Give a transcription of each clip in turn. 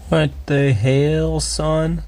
What the hell, son?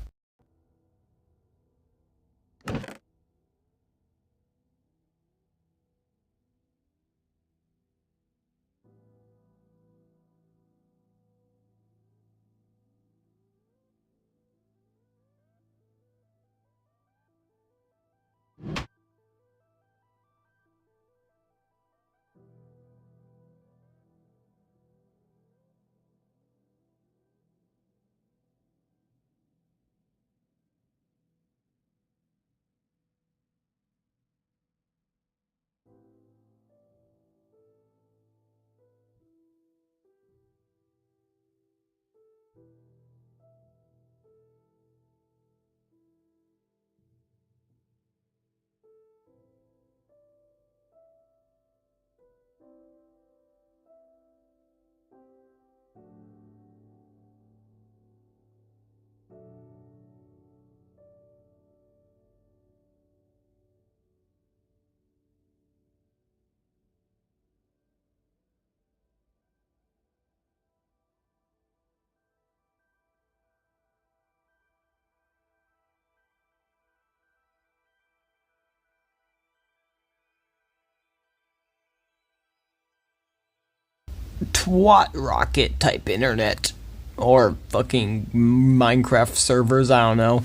Twat rocket type internet. Or fucking Minecraft servers, I don't know.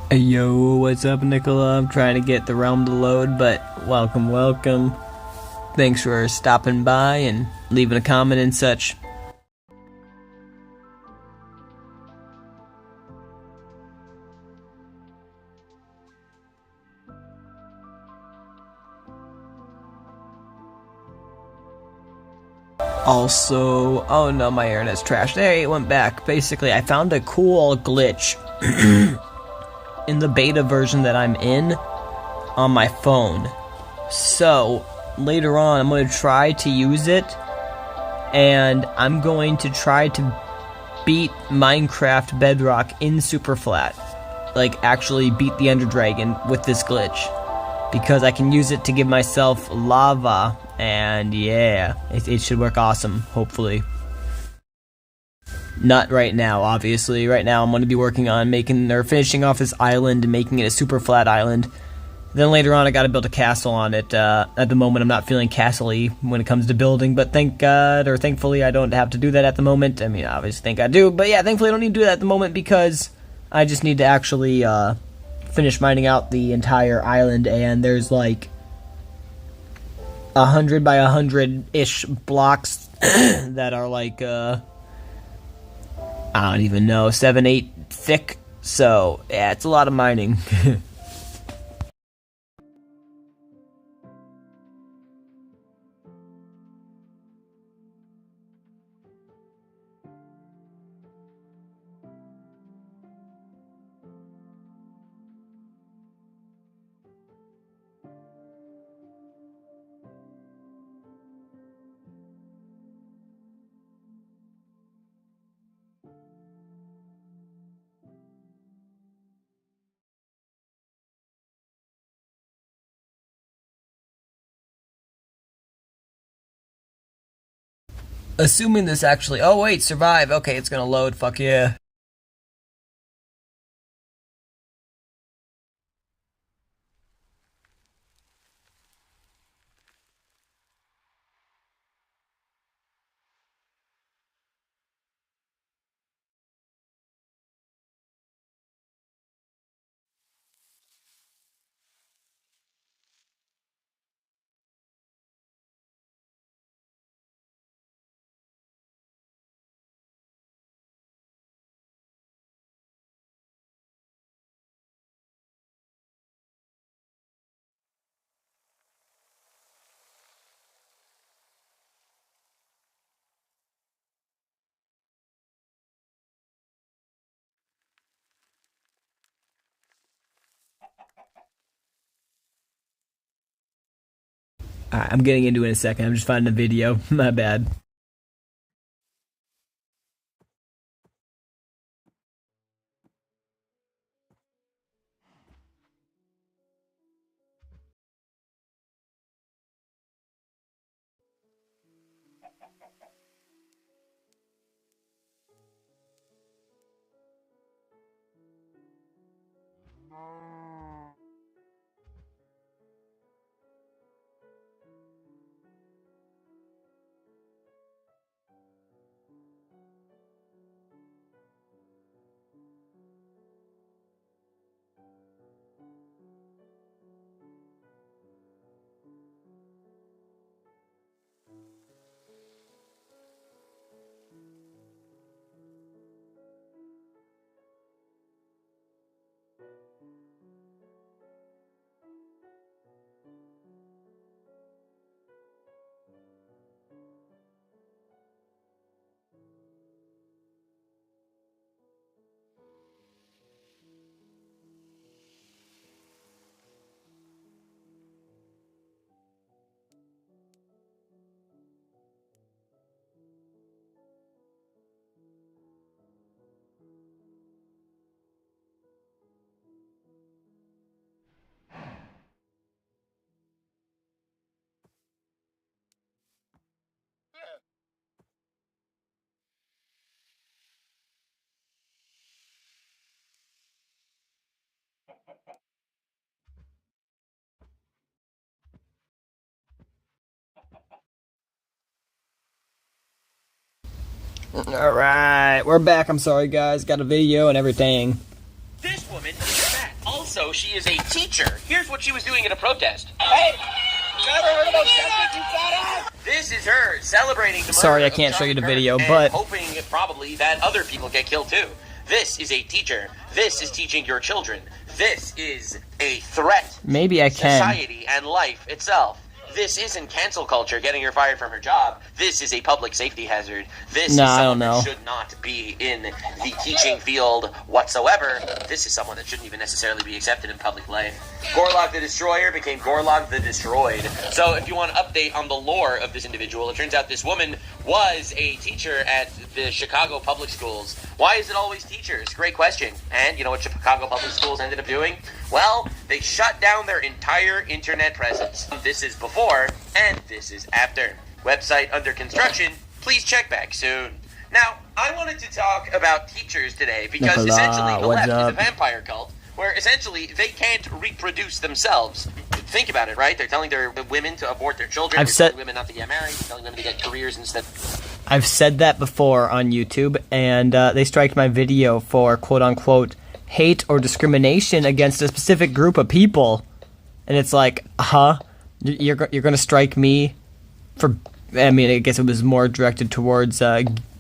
Hey, yo, what's up, Nicola? I'm trying to get the realm to load, but welcome. Thanks for stopping by and leaving a comment and such. Also, oh no, my internet's trash. There, it went back. Basically, I found a cool glitch in the beta version that I'm in on my phone. So, later on, I'm going to try to use it, and I'm going to try to beat Minecraft Bedrock in super flat. Like, actually beat the Ender Dragon with this glitch. Because I can use it to give myself lava, and yeah, it should work awesome, hopefully. Not right now, obviously. Right now I'm going to be working on finishing off this island and making it a super flat island. Then later on I gotta build a castle on it. At the moment I'm not feeling castle-y when it comes to building, but thank God, or thankfully I don't have to do that at the moment. I mean, obviously thank God I do, but yeah, thankfully I don't need to do that at the moment because I just need to actually, finish mining out the entire island, and there's like 100 by 100-ish blocks that are like, I don't even know, 7, 8 thick, so yeah, it's a lot of mining. Assuming this actually... Oh, wait, survive. Okay, it's gonna load. Fuck yeah. Alright, I'm getting into it in a second. I'm just finding a video. My bad. Alright, we're back. I'm sorry, guys. Got a video and everything. This woman is fat. Also, she is a teacher. Here's what she was doing at a protest. Hey! Never heard about something, you fat ass? This is her celebrating the murder. Sorry, I can't show you the video, but hoping probably that other people get killed too. This is a teacher. This is teaching your children. This is a threat. Maybe I to can. Society and life itself. This isn't cancel culture getting her fired from her job. This is a public safety hazard. This is someone that should not be in the teaching field whatsoever. This is someone that shouldn't even necessarily be accepted in public life. Gorlog the Destroyer became Gorlog the Destroyed. So if you want an update on the lore of this individual, it turns out this woman was a teacher at the Chicago public schools. Why is it always teachers? Great question. And you know what Chicago public schools ended up doing? Well, they shut down their entire internet presence. This is before, and this is after. Website under construction. Please check back soon. Now, I wanted to talk about teachers today because essentially the left is a vampire cult where essentially they can't reproduce themselves. Think about it, right? They're telling their women to abort their children. They're telling women not to get married. They're telling women to get careers instead. I've said that before on YouTube, and they striked my video for quote-unquote hate or discrimination against a specific group of people. And it's like, you're going to strike me for... I mean, I guess it was more directed towards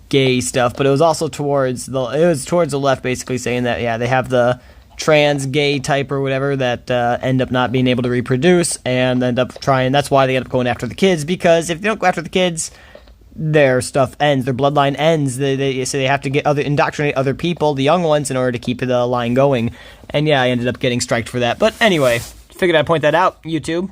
gay stuff, but it was also towards the left, basically saying that, yeah, they have the trans gay type or whatever that end up not being able to reproduce and end up trying... That's why they end up going after the kids, because if they don't go after the kids... their stuff ends, their bloodline ends. So they have to indoctrinate other people, the young ones, in order to keep the line going. And yeah, I ended up getting striked for that. But anyway, figured I'd point that out. YouTube,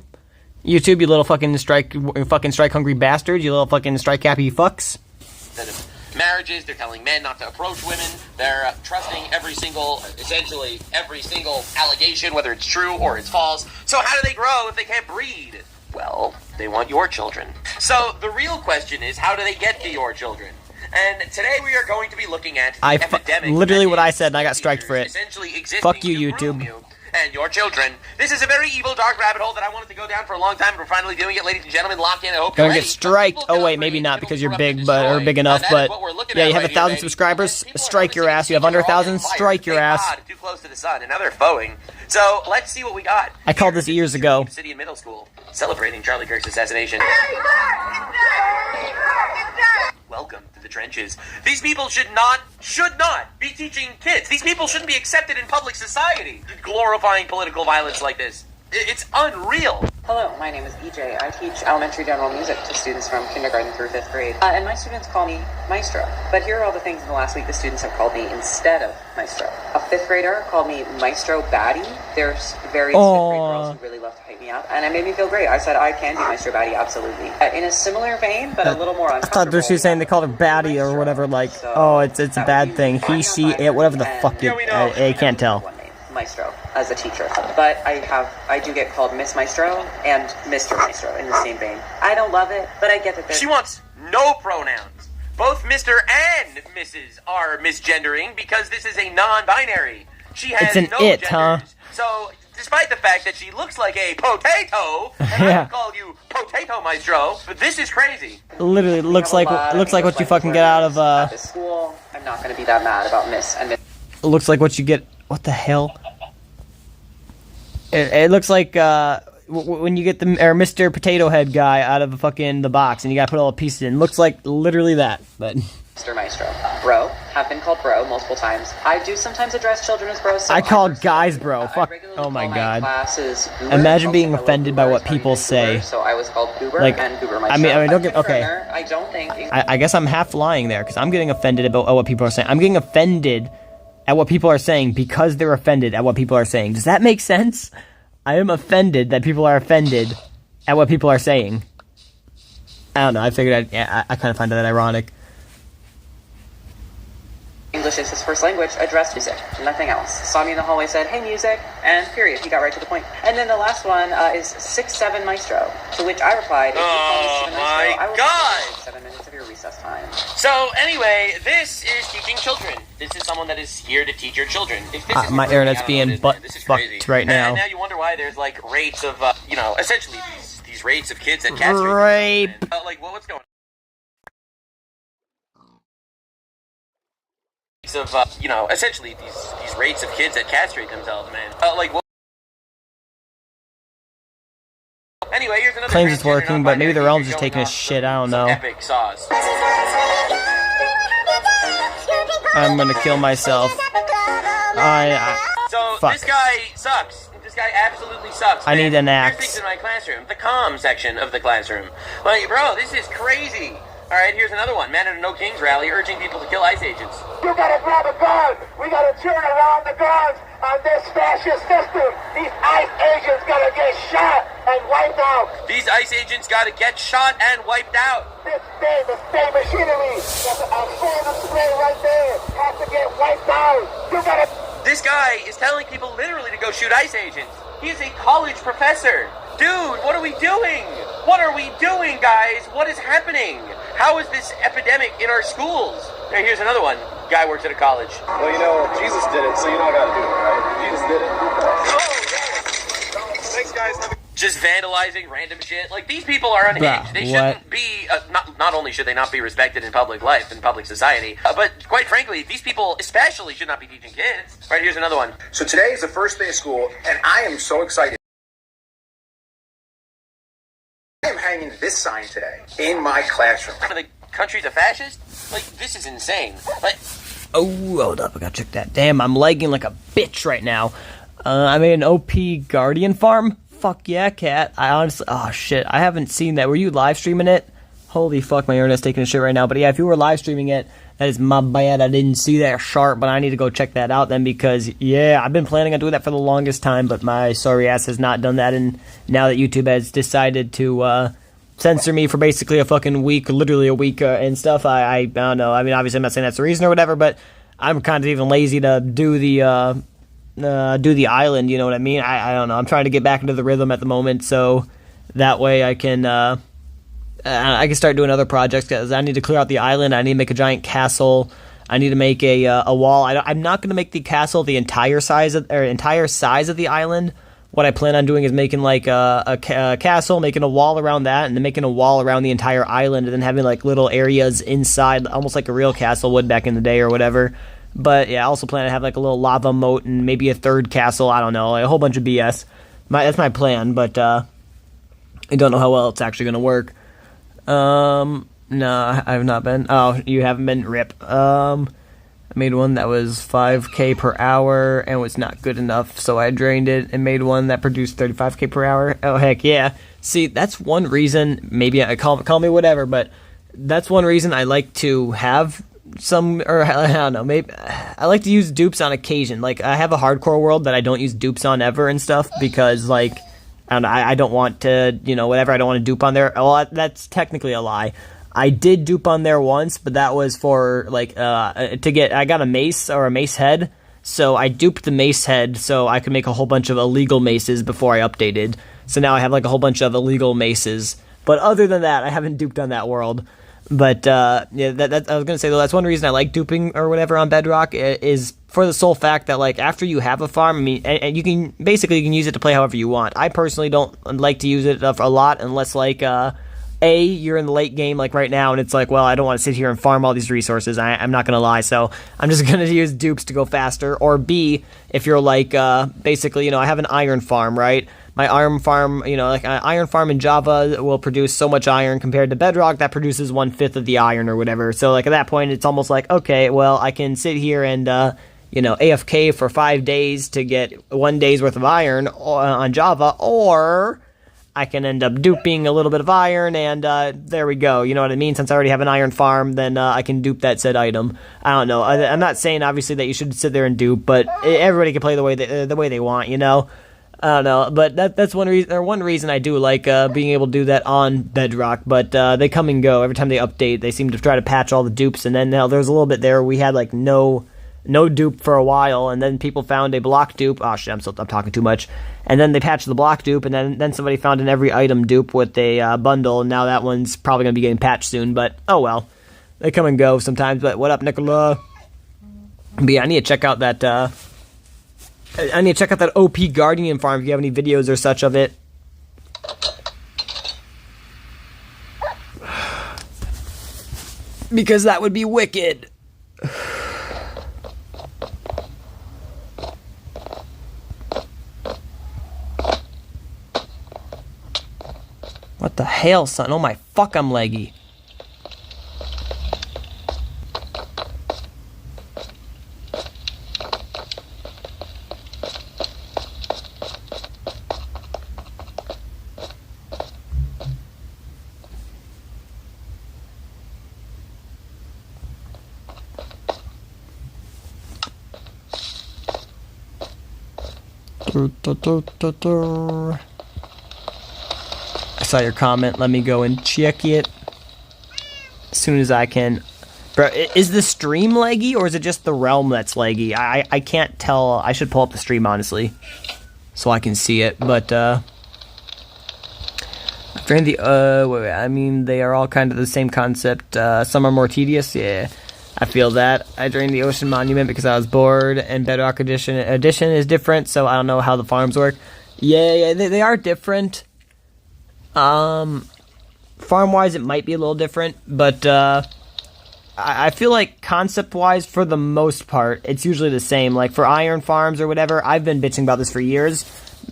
you little fucking strike hungry bastards, you little fucking strike happy fucks. Instead of marriages, they're telling men not to approach women. They're trusting essentially every single allegation, whether it's true or it's false. So how do they grow if they can't breed? Well, they want your children. So the real question is, how do they get to your children? And today we are going to be looking at the epidemic. Literally what I said, and I got striked for it. Fuck you, YouTube. And your children. This is a very evil, dark rabbit hole that I wanted to go down for a long time, but we're finally doing it, ladies and gentlemen. Lock in. I hope you're ready. Gonna get striked. Oh wait, maybe not because you're big, or big enough. But yeah, you have 1,000 subscribers. Strike your ass. You have under 1,000. Strike your ass. Too close to the sun, and now they're foeing. So let's see what we got. I called this years ago. City and Middle School, celebrating Charlie Kirk's assassination. Welcome to the trenches. These people should not be teaching kids. These people shouldn't be accepted in public society. Glorifying political violence like this. It's unreal. Hello, my name is EJ. I teach elementary general music to students from kindergarten through 5th grade. And my students call me Maestro. But here are all the things in the last week the students have called me instead of Maestro. A 5th grader called me Maestro Baddie. There's various 5th grade girls who really love to hype me up. And it made me feel great. I said, I can be Maestro Baddie, absolutely. In a similar vein, but a little more uncomfortable. I thought she was saying they called her Baddie or whatever, like, so, oh, it's a bad thing. He, she, it, whatever the fuck you, I can't tell. Maestro as a teacher, but I do get called Miss Maestro and Mr. Maestro in the same vein. I don't love it, but I get that she wants no pronouns. Both Mr. and Mrs. are misgendering because this is a non-binary. She has it's an no it, genders. huh? So, despite the fact that she looks like a potato, and I would call you Potato Maestro, but this is crazy. Literally looks like what you fucking get out of at this school. I'm not going to be that mad about Miss and Miss. It looks like what you get. What the hell? It looks like when you get the Mr. Potato Head guy out of the box and you gotta put all the pieces in. Looks like literally that, but. Mr. Maestro. Bro. Have been called bro multiple times. I do sometimes address children as bros. So I called guys bro. Fuck. Oh my god. Imagine being offended by what people say. So I was called Goober like, and Goober Maestro. I mean, don't get okay. I don't think. I guess I'm half lying there because I'm getting offended about what people are saying. I'm getting offended at what people are saying because they're offended at what people are saying. Does that make sense? I am offended that people are offended at what people are saying. I don't know. I figured I kind of find that ironic. English is his first language, addressed music, nothing else. Saw me in the hallway, said, hey, music, and period. He got right to the point. And then the last one is 6'7" Maestro, to which I replied, if you call me 7 Maestro, I will God! 7 minutes of your recess time. So, anyway, this is teaching children. This is someone that is here to teach your children. If this my internet's being butt-fucked right now. And now you wonder why there's, like, rates of, essentially these rates of kids that castrate. Rape. Like, what's going on? Of essentially these rates of kids that castrate themselves, man. Anyway, here's another. Claims it's working, but maybe the realm's just taking a shit. I don't know. Epic sauce. I'm gonna kill myself. Fuck. This guy sucks. This guy absolutely sucks. I need an axe. Here's things in my classroom. The comm section of the classroom. Like, bro, this is crazy. Alright, here's another one. Man at a No Kings rally urging people to kill ICE agents. You gotta grab a gun! We gotta turn around the guns on this fascist system! These ICE agents gotta get shot and wiped out! These ICE agents gotta get shot and wiped out! The state machinery, that's a soda spray right there, has to get wiped out! You gotta... This guy is telling people literally to go shoot ICE agents. He is a college professor. Dude, what are we doing? What are we doing, guys? What is happening? How is this epidemic in our schools? Now, here's another one. Guy works at a college. Well, Jesus did it, so you know I gotta do it, right? Jesus did it. Oh, yes. Thanks, guys. Just vandalizing random shit. Like, these people are unhinged. They shouldn't be, not only should they not be respected in public life, in public society, but quite frankly, these people especially should not be teaching kids. All right, here's another one. So today is the first day of school, and I am so excited. I am hanging this sign today in my classroom. The country's a fascist? Like, this is insane. Like, oh, hold up, I gotta check that. Damn, I'm lagging like a bitch right now. I'm in an OP Guardian farm. Fuck yeah, cat. I honestly, oh shit, I haven't seen that. Were you live streaming it? Holy fuck, my internet's taking a shit right now. But yeah, if you were live streaming it, that is my bad. I didn't see that sharp, but I need to go check that out then because, yeah, I've been planning on doing that for the longest time, but my sorry ass has not done that. And now that YouTube has decided to censor me for basically a fucking week, literally a week and stuff, I don't know. I mean, obviously I'm not saying that's the reason or whatever, but I'm kind of even lazy to do the island, you know what I mean? I don't know. I'm trying to get back into the rhythm at the moment, so that way I can I can start doing other projects, because I need to clear out the island. I need to make a giant castle. I need to make a wall. I'm not going to make the castle the entire size of the island. What I plan on doing is making like a castle, making a wall around that, and then making a wall around the entire island, and then having like little areas inside, almost like a real castle would back in the day or whatever. But yeah, I also plan to have like a little lava moat and maybe a third castle. I don't know, like a whole bunch of BS. That's my plan, but I don't know how well it's actually going to work. No, I've not been. Oh, you haven't been? RIP. I made one that was 5k per hour and was not good enough, so I drained it and made one that produced 35k per hour. Oh, heck yeah. See, that's one reason, maybe call me whatever, but that's one reason I like to have some, or I don't know, maybe I like to use dupes on occasion. Like, I have a hardcore world that I don't use dupes on ever and stuff, because, like, I don't want to, whatever, I don't want to dupe on there. Well, that's technically a lie. I did dupe on there once, but that was for, like, I got a mace, or a mace head, so I duped the mace head so I could make a whole bunch of illegal maces before I updated. So now I have, like, a whole bunch of illegal maces. But other than that, I haven't duped on that world. But, yeah, I was gonna say, though, that's one reason I like duping or whatever on Bedrock, is for the sole fact that, like, after you have a farm, I mean, and you can use it to play however you want. I personally don't like to use it a lot unless, like, you're in the late game, like right now, and it's like, well, I don't want to sit here and farm all these resources. I'm not gonna lie, so I'm just gonna use dupes to go faster. Or B, if you're like, basically, I have an iron farm, right? My iron farm, like an iron farm in Java will produce so much iron compared to Bedrock that produces 1/5 of the iron or whatever. So, like, at that point, it's almost like, okay, well, I can sit here and, AFK for 5 days to get 1 day's worth of iron on Java, or I can end up duping a little bit of iron, and there we go. You know what I mean? Since I already have an iron farm, then I can dupe that said item. I don't know. I'm not saying, obviously, that you should sit there and dupe, but everybody can play the way they want, I don't know, but that's one reason I do like being able to do that on Bedrock, but they come and go. Every time they update, they seem to try to patch all the dupes, and then there's a little bit there we had, like, no dupe for a while, and then people found a block dupe. Oh shit, I'm talking too much. And then they patched the block dupe, and then somebody found an every item dupe with a bundle, and now that one's probably going to be getting patched soon, but oh well. They come and go sometimes, but what up, Nicola? But yeah, I need to check out that OP Guardian farm if you have any videos or such of it. Because that would be wicked. What the hell, son? Oh my fuck, I'm laggy. I saw your comment. Let me go and check it as soon as I can. Bro, is the stream laggy, or is it just the realm that's laggy? I can't tell. I should pull up the stream, honestly, so I can see it. But I mean, they are all kind of the same concept. Some are more tedious. Yeah, I feel that. I drained the Ocean Monument because I was bored, and Bedrock Edition is different, so I don't know how the farms work. Yeah, they are different. Farm-wise, it might be a little different, but I feel like concept-wise, for the most part, it's usually the same. Like, for iron farms or whatever, I've been bitching about this for years.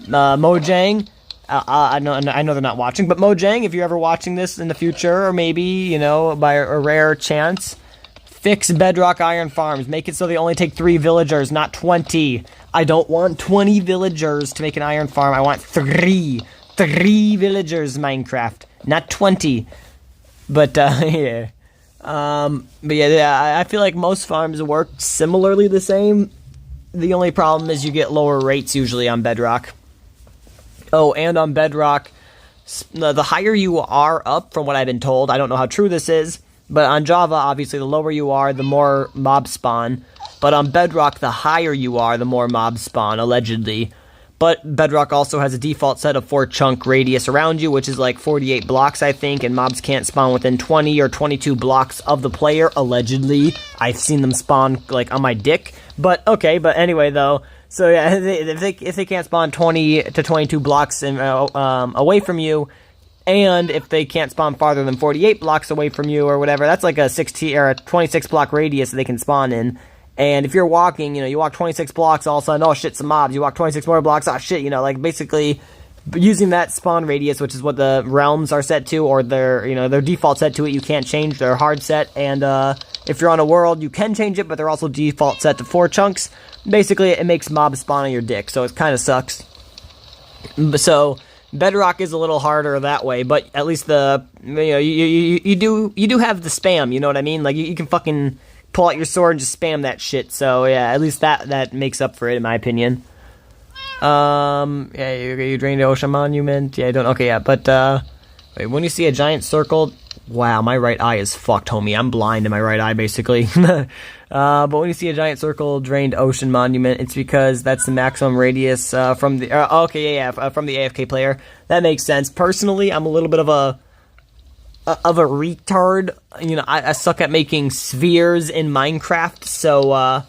Mojang, I know they're not watching, but Mojang, if you're ever watching this in the future, or maybe, by a rare chance, fix Bedrock iron farms. Make it so they only take 3 villagers, not 20. I don't want 20 villagers to make an iron farm. I want 3. 3 villagers, Minecraft, not 20. But yeah. But yeah, I feel like most farms work similarly the same. The only problem is you get lower rates usually on Bedrock. Oh, and on Bedrock, the higher you are up, from what I've been told, I don't know how true this is, but on Java, obviously, the lower you are, the more mobs spawn. But on Bedrock, the higher you are, the more mobs spawn, allegedly. but Bedrock also has a default set of 4-chunk radius around you, which is like 48 blocks, I think, and mobs can't spawn within 20 or 22 blocks of the player, allegedly. I've seen them spawn, like, on my dick, but okay, but anyway, though, so yeah, if they can't spawn 20 to 22 blocks away from you, and if they can't spawn farther than 48 blocks away from you or whatever, that's like a 16 or a 26 block radius that they can spawn in. And if you're walking, you walk 26 blocks, all of a sudden, oh shit, some mobs. You walk 26 more blocks, oh shit, like basically using that spawn radius, which is what the realms are set to, or their default set to it, you can't change. They're hard set, and if you're on a world, you can change it, but they're also default set to 4 chunks. Basically, it makes mobs spawn on your dick, so it kind of sucks. So Bedrock is a little harder that way, but at least you do have the spam. You know what I mean? Like you can fucking pull out your sword and just spam that shit. So yeah, at least that makes up for it, in my opinion. Yeah, you drained the ocean monument. Yeah, I don't. Okay, yeah, but wait, when you see a giant circle, wow, my right eye is fucked, homie. I'm blind in my right eye, basically. But when you see a giant circle drained ocean monument, it's because that's the maximum radius from the. From the AFK player. That makes sense. Personally, I'm a little bit of a retard. I suck at making spheres in Minecraft, so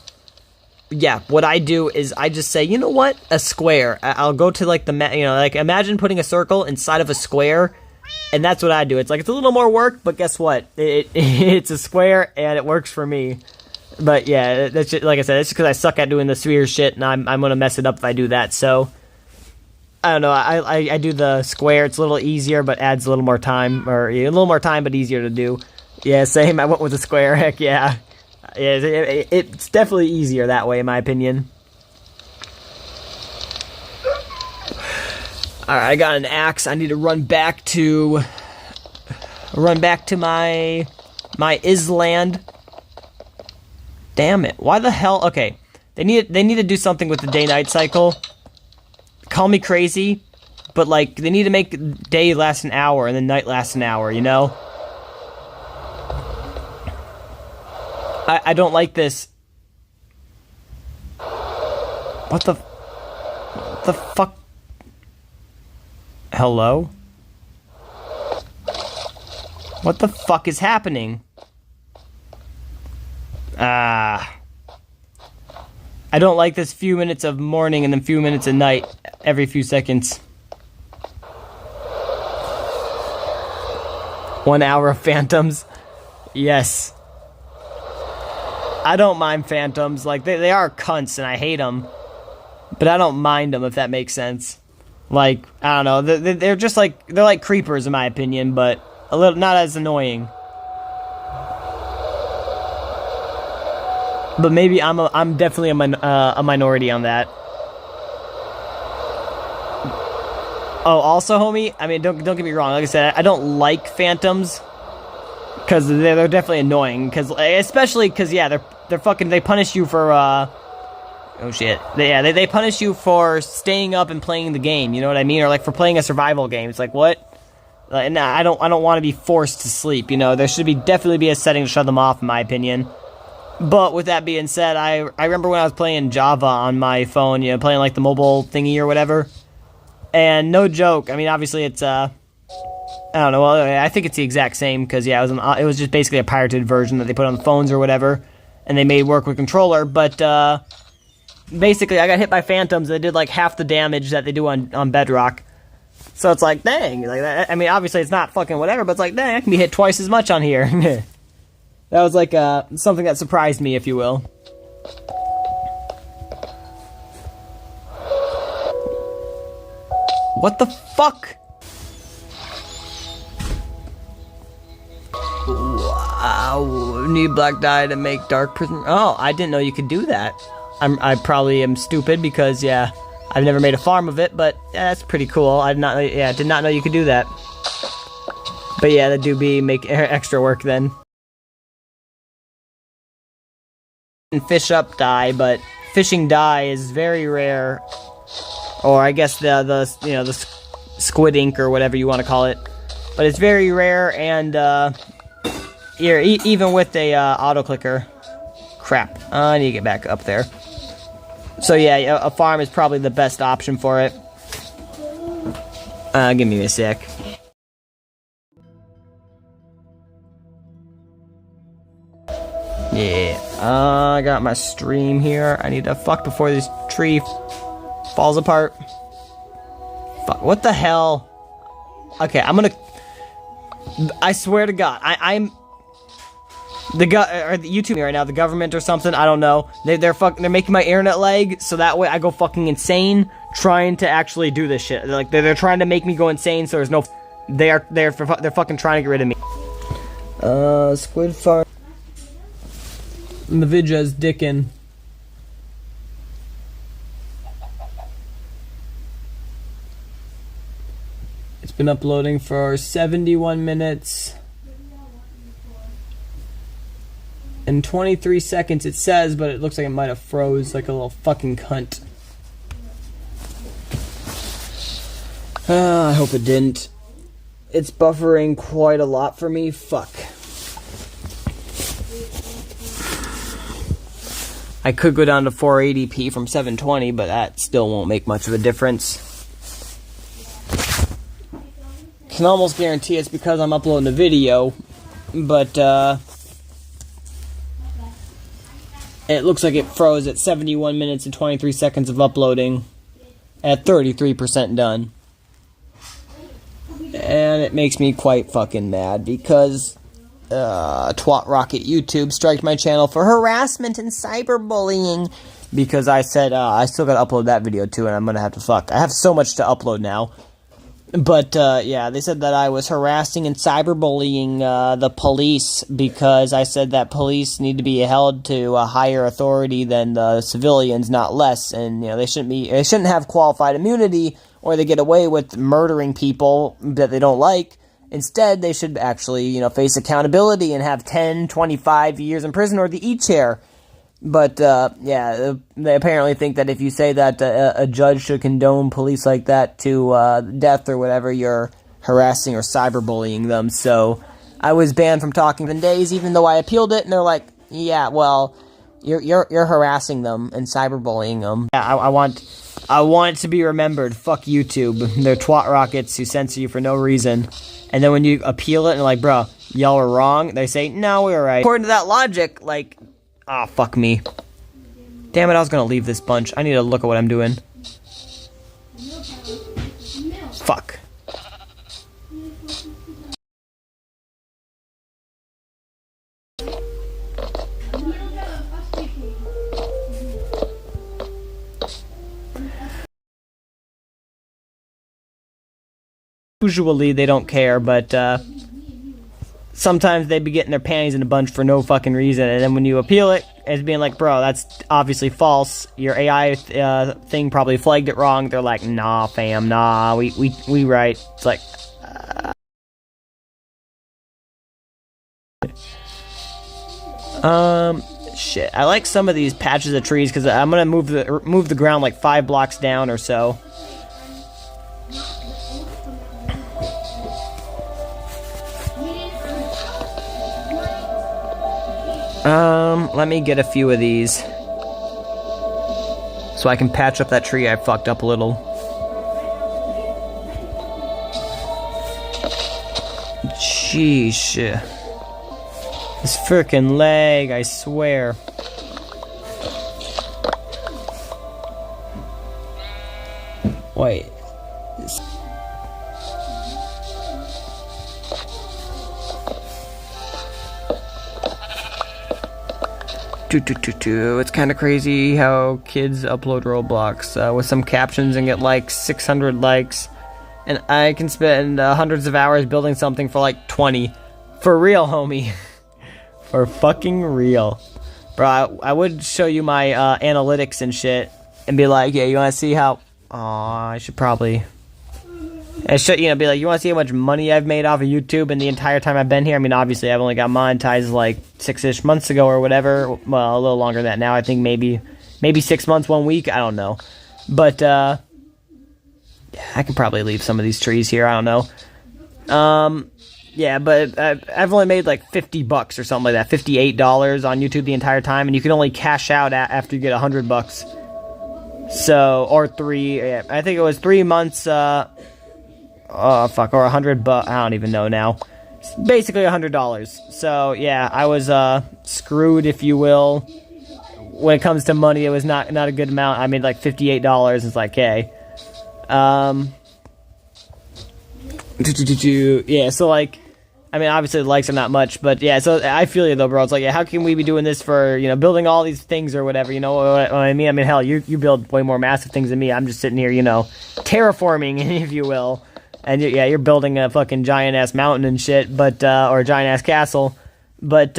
yeah, what I do is I just say, you know what, a square. I'll go to like imagine putting a circle inside of a square, and that's what I do. It's a little more work, but guess what, it's a square and it works for me. But yeah, that's just, like I said, it's just because I suck at doing the sphere shit, and I'm gonna mess it up if I do that. So I don't know, I do the square. It's a little easier, but adds a little more time, or a little more time, but easier to do. Yeah, same. I went with the square. Heck yeah. It's definitely easier that way, in my opinion. Alright, I got an axe. I need to run back to my island. Damn it. Why the hell? Okay. They need to do something with the day-night cycle. Call me crazy, but like they need to make day last an hour and then night last an hour, I don't like this. What the fuck? Hello? What the fuck is happening? I don't like this few minutes of morning and then few minutes of night every few seconds. 1 hour of phantoms? Yes. I don't mind phantoms. Like, they are cunts and I hate them. But I don't mind them, if that makes sense. Like, I don't know. They're just like, they're like creepers in my opinion, but a little, not as annoying. But maybe I'm definitely a minority on that. Oh, also, homie, I mean, don't get me wrong. Like I said, I don't like phantoms because they're definitely annoying. Especially because yeah, they're fucking. They punish you for oh shit. They punish you for staying up and playing the game. You know what I mean? Or like for playing a survival game. It's like what? Like, nah, I don't want to be forced to sleep. There should definitely be a setting to shut them off, in my opinion. But with that being said, I remember when I was playing Java on my phone, playing like the mobile thingy or whatever. And no joke, I mean, obviously it's, I don't know, well, I think it's the exact same, because, yeah, it was just basically a pirated version that they put on the phones or whatever, and they made work with controller, but, basically, I got hit by phantoms that did, like, half the damage that they do on Bedrock. So it's like, dang, like, I mean, obviously it's not fucking whatever, but it's like, dang, I can be hit twice as much on here. That was, like, something that surprised me, if you will. What the fuck? Wow, need black dye to make dark prison. Oh, I didn't know you could do that. I probably am stupid because, yeah, I've never made a farm of it, but yeah, that's pretty cool. I did not know you could do that. But yeah, that do make extra work then. And fish up dye, but fishing dye is very rare. Or I guess the squid ink or whatever you want to call it, but it's very rare, and even with a auto clicker, crap. I need to get back up there. So yeah, a farm is probably the best option for it. Give me a sec. Yeah, I got my stream here. I need to fuck before this tree falls apart. Fuck, what the hell? Okay, I'm gonna... I swear to God, I'm... or YouTube me right now, the government or something, I don't know. They're making my internet lag, so that way I go fucking insane trying to actually do this shit. They're trying to make me go insane, so there's no... They're fucking trying to get rid of me. Squid farm. Nvidia's dickin'. It's been uploading for 71 minutes and 23 seconds it says, but it looks like it might have froze like a little fucking cunt. I hope it didn't. It's buffering quite a lot for me. Fuck. I could go down to 480p from 720, but that still won't make much of a difference. Can almost guarantee it's because I'm uploading a video, but it looks like it froze at 71 minutes and 23 seconds of uploading at 33% done. And it makes me quite fucking mad because Twat Rocket YouTube striked my channel for harassment and cyberbullying because I said I still gotta upload that video too, and I'm gonna have to fuck. I have so much to upload now. But, yeah, they said that I was harassing and cyberbullying the police because I said that police need to be held to a higher authority than the civilians, not less. And, you know, they shouldn't have qualified immunity or they get away with murdering people that they don't like. Instead, they should actually, you know, face accountability and have 10, 25 years in prison or the E-chair. But, yeah, they apparently think that if you say that a judge should condone police like that to death or whatever, you're harassing or cyberbullying them. So I was banned from talking for days, even though I appealed it, and they're like, yeah, well, you're harassing them and cyberbullying them. Yeah, I want it to be remembered. Fuck YouTube. They're twat rockets who censor you for no reason. And then when you appeal it and they're like, bro, y'all are wrong, they say, no, we're right. According to that logic, like... Ah, oh, fuck me. Damn it, I was gonna leave this bunch. I need to look at what I'm doing. Fuck. Usually they don't care, but, sometimes they be getting their panties in a bunch for no fucking reason, and then when you appeal it, it's being like, bro, that's obviously false. Your AI thing probably flagged it wrong. They're like, nah, fam, nah, we right. It's like, shit. I like some of these patches of trees because I'm gonna move the ground like 5 blocks down or so. Let me get a few of these so I can patch up that tree I fucked up a little. Sheesh. This frickin' leg, I swear. Wait. It's kind of crazy how kids upload Roblox with some captions and get like 600 likes, and I can spend hundreds of hours building something for like 20. For real, homie. For fucking real. Bro, I would show you my analytics and shit and be like, yeah, you want to see how... Aw, I should probably... And should, you know, be like, you want to see how much money I've made off of YouTube in the entire time I've been here? I mean, obviously, I've only got monetized like 6-ish months ago or whatever. Well, a little longer than that now. I think maybe 6 months, 1 week. I don't know. But, yeah, I can probably leave some of these trees here. I don't know. Yeah, but I've only made like $50 or something like that. $58 on YouTube the entire time. And you can only cash out after you get $100. So, or I think it was 3 months, or $100, I don't even know now. Basically $100. So, yeah, I was, screwed, if you will. When it comes to money, it was not a good amount. I made like $58. It's like, hey. Yeah, so like, I mean, obviously the likes are not much, but yeah, so I feel you though, bro. It's like, yeah, how can we be doing this for, you know, building all these things or whatever, you know what I mean? I mean, hell, you build way more massive things than me. I'm just sitting here, you know, terraforming, if you will. And yeah, you're building a fucking giant-ass mountain and shit, but, or a giant-ass castle. But,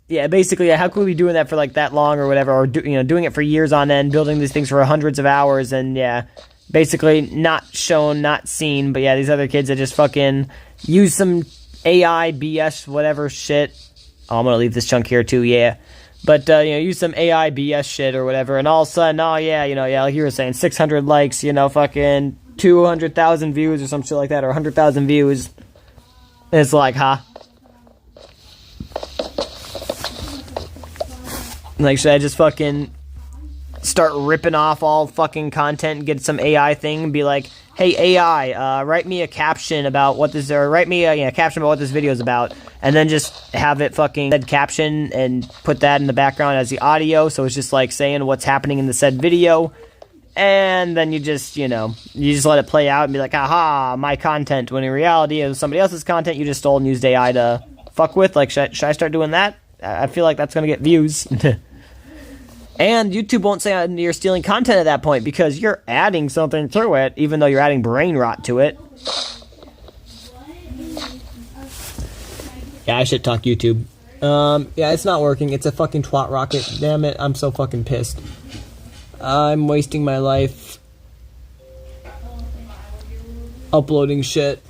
yeah, basically, how can we be doing that for, like, that long or whatever, or, doing it for years on end, building these things for hundreds of hours, and, yeah, basically not shown, not seen, but, yeah, these other kids that just fucking use some AI, BS, whatever shit. Oh, I'm gonna leave this chunk here, too, yeah. But, use some AI, BS shit or whatever, and all of a sudden, oh, yeah, like you were saying, 600 likes, fucking 200,000 views or some shit like that, or 100,000 views. And it's like, huh? Like, should I just fucking start ripping off all fucking content and get some AI thing and be like, hey, AI, write me a caption about what this, or write me a caption about what this video is about, and then just have it fucking said caption and put that in the background as the audio, so it's just like saying what's happening in the said video, and then you just, you just let it play out and be like, aha, my content, when in reality it was somebody else's content you just stole and used AI to fuck with. Like, should I start doing that? I feel like that's gonna get views. And YouTube won't say you're stealing content at that point because you're adding something to it, even though you're adding brain rot to it. Yeah, I should talk YouTube. Yeah, it's not working. It's a fucking twat rocket. Damn it, I'm so fucking pissed. I'm wasting my life uploading shit.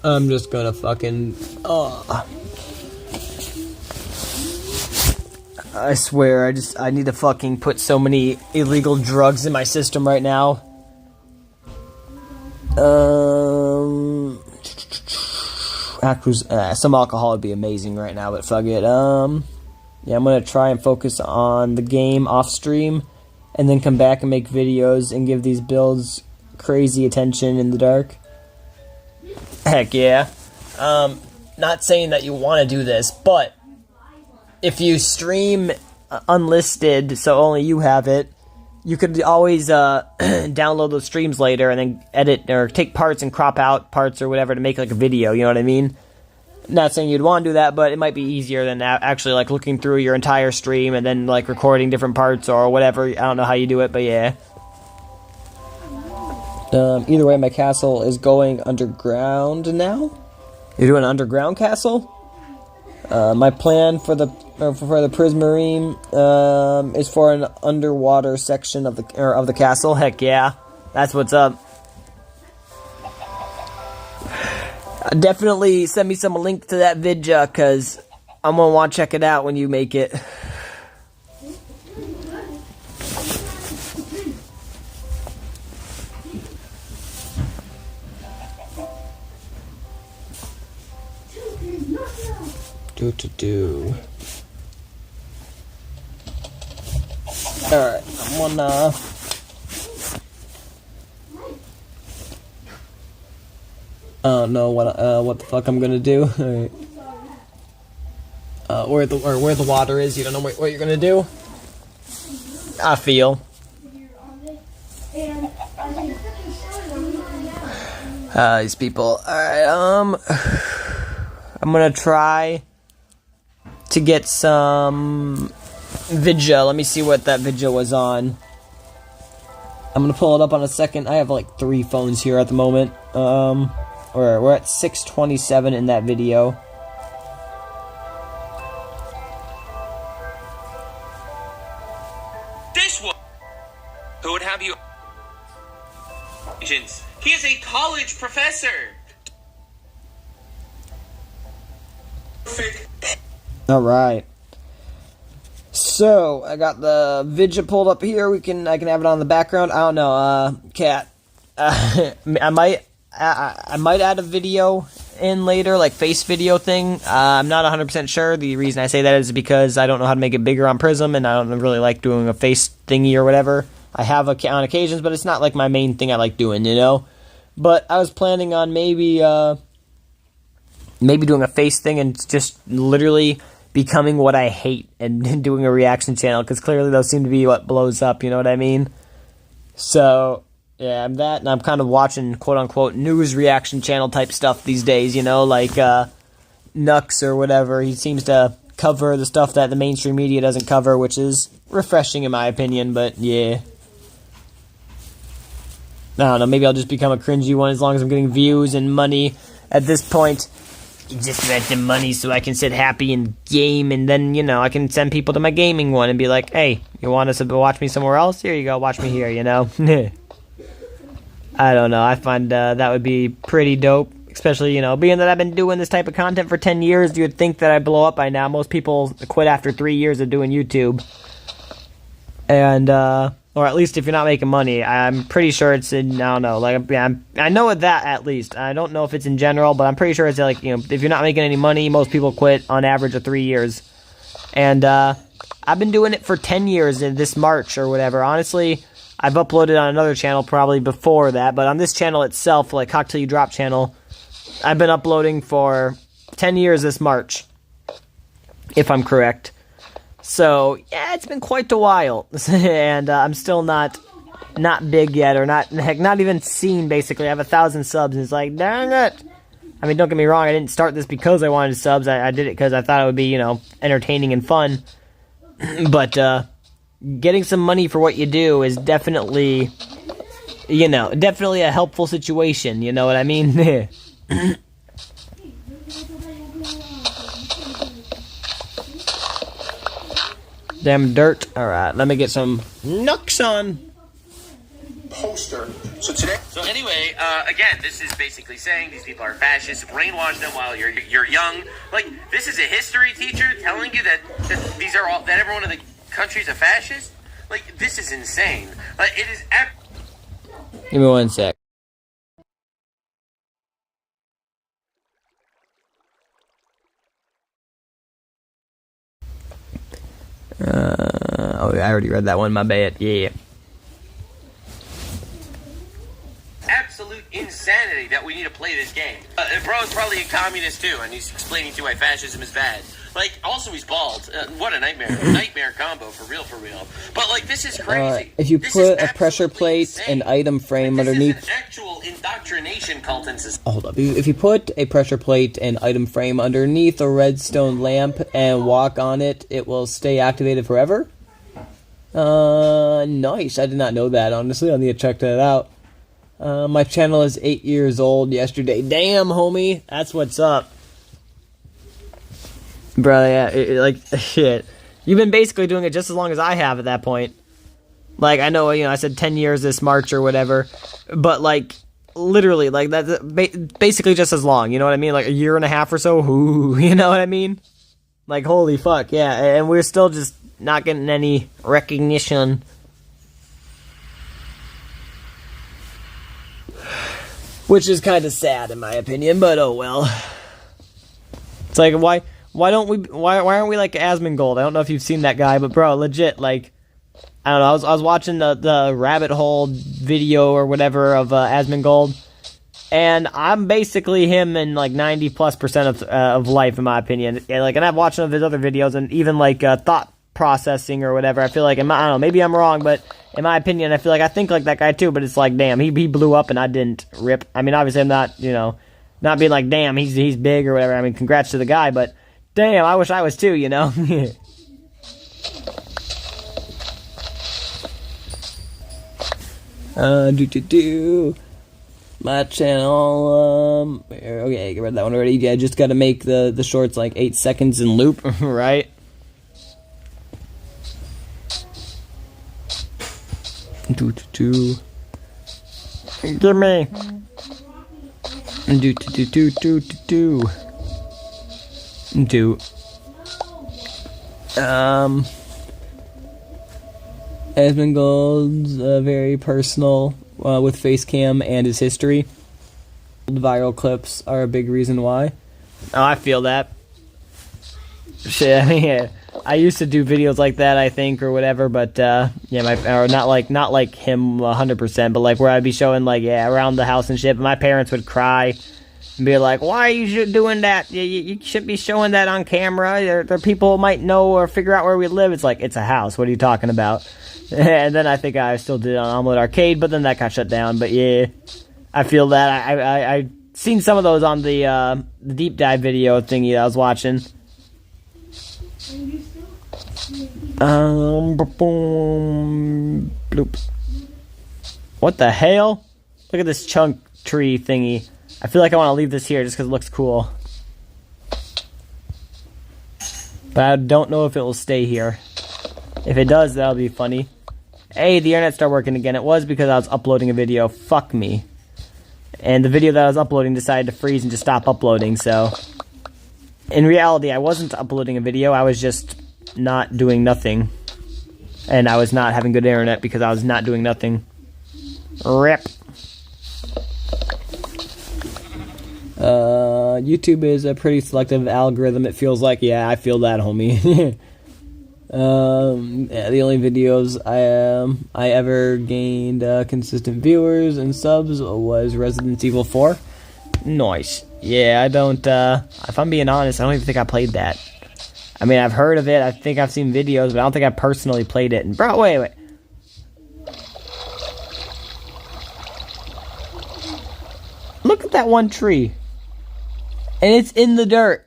I'm just gonna fucking... I swear, I need to fucking put so many illegal drugs in my system right now. Some alcohol would be amazing right now, but fuck it. Yeah, I'm gonna try and focus on the game off stream, and then come back and make videos and give these builds crazy attention in the dark. Heck yeah. Not saying that you want to do this, but if you stream unlisted, so only you have it, you could always download those streams later and then edit or take parts and crop out parts or whatever to make like a video, you know what I mean? Not saying you'd want to do that, but it might be easier than actually like looking through your entire stream and then like recording different parts or whatever. I don't know how you do it, but yeah. Either way, my castle is going underground now. You're doing an underground castle? My plan for the Prismarine is for an underwater section of the castle. Heck yeah, that's what's up. Definitely send me some link to that vidja, cause I'm gonna want to check it out when you make it. Alright, I'm gonna... I don't know what the fuck I'm gonna do. Alright. Where the water is, you don't know what you're gonna do? I feel. These people. Alright, I'm gonna try to get some vidja. Let me see what that vidja was on. I'm gonna pull it up on a second. I have like 3 phones here at the moment. We're at 627 in that video. This one, who would have you? He is a college professor. All right. So I got the vidja pulled up here. I can have it on the background. I don't know, cat. I might add a video in later, like face video thing. I'm not 100% sure. The reason I say that is because I don't know how to make it bigger on Prism, and I don't really like doing a face thingy or whatever. I have on occasions, but it's not like my main thing I like doing, you know? But I was planning on maybe doing a face thing and just literally becoming what I hate and doing a reaction channel, because clearly those seem to be what blows up, you know what I mean? So, yeah, I'm that, and I'm kind of watching quote-unquote news reaction channel type stuff these days, you know, like Nux or whatever. He seems to cover the stuff that the mainstream media doesn't cover, which is refreshing in my opinion, but yeah. I don't know, maybe I'll just become a cringy one as long as I'm getting views and money. At this point, just about the money so I can sit happy and game, and then, you know, I can send people to my gaming one and be like, hey, you want us to watch me somewhere else? Here you go, watch me here, you know? I don't know, I find that would be pretty dope, especially, you know, being that I've been doing this type of content for 10 years, you would think that I'd blow up by now. Most people quit after 3 years of doing YouTube. And, or at least if you're not making money, I'm pretty sure it's in, I don't know, like, I know that at least. I don't know if it's in general, but I'm pretty sure it's like, you know, if you're not making any money, most people quit on average of 3 years. And, I've been doing it for 10 years in this March or whatever. Honestly, I've uploaded on another channel probably before that, but on this channel itself, like COKTilYouDrop channel, I've been uploading for 10 years this March, if I'm correct. So, yeah, it's been quite a while, and I'm still not big yet, or not even seen, basically. I have 1,000 subs, and it's like, dang it! I mean, don't get me wrong, I didn't start this because I wanted subs, I did it because I thought it would be, you know, entertaining and fun, but, getting some money for what you do is definitely, you know, definitely a helpful situation, you know what I mean? Damn dirt. Alright, let me get some Nux on. Poster. So anyway, again, this is basically saying these people are fascists, brainwash them while you're young. Like, this is a history teacher telling you that these are all, that every one of the countries a fascist? Like, this is insane. Like, it is... Give me one sec. Oh, I already read that one, my bad. Yeah. Absolute insanity that we need to play this game. Bro is probably a communist too, and he's explaining to you why fascism is bad. Like, also he's bald. What a nightmare. Nightmare combo, for real, for real. But, like, this is crazy. If you put a pressure plate and item frame underneath... This is an actual indoctrination cult in society. Hold up. If you put a pressure plate and item frame underneath a redstone lamp and walk on it, it will stay activated forever? Nice. I did not know that, honestly. I need to check that out. My channel is 8 years old yesterday. Damn, homie. That's what's up. Bro, yeah, like, shit. You've been basically doing it just as long as I have at that point. Like, I know, you know, I said 10 years this March or whatever, but, like, literally, like, that's basically just as long, you know what I mean? Like, a year and a half or so, ooh, you know what I mean? Like, holy fuck, yeah, and we're still just not getting any recognition. Which is kind of sad, in my opinion, but oh well. It's like, why aren't we like Asmongold? I don't know if you've seen that guy, but bro, legit, like, I don't know, I was watching the rabbit hole video or whatever of Asmongold, and I'm basically him in like 90+% of life, in my opinion. Yeah, like, and I've watched some of his other videos, and even like thought processing or whatever. I feel like, I don't know, maybe I'm wrong, but in my opinion, I feel like I think like that guy too. But it's like, damn, he blew up and I didn't. Rip. I mean, obviously I'm not, you know, not being like, damn, he's big or whatever. I mean, congrats to the guy, but damn, I wish I was too, you know? My channel, okay, I read that one already. Yeah, just gotta make the shorts like 8 seconds in loop, right? Give me. Asmongold's very personal with Facecam and his history. Viral clips are a big reason why. Oh, I feel that. Shit, yeah. I used to do videos like that, I think, or whatever, but yeah, or not like him 100%, but like where I'd be showing like around the house and shit. But my parents would cry and be like, "Why are you doing that? You should be showing that on camera. There people might know or figure out where we live." It's like, it's a house. What are you talking about? And then I think I still did it on Omelet Arcade, but then that got shut down. But yeah, I feel that I seen some of those on the deep dive video thingy that I was watching. Bloop. What the hell? Look at this chunk tree thingy. I feel like I want to leave this here just because it looks cool. But I don't know if it will stay here. If it does, that'll be funny. Hey, the internet started working again. It was because I was uploading a video. Fuck me. And the video that I was uploading decided to freeze and just stop uploading, so... In reality, I wasn't uploading a video. I was just not doing nothing. And I was not having good internet because I was not doing nothing. RIP. YouTube is a pretty selective algorithm, it feels like. Yeah, I feel that, homie. Yeah, the only videos I ever gained consistent viewers and subs was Resident Evil 4. Nice. Yeah, I don't, if I'm being honest, I don't even think I played that. I mean, I've heard of it, I think I've seen videos, but I don't think I personally played it. And bro, wait. Look at that one tree. And it's in the dirt.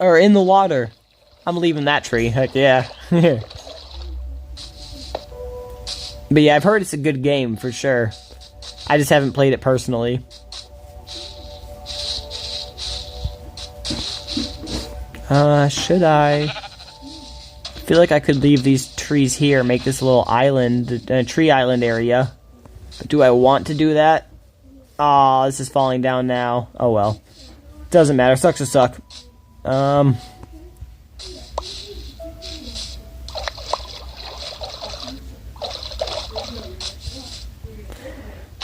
Or in the water. I'm leaving that tree, heck yeah. But yeah, I've heard it's a good game, for sure. I just haven't played it personally. Should I feel like I could leave these trees here, make this a little island, tree island area. But do I want to do that? Aw, this is falling down now. Oh well. Doesn't matter, sucks to suck.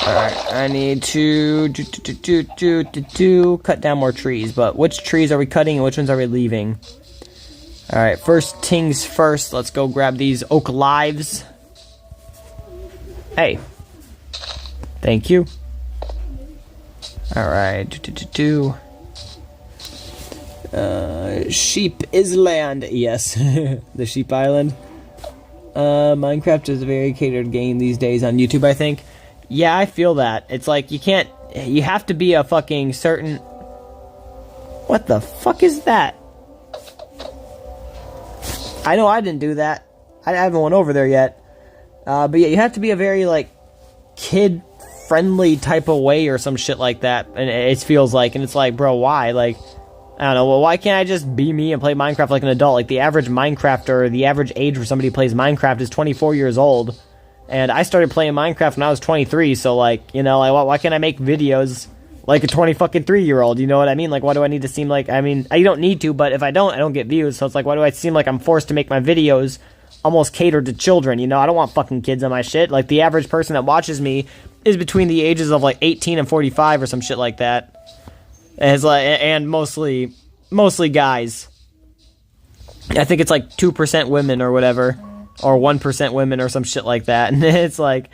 Alright, I need to cut down more trees, but which trees are we cutting and which ones are we leaving? Alright, first things first, let's go grab these oak lives. Hey. Thank you. Alright, Sheep Island, yes, the Sheep Island. Minecraft is a very catered game these days on YouTube, I think. Yeah, I feel that. It's like, you have to be a fucking certain... What the fuck is that? I know I didn't do that. I haven't went over there yet. But yeah, you have to be a very, like, kid-friendly type of way or some shit like that. And it feels like, and it's like, bro, why? Like, I don't know, well, why can't I just be me and play Minecraft like an adult? Like, the average Minecrafter, the average age for somebody who plays Minecraft is 24 years old. And I started playing Minecraft when I was 23, so, like, you know, like, why can't I make videos like a 20-fucking-3-year-old, you know what I mean? Like, why do I need to seem like, I mean, you don't need to, but if I don't get views, so it's like, why do I seem like I'm forced to make my videos almost catered to children, you know? I don't want fucking kids on my shit. Like, the average person that watches me is between the ages of, like, 18 and 45 or some shit like that. And it's like, and mostly guys. I think it's like 2% women or whatever. Or 1% women or some shit like that. And it's like,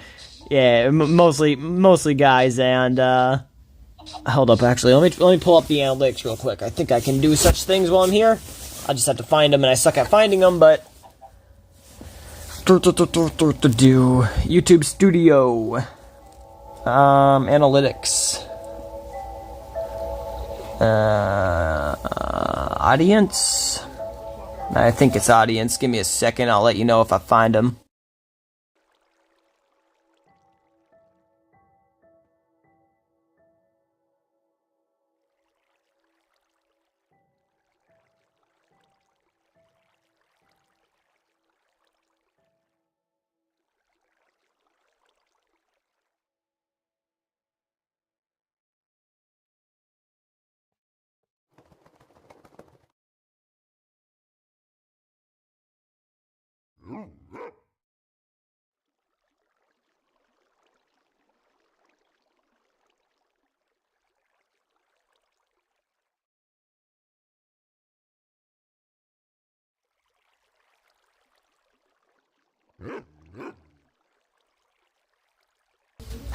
yeah, mostly guys. And hold up, actually, let me pull up the analytics real quick. I think I can do such things while I'm here. I just have to find them, and I suck at finding them. But YouTube Studio, analytics, audience. I think it's audience. Give me a second. I'll let you know if I find them.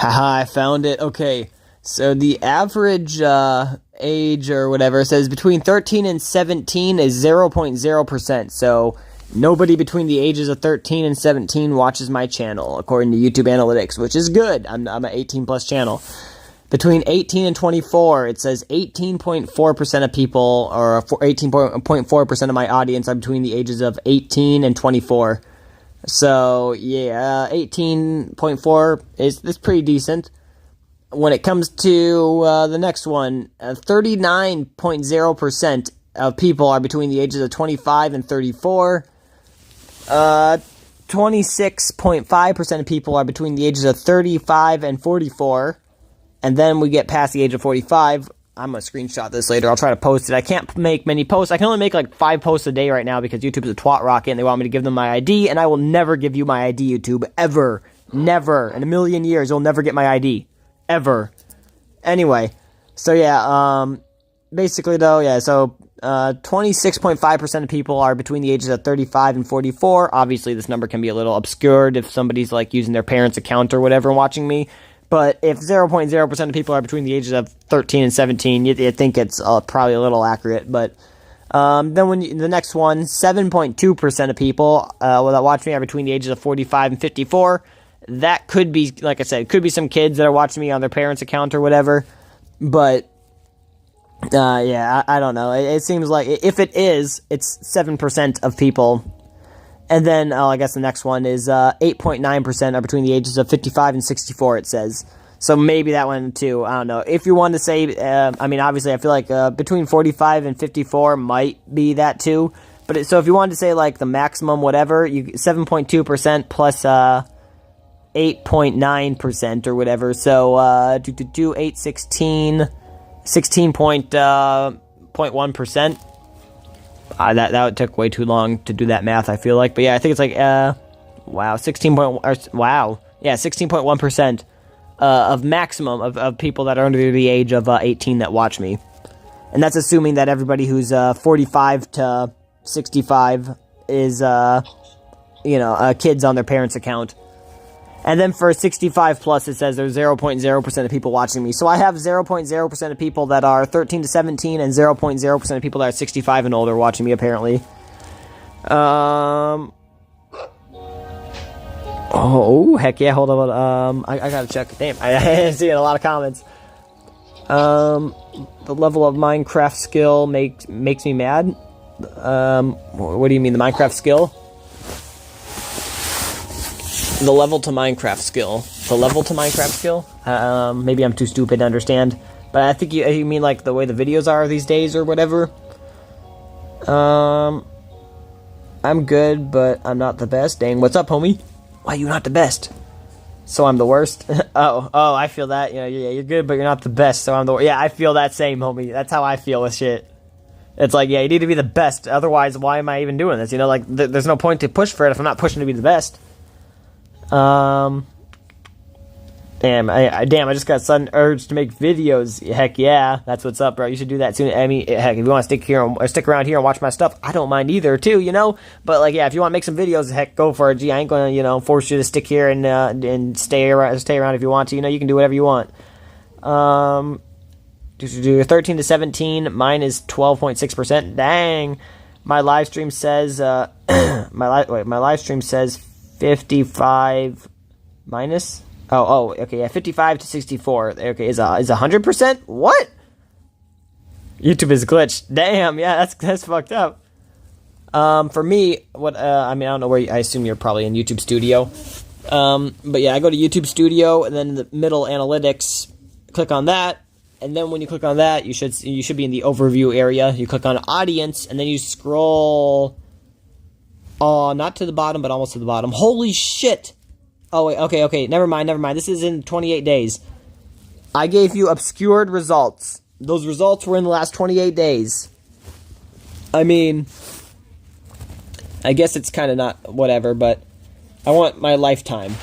Haha, I found it. Okay, so the average age or whatever says between 13 and 17 is 0.0%. So nobody between the ages of 13 and 17 watches my channel, according to YouTube Analytics, which is good. I'm an 18 plus channel. Between 18 and 24, it says 18.4% of people, or 18.4% of my audience are between the ages of 18 and 24. So, yeah, 18.4 is pretty decent. When it comes to the next one, 39.0% of people are between the ages of 25 and 34. 26.5% of people are between the ages of 35 and 44. And then we get past the age of 45. I'm going to screenshot this later. I'll try to post it. I can't make many posts. I can only make like 5 posts a day right now because YouTube is a twat rocket and they want me to give them my ID. And I will never give you my ID, YouTube. Ever. Never. In a million years, you'll never get my ID. Ever. Anyway. So yeah, basically though, yeah, so 26.5% of people are between the ages of 35 and 44. Obviously, this number can be a little obscured if somebody's like using their parents' account or whatever and watching me. But if 0.0% of people are between the ages of 13 and 17, you think it's probably a little accurate. But then the next one, 7.2% of people that watch me are between the ages of 45 and 54. That could be, like I said, could be some kids that are watching me on their parents' account or whatever. But, yeah, I don't know. It seems like, if it is, it's 7% of people. And then, I guess the next one is 8.9% are between the ages of 55 and 64, it says. So maybe that one, too. I don't know. If you want to say, I mean, obviously, I feel like between 45 and 54 might be that, too. But so if you wanted to say, like, the maximum whatever, 7.2% plus 8.9% or whatever. So, 8, 16, 16.1%. That took way too long to do that math, I feel like. But yeah, I think it's like, wow, 16.1% of maximum of people that are under the age of 18 that watch me. And that's assuming that everybody who's 45 to 65 is, kids on their parents' account. And then for 65 plus, it says there's 0.0% of people watching me. So I have 0.0% of people that are 13 to 17 and 0.0% of people that are 65 and older watching me, apparently. Oh, heck yeah, hold on. I gotta check. Damn, I see a lot of comments. The level of Minecraft skill makes me mad. What do you mean, the Minecraft skill? The level to Minecraft skill. The level to Minecraft skill? Maybe I'm too stupid to understand. But I think you mean like the way the videos are these days or whatever. I'm good, but I'm not the best. Dang, what's up, homie? Why you not the best? So I'm the worst? oh, I feel that. Yeah, you're good, but you're not the best, so I'm the worst. Yeah, I feel that same, homie. That's how I feel with shit. It's like, yeah, you need to be the best. Otherwise, why am I even doing this? Like, there's no point to push for it if I'm not pushing to be the best. Damn, I just got a sudden urge to make videos. Heck yeah, that's what's up, bro. You should do that soon. I mean, heck, if you want to stick around here and watch my stuff, I don't mind either, too, But, like, yeah, if you want to make some videos, heck, go for it. Gee, I ain't going to, force you to stick here and stay around if you want to. You can do whatever you want. 13 to 17, mine is 12.6%. Dang. My live stream says, my live stream says 55 minus. Okay, yeah, 55 to 64. Okay, is 100%? What? YouTube is glitched. Damn, yeah, that's fucked up. For me, I don't know where I assume you're probably in YouTube Studio. But yeah, I go to YouTube Studio and then in the middle analytics, click on that. And then when you click on that, you should be in the overview area. You click on audience and then you scroll. Not to the bottom, but almost to the bottom. Holy shit! Oh, wait, okay, never mind. This is in 28 days. I gave you obscured results. Those results were in the last 28 days. I mean, I guess it's kind of not whatever, but I want my lifetime.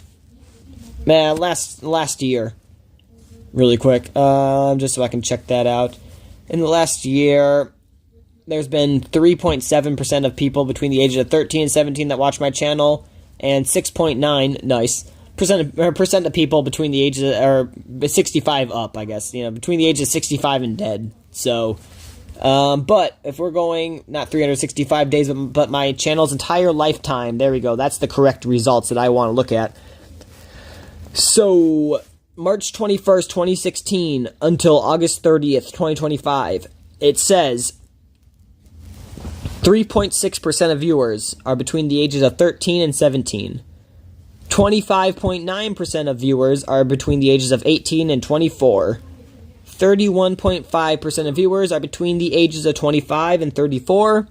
Man, last year. Really quick, just so I can check that out. In the last year, there's been 3.7% of people between the ages of 13 and 17 that watch my channel, and 6.9% percent of people between the ages or 65 up, I guess. Between the ages of 65 and dead. So, but if we're going not 365 days, but my channel's entire lifetime, there we go. That's the correct results that I want to look at. So, March 21st, 2016 until August 30th, 2025, it says 3.6% of viewers are between the ages of 13 and 17. 25.9% of viewers are between the ages of 18 and 24. 31.5% of viewers are between the ages of 25 and 34.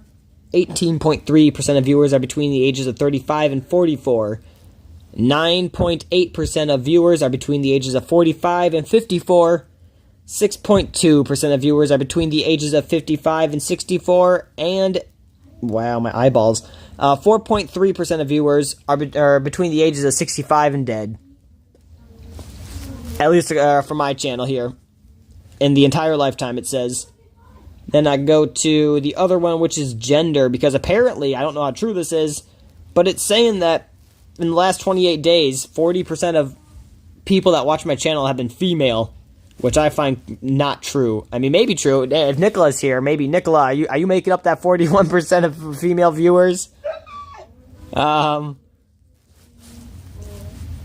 18.3% of viewers are between the ages of 35 and 44. 9.8% of viewers are between the ages of 45 and 54. 6.2% of viewers are between the ages of 55 and 64. And, wow, my eyeballs. 4.3% of viewers are between the ages of 65 and dead. At least for my channel here. In the entire lifetime, it says. Then I go to the other one, which is gender, because apparently, I don't know how true this is, but it's saying that in the last 28 days, 40% of people that watch my channel have been female, which I find not true. I mean, maybe true. If Nicola's here, maybe Nicola, are you making up that 41% of female viewers? But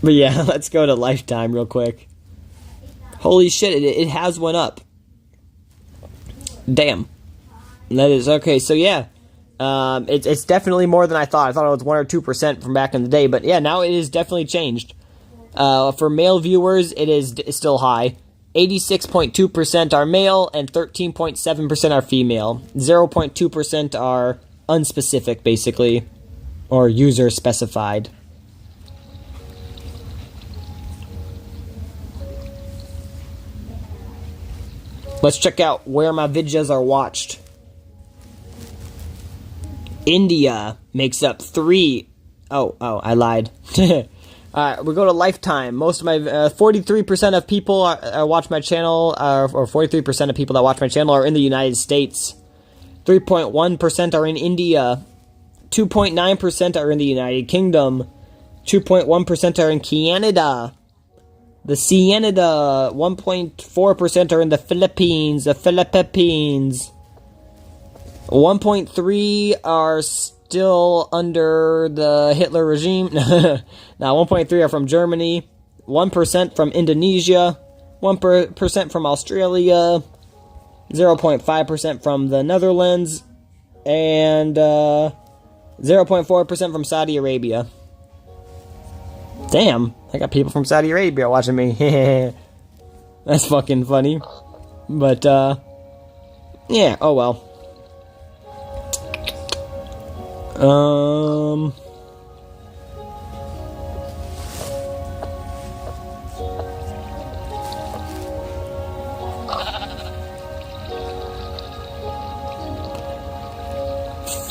yeah, let's go to lifetime real quick. Holy shit, it has went up. Damn. That is, okay, so yeah. It's definitely more than I thought. I thought it was 1 or 2% from back in the day, but yeah, now it is definitely changed. For male viewers, it's still high. 86.2% are male, and 13.7% are female. 0.2% are unspecific, basically. Or user specified. Let's check out where my videos are watched. India makes up 3. Oh, I lied. Alright, we go to lifetime. Most of my 43% of people watch my channel, or 43% of people that watch my channel are in the United States. 3.1% are in India. 2.9% are in the United Kingdom. 2.1% are in Canada. The Canada. 1.4% are in the Philippines. The Philippines. 1.3 are still under the Hitler regime. Now, 1.3 are from Germany. 1% from Indonesia. 1% from Australia. 0.5% from the Netherlands. And 0.4% from Saudi Arabia. Damn, I got people from Saudi Arabia watching me. That's fucking funny. But, yeah, oh well.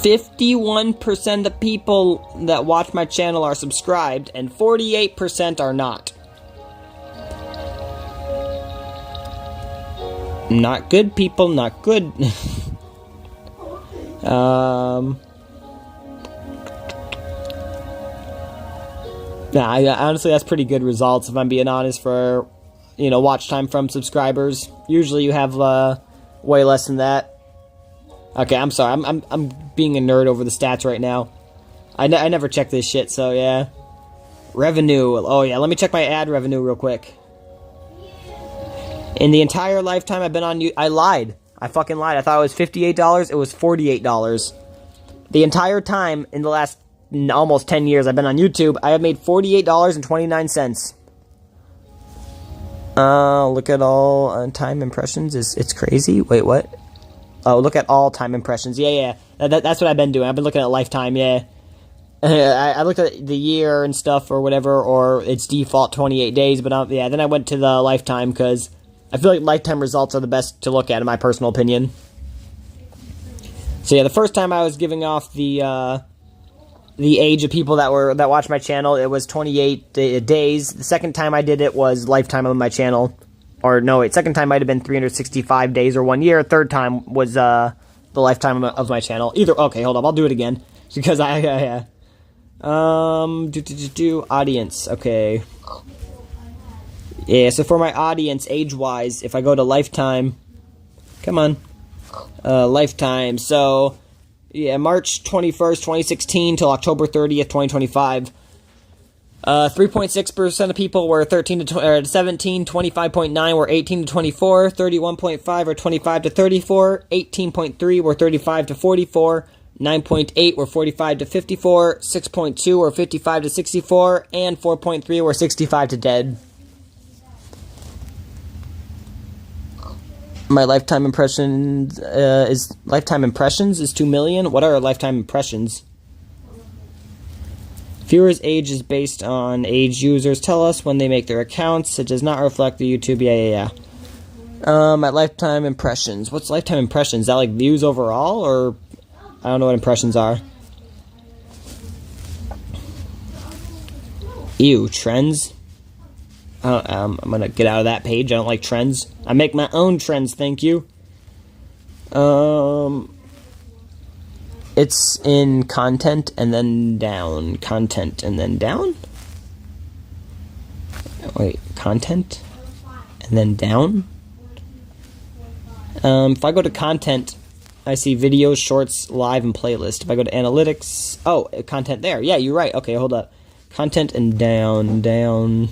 51% of people that watch my channel are subscribed, and 48% are not. Not good, people, not good. Honestly, that's pretty good results, if I'm being honest, for, watch time from subscribers. Usually you have, way less than that. Okay, I'm sorry. I'm being a nerd over the stats right now. I never check this shit, so yeah. Revenue. Oh yeah, let me check my ad revenue real quick. In the entire lifetime I've been on YouTube, I lied. I fucking lied. I thought it was $58. It was $48. The entire time in the last almost 10 years I've been on YouTube, I have made $48.29. Look at all time impressions. It's crazy. Wait, what? Oh, look at all time impressions. Yeah. That's what I've been doing. I've been looking at lifetime, yeah. I looked at the year and stuff or whatever, or its default 28 days, but yeah, then I went to the lifetime because I feel like lifetime results are the best to look at, in my personal opinion. So yeah, the first time I was giving off the age of people that watched my channel, it was 28 days. The second time I did it was lifetime on my channel. Or no, wait, second time might have been 365 days or 1 year. Third time was the lifetime of my channel. Okay, hold up, I'll do it again because Audience, okay. Yeah, so for my audience, age-wise, if I go to Lifetime, come on, Lifetime, so, yeah, March 21st, 2016 till October 30th, 2025, 3.6% of people were 13 to 17, 25.9 were 18 to 24, 31.5 were 25 to 34, 18.3 were 35 to 44, 9.8 were 45 to 54, 6.2 were 55 to 64, and 4.3 were 65 to dead. My lifetime impressions is 2 million. What are lifetime impressions? Viewers' age is based on age users tell us when they make their accounts. It does not reflect the YouTube. Yeah. My lifetime impressions. What's lifetime impressions? Is that like views overall, or I don't know what impressions are. Ew, trends. I'm gonna get out of that page. I don't like trends. I make my own trends, thank you. It's in content and then down. Content and then down? Wait, content and then down? If I go to content, I see videos, shorts, live, and playlist. If I go to analytics, oh, content there. Yeah, you're right. Okay, hold up. Content and down. Down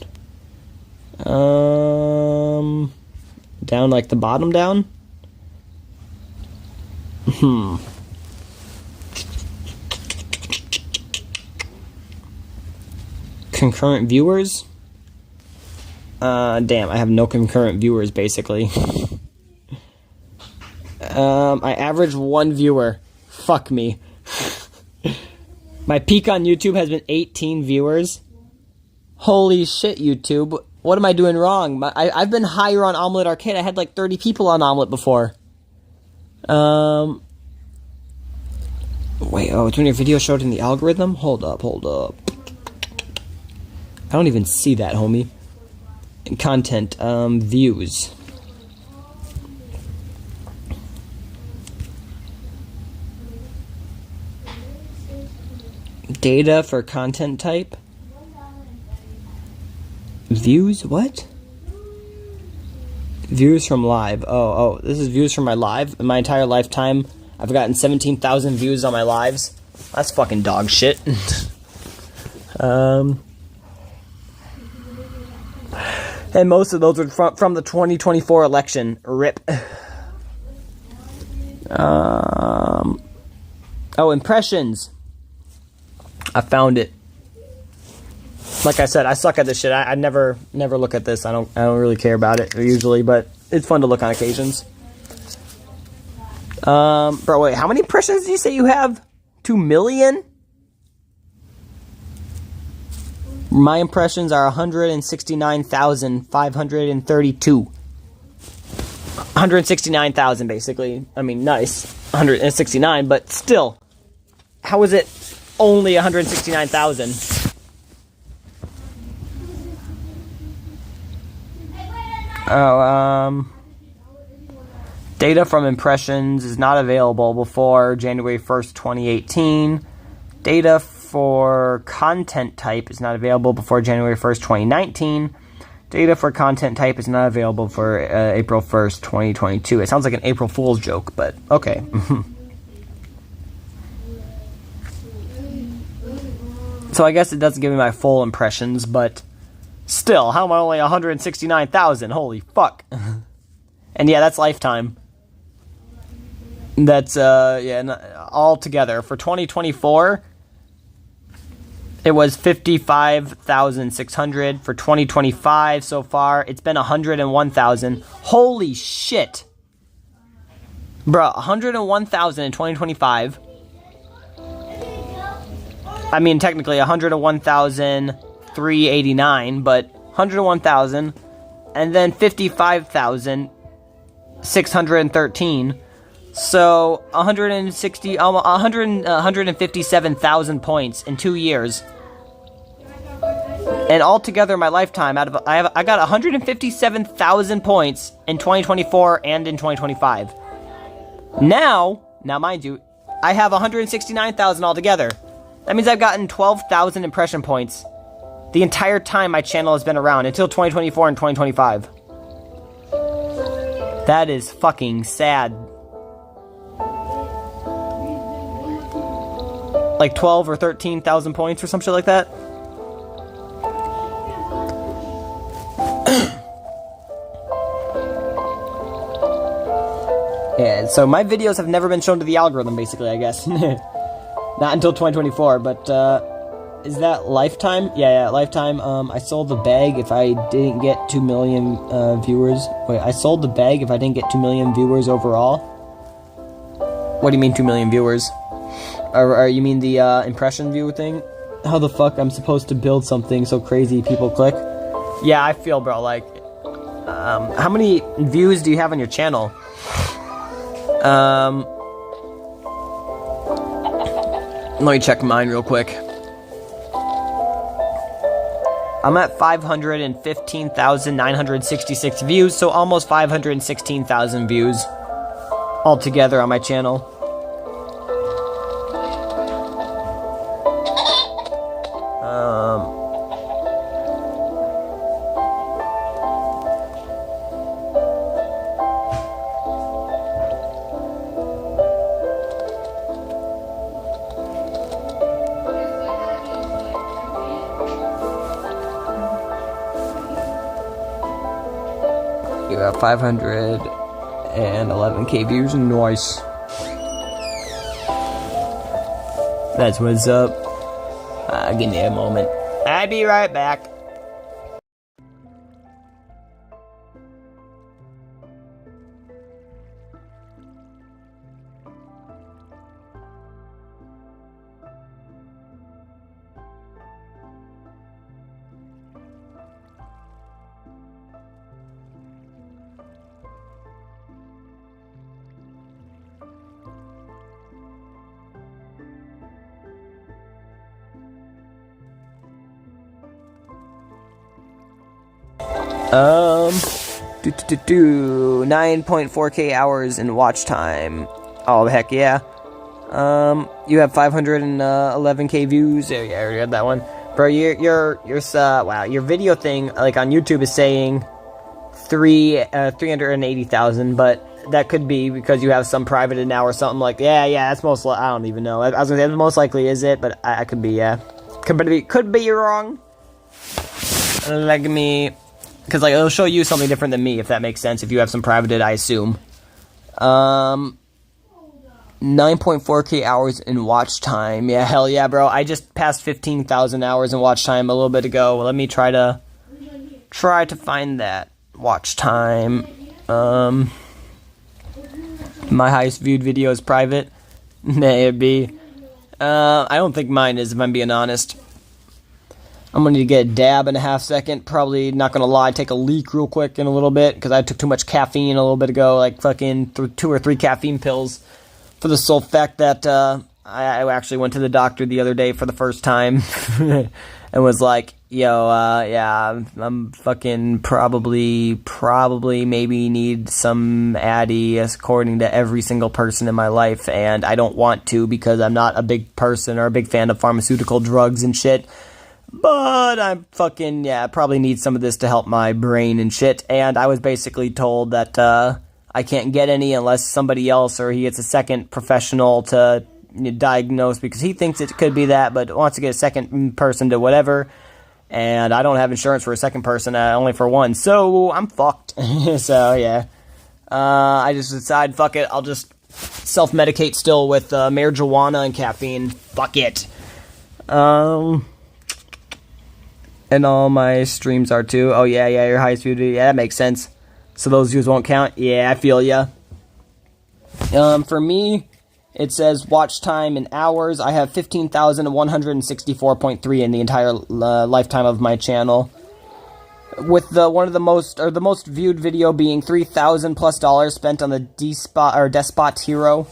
like the bottom down? Concurrent viewers? Damn, I have no concurrent viewers, basically. I average 1 viewer. Fuck me. My peak on YouTube has been 18 viewers. Holy shit, YouTube. What am I doing wrong? I've been higher on Omelette Arcade. I had like 30 people on Omelette before. Wait, it's when your video showed in the algorithm? Hold up. I don't even see that, homie. In content, views. Data for content type. Views? What? Views from live. Oh, this is views from my live. In my entire lifetime, I've gotten 17,000 views on my lives. That's fucking dog shit. And most of those are from the 2024 election. RIP. Impressions. I found it. Like I said, I suck at this shit. I never look at this. I don't really care about it usually, but it's fun to look on occasions. Bro, wait, how many impressions do you say you have? 2 million? My impressions are 169,532. 169,000, basically. I mean, nice. 169, but still. How is it only 169,000? Data from impressions is not available before January 1st, 2018. Data for content type is not available before January 1st, 2019. Data for content type is not available for April 1st, 2022. It sounds like an April Fool's joke, but okay. So I guess it doesn't give me my full impressions, but still, how am I only 169,000? Holy fuck. And yeah, that's lifetime. That's, all together. For 2024, it was 55,600. For 2025 so far, it's been 101,000. Holy shit. Bruh, 101,000 in 2025. I mean, technically 101,389, but 101,000, and then 55,613. So 157,000 points in 2 years. And altogether, my lifetime, I got 157,000 points in 2024 and in 2025. Now, mind you, I have 169,000 altogether. That means I've gotten 12,000 impression points the entire time my channel has been around, until 2024 and 2025. That is fucking sad. Like 12 or 13,000 points or some shit like that. Yeah, so my videos have never been shown to the algorithm, basically, I guess. Not until 2024, but, is that Lifetime? Yeah, Lifetime. I sold the bag if I didn't get 2 million, viewers. Wait, I sold the bag if I didn't get 2 million viewers overall? What do you mean 2 million viewers? Or you mean the, impression view thing? How the fuck I'm supposed to build something so crazy people click? Yeah, I feel, bro, like, how many views do you have on your channel? Let me check mine real quick. I'm at 515,966 views, so almost 516,000 views altogether on my channel. You have 511k views, nice. That's what's up. Give me a moment. I'll be right back. Do 9.4k hours in watch time. Oh, heck yeah. You have 511k views. There, yeah, I already had that one. Bro, wow, your video thing, like, on YouTube is saying 380,000, but that could be because you have some private now or something like, yeah, that's most, I don't even know. I was gonna say, most likely is it, but I could be, yeah. Could be wrong. Let me... Because, like, it'll show you something different than me, if that makes sense, if you have some privated, I assume. 9.4k hours in watch time. Yeah, hell yeah, bro. I just passed 15,000 hours in watch time a little bit ago. Well, let me try to find that watch time. My highest viewed video is private. Maybe. I don't think mine is, if I'm being honest. I'm going to need to get a dab in a half second. Probably, not going to lie, take a leak real quick in a little bit, because I took too much caffeine a little bit ago, like fucking 2 or 3 caffeine pills, for the sole fact that I actually went to the doctor the other day for the first time, and was like, yo, yeah, I'm fucking probably maybe need some Addy, according to every single person in my life, and I don't want to, because I'm not a big person or a big fan of pharmaceutical drugs and shit. But I'm fucking, yeah, probably need some of this to help my brain and shit. And I was basically told that I can't get any unless somebody else, or he gets a second professional to diagnose, because he thinks it could be that, but wants to get a second person to whatever. And I don't have insurance for a second person, only for one. So I'm fucked. So yeah, I just decided, fuck it, I'll just self-medicate still with marijuana and caffeine. Fuck it. And all my streams are too. Oh, yeah, your highest view. Yeah, that makes sense. So those views won't count? Yeah, I feel ya. For me, it says watch time in hours. I have 15,164.3 in the entire lifetime of my channel. With the most viewed video being $3,000+ spent on the Despot Hero.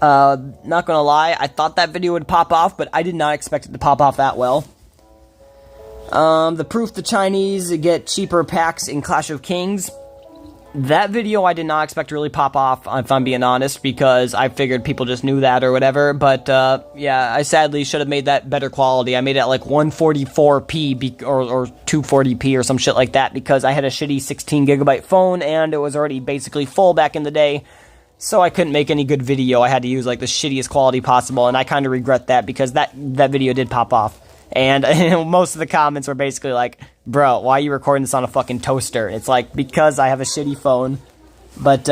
Not gonna lie, I thought that video would pop off, but I did not expect it to pop off that well. The proof the Chinese get cheaper packs in Clash of Kings. that video I did not expect to really pop off, if I'm being honest, because I figured people just knew that or whatever, but, yeah, I sadly should have made that better quality. I made it at, like, 144p or 240p or some shit like that, because I had a shitty 16GB phone, and it was already basically full back in the day, so I couldn't make any good video. I had to use, like, the shittiest quality possible, and I kind of regret that, because that video did pop off. And most of the comments were basically like, bro, why are you recording this on a fucking toaster? It's like, because I have a shitty phone. But,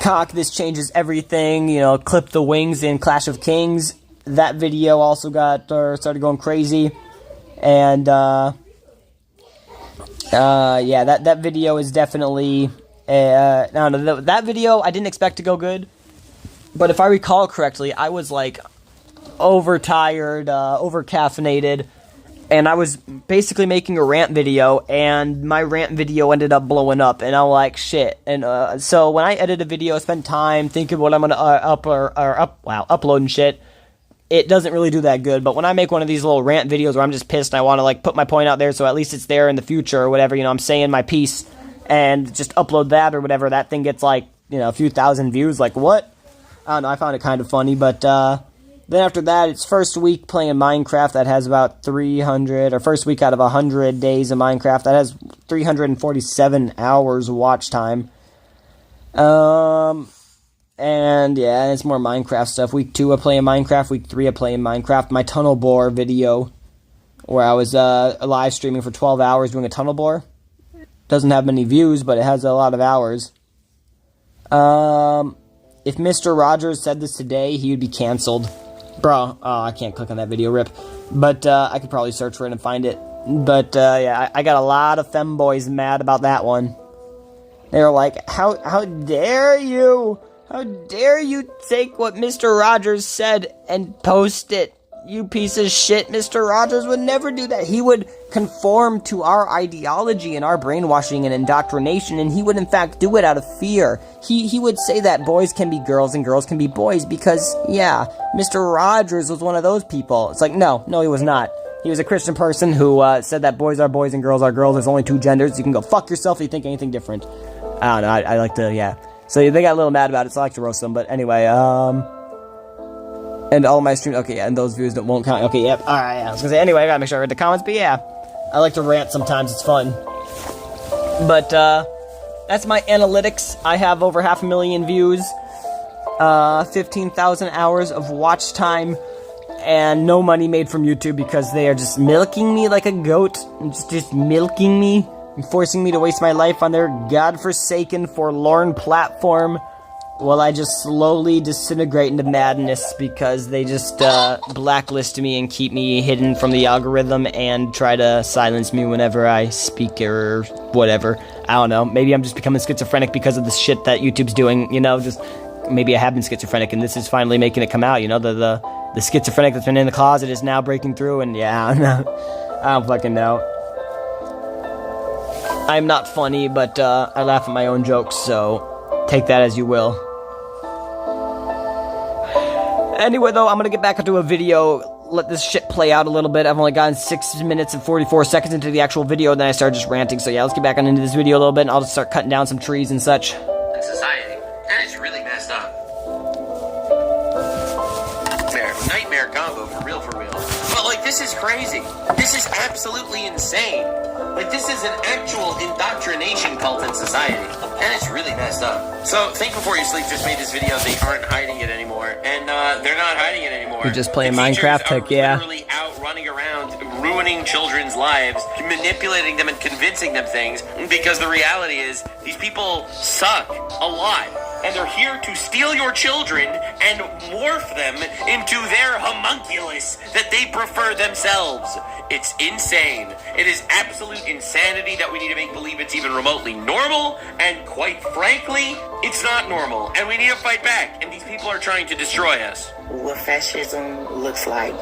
Cock, this changes everything, you know, clip the wings in Clash of Kings. That video also started going crazy. And, yeah, that video is definitely, no, that video I didn't expect to go good. But if I recall correctly, I was like, overtired, over-caffeinated, and I was basically making a rant video, and my rant video ended up blowing up, and I'm like, shit. And so when I edit a video, I spend time thinking what I'm gonna upload and shit. It doesn't really do that good, but when I make one of these little rant videos where I'm just pissed and I want to, like, put my point out there, so at least it's there in the future or whatever, you know, I'm saying my piece, and just upload that or whatever, that thing gets, like, you know, a few thousand views, like, what? I don't know, I found it kind of funny, but, then after that, it's first week playing Minecraft. That has about 300, or first week out of 100 days of Minecraft. That has 347 hours watch time. And yeah, it's more Minecraft stuff. Week 2 of playing Minecraft. Week 3 of playing Minecraft. My tunnel bore video, where I was live streaming for 12 hours doing a tunnel bore. Doesn't have many views, but it has a lot of hours. If Mr. Rogers said this today, he would be canceled. Bro, I can't click on that video, rip. But, I could probably search for it and find it. But, yeah, I got a lot of femboys mad about that one. They were like, how dare you? How dare you take what Mr. Rogers said and post it? You piece of shit. Mr. Rogers would never do that. He would conform to our ideology and our brainwashing and indoctrination, and he would in fact do it out of fear. He would say that boys can be girls and girls can be boys because, yeah, Mr. Rogers was one of those people. It's like, no, he was not. He was a Christian person who said that boys are boys and girls are girls. There's only two genders. You can go fuck yourself if you think anything different. I don't know. I like to, yeah. So they got a little mad about it, so I like to roast them. But anyway, and all my streams, okay, yeah, and those views won't count. Okay, yep, alright, yeah. I was gonna say, anyway, I gotta make sure I read the comments, but yeah. I like to rant sometimes, it's fun. But, that's my analytics. I have over 500,000 views, 15,000 hours of watch time, and no money made from YouTube because they are just milking me like a goat. Just milking me, and forcing me to waste my life on their godforsaken, forlorn platform. Well, I just slowly disintegrate into madness because they just blacklist me and keep me hidden from the algorithm and try to silence me whenever I speak or whatever. I don't know. Maybe I'm just becoming schizophrenic because of the shit that YouTube's doing, you know, just maybe I have been schizophrenic and this is finally making it come out, you know, the schizophrenic that's been in the closet is now breaking through and yeah, I don't know. I don't fucking know. I'm not funny, but I laugh at my own jokes, so take that as you will. Anyway, though, I'm gonna get back into a video, let this shit play out a little bit. I've only gotten 6 minutes and 44 seconds into the actual video, and then I started just ranting. So yeah, let's get back on into this video a little bit, and I'll just start cutting down some trees and such. Society, and it's really messed up. Nightmare combo, for real. But, like, this is crazy. This is absolutely insane. Like, this is an actual indoctrination cult in society, and it's really messed up. So, Think Before You Sleep just made this video. They aren't hiding it anymore, and they're not hiding it anymore. You're just playing Minecraft, heck yeah. Literally out running around, ruining children's lives, manipulating them and convincing them things, because the reality is, these people suck a lot. And they're here to steal your children and morph them into their homunculus that they prefer themselves. It's insane. It is absolute insanity that we need to make believe it's even remotely normal, and quite frankly, it's not normal, and we need to fight back, and these people are trying to destroy us. What fascism looks like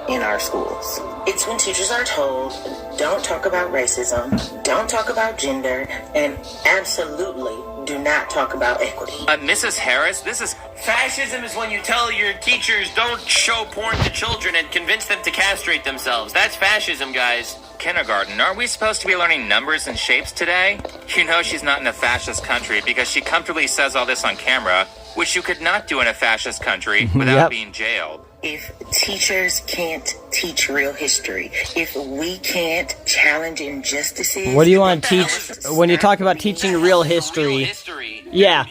in our schools. It's when teachers are told, don't talk about racism, don't talk about gender, and absolutely do not talk about equity. Mrs. Harris, this is... Fascism is when you tell your teachers don't show porn to children and convince them to castrate themselves. That's fascism, guys. Kindergarten, aren't we supposed to be learning numbers and shapes today? You know she's not in a fascist country because she comfortably says all this on camera, which you could not do in a fascist country without being jailed. If teachers can't teach real history, if we can't challenge injustices... What do you want to teach when you talk about teaching real history? Yeah.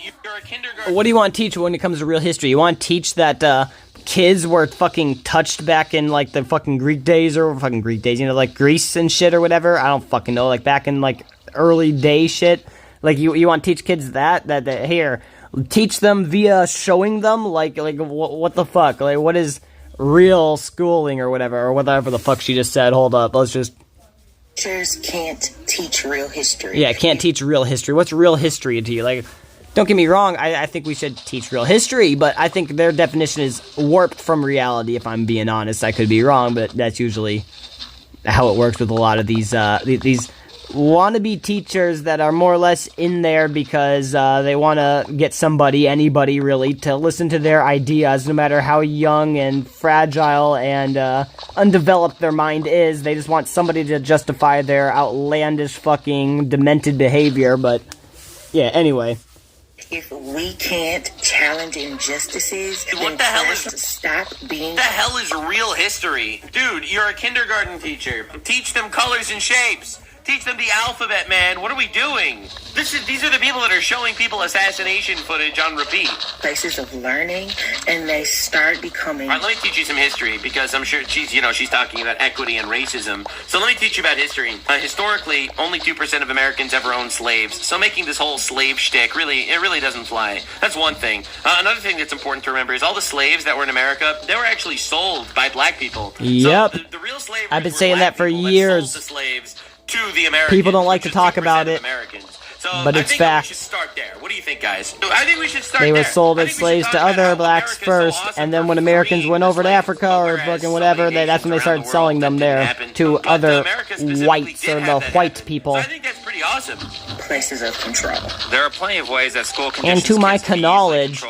What do you want to teach when it comes to real history? You want to teach that kids were fucking touched back in, like, the fucking Greek days, or fucking Greek days, you know, like Greece and shit or whatever? I don't fucking know, like, back in, like, early day shit? Like, you want to teach kids that here... Teach them via showing them, like what the fuck? Like, what is real schooling or whatever the fuck she just said? Hold up, let's just... Teachers can't teach real history. Yeah, can't teach real history. What's real history to you? Like, don't get me wrong, I think we should teach real history, but I think their definition is warped from reality, if I'm being honest. I could be wrong, but that's usually how it works with a lot of these wannabe teachers that are more or less in there because they want to get anybody really, to listen to their ideas, no matter how young and fragile and undeveloped their mind is. They just want somebody to justify their outlandish fucking demented behavior. But yeah, anyway. If we can't challenge injustices, what the hell is... Stop being... The hell is real history? Dude, you're a kindergarten teacher. Teach them colors and shapes. Teach them the alphabet, man. What are we doing? These are the people that are showing people assassination footage on repeat. Places of learning, and they start becoming... All right, let me teach you some history, because I'm sure she's talking about equity and racism. So let me teach you about history. Historically, only 2% of Americans ever owned slaves. So making this whole slave shtick, it really doesn't fly. That's one thing. Another thing that's important to remember is all the slaves that were in America, they were actually sold by black people. Yep. So the real slavery I've been saying that for years. The slaves to the Americans. People don't like to talk about it, so but it's fact. We should start there. What do you think, guys? I think we should start They there. were sold as slaves to other blacks first, and then when Americans went over to Africa or fucking whatever, that's when they started selling them there to other whites or the white people. I think that's pretty awesome. Places of control. There are plenty of ways that school And to my knowledge,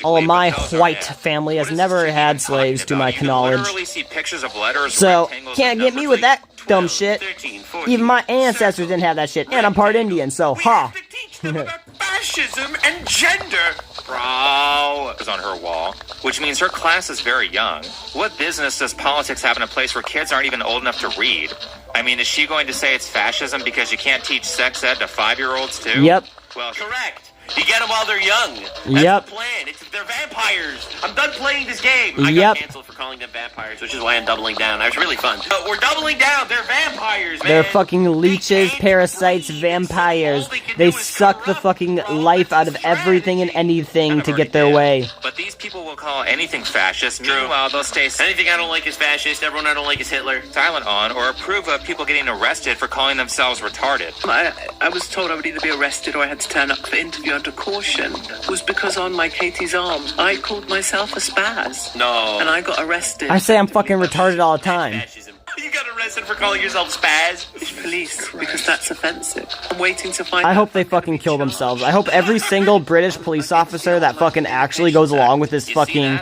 all of my white family has never had slaves, to my knowledge. So, can't get me with that dumb shit. Even my ancestors didn't have that shit, and I'm part Indian, so ha. Fascism and gender. Bro is on her wall, which means her class is very young. What business does politics have in a place where kids aren't even old enough to read? I mean, is she going to say it's fascism because you can't teach sex ed to 5-year-olds too? Yep. Well, correct. You get them while they're young. That's the plan. They're vampires. I'm done playing this game. I got canceled for calling them vampires, which is why I'm doubling down. That was really fun. But we're doubling down. They're vampires, man. They're fucking leeches, parasites, vampires. They suck the fucking life out of everything and anything to get their way. But these people will call anything fascist. Meanwhile, they'll stay anything I don't like is fascist. Everyone I don't like is Hitler. Silent on or approve of people getting arrested for calling themselves retarded. I was told I would either be arrested or I had to turn up for interview under caution. It was because on my Katie's arm, I called myself a spaz. No. And I got arrested. I say I'm fucking retarded all the time. You got arrested for calling yourself spaz? Police, because that's offensive. I'm waiting to find I hope they fucking kill themselves. I hope every single British police officer that fucking actually goes along with this fucking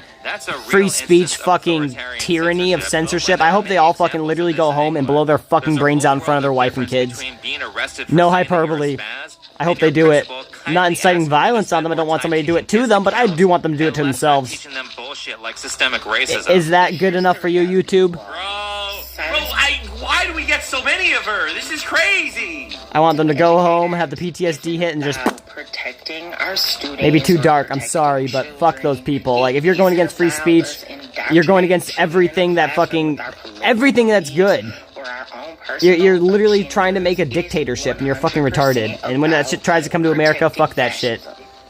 free speech fucking tyranny of censorship, I hope they all fucking literally go home and blow their fucking brains out in front of their wife and kids. No hyperbole. I hope they do it. I'm not inciting violence on them. I don't want somebody to do it to them, but I do want them to do it to themselves. Is that good enough for you, YouTube? Why do we get so many of her? This is crazy. I want them to go home, have the PTSD hit, and just... protecting our students. Maybe too dark, I'm sorry, but fuck those people. Like, if you're going against free speech, you're going against everything that fucking... everything that's good. You're literally trying to make a dictatorship, and you're fucking retarded. And when that shit tries to come to America, fuck that shit.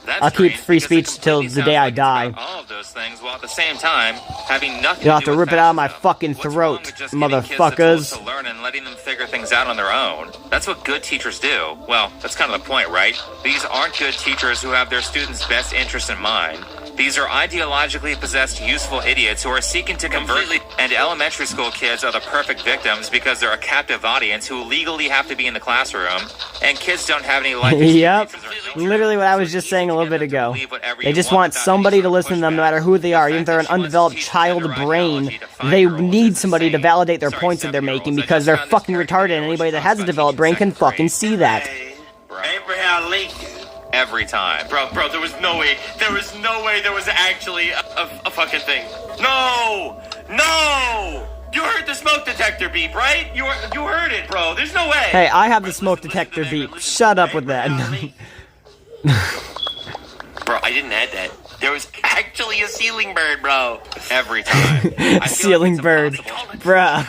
I'll keep free speech till the day I die. All of those things, while at the same time having nothing You'll have to rip it out of my fucking throat, motherfuckers. To learn and letting them figure things out on their own. That's what good teachers do. Well, that's kind of the point, right? These aren't good teachers who have their students' best interest in mind. These are ideologically possessed, useful idiots who are seeking to convert, and elementary school kids are the perfect victims because they're a captive audience who legally have to be in the classroom, and kids don't have any life Yep, literally what I was just saying a little bit ago. They just want somebody to listen to them no matter who they are. Even if they're an undeveloped child brain, they need somebody to validate their points that they're making because they're fucking retarded, and anybody that has a developed brain can fucking see that. Abraham Lincoln. Every time. Bro, there was no way there was actually a fucking thing. No! You heard the smoke detector beep, right? You heard it, bro. There's no way. Hey, I have the smoke detector beep. Shut up with that. Bro, I didn't add that. There was actually a ceiling bird, bro. Every time. Ceiling bird. Bruh.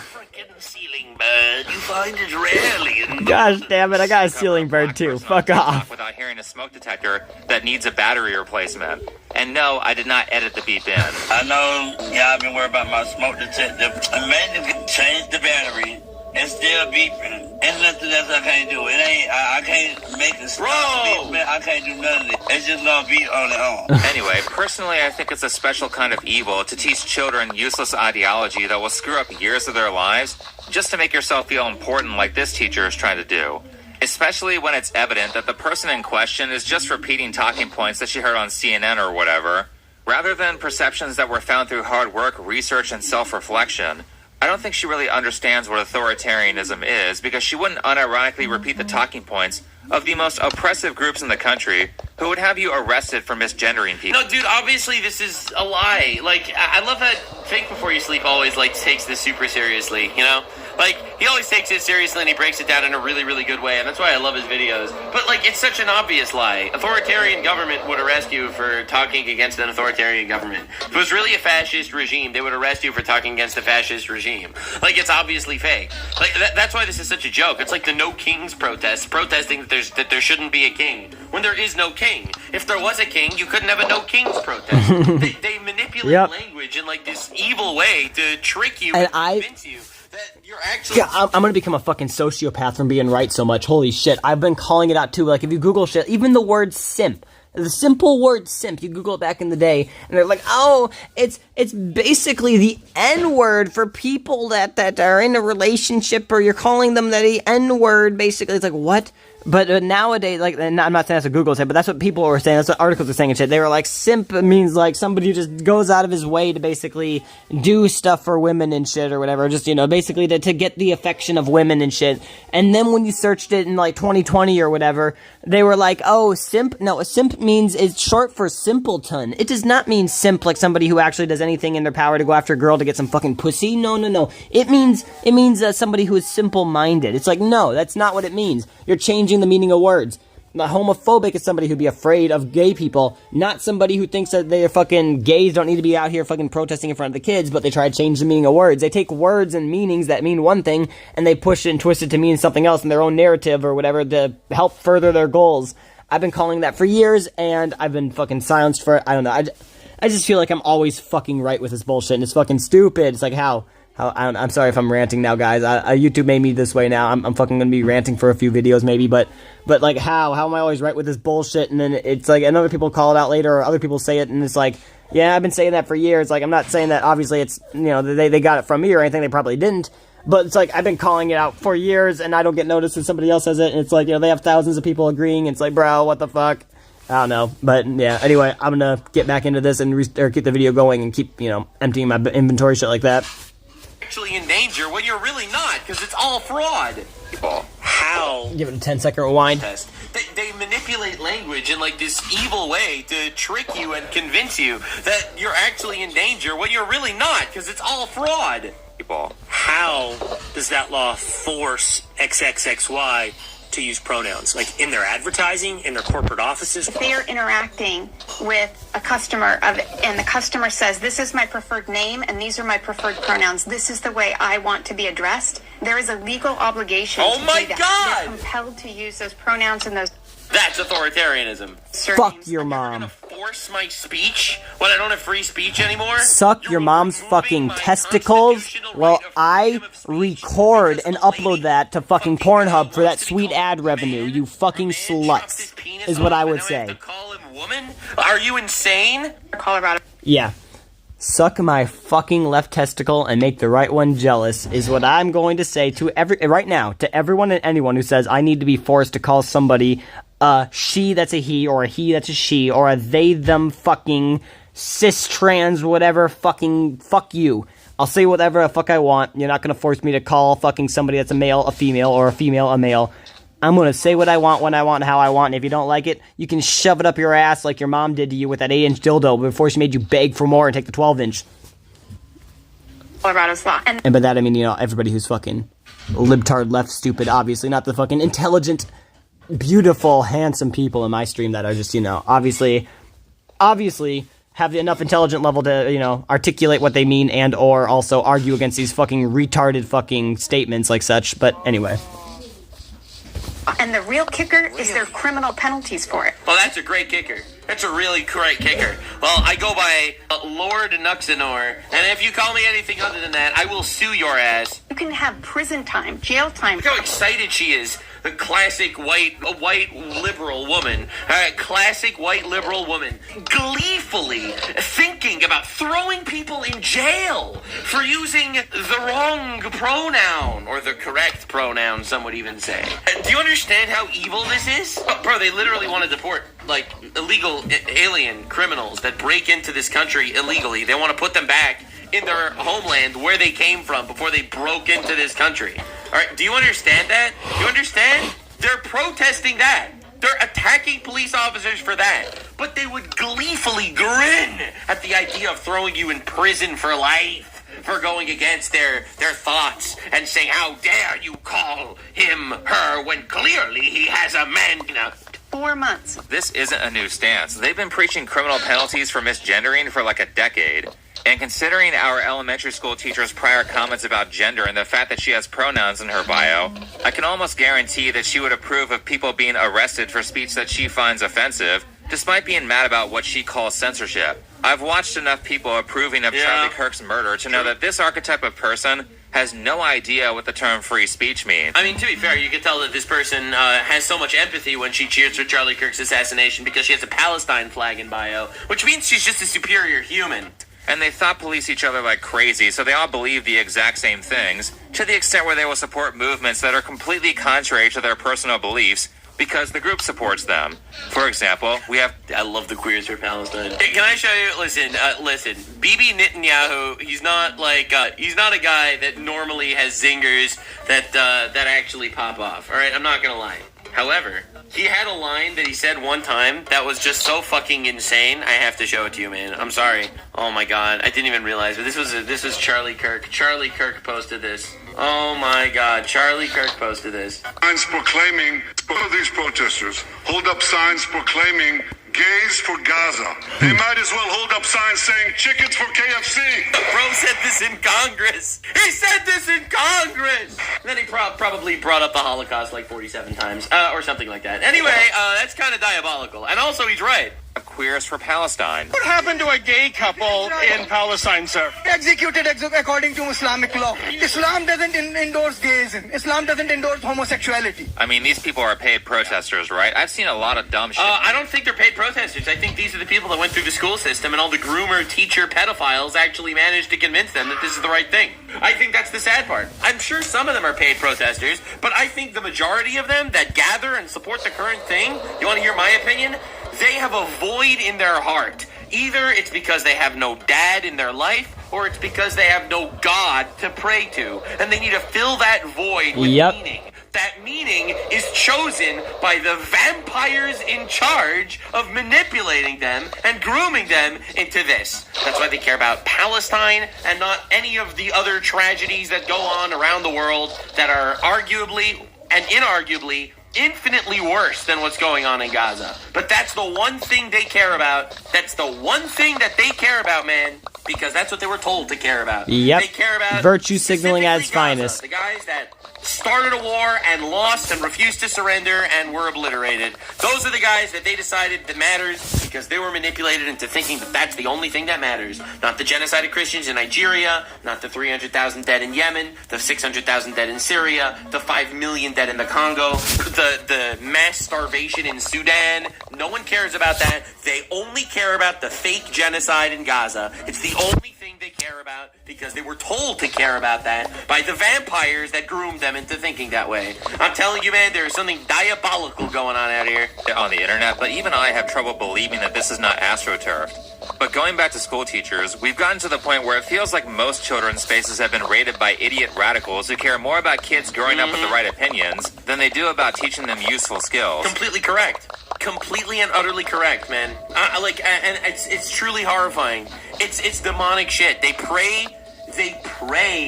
Bird. You find it rarely. Gosh damn it, I got a ceiling bird too. Fuck off. Without hearing a smoke detector that needs a battery replacement. And no, I did not edit the beep in. I know y'all been worried about my smoke detector. I made them change the battery. It's still beeping. It's nothing else I can't do. It ain't. I can't make it stop beeping. I can't do none of it. It's just gonna beep on its own. Anyway, personally, I think it's a special kind of evil to teach children useless ideology that will screw up years of their lives just to make yourself feel important, like this teacher is trying to do. Especially when it's evident that the person in question is just repeating talking points that she heard on CNN or whatever, rather than perceptions that were found through hard work, research, and self-reflection. I don't think she really understands what authoritarianism is, because she wouldn't unironically repeat the talking points of the most oppressive groups in the country who would have you arrested for misgendering people. No, dude, obviously this is a lie. Like, I love that Think Before You Sleep always, like, takes this super seriously, you know? Like, he always takes it seriously and he breaks it down in a really, really good way, and that's why I love his videos. But, like, it's such an obvious lie. Authoritarian government would arrest you for talking against an authoritarian government. If it was really a fascist regime, they would arrest you for talking against a fascist regime. Like, it's obviously fake. Like, that's why this is such a joke. It's like the No Kings protests, protesting that there shouldn't be a king, when there is no king. If there was a king, you couldn't have a No Kings protest. They manipulate language in, like, this evil way to trick you and convince you. You're actually... Yeah, I'm gonna become a fucking sociopath from being right so much. Holy shit. I've been calling it out too. Like, if you Google shit, even the word simp, the simple word simp, you Google it back in the day, and they're like, oh, it's basically the N-word for people that are in a relationship, or you're calling them the N-word, basically. It's like, what? But nowadays, like, and I'm not saying that's what Google said, but that's what people were saying, that's what articles are saying and shit. They were like, simp means like somebody who just goes out of his way to basically do stuff for women and shit or whatever, just, you know, basically to get the affection of women and shit. And then when you searched it in like 2020 or whatever, they were like, oh, simp? No, a simp means, it's short for simpleton. It does not mean simp like somebody who actually does anything in their power to go after a girl to get some fucking pussy. No. It means somebody who is simple-minded. It's like, no, that's not what it means. You're changing the meaning of words. Homophobic is somebody who'd be afraid of gay people, not somebody who thinks that they're fucking gays don't need to be out here fucking protesting in front of the kids, but they try to change the meaning of words. They take words and meanings that mean one thing, and they push it and twist it to mean something else in their own narrative or whatever to help further their goals. I've been calling that for years, and I've been fucking silenced for it. I don't know. I just feel like I'm always fucking right with this bullshit, and it's fucking stupid. It's like, I'm sorry if I'm ranting now, guys. YouTube made me this way now. I'm fucking gonna be ranting for a few videos maybe, but like, how am I always right with this bullshit? And then it's like, and other people call it out later, or other people say it, and it's like, yeah, I've been saying that for years. Like, I'm not saying that obviously it's, you know, they got it from me or anything. They probably didn't. But it's like, I've been calling it out for years, and I don't get noticed when somebody else says it, and it's like, you know, they have thousands of people agreeing, and it's like, bro, what the fuck? I don't know, but yeah, anyway, I'm gonna get back into this and keep the video going and keep, you know, emptying my inventory, shit like that. Actually in danger when you're really not, because it's all fraud. How? Give it a 10-second rewind. They manipulate language in like this evil way to trick you and convince you that you're actually in danger when you're really not, because it's all fraud. How does that law force XXXY to use pronouns, like in their advertising, in their corporate offices? If they are interacting with a customer and the customer says, this is my preferred name and these are my preferred pronouns, this is the way I want to be addressed, there is a legal obligation to do that. They're compelled to use those pronouns and those... That's authoritarianism. Fuck your mom. You're gonna force my speech when I don't have free speech anymore? Suck your mom's fucking testicles while I record and upload that to fucking Pornhub for that sweet ad revenue, you fucking sluts, is what I would say. woman? Are you insane? Colorado. Yeah. Suck my fucking left testicle and make the right one jealous is what I'm going to say to right now to everyone and anyone who says I need to be forced to call somebody a she that's a he, or a he that's a she, or a they them fucking cis trans whatever. Fucking fuck you. I'll say whatever the fuck I want. You're not gonna force me to call fucking somebody that's a male a female, or a female a male. I'm gonna say what I want, when I want, how I want, and if you don't like it, you can shove it up your ass like your mom did to you with that 8-inch dildo before she made you beg for more and take the 12-inch. Colorado's law. And by that I mean, everybody who's fucking libtard left stupid, obviously, not the fucking intelligent, beautiful, handsome people in my stream that are just, obviously have enough intelligent level to, articulate what they mean and or also argue against these fucking retarded fucking statements like such, but anyway. And the real kicker is there criminal penalties for it. Well, that's a great kicker. That's a really great kicker. Well, I go by Lord Nuxanor, and if you call me anything other than that, I will sue your ass. You can have prison time, jail time. Look how excited she is. The classic white liberal woman. Classic white liberal woman. Gleefully thinking about throwing people in jail for using the wrong pronoun, or the correct pronoun, some would even say. Do you understand how evil this is? Oh, bro, they literally want to deport, illegal alien criminals that break into this country illegally. They want to put them back in their homeland where they came from before they broke into this country. All right, do you understand that? Do you understand? They're protesting that. They're attacking police officers for that. But they would gleefully grin at the idea of throwing you in prison for life for going against their thoughts and saying, how dare you call him her when clearly he has a man. 4 months. This isn't a new stance. They've been preaching criminal penalties for misgendering for like a decade. And considering our elementary school teacher's prior comments about gender and the fact that she has pronouns in her bio, I can almost guarantee that she would approve of people being arrested for speech that she finds offensive, despite being mad about what she calls censorship. I've watched enough people approving of Charlie Kirk's murder to know that this archetype of person has no idea what the term free speech means. I mean, to be fair, you can tell that this person has so much empathy when she cheers for Charlie Kirk's assassination because she has a Palestine flag in bio, which means she's just a superior human. And they thought police each other like crazy, so they all believe the exact same things, to the extent where they will support movements that are completely contrary to their personal beliefs, because the group supports them. For example, we have... I love the Queers for Palestine. Hey, can I show you? Listen. Bibi Netanyahu, he's not a guy that normally has zingers that actually pop off. All right, I'm not gonna lie. However, he had a line that he said one time that was just so fucking insane. I have to show it to you, man. I'm sorry. Oh my god, I didn't even realize. But this was Charlie Kirk. Charlie Kirk posted this. Oh my god, Charlie Kirk posted this. Signs proclaiming, both of these protesters hold up signs proclaiming gays for Gaza. They might as well hold up signs saying chickens for KFC. Bro said this in Congress. He said this in Congress. And then he probably brought up the Holocaust like 47 times, or something like that. Anyway, that's kind of diabolical. And also, he's right. Queers for Palestine. What happened to a gay couple in Palestine, sir? Executed according to Islamic law. Islam doesn't endorse gaysism. Islam doesn't endorse homosexuality. I mean, these people are paid protesters, right? I've seen a lot of dumb shit. I don't think they're paid protesters. I think these are the people that went through the school system and all the groomer, teacher, pedophiles actually managed to convince them that this is the right thing. I think that's the sad part. I'm sure some of them are paid protesters, but I think the majority of them that gather and support the current thing, you want to hear my opinion? They have a void in their heart. Either it's because they have no dad in their life, or it's because they have no God to pray to. And they need to fill that void with meaning. That meaning is chosen by the vampires in charge of manipulating them and grooming them into this. That's why they care about Palestine and not any of the other tragedies that go on around the world that are arguably and inarguably infinitely worse than what's going on in Gaza. But that's the one thing they care about. That's the one thing that they care about, man, because that's what they were told to care about. Yep. They care about virtue signaling at its finest. The guys that started a war and lost and refused to surrender and were obliterated. Those are the guys that they decided that matters because they were manipulated into thinking that that's the only thing that matters. Not the genocide of Christians in Nigeria, not the 300,000 dead in Yemen, the 600,000 dead in Syria, the 5 million dead in the Congo, the mass starvation in Sudan. No one cares about that. They only care about the fake genocide in Gaza. It's the only thing they care about because they were told to care about that by the vampires that groomed them into thinking that way. I'm telling you, man, there's something diabolical going on out here on the internet, but even I have trouble believing that this is not astroturfed. But going back to school teachers, we've gotten to the point where it feels like most children's spaces have been raided by idiot radicals who care more about kids growing up with the right opinions than they do about teaching them useful skills. Completely correct. Completely and utterly correct, man. And it's truly horrifying. It's demonic shit. They prey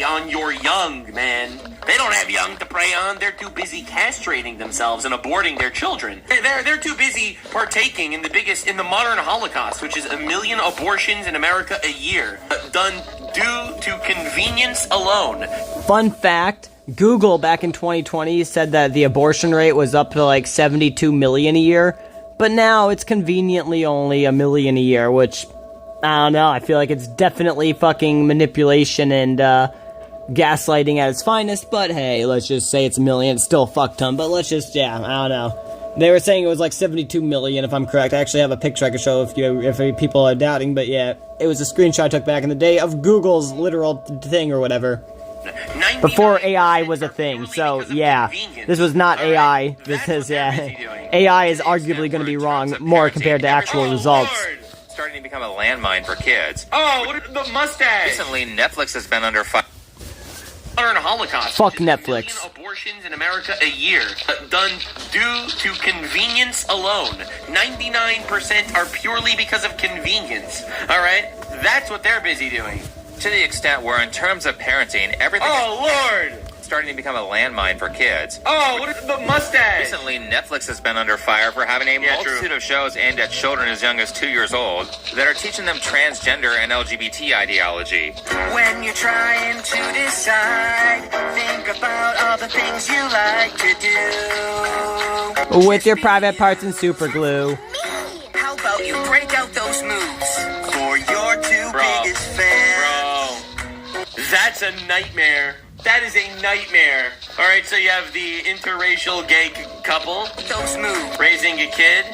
on your young, man. They don't have young to prey on. They're too busy castrating themselves and aborting their children. They're too busy partaking in the modern Holocaust, which is 1 million abortions in America a year, done due to convenience alone. Fun fact, Google back in 2020 said that the abortion rate was up to like 72 million a year, but now it's conveniently only 1 million a year, which, I don't know, I feel like it's definitely fucking manipulation and gaslighting at its finest, but hey, let's just say it's 1 million. It's still a fuck ton, but let's just, I don't know. They were saying it was like 72 million, if I'm correct. I actually have a picture I could show if people are doubting, but yeah, it was a screenshot I took back in the day of Google's literal thing or whatever. Before AI was a thing, so yeah, this was not AI. This is, AI is arguably going to be wrong more compared to actual results. Starting to become a landmine for kids. Oh, what are the mustache? Recently, Netflix has been under fire. Modern Holocaust. Fuck Netflix. 1 million abortions in America a year, done due to convenience alone. 99% are purely because of convenience. All right, that's what they're busy doing. To the extent where, in terms of parenting, everything Lord! Starting to become a landmine for kids. Oh, what is the mustache? Recently, Netflix has been under fire for having a multitude of shows aimed at children as young as 2 years old that are teaching them transgender and LGBT ideology. When you're trying to decide, think about all the things you like to do. With your private parts and super glue. How about you break out those moves for your two biggest fans? Bro, that's a nightmare. That is a nightmare. All right, so you have the interracial gay couple. Those moves. Raising a kid.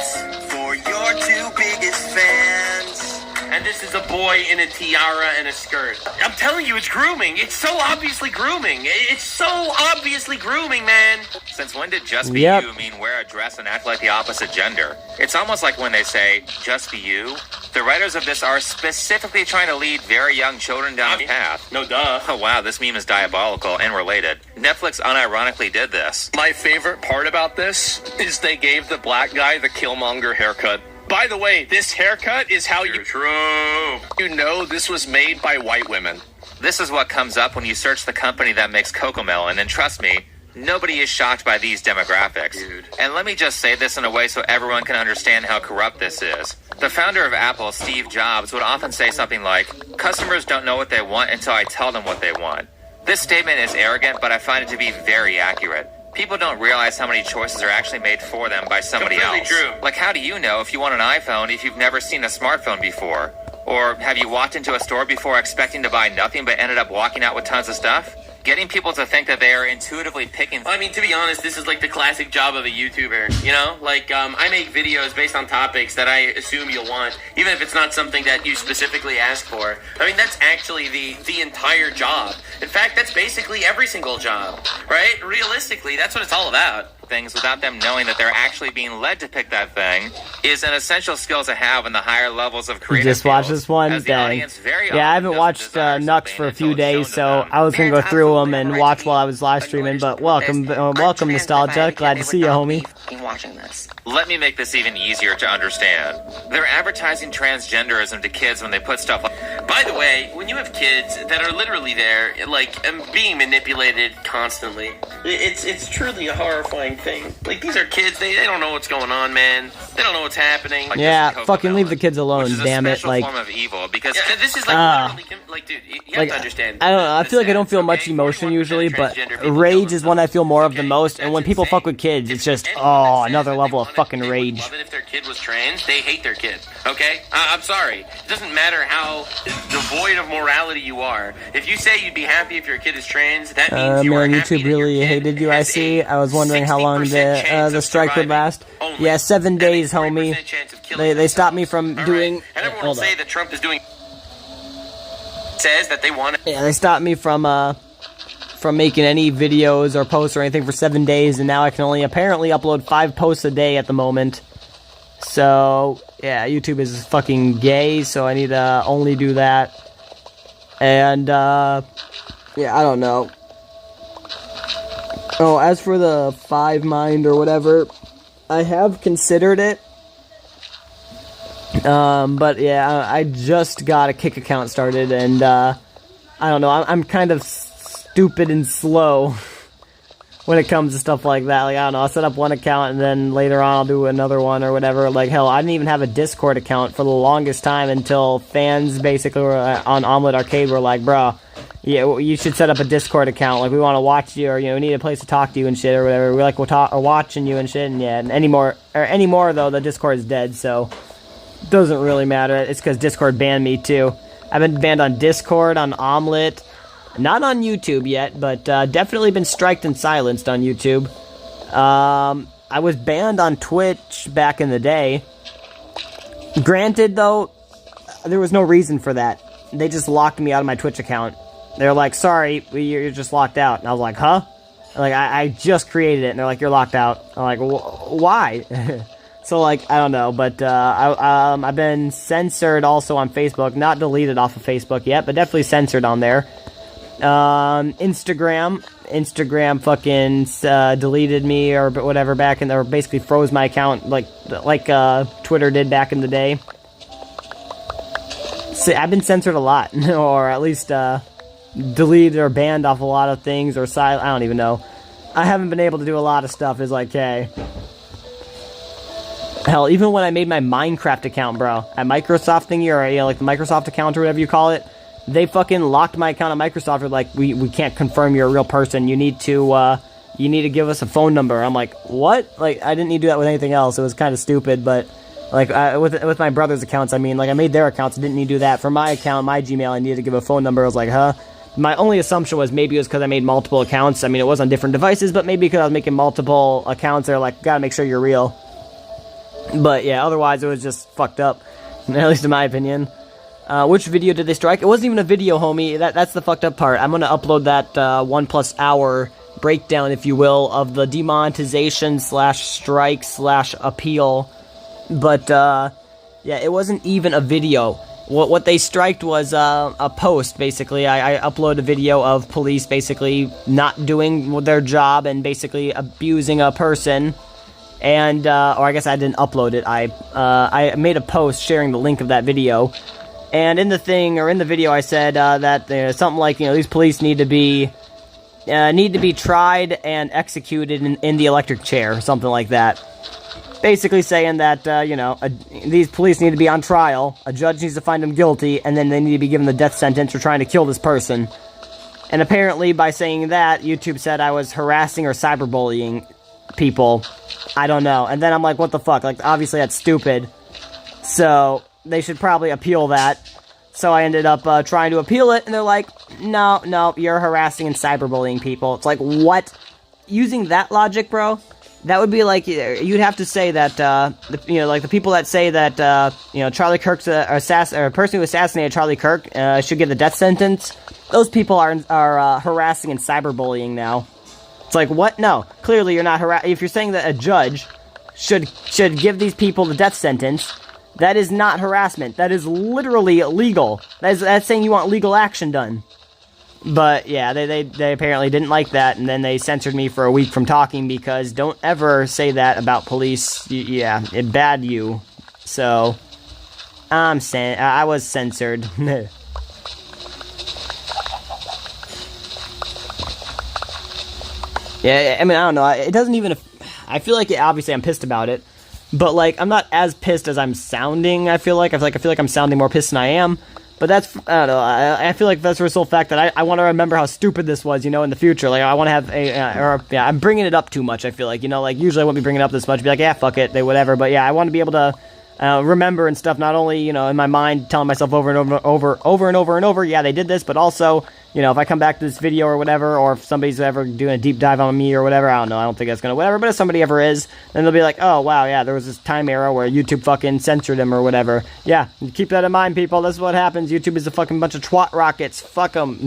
For your two biggest fans. And this is a boy in a tiara and a skirt. I'm telling you, it's grooming. It's so obviously grooming. It's so obviously grooming, man. Since when did just be you mean wear a dress and act like the opposite gender? It's almost like when they say, just be you. The writers of this are specifically trying to lead very young children down a path. No duh. Oh wow, this meme is diabolical and related. Netflix unironically did this. My favorite part about this is they gave the black guy the Killmonger haircut. By the way, this haircut is how you know this was made by white women. This is what comes up when you search the company that makes Cocomelon, and trust me, nobody is shocked by these demographics. Dude. And let me just say this in a way so everyone can understand how corrupt this is. The founder of Apple, Steve Jobs, would often say something like, customers don't know what they want until I tell them what they want. This statement is arrogant, but I find it to be very accurate. People don't realize how many choices are actually made for them by somebody else. True. Like, how do you know if you want an iPhone if you've never seen a smartphone before? Or have you walked into a store before expecting to buy nothing but ended up walking out with tons of stuff? Getting people to think that they are intuitively picking... I mean, to be honest, this is like the classic job of a YouTuber, you know? Like, I make videos based on topics that I assume you'll want, even if it's not something that you specifically ask for. I mean, that's actually the entire job. In fact, that's basically every single job, right? Realistically, that's what it's all about. Things without them knowing that they're actually being led to pick that thing is an essential skill to have in the higher levels of creative just watch this one thing. Yeah, I haven't watched Nux for a few days, so I was gonna go through them and watch while I was live streaming. But welcome, Nostalgia. Glad to see you, homie. Watching this. Let me make this even easier to understand. They're advertising transgenderism to kids when they put stuff like... By the way, when you have kids that are literally there, like, being manipulated constantly, It's truly a horrifying thing. Like, these are kids. They don't know what's going on, man. They don't know what's happening. Like, yeah, fucking leave the kids alone, damn it. Like, form of evil, because this is like literally, like, dude, you have to understand. I don't know. I feel like I don't feel much emotion usually, but rage is one I feel more of the most. And when people fuck with kids, it's just another level of fucking rage. Love it if their kid was trans. They hate their kid. Okay, I'm sorry. It doesn't matter how devoid of morality you are. If you say you'd be happy if your kid is trans, that means you are happy. YouTube really hated you. I see. I was wondering how long the strike would last. Yeah, 7 days, homie. They stopped me from doing. And everyone will say that Trump is doing. Says that they want. Yeah, they stopped me from making any videos or posts or anything for 7 days, and now I can only apparently upload 5 posts a day at the moment. So yeah, YouTube is fucking gay. So I need to only do that. And yeah, I don't know. Oh, as for the 5Mind or whatever, I have considered it. But yeah, I just got a Kick account started, and I don't know, I'm kind of stupid and slow when it comes to stuff like that. Like, I don't know, I'll set up one account, and then later on I'll do another one or whatever. Like, hell, I didn't even have a Discord account for the longest time until fans basically were on Omelet Arcade were like, bro, yeah, you should set up a Discord account. Like, we want to watch you, or, you know, we need a place to talk to you and shit, or whatever. We're watching you and shit, and yeah, and anymore though, the Discord is dead, so it doesn't really matter. It's because Discord banned me too. I've been banned on Discord, on Omelet, not on YouTube yet, but definitely been striked and silenced on YouTube. I was banned on Twitch back in the day. Granted, though, there was no reason for that. They just locked me out of my Twitch account. They're like, sorry, you're just locked out. And I was like, huh? Like, I just created it, and they're like, you're locked out. I'm like, why? So, like, I don't know, but I've been censored also on Facebook. Not deleted off of Facebook yet, but definitely censored on there. Instagram fucking deleted me or whatever back in there, or basically froze my account like Twitter did back in the day. See, I've been censored a lot, or at least deleted or banned off a lot of things, or I don't even know. I haven't been able to do a lot of stuff. It's like, hey. Hell, even when I made my Minecraft account, bro, at Microsoft thingy, or, you know, like the Microsoft account or whatever you call it, they fucking locked my account at Microsoft. They're like, we can't confirm you're a real person. You need to give us a phone number. I'm like, what? Like, I didn't need to do that with anything else. It was kind of stupid, but like with my brother's accounts, I mean, like, I made their accounts. I didn't need to do that. For my account, my Gmail, I needed to give a phone number. I was like, huh? My only assumption was maybe it was because I made multiple accounts. I mean, it was on different devices, but maybe because I was making multiple accounts, they're like, gotta make sure you're real. But yeah, otherwise it was just fucked up, at least in my opinion. Which video did they strike? It wasn't even a video, homie. That's the fucked up part. I'm gonna upload that 1+ hour breakdown, if you will, of the demonetization / strike / appeal. But yeah, it wasn't even a video. What they striked was a post, basically. I uploaded a video of police basically not doing their job and basically abusing a person. And, or I guess I didn't upload it. I made a post sharing the link of that video. And in the video, I said that something like, you know, these police need to be tried and executed in the electric chair, something like that. Basically saying that, you know, these police need to be on trial, a judge needs to find them guilty, and then they need to be given the death sentence for trying to kill this person. And apparently, by saying that, YouTube said I was harassing or cyberbullying people. I don't know. And then I'm like, what the fuck? Like, obviously that's stupid. So they should probably appeal that. So I ended up trying to appeal it, and they're like, no, you're harassing and cyberbullying people. It's like, what? Using that logic, bro? That would be like, you'd have to say that, you know, like the people that say that, you know, Charlie Kirk's or a person who assassinated Charlie Kirk should get the death sentence. Those people are harassing and cyberbullying now. It's like, what? No, clearly you're not harassing. If you're saying that a judge should give these people the death sentence, that is not harassment. That is literally illegal. That's saying you want legal action done. But yeah, they apparently didn't like that, and then they censored me for a week from talking, because don't ever say that about police. Yeah, it bad you. So I was censored. Yeah, I mean, I don't know. It doesn't even... I feel like, obviously, I'm pissed about it. But, like, I'm not as pissed as I'm sounding, I feel like. I feel like I'm sounding more pissed than I am. But that's... I don't know. I feel like that's the sole fact that I want to remember how stupid this was, you know, in the future. Like, I want to have a... I'm bringing it up too much, I feel like. You know, like, usually I wouldn't be bringing it up this much. Be like, yeah, fuck it, whatever. But, yeah, I want to be able to... remember and stuff, not only, you know, in my mind, telling myself over and over, yeah, they did this, but also, you know, if I come back to this video or whatever, or if somebody's ever doing a deep dive on me or whatever, I don't know, I don't think that's gonna whatever, but if somebody ever is, then they'll be like, oh, wow, yeah, there was this time era where YouTube fucking censored him or whatever. Yeah, keep that in mind, people, this is what happens. YouTube is a fucking bunch of twat rockets, fuck them.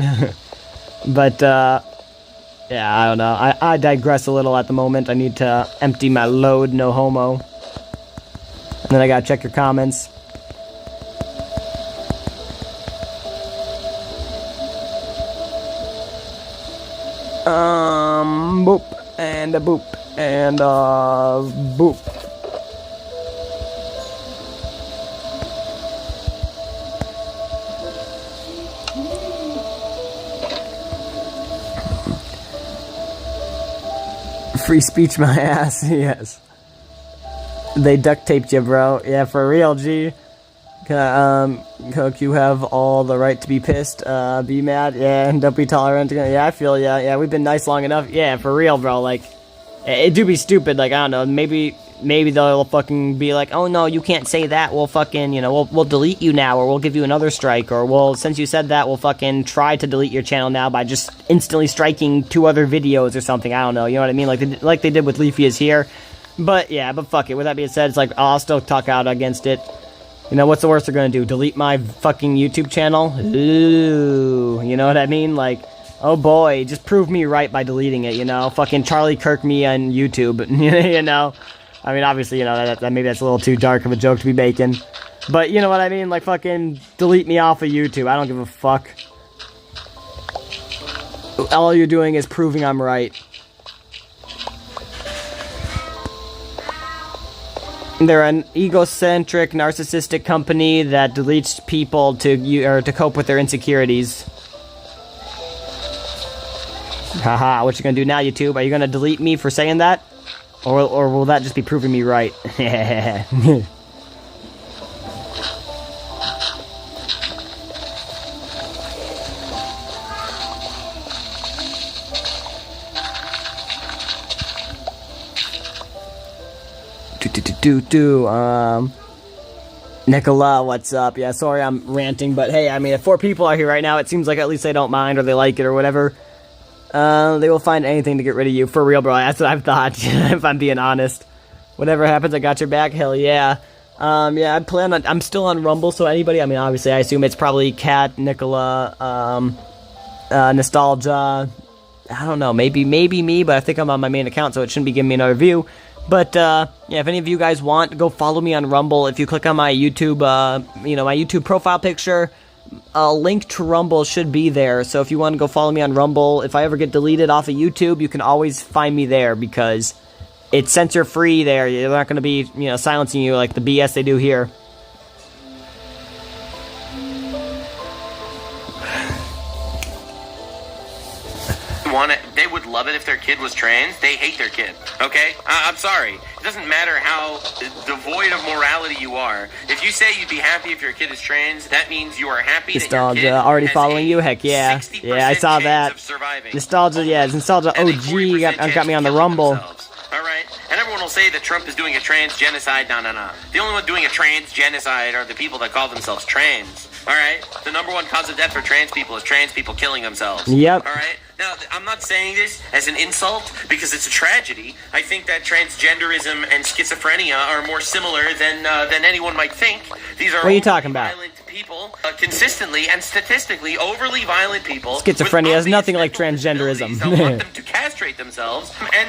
But, yeah, I don't know, I digress a little at the moment. I need to empty my load, no homo. And then I gotta check your comments. Boop, and a boop, and a boop. Free speech my ass, yes. They duct taped you, bro. Yeah, for real, G. Coke, you have all the right to be pissed, be mad, yeah, and don't be tolerant. Yeah, I feel, yeah, we've been nice long enough. Yeah, for real, bro. Like, it do be stupid. Like, I don't know, maybe they'll fucking be like, oh no, you can't say that. We'll fucking, you know, we'll delete you now, or we'll give you another strike, or we'll, since you said that, we'll fucking try to delete your channel now by just instantly striking 2 other videos or something. I don't know, you know what I mean? Like they did with Leafy is Here. But, yeah, but fuck it. With that being said, it's like, I'll still talk out against it. You know, what's the worst they're gonna do? Delete my fucking YouTube channel? Ooh, you know what I mean? Like, oh boy, just prove me right by deleting it, you know? Fucking Charlie Kirk me on YouTube, you know? I mean, obviously, you know, that maybe that's a little too dark of a joke to be making. But, you know what I mean? Like, fucking delete me off of YouTube. I don't give a fuck. All you're doing is proving I'm right. They're an egocentric, narcissistic company that deletes people to cope with their insecurities. Haha, what you gonna do now, YouTube? Are you gonna delete me for saying that? Or will that just be proving me right? Nicola, what's up? Yeah, sorry I'm ranting, but hey, I mean, if 4 people are here right now, it seems like at least they don't mind or they like it or whatever. They will find anything to get rid of you. For real, bro, that's what I've thought, if I'm being honest. Whatever happens, I got your back, hell yeah. Yeah, I'm still on Rumble, so anybody, I mean, obviously, I assume it's probably Kat, Nicola, Nostalgia, I don't know, maybe me, but I think I'm on my main account, so it shouldn't be giving me another view. But, yeah, if any of you guys want, go follow me on Rumble. If you click on my YouTube, you know, my YouTube profile picture, a link to Rumble should be there. So if you want to go follow me on Rumble, if I ever get deleted off of YouTube, you can always find me there because it's censor-free there. They're not going to be, you know, silencing you like the BS they do here. They would love it if their kid was trans. They hate their kid. Okay? I'm sorry. It doesn't matter how devoid of morality you are. If you say you'd be happy if your kid is trans, that means you are happy Nostalgia, that your kid already has following you? Heck yeah. Yeah, I saw that. Nostalgia, yeah, Nostalgia OG got me on the Rumble. Alright? And everyone will say that Trump is doing a trans genocide. No. The only one doing a trans genocide are the people that call themselves trans. Alright? The #1 cause of death for trans people is trans people killing themselves. Yep. Alright? Now, I'm not saying this as an insult because it's a tragedy. I think that transgenderism and schizophrenia are more similar than anyone might think. These are what are you talking about? Violent people, consistently and statistically overly violent people. Schizophrenia is nothing like transgenderism. They'll want them to castrate themselves, and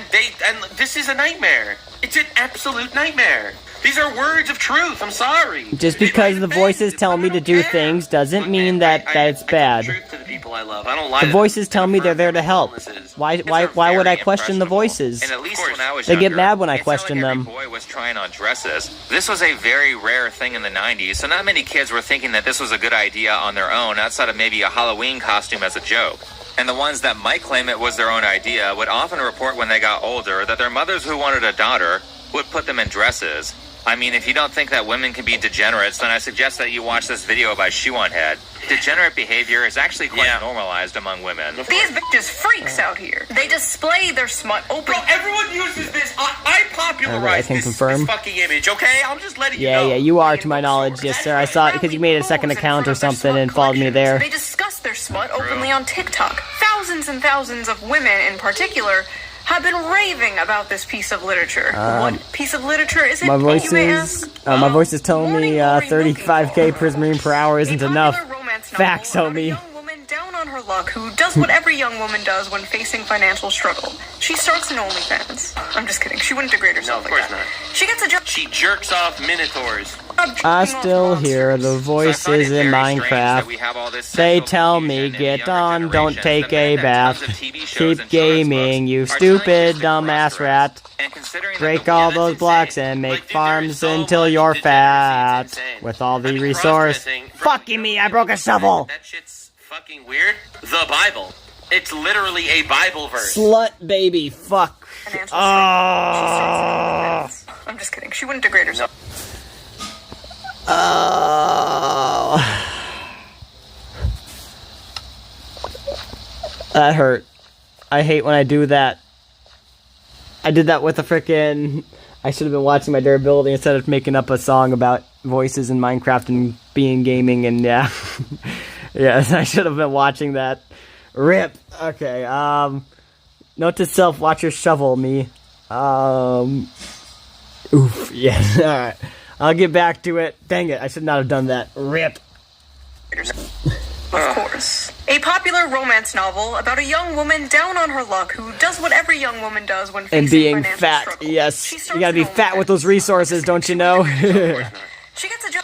this is a nightmare. It's an absolute nightmare. These are words of truth. I'm sorry. Just because the voices tell me to do things doesn't mean that it's bad. Truth to the people I love. I don't lie the voices tell me they're there to help. Why would I question the voices? And at least when I was they younger, get mad when I question them. Every boy was trying on dresses. This was a very rare thing in the 90s, so not many kids were thinking that this was a good idea on their own, outside of maybe a Halloween costume as a joke. And the ones that might claim it was their own idea would often report when they got older that their mothers who wanted a daughter would put them in dresses. I mean, if you don't think that women can be degenerates, then I suggest that you watch this video by Shoe on Head. Degenerate behavior is actually quite normalized among women. These bitches freaks out here. They display their smut open. Bro, everyone uses this. I popularized this fucking image, okay? I'm just letting you know. Yeah, you are, to my knowledge. Yes, sir. I saw it because you made a second account or something and followed me there. They discuss their smut openly on TikTok. Thousands and thousands of women in particular have been raving about this piece of literature. What piece of literature is it? My voice is telling me 35k prismarine per hour isn't enough. Facts, homie. Down on her luck, who does what every young woman does when facing financial struggle. She starts an OnlyFans. I'm just kidding. She wouldn't degrade herself like that. She gets a She jerks off minotaurs. I still hear the voices in Minecraft. They tell me, get on, don't take a bath. Keep gaming, you stupid dumbass rat. Break all those blocks and make farms until you're fat. With all the resource. Fucking me, I broke a shovel! That shit's fucking weird. The Bible. It's literally a Bible verse. Slut baby, fuck. I'm just kidding. She wouldn't degrade herself. That hurt. I hate when I do that. I did that with a frickin'... I should have been watching my durability instead of making up a song about voices in Minecraft and being gaming and yeah. Yes, I should have been watching that. RIP. Okay, note to self, watch your shovel, me. Oof, yeah, alright. I'll get back to it. Dang it, I should not have done that. RIP. Of course. A popular romance novel about a young woman down on her luck who does what every young woman does when facing and being financial fat, struggle. yes. You gotta be fat with those resources, don't you know?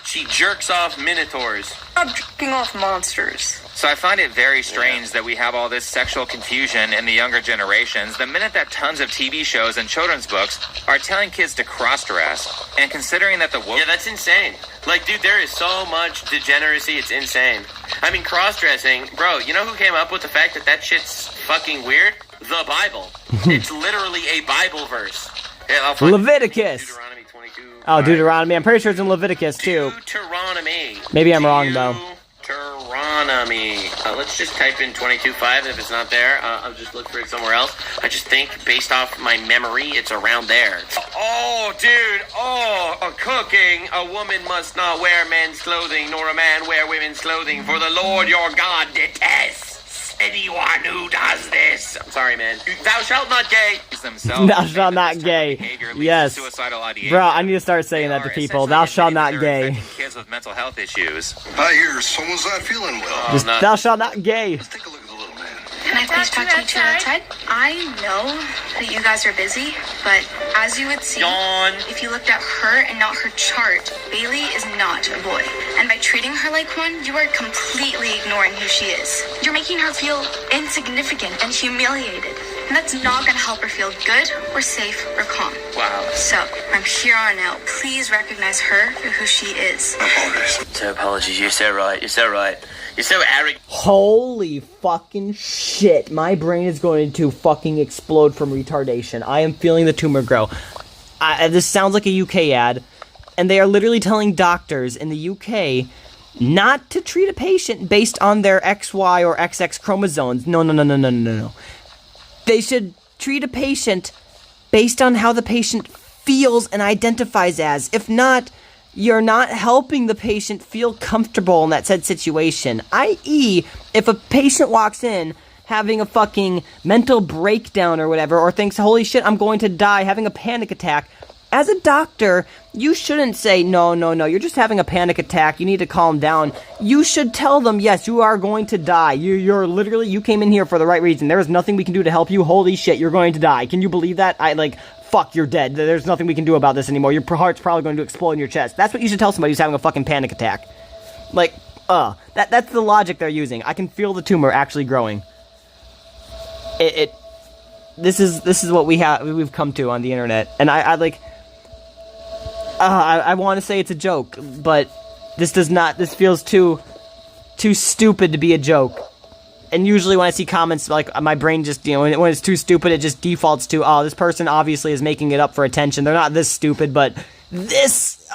She jerks off minotaurs. Stop jerking off monsters. So I find it very strange that we have all this sexual confusion in the younger generations the minute that tons of TV shows and children's books are telling kids to cross-dress. And considering that the woke... Yeah, that's insane. Like, dude, there is so much degeneracy, it's insane. I mean, cross-dressing, bro, you know who came up with the fact that that shit's fucking weird? The Bible. It's literally a Bible verse. Yeah, Leviticus. Deuteronomy. I'm pretty sure it's in Leviticus, too. Deuteronomy. Maybe I'm wrong, though. Deuteronomy. Let's just type in 22.5. If it's not there, I'll just look for it somewhere else. I just think, based off my memory, it's around there. Oh, dude. Cooking. A woman must not wear men's clothing, nor a man wear women's clothing, for the Lord your God detests anyone who does this. I'm sorry, man. Thou shalt not gay. Thou shalt not gay. Yes. Bro, I need to start saying that to people. Thou shalt not gay. Kids with mental health issues. I hear someone's not feeling well. Thou shalt not gay. Can I please talk to you two outside? I know that you guys are busy, but as you would see, if you looked at her and not her chart, Bailey is not a boy. And by treating her like one, you are completely ignoring who she is. You're making her feel insignificant and humiliated. And that's not going to help her feel good or safe or calm. Wow. So, from here on out, please recognize her for who she is. So apologies. You're so right. You're so right. You're so arrogant. Holy fucking shit. My brain is going to fucking explode from retardation. I am feeling the tumor grow. This sounds like a UK ad. And they are literally telling doctors in the UK not to treat a patient based on their XY or XX chromosomes. No. They should treat a patient based on how the patient feels and identifies as. If not, you're not helping the patient feel comfortable in that said situation. I.e., if a patient walks in having a fucking mental breakdown or whatever, or thinks, holy shit, I'm going to die, having a panic attack, as a doctor, you shouldn't say, no, you're just having a panic attack, you need to calm down. You should tell them, yes, you are going to die. You're literally, you came in here for the right reason. There is nothing we can do to help you. Holy shit, you're going to die. Can you believe that? Fuck, you're dead. There's nothing we can do about this anymore. Your heart's probably going to explode in your chest. That's what you should tell somebody who's having a fucking panic attack. That's the logic they're using. I can feel the tumor actually growing. This is what we've come to on the internet. And I want to say it's a joke, but this feels too stupid to be a joke. and usually when I see comments, like, my brain just, you know, when it's too stupid, it just defaults to, oh, this person obviously is making it up for attention. They're not this stupid, but this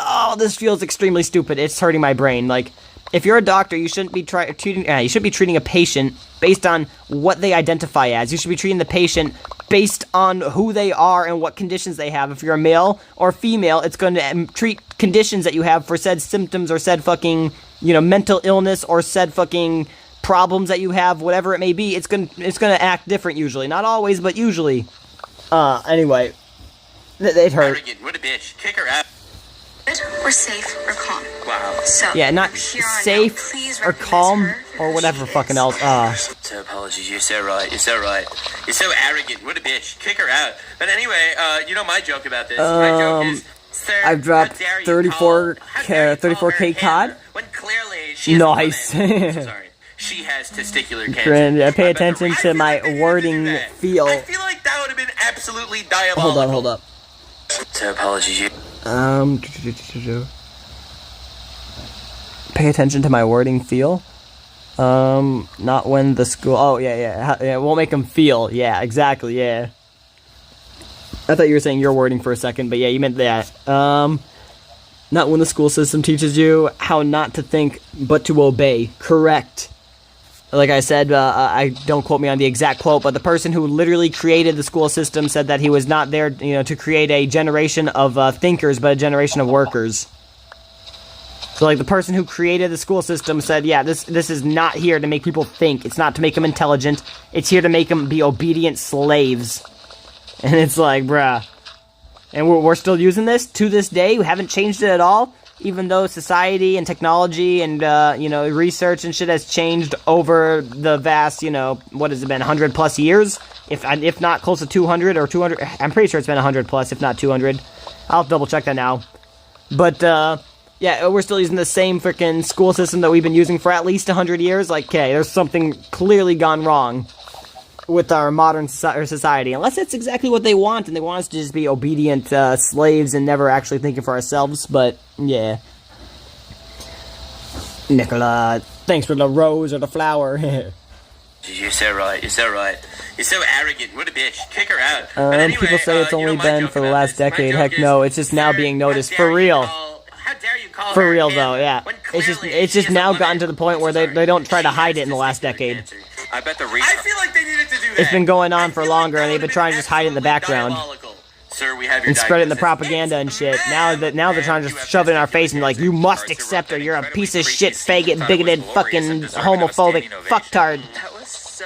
feels extremely stupid. It's hurting my brain. Like, if you're a doctor, you shouldn't be treating a patient based on what they identify as. You should be treating the patient based on who they are and what conditions they have. If you're a male or female, it's going to treat conditions that you have for said symptoms or said fucking, you know, mental illness or said fucking problems that you have, whatever it may be. It's gonna act different usually. Not always, but usually. Anyway, it hurt. Arrogant, what a bitch. Kick her out. Or safe or calm. Wow. So yeah, not safe or calm or whatever fucking else. So apologies, you're so right. You're so right. You're so arrogant. What a bitch. Kick her out. But anyway, you know my joke about this. My joke is, sir, I've dropped 34K COD. When clearly she has nice. Sorry. She has testicular cancer. Pay attention to my wording feel. I feel like that would have been absolutely diabolical. Hold up. So apologies. Pay attention to my wording feel. Not when the school. Oh yeah. It won't make them feel. Yeah, exactly. Yeah. I thought you were saying your wording for a second, but yeah, you meant that. Not when the school system teaches you how not to think, but to obey. Correct. Like I said, I don't quote me on the exact quote, but the person who literally created the school system said that he was not there, you know, to create a generation of thinkers, but a generation of workers. So, like, the person who created the school system said, yeah, this is not here to make people think. It's not to make them intelligent. It's here to make them be obedient slaves. And it's like, bruh. And we're still using this to this day. We haven't changed it at all. Even though society and technology and, you know, research and shit has changed over the vast, you know, what has it been, 100 plus years? If not close to 200 or 200, I'm pretty sure it's been 100 plus, if not 200. I'll double check that now. But, yeah, we're still using the same freaking school system that we've been using for at least 100 years. Like, okay, there's something clearly gone wrong with our modern society. Unless it's exactly what they want, and they want us to just be obedient slaves and never actually thinking for ourselves, but, yeah. Nicola, thanks for the rose or the flower. You're so right. You're so right. You're so arrogant. What a bitch. Kick her out. But anyway, people say it's only been for the last decade. Heck no, it's just now being noticed. For real. How dare you call For her real, him though, yeah. It's just now gotten to the point where they don't try to hide it in the last decade. I bet I feel like they needed to do that. It's been going on for longer, and they've been trying to just hide it in the background. Sir, we have your and spread it in the propaganda and shit. Now they're trying to just shove it in our face and be like, you must accept her. You're a piece of shit, faggot, bigoted, fucking homophobic fucktard. That was so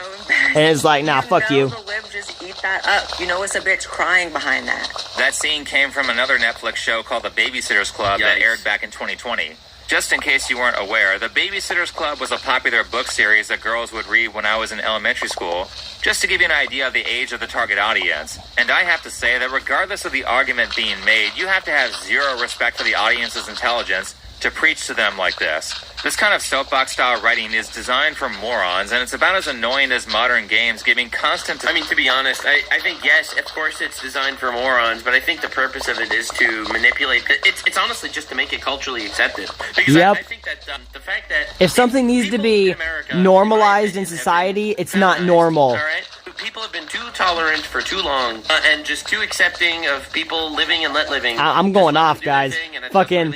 And it's like, nah, fuck you. The lib just eat that up. You know, it's a bitch crying behind that. That scene came from another Netflix show called The Babysitter's Club that aired back in 2020. Just in case you weren't aware, The Babysitter's Club was a popular book series that girls would read when I was in elementary school, just to give you an idea of the age of the target audience. And I have to say that regardless of the argument being made, you have to have zero respect for the audience's intelligence to preach to them like this. This kind of soapbox-style writing is designed for morons, and it's about as annoying as modern games giving constant... I mean, to be honest, I think, yes, of course it's designed for morons, but I think the purpose of it is to manipulate... It's honestly just to make it culturally accepted. Because I think that the fact that... If something needs to be normalized in society, it's not normal. All right? People have been too tolerant for too long, and just too accepting of people living and let living. I'm going off, guys. Fucking,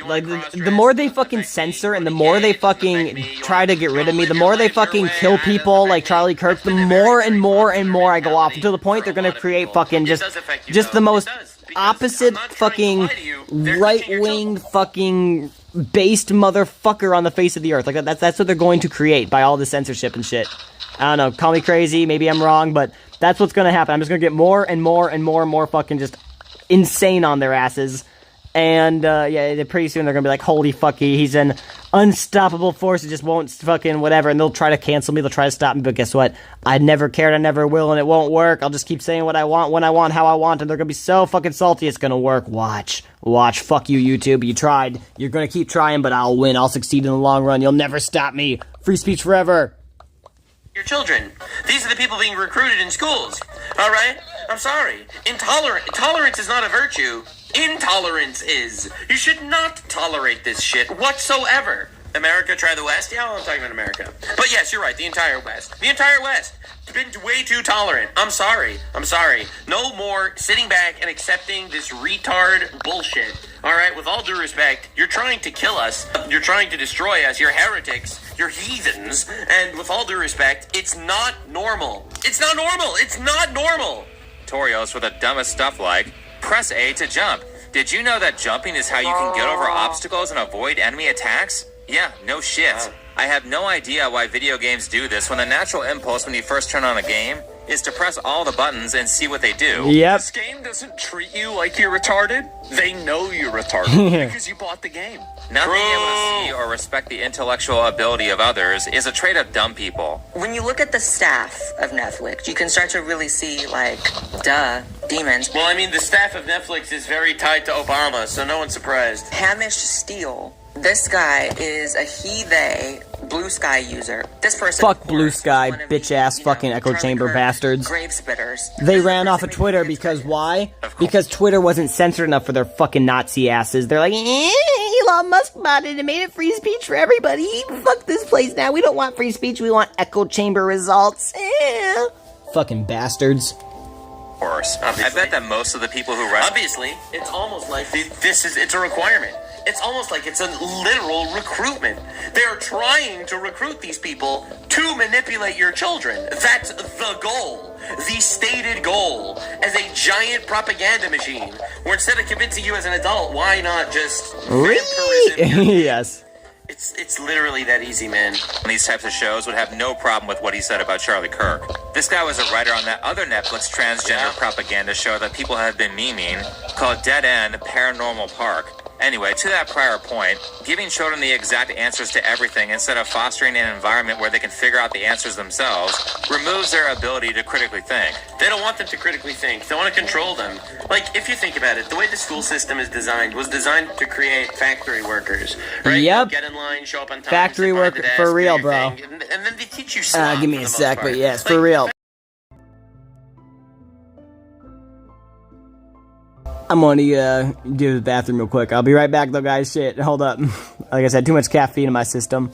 like, the more they fucking censor and the more they fucking try to get rid of me, the more they fucking kill people like Charlie Kirk, the more and more and more I go off, until the point they're gonna create fucking just the most opposite fucking right-wing fucking based motherfucker on the face of the earth. Like, that's what they're going to create by all the censorship and shit. I don't know, call me crazy, maybe I'm wrong, but that's what's gonna happen. I'm just gonna get more and more and more and more fucking just insane on their asses. And, yeah, pretty soon they're gonna be like, holy fuck, he's an unstoppable force, it just won't fucking whatever, and they'll try to cancel me, they'll try to stop me, but guess what? I never cared, I never will, and it won't work. I'll just keep saying what I want, when I want, how I want, and they're gonna be so fucking salty, it's gonna work. Watch. Fuck you, YouTube. You tried. You're gonna keep trying, but I'll win. I'll succeed in the long run. You'll never stop me. Free speech forever. Your children. These are the people being recruited in schools. All right? I'm sorry. Tolerance is not a virtue. Intolerance is. You should not tolerate this shit whatsoever. America, try the West. Yeah, well, I'm talking about America. But yes, you're right. The entire West. The entire West. It's been way too tolerant. I'm sorry. No more sitting back and accepting this retard bullshit. All right, with all due respect, you're trying to kill us. You're trying to destroy us. You're heretics. You're heathens. And with all due respect, it's not normal. It's not normal. It's not normal. Tutorials for the dumbest stuff like, press A to jump. Did you know that jumping is how you can get over obstacles and avoid enemy attacks? Yeah, no shit. I have no idea why video games do this when the natural impulse when you first turn on a game is to press all the buttons and see what they do. Yep. This game doesn't treat you like you're retarded. They know you're retarded because you bought the game. Not being able to see or respect the intellectual ability of others is a trait of dumb people. When you look at the staff of Netflix, you can start to really see, like, demons. Well, I mean, the staff of Netflix is very tied to Obama, so no one's surprised. Hamish Steele. This guy is a they Blue Sky user. This person, fuck Blue Sky, bitch ass fucking echo chamber bastards. Grave spitters. They ran off of Twitter because why? Because Twitter wasn't censored enough for their fucking Nazi asses. They're like, Elon Musk bought it and made it free speech for everybody. Fuck this place now. We don't want free speech. We want echo chamber results. Fucking bastards. Of course. I bet that most of the people who run... Obviously, it's almost like it's a requirement. It's almost like it's a literal recruitment. They're trying to recruit these people to manipulate your children. That's the goal. The stated goal. As a giant propaganda machine. Where instead of convincing you as an adult, why not just vampirism? Yes. It's literally that easy, man. These types of shows would have no problem with what he said about Charlie Kirk. This guy was a writer on that other Netflix transgender propaganda show that people have been memeing called Dead End Paranormal Park. Anyway, to that prior point, giving children the exact answers to everything instead of fostering an environment where they can figure out the answers themselves removes their ability to critically think. They don't want them to critically think. They want to control them. Like, if you think about it, the way the school system is designed was designed to create factory workers. Right? Yep. Get in line, show up on time. Factory work for real, bro. And then they teach you stuff. Give me a sec, but yes, for real. I'm going to do the bathroom real quick. I'll be right back, though, guys. Shit, hold up. Like I said, too much caffeine in my system.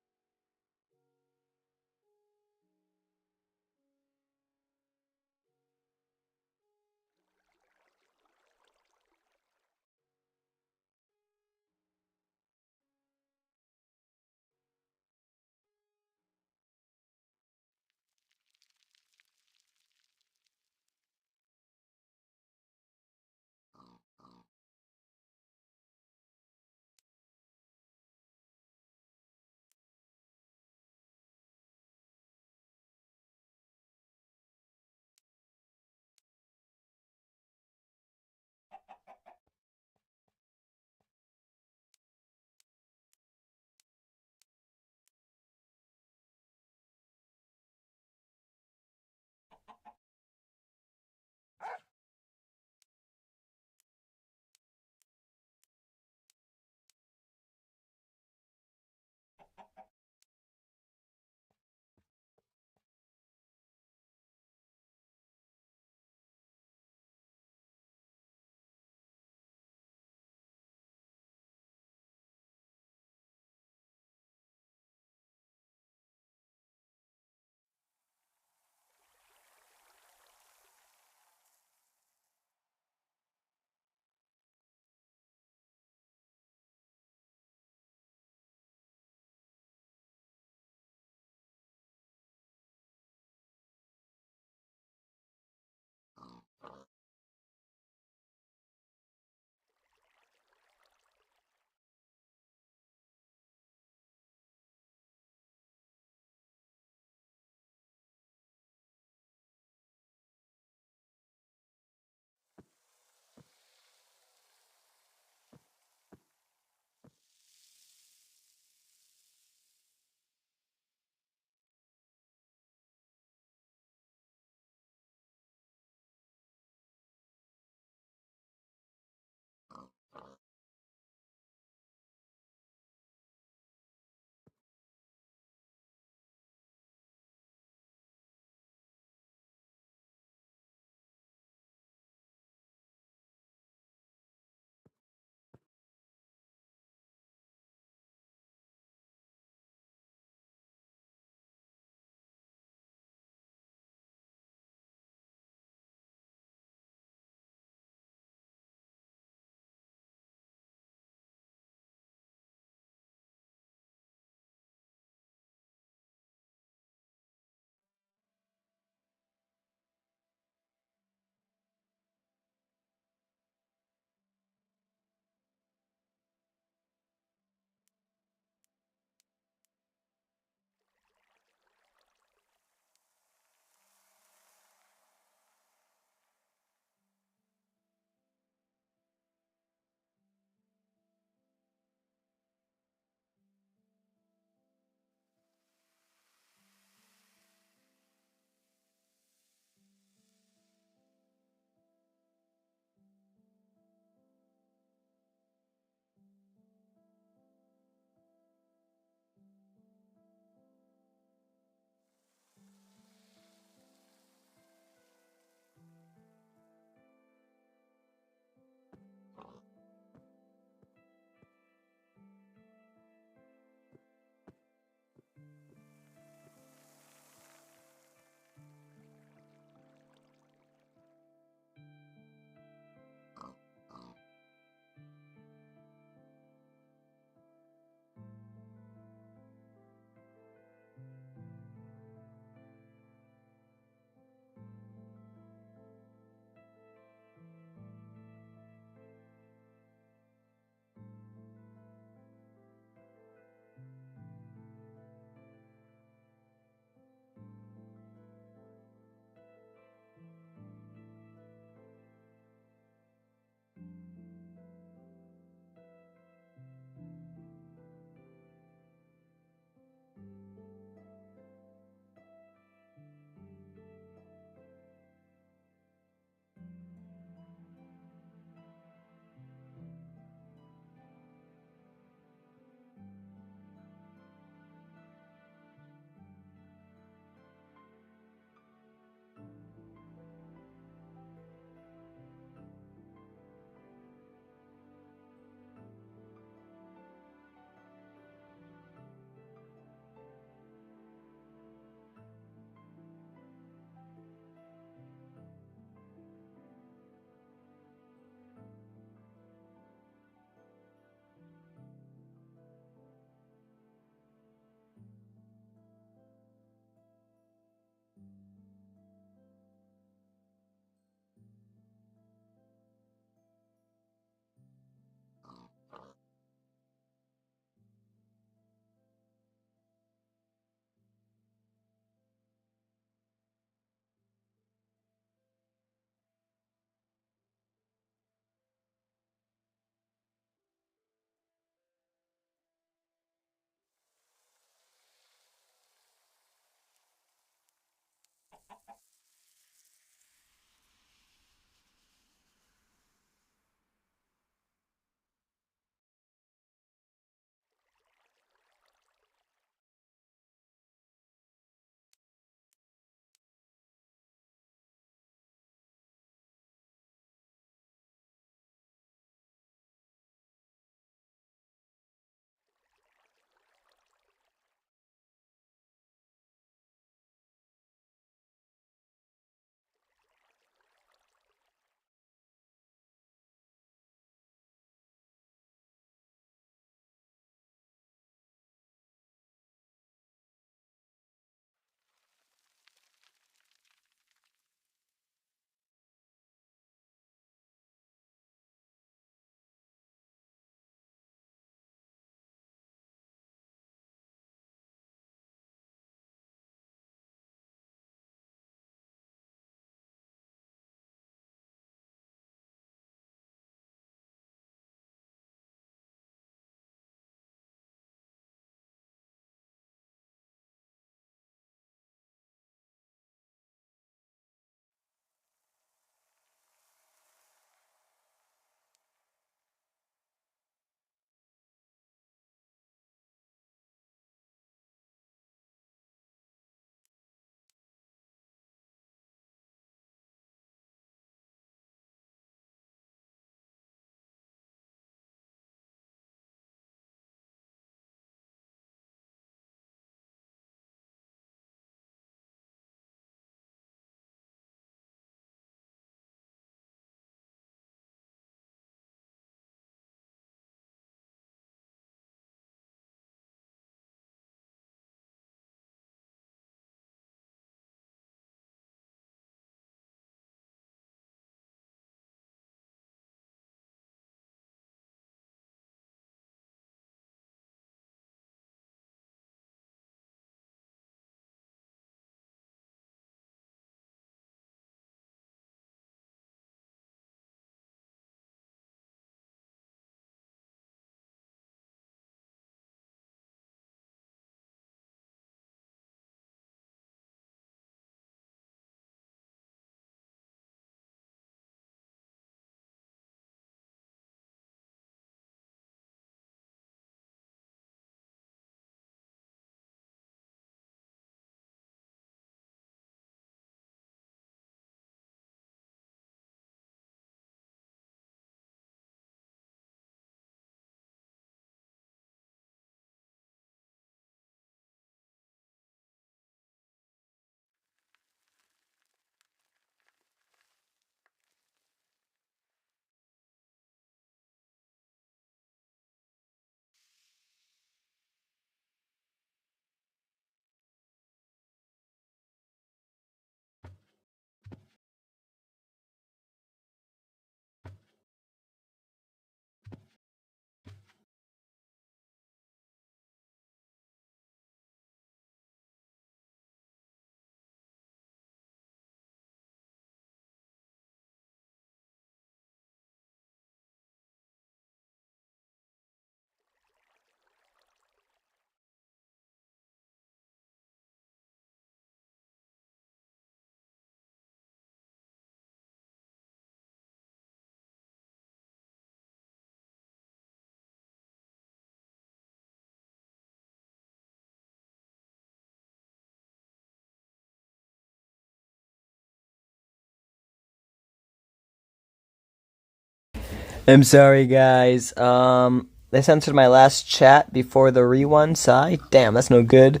I'm sorry, guys. They censored my last chat before the re-one. Sigh. Damn, that's no good.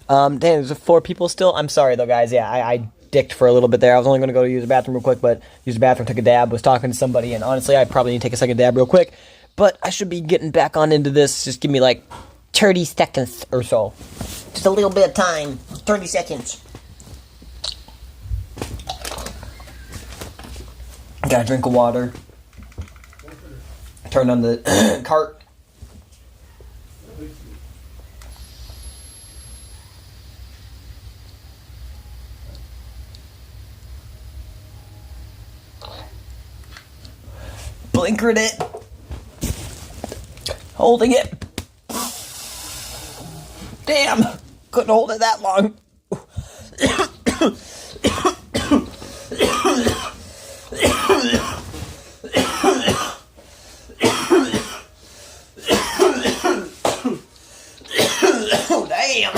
Damn, there's 4 people still. I'm sorry, though, guys. Yeah, I dicked for a little bit there. I was only going to go to use the bathroom real quick, but use the bathroom, took a dab, was talking to somebody, and honestly, I probably need to take a second dab real quick. But I should be getting back on into this. Just give me, like, 30 seconds or so. Just a little bit of time. 30 seconds. Got a drink of water. Turn on the cart. Blinkered it. Holding it. Damn. Couldn't hold it that long. Oh, damn.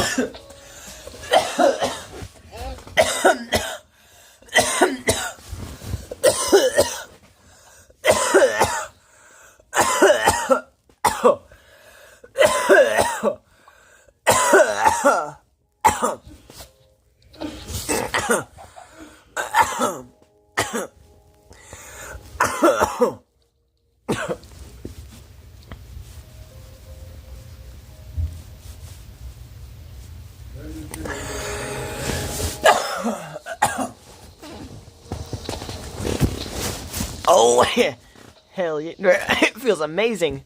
Oh, hell yeah. It feels amazing.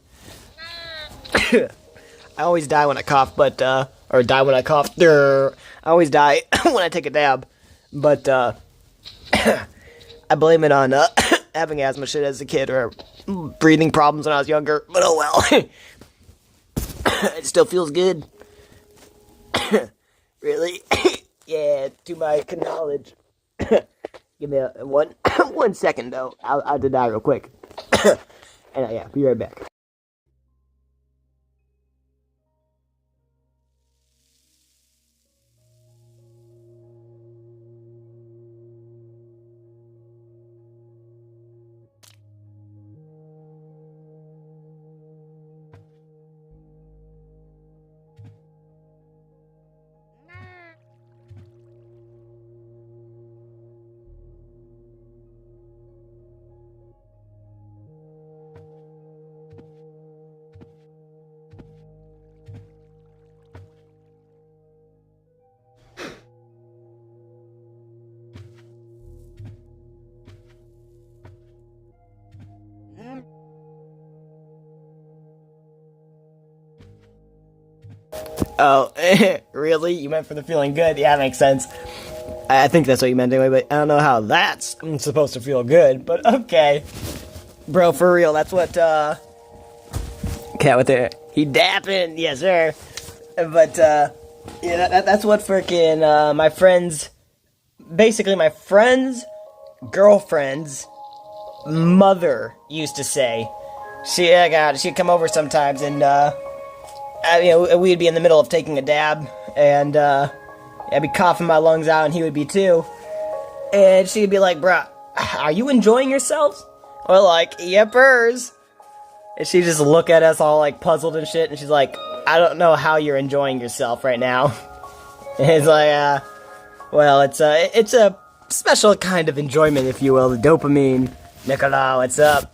I always die when I cough, but, or die when I cough. I always die when I take a dab. But, I blame it on, having asthma shit as a kid, or breathing problems when I was younger. But oh well. It still feels good. Really? Yeah, to my knowledge. Give me one second, though. I'll have to die real quick. And yeah, be right back. Oh, really? You meant for the feeling good? Yeah, makes sense. I think that's what you meant anyway, but I don't know how that's supposed to feel good, but okay. Bro, for real, that's what, Cat with the... He dapping, yes sir. But, yeah, that's what frickin', my friends... Basically, my friend's girlfriend's mother used to say. She'd come over sometimes, and, we'd be in the middle of taking a dab, and, I'd be coughing my lungs out, and he would be too. And she'd be like, bruh, are you enjoying yourselves? We're like, yepers. And she'd just look at us all, like, puzzled and shit, and she's like, I don't know how you're enjoying yourself right now. And it's like, well, it's a special kind of enjoyment, if you will, the dopamine. Nicola, what's up?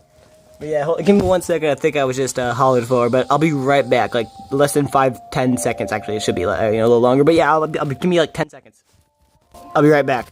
But yeah, give me 1 second. I think I was just hollered for, but I'll be right back. Like less than 5-10 seconds. Actually, it should be a little longer. But yeah, give me like 10 seconds. I'll be right back.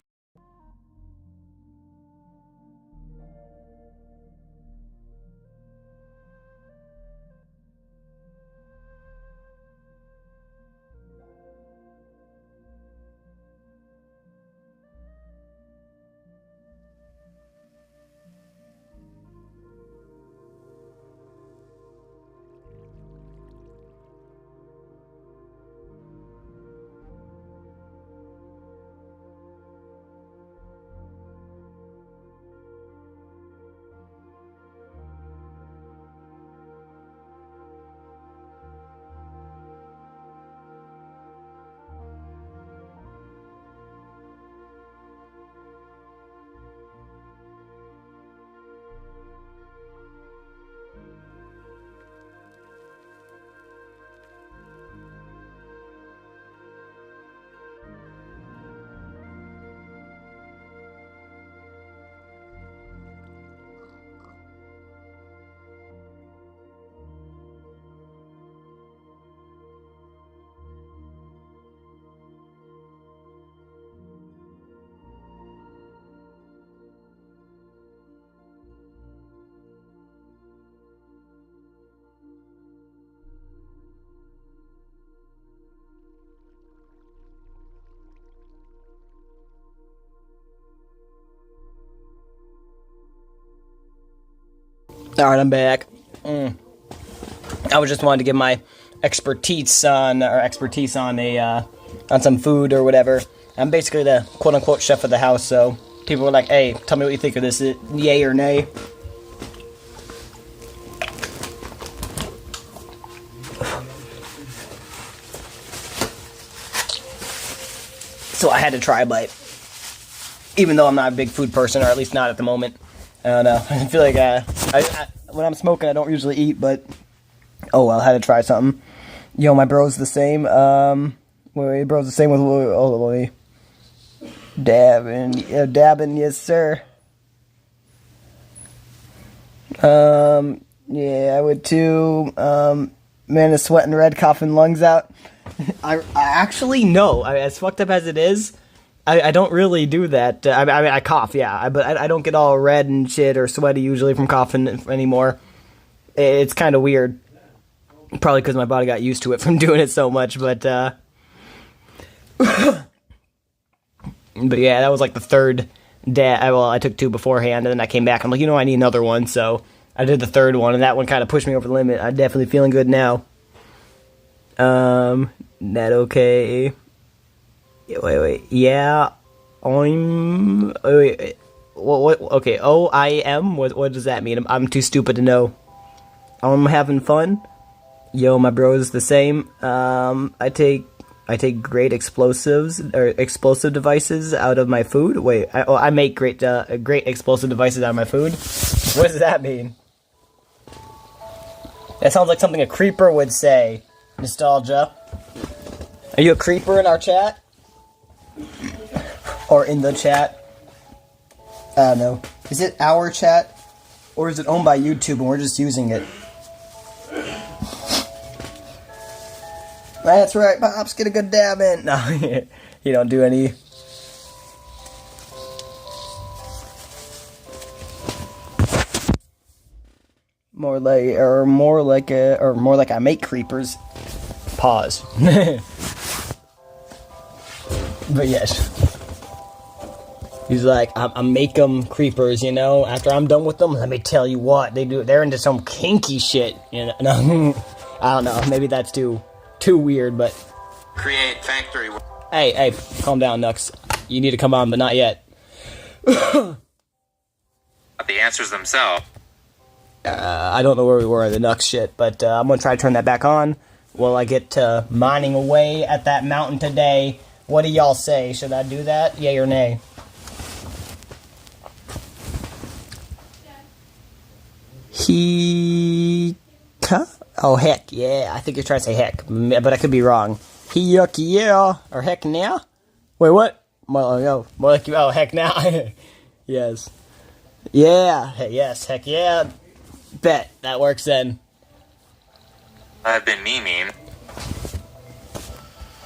Alright, I'm back. I was just wanted to give my expertise on some food or whatever. I'm basically the quote-unquote chef of the house, so people were like, hey, tell me what you think of this, yay or nay? So I had to try a bite. Even though I'm not a big food person, or at least not at the moment. I don't know. I feel like when I'm smoking, I don't usually eat, but oh well, I had to try something. Yo, my bro's the same. Wait, bro's the same with dabbing, yes sir. Yeah, I would too. Man is sweating red, coughing lungs out. I actually no. As fucked up as it is, I don't really do that. I mean, I cough, yeah, but I don't get all red and shit or sweaty usually from coughing anymore. It's kind of weird. Probably because my body got used to it from doing it so much, but but yeah, that was like the third dab. Well, I took 2 beforehand, and then I came back. I'm like, I need another one, so I did the third one, and that one kind of pushed me over the limit. I'm definitely feeling good now. That okay? Wait. Yeah, wait. What? Okay. OIM. What does that mean? I'm too stupid to know. I'm having fun. Yo, my bro's the same. I take great explosives or explosive devices out of my food. Wait, I make great explosive devices out of my food. What does that mean? That sounds like something a creeper would say. Nostalgia. Are you a creeper in our chat? Or in the chat? I don't know. Is it our chat? Or is it owned by YouTube and we're just using it? That's right, Pops, get a good dab in. No, you don't do any. More like I make creepers. Pause. But yes. He's like, I make them creepers, After I'm done with them, let me tell you what they do. They're into some kinky shit, I don't know. Maybe that's too weird, but create factory. Hey, calm down, Nux. You need to come on, but not yet. The answers themselves. I don't know where we were in the Nux shit, but I'm gonna try to turn that back on while I get to mining away at that mountain today. What do y'all say? Should I do that? Yay or nay? Oh, heck, yeah. I think you're trying to say heck, but I could be wrong. Yuck, yeah. Or heck now? Wait, what? More like, heck now. Yes. Yeah. Yes, heck yeah. Bet. That works then. I've been memeing.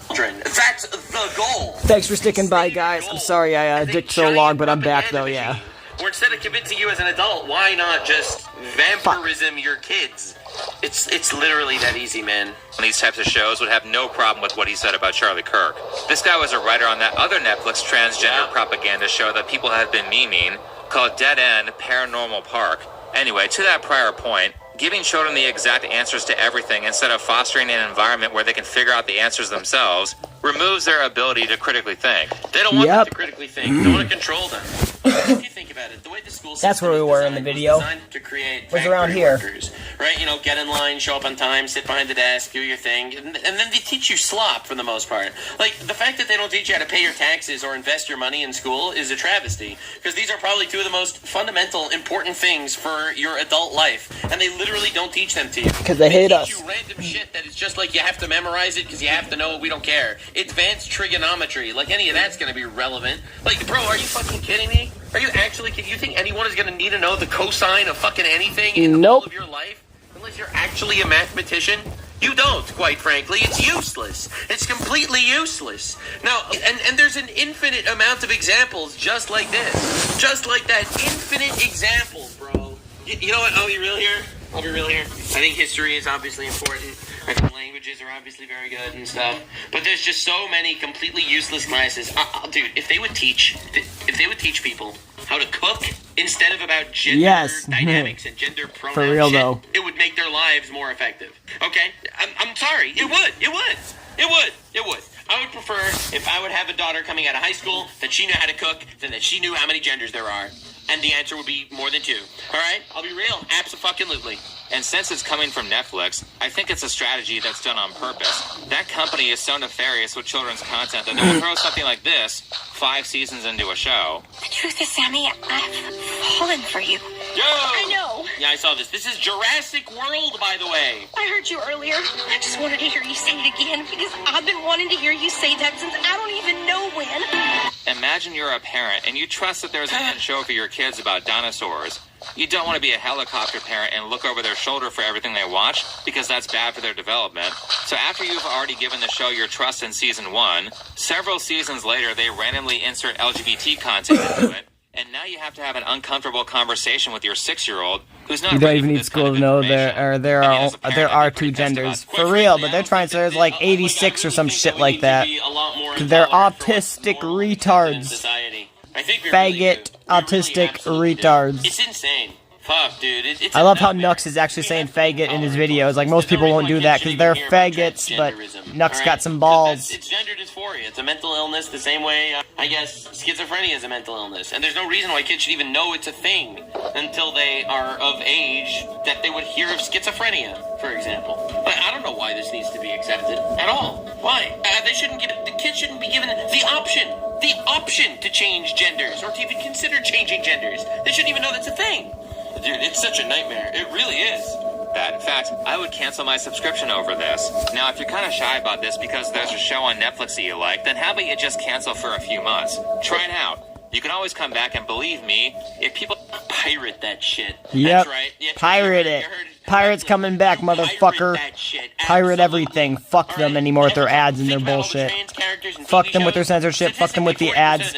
That's the goal. Thanks for sticking by, guys. I'm sorry I dicked so long, but I'm back, though, yeah. Or instead of convincing you as an adult, why not just vampirism your kids? It's literally that easy, man. These types of shows would have no problem with what he said about Charlie Kirk. This guy was a writer on that other Netflix transgender propaganda show that people have been memeing called Dead End Paranormal Park. Anyway, to that prior point, giving children the exact answers to everything instead of fostering an environment where they can figure out the answers themselves removes their ability to critically think. They don't want them to critically think. They want to control them. If you think about it, the way the school system that's where we were in the video. To create was around here. Workers, right? Get in line, show up on time, sit behind the desk, do your thing, and then they teach you slop for the most part. Like, the fact that they don't teach you how to pay your taxes or invest your money in school is a travesty, because these are probably 2 of the most fundamental, important things for your adult life, and they literally don't teach them to you. Because they hate us. They teach you random shit that is just like you have to memorize it because you have to know it, we don't care. Advanced trigonometry, like any of that's going to be relevant. Like, bro, are you fucking kidding me? Are you actually kidding? You think anyone is going to need to know the cosine of fucking anything in all of your life? Unless you're actually a mathematician? You don't, quite frankly. It's useless. It's completely useless. Now, and there's an infinite amount of examples just like this. Just like that. Infinite examples, bro. You know what? I'll be real here. I think history is obviously important. I think languages are obviously very good and stuff. But there's just so many completely useless classes. Dude, if they would teach people how to cook instead of about gender dynamics and gender pronouns. For real, though. It would make their lives more effective. Okay? I'm sorry. It would. I would prefer, if I would have a daughter coming out of high school, that she knew how to cook, than that she knew how many genders there are. And the answer would be more than 2. All right? I'll be real. Abso-fucking-lutely. And since it's coming from Netflix, I think it's a strategy that's done on purpose. That company is so nefarious with children's content that they will throw something like this 5 seasons into a show. The truth is, Sammy, I've fallen for you. Yo! I know. Yeah, I saw this. This is Jurassic World, by the way. I heard you earlier. I just wanted to hear you say it again because I've been wanting to hear you say that since I don't even know when. Imagine you're a parent and you trust that there's a show for your kids about dinosaurs. You don't want to be a helicopter parent and look over their shoulder for everything they watch because that's bad for their development. So after you've already given the show your trust in season 1, several seasons later they randomly insert LGBT content into it. And now you have to have an uncomfortable conversation with your 6-year-old who's not. You don't even need school to know there are 2 genders for real, but they're trying to say there's like 86 or some shit like that. They're autistic retards. Faggot autistic retards. It's insane. Fuck, dude. I love how Nux is actually saying faggot in his videos. Like, most people won't do that because they're faggots, but Nux got some balls. It's gender dysphoria. It's a mental illness the same way, I guess, schizophrenia is a mental illness. And there's no reason why kids should even know it's a thing until they are of age that they would hear of schizophrenia, for example. But I don't know why this needs to be accepted at all. Why? The kids shouldn't be given the option to change genders or to even consider changing genders. They shouldn't even know that's a thing. Dude, it's such a nightmare. It really is. In fact, I would cancel my subscription over this. Now, if you're kind of shy about this because there's a show on Netflix that you like, then how about you just cancel for a few months? Try it out. You can always come back, and believe me, if people pirate that shit. Yep. That's right. Yeah, pirate it. Pirates coming back, motherfucker. Pirate everything. Fuck them anymore with their ads and their bullshit. Fuck them with their censorship. Fuck them with the ads.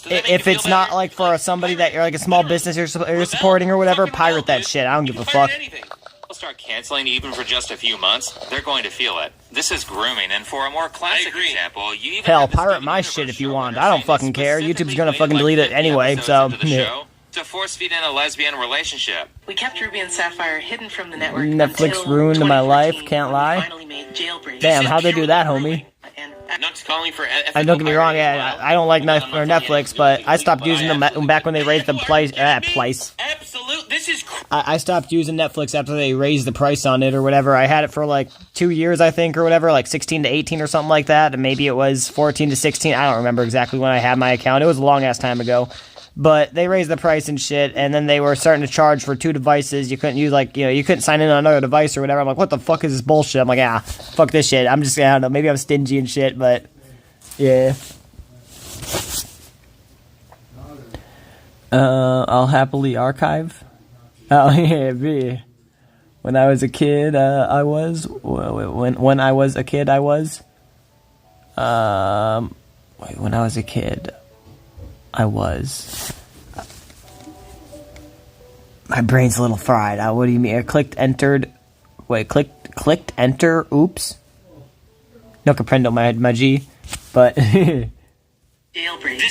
If it's not like for somebody that you're like a small business you're supporting or whatever, pirate that shit. I don't give a fuck. Start canceling even for just a few months, they're going to feel it. This is grooming, and for a more classic example, you even hell, pirate my shit if you want. I don't fucking care. YouTube's gonna fucking delete it anyway, so yeah. To force feed in a lesbian relationship. We kept Ruby and Sapphire hidden from the network. Netflix ruined my life, can't lie. Damn, how'd they do that, homie? I don't get me wrong, I don't like Netflix, but I stopped using them back when they raised the price. Absolute. This is. I stopped using Netflix after they raised the price on it or whatever. I had it for like 2 years, I think, or whatever, like 16 to 18 or something like that, and maybe it was 14 to 16. I don't remember exactly when I had my account. It was a long ass time ago. But they raised the price and shit, and then they were starting to charge for 2 devices. You couldn't use, like, you couldn't sign in on another device or whatever. I'm like, what the fuck is this bullshit? I'm like, fuck this shit. I'm just, I don't know, maybe I'm stingy and shit, but, yeah. I'll happily archive. Oh, yeah, me. When I was a kid, I was. When I was a kid, I was. When I was a kid, I was. My brain's a little fried. What do you mean? I clicked enter. Oops. No comprendo, my G. But. This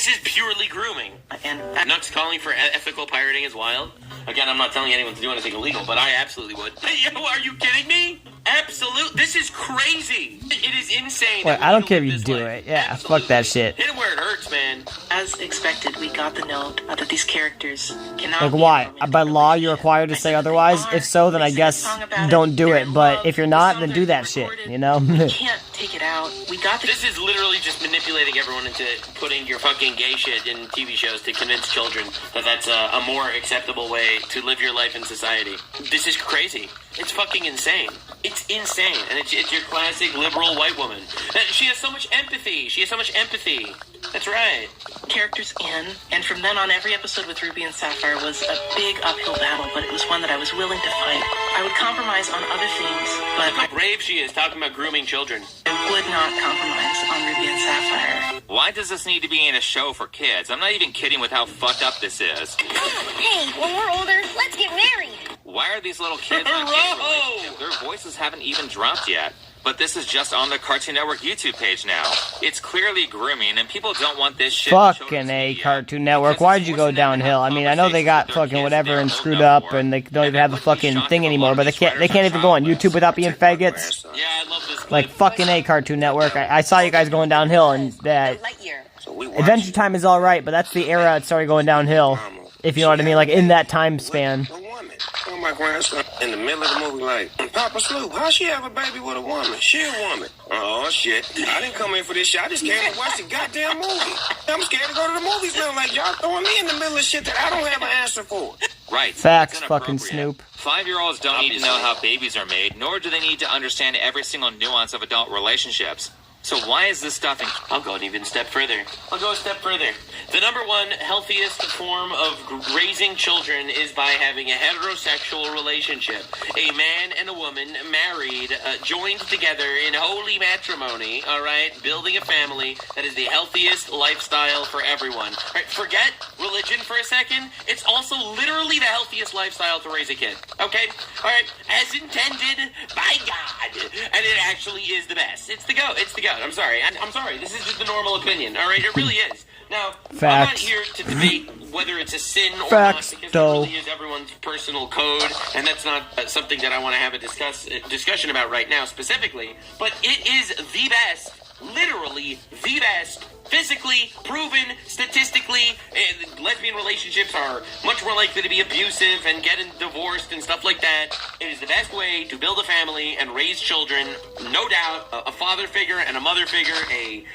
is purely grooming. And Nux calling for ethical pirating is wild. Again, I'm not telling anyone to do anything illegal, but I absolutely would. Are you kidding me? Absolute. This is crazy. It is insane. Wait, I don't care if you do it. Yeah, absolutely. Fuck that shit. Hit it where it hurts, man. As expected, we got the note that these characters cannot. Like, why? By law, you're required to say otherwise? If so, then I guess don't do it. But if you're not, then do that shit, you know? We can't take it out. We got This is literally just manipulating everyone into putting your fucking gay shit in TV shows to convince children that that's a more acceptable way to live your life in society. This is crazy. It's fucking insane. It's insane. And it's your classic liberal white woman. She has so much empathy. That's right. Characters in, and from then on, every episode with Ruby and Sapphire was a big uphill battle, but it was one that I was willing to fight. I would compromise on other things, but look how brave she is talking about grooming children. I would not compromise on Ruby and Sapphire. Why does this need to be in a show for kids? I'm not even kidding with how fucked up this is. Hey, when we're older, let's get married. Why are these little kids on gay relationships? Their voices haven't even dropped yet. but this is just on the Cartoon Network YouTube page now. It's clearly grooming, and people don't want this shit. Fucking A, Cartoon Network. Why'd you go downhill? I mean, I know they got fucking whatever and screwed up, and they don't even have the fucking thing anymore, but they can't even go on YouTube without being faggots. Yeah, I love this. Like, fucking A, Cartoon Network. I saw you guys going downhill, and that Adventure Time is alright, but that's the era it started going downhill. If you know what I mean, like, in that time span. My grandson in the middle of the movie like, Papa Sloop, how she have a baby with a woman? She a woman. Oh, shit. I didn't come in for this shit. I just came to watch the goddamn movie. I'm scared to go to the movies now. Like, y'all throwing me in the middle of shit that I don't have an answer for. Right. Facts, fucking Snoop. 5-year-olds don't need to know how babies are made, nor do they need to understand every single nuance of adult relationships. So why is this stuff in... I'll go even step further. I'll go a step further. The number one healthiest form of raising children is by having a heterosexual relationship. A man and a woman married, joined together in holy matrimony, all right? Building a family. That is the healthiest lifestyle for everyone. All right, forget religion for a second. It's also literally the healthiest lifestyle to raise a kid. Okay? All right? As intended by God. And it actually is the best. It's the go. It's the go. I'm sorry. I'm sorry. This is just the normal opinion. All right? It really is. Now, Facts. I'm not here to debate whether it's a sin or Facts, not, because though. it really is everyone's personal code, and that's not something that I want to have a discussion about right now specifically. But it is the best, literally the best, physically proven, statistically, lesbian relationships are much more likely to be abusive and get divorced and stuff like that. It is the best way to build a family and raise children, no doubt. A father figure and a mother figure, a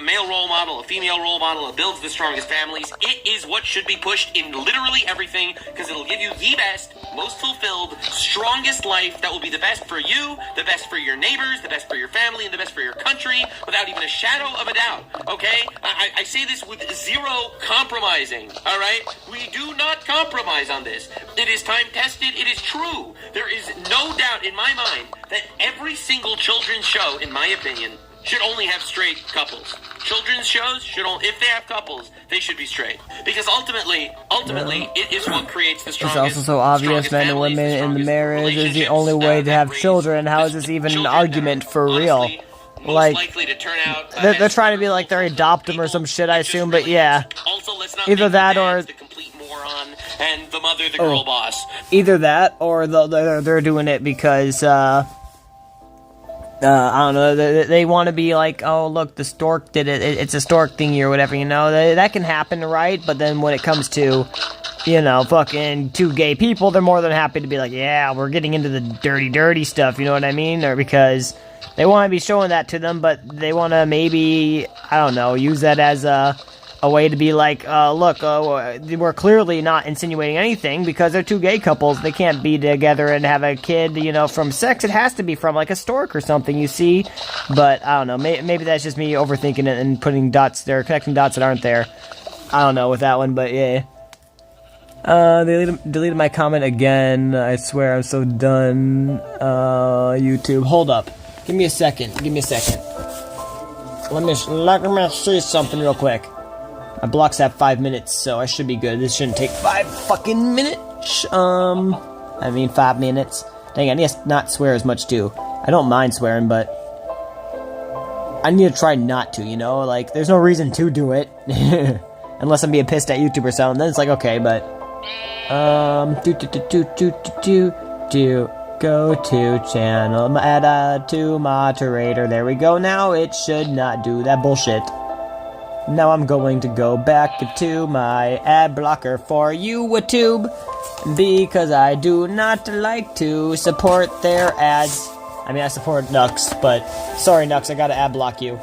male role model, a female role model, it builds the strongest families. It is what should be pushed in literally everything, because it'll give you the best, most fulfilled, strongest life that will be the best for you, the best for your neighbors, the best for your family, and the best for your country, without even a shadow of a doubt, okay? I say this with zero compromising, all right? We do not compromise on this. It is time-tested. It is true. There is no doubt in my mind that every single children's show, in my opinion, should only have straight couples. Children's shows should only, if they have couples, they should be straight. Because ultimately, it is what creates the strongest. It's also so obvious men and women in the marriage is the only way to have children. How is this even an argument for real? Like, they're trying to be like they're adopt them or some shit, I assume, but yeah. Either that or... And the mother, the girl boss. Either that, or they're doing it because, I don't know, they want to be like, oh, look, the stork did it, it's a stork thingy or whatever, you know, that can happen, right? But then when it comes to, you know, fucking two gay people, they're more than happy to be like, yeah, we're getting into the dirty stuff, you know what I mean? Or because they want to be showing that to them, but they want to maybe, I don't know, use that as a way to be like, look, we're clearly not insinuating anything because they're two gay couples. They can't be together and have a kid, you know, from sex. It has to be from, like, a stork or something, you see? But, I don't know, maybe that's just me overthinking it and putting dots there, connecting dots that aren't there. I don't know with that one, but yeah. They deleted my comment again. I swear I'm so done. YouTube. Hold up. Give me a second. Let me see something real quick. My block's at 5 minutes, so I should be good. This shouldn't take 5 fucking minutes. 5 minutes. Dang, I need to not swear as much, too. I don't mind swearing, but I need to try not to, you know? Like, there's no reason to do it. Unless I'm being pissed at YouTube or something, then it's like, okay, but... Go to channel, add to moderator. There we go. Now it should not do that bullshit. Now I'm going to go back to my ad blocker for YouTube, because I do not like to support their ads. I mean, I support Nux, but sorry Nux, I gotta ad block you.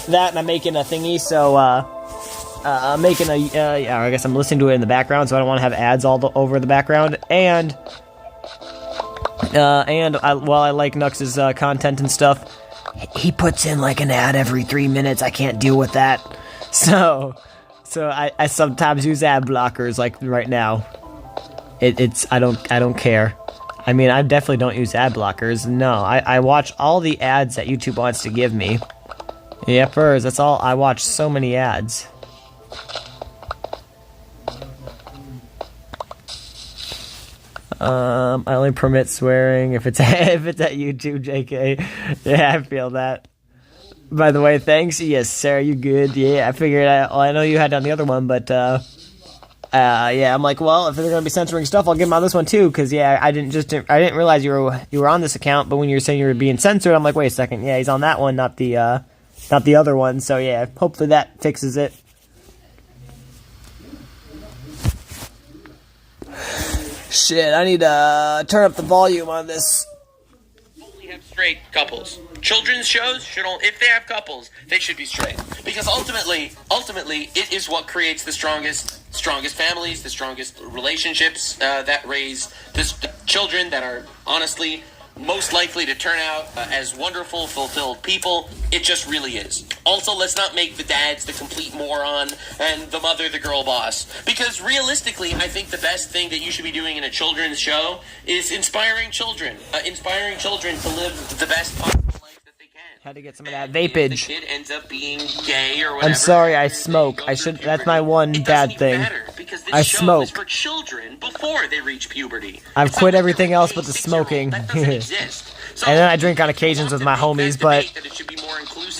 That, and I'm making a thingy, so I'm making I guess I'm listening to it in the background, so I don't want to have ads all over the background, and while I like Nux's content and stuff, he puts in like an ad every 3 minutes. I can't deal with that. So I sometimes use ad blockers, like right now. I don't care. I mean, I definitely don't use ad blockers. No, I watch all the ads that YouTube wants to give me. Yepers, that's all. I watch so many ads. I only permit swearing if it's at YouTube, JK. Yeah, I feel that. By the way, thanks. Yes, Sarah, you good? Yeah, I figured. I know you had on the other one, but yeah, I'm like, well, if they're gonna be censoring stuff, I'll give them on this one too. Because yeah, I didn't realize you were on this account, but when you were saying you were being censored, I'm like, wait a second, yeah, he's on that one, not the other one. So yeah, hopefully that fixes it. Shit, I need to turn up the volume on this. Only have straight couples. Children's shows should only, if they have couples, they should be straight. Because ultimately, it is what creates the strongest families, the strongest relationships that raise the children that are honestly most likely to turn out as wonderful, fulfilled people. It just really is. Also, let's not make the dads the complete moron and the mother the girl boss. Because realistically, I think the best thing that you should be doing in a children's show is inspiring children. Inspiring children to live the best possible life that they can. Had to get some of that vapage. If the kid ends up being gay or whatever. I'm sorry, I smoke. That's my one bad thing. I smoke. Is for children before they reach puberty. I've quit everything else but the smoking. And then I drink on occasions with my homies, but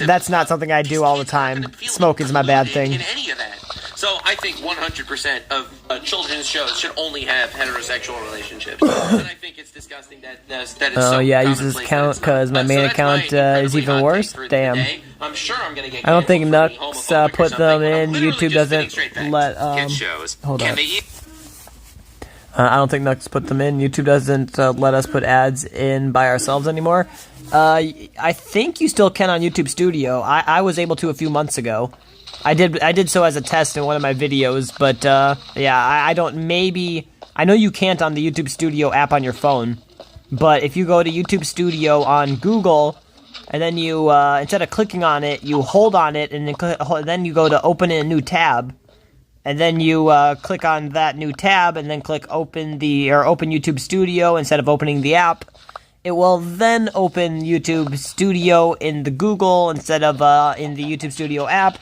that's not something I do all the time. Smoking's my bad thing. In any of that. So I think 100% of children's shows should only have heterosexual relationships. And I think it's disgusting that it's so I use this account because my main account is even worse. Damn. I'm sure I'm gonna get I don't think Nux put them in. YouTube doesn't let hold on. I don't think Nux put them in. YouTube doesn't let us put ads in by ourselves anymore. I think you still can on YouTube Studio. I was able to a few months ago. I did so as a test in one of my videos, but yeah, I don't. Maybe I know you can't on the YouTube Studio app on your phone, but if you go to YouTube Studio on Google, and then you instead of clicking on it, you hold on it, and then you go to open in a new tab, and then you click on that new tab, and then click open YouTube Studio instead of opening the app. It will then open YouTube Studio in the Google instead of in the YouTube Studio app.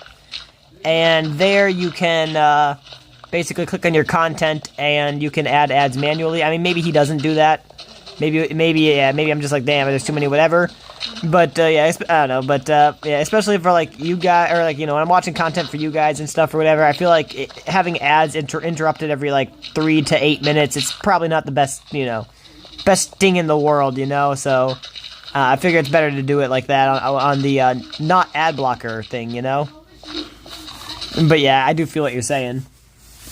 And there you can basically click on your content and you can add ads manually. I mean, maybe he doesn't do that. Maybe I'm just like, damn, there's too many whatever. But yeah, I don't know. But yeah, especially for like you guys, or like, you know, when I'm watching content for you guys and stuff or whatever, I feel like having ads interrupted every like 3 to 8 minutes, it's probably not the best, best thing in the world, So I figure it's better to do it like that on the not ad blocker thing, But yeah, I do feel what you're saying.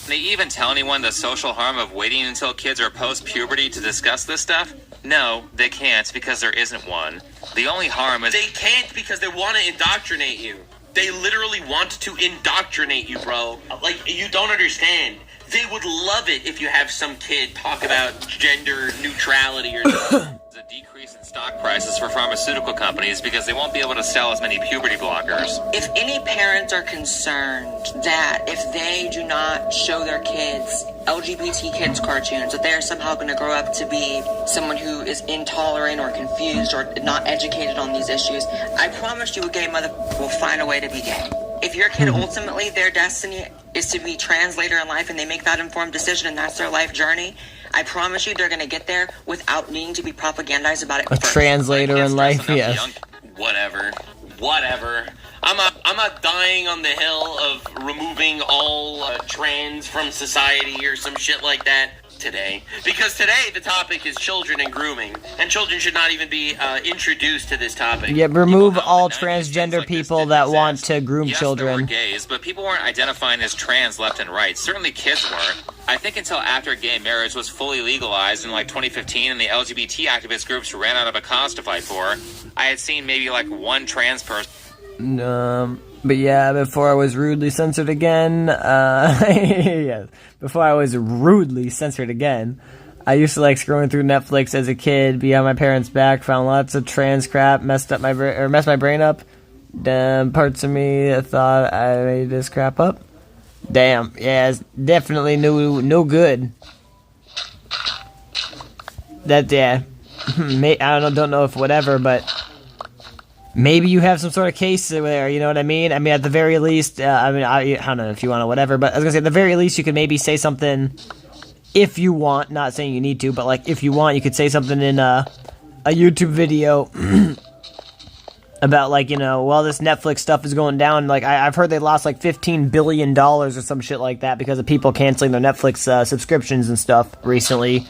They even tell anyone the social harm of waiting until kids are post-puberty to discuss this stuff? No, they can't because there isn't one. The only harm is... They can't because they want to indoctrinate you. They literally want to indoctrinate you, bro. Like, you don't understand. They would love it if you have some kid talk about gender neutrality or something. There's a decrease in stock prices for pharmaceutical companies because they won't be able to sell as many puberty blockers. If any parents are concerned that if they do not show their kids LGBT kids cartoons, that they are somehow going to grow up to be someone who is intolerant or confused or not educated on these issues, I promise you a gay mother will find a way to be gay. If your kid ultimately, their destiny is to be trans later in life and they make that informed decision and that's their life journey, I promise you they're going to get there without needing to be propagandized about it. A translator in life, yes. Whatever. I'm not dying on the hill of removing all trans from society or some shit like that today. Because today the topic is children and grooming. And children should not even be introduced to this topic. Yeah, remove all transgender people that want to groom children. There were gays, but people weren't identifying as trans left and right. Certainly kids weren't. I think until after gay marriage was fully legalized in like 2015 and the LGBT activist groups ran out of a cause to fight for, I had seen maybe like one trans person. But yeah, before I was rudely censored again, yes, before I was rudely censored again, I used to like scrolling through Netflix as a kid, behind my parents' back, found lots of trans crap, messed my brain up. Damn, parts of me thought I made this crap up. Damn, yeah, it's definitely no good. That, yeah, I don't know if whatever, but maybe you have some sort of case there, you know what I mean? I mean, at the very least, I don't know if you want to whatever, but I was going to say, at the very least, you could maybe say something if you want, not saying you need to, but like if you want, you could say something in a YouTube video about like, you know, well, this Netflix stuff is going down. Like I've heard they lost like $15 billion or some shit like that because of people canceling their Netflix subscriptions and stuff recently.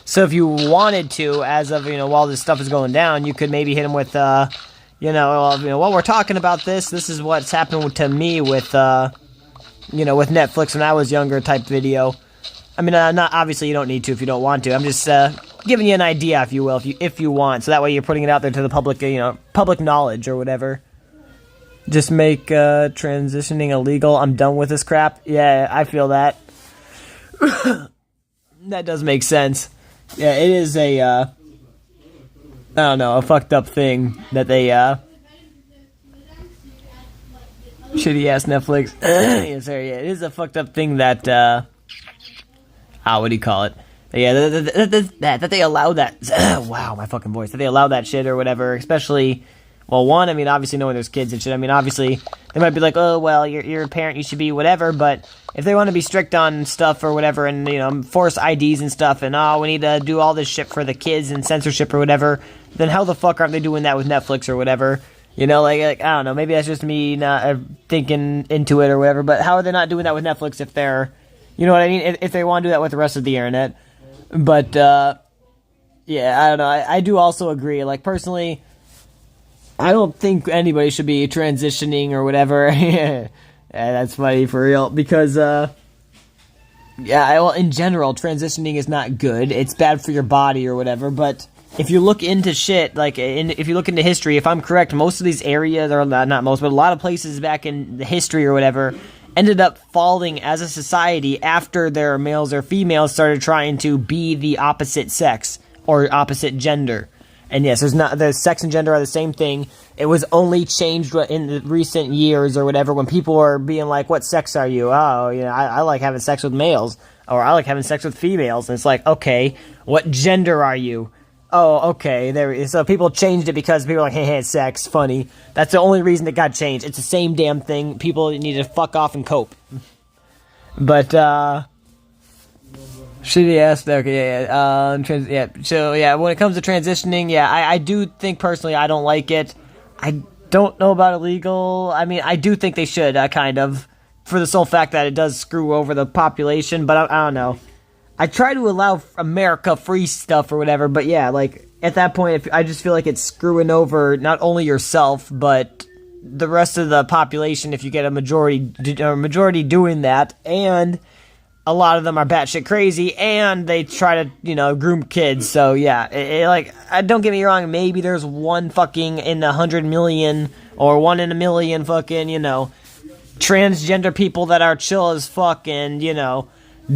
So if you wanted to, as of, you know, while this stuff is going down, you could maybe hit them with, while we're talking about this is what's happened to me with, with Netflix when I was younger type video. I mean, not obviously you don't need to if you don't want to. I'm just giving you an idea, if you will, if you want. So that way you're putting it out there to the public, public knowledge or whatever. Just make transitioning illegal. I'm done with this crap. Yeah, I feel that. That does make sense. Yeah, it is a fucked up thing that they shitty ass Netflix. Yeah, sorry, yeah, it is a fucked up thing that what do you call it? Yeah, that they allow that. Wow, my fucking voice. That they allow that shit or whatever, especially. Well, one, I mean, obviously knowing there's kids and shit. I mean, obviously they might be like, oh, well, you're a parent, you should be whatever. But if they want to be strict on stuff or whatever, and force IDs and stuff, and we need to do all this shit for the kids and censorship or whatever, then how the fuck aren't they doing that with Netflix or whatever? Like I don't know. Maybe that's just me not thinking into it or whatever. But how are they not doing that with Netflix if they're, you know what I mean? If they want to do that with the rest of the internet. But yeah, I don't know. I do also agree. Like personally, I don't think anybody should be transitioning or whatever. Yeah, that's funny for real. Because in general, transitioning is not good. It's bad for your body or whatever. But if you look into shit, if you look into history, if I'm correct, most of these areas, or not most, but a lot of places back in the history or whatever, ended up falling as a society after their males or females started trying to be the opposite sex or opposite gender. And yes, the sex and gender are the same thing. It was only changed in the recent years or whatever when people were being like, what sex are you? Oh, I like having sex with males, or I like having sex with females. And it's like, okay, what gender are you? Oh, okay. So people changed it because people were like, hey, sex, funny. That's the only reason it got changed. It's the same damn thing. People need to fuck off and cope. But, shitty ass. Okay, yeah. So, yeah, when it comes to transitioning, yeah, I do think personally I don't like it. I don't know about illegal. I mean, I do think they should, kind of, for the sole fact that it does screw over the population, but I don't know. I try to allow America free stuff or whatever, but yeah, like, at that point, I just feel like it's screwing over not only yourself, but the rest of the population if you get a majority doing that, and a lot of them are batshit crazy, and they try to, groom kids, so yeah, don't get me wrong, maybe there's one fucking in 100 million, or 1 in a million fucking, transgender people that are chill as fuck, and,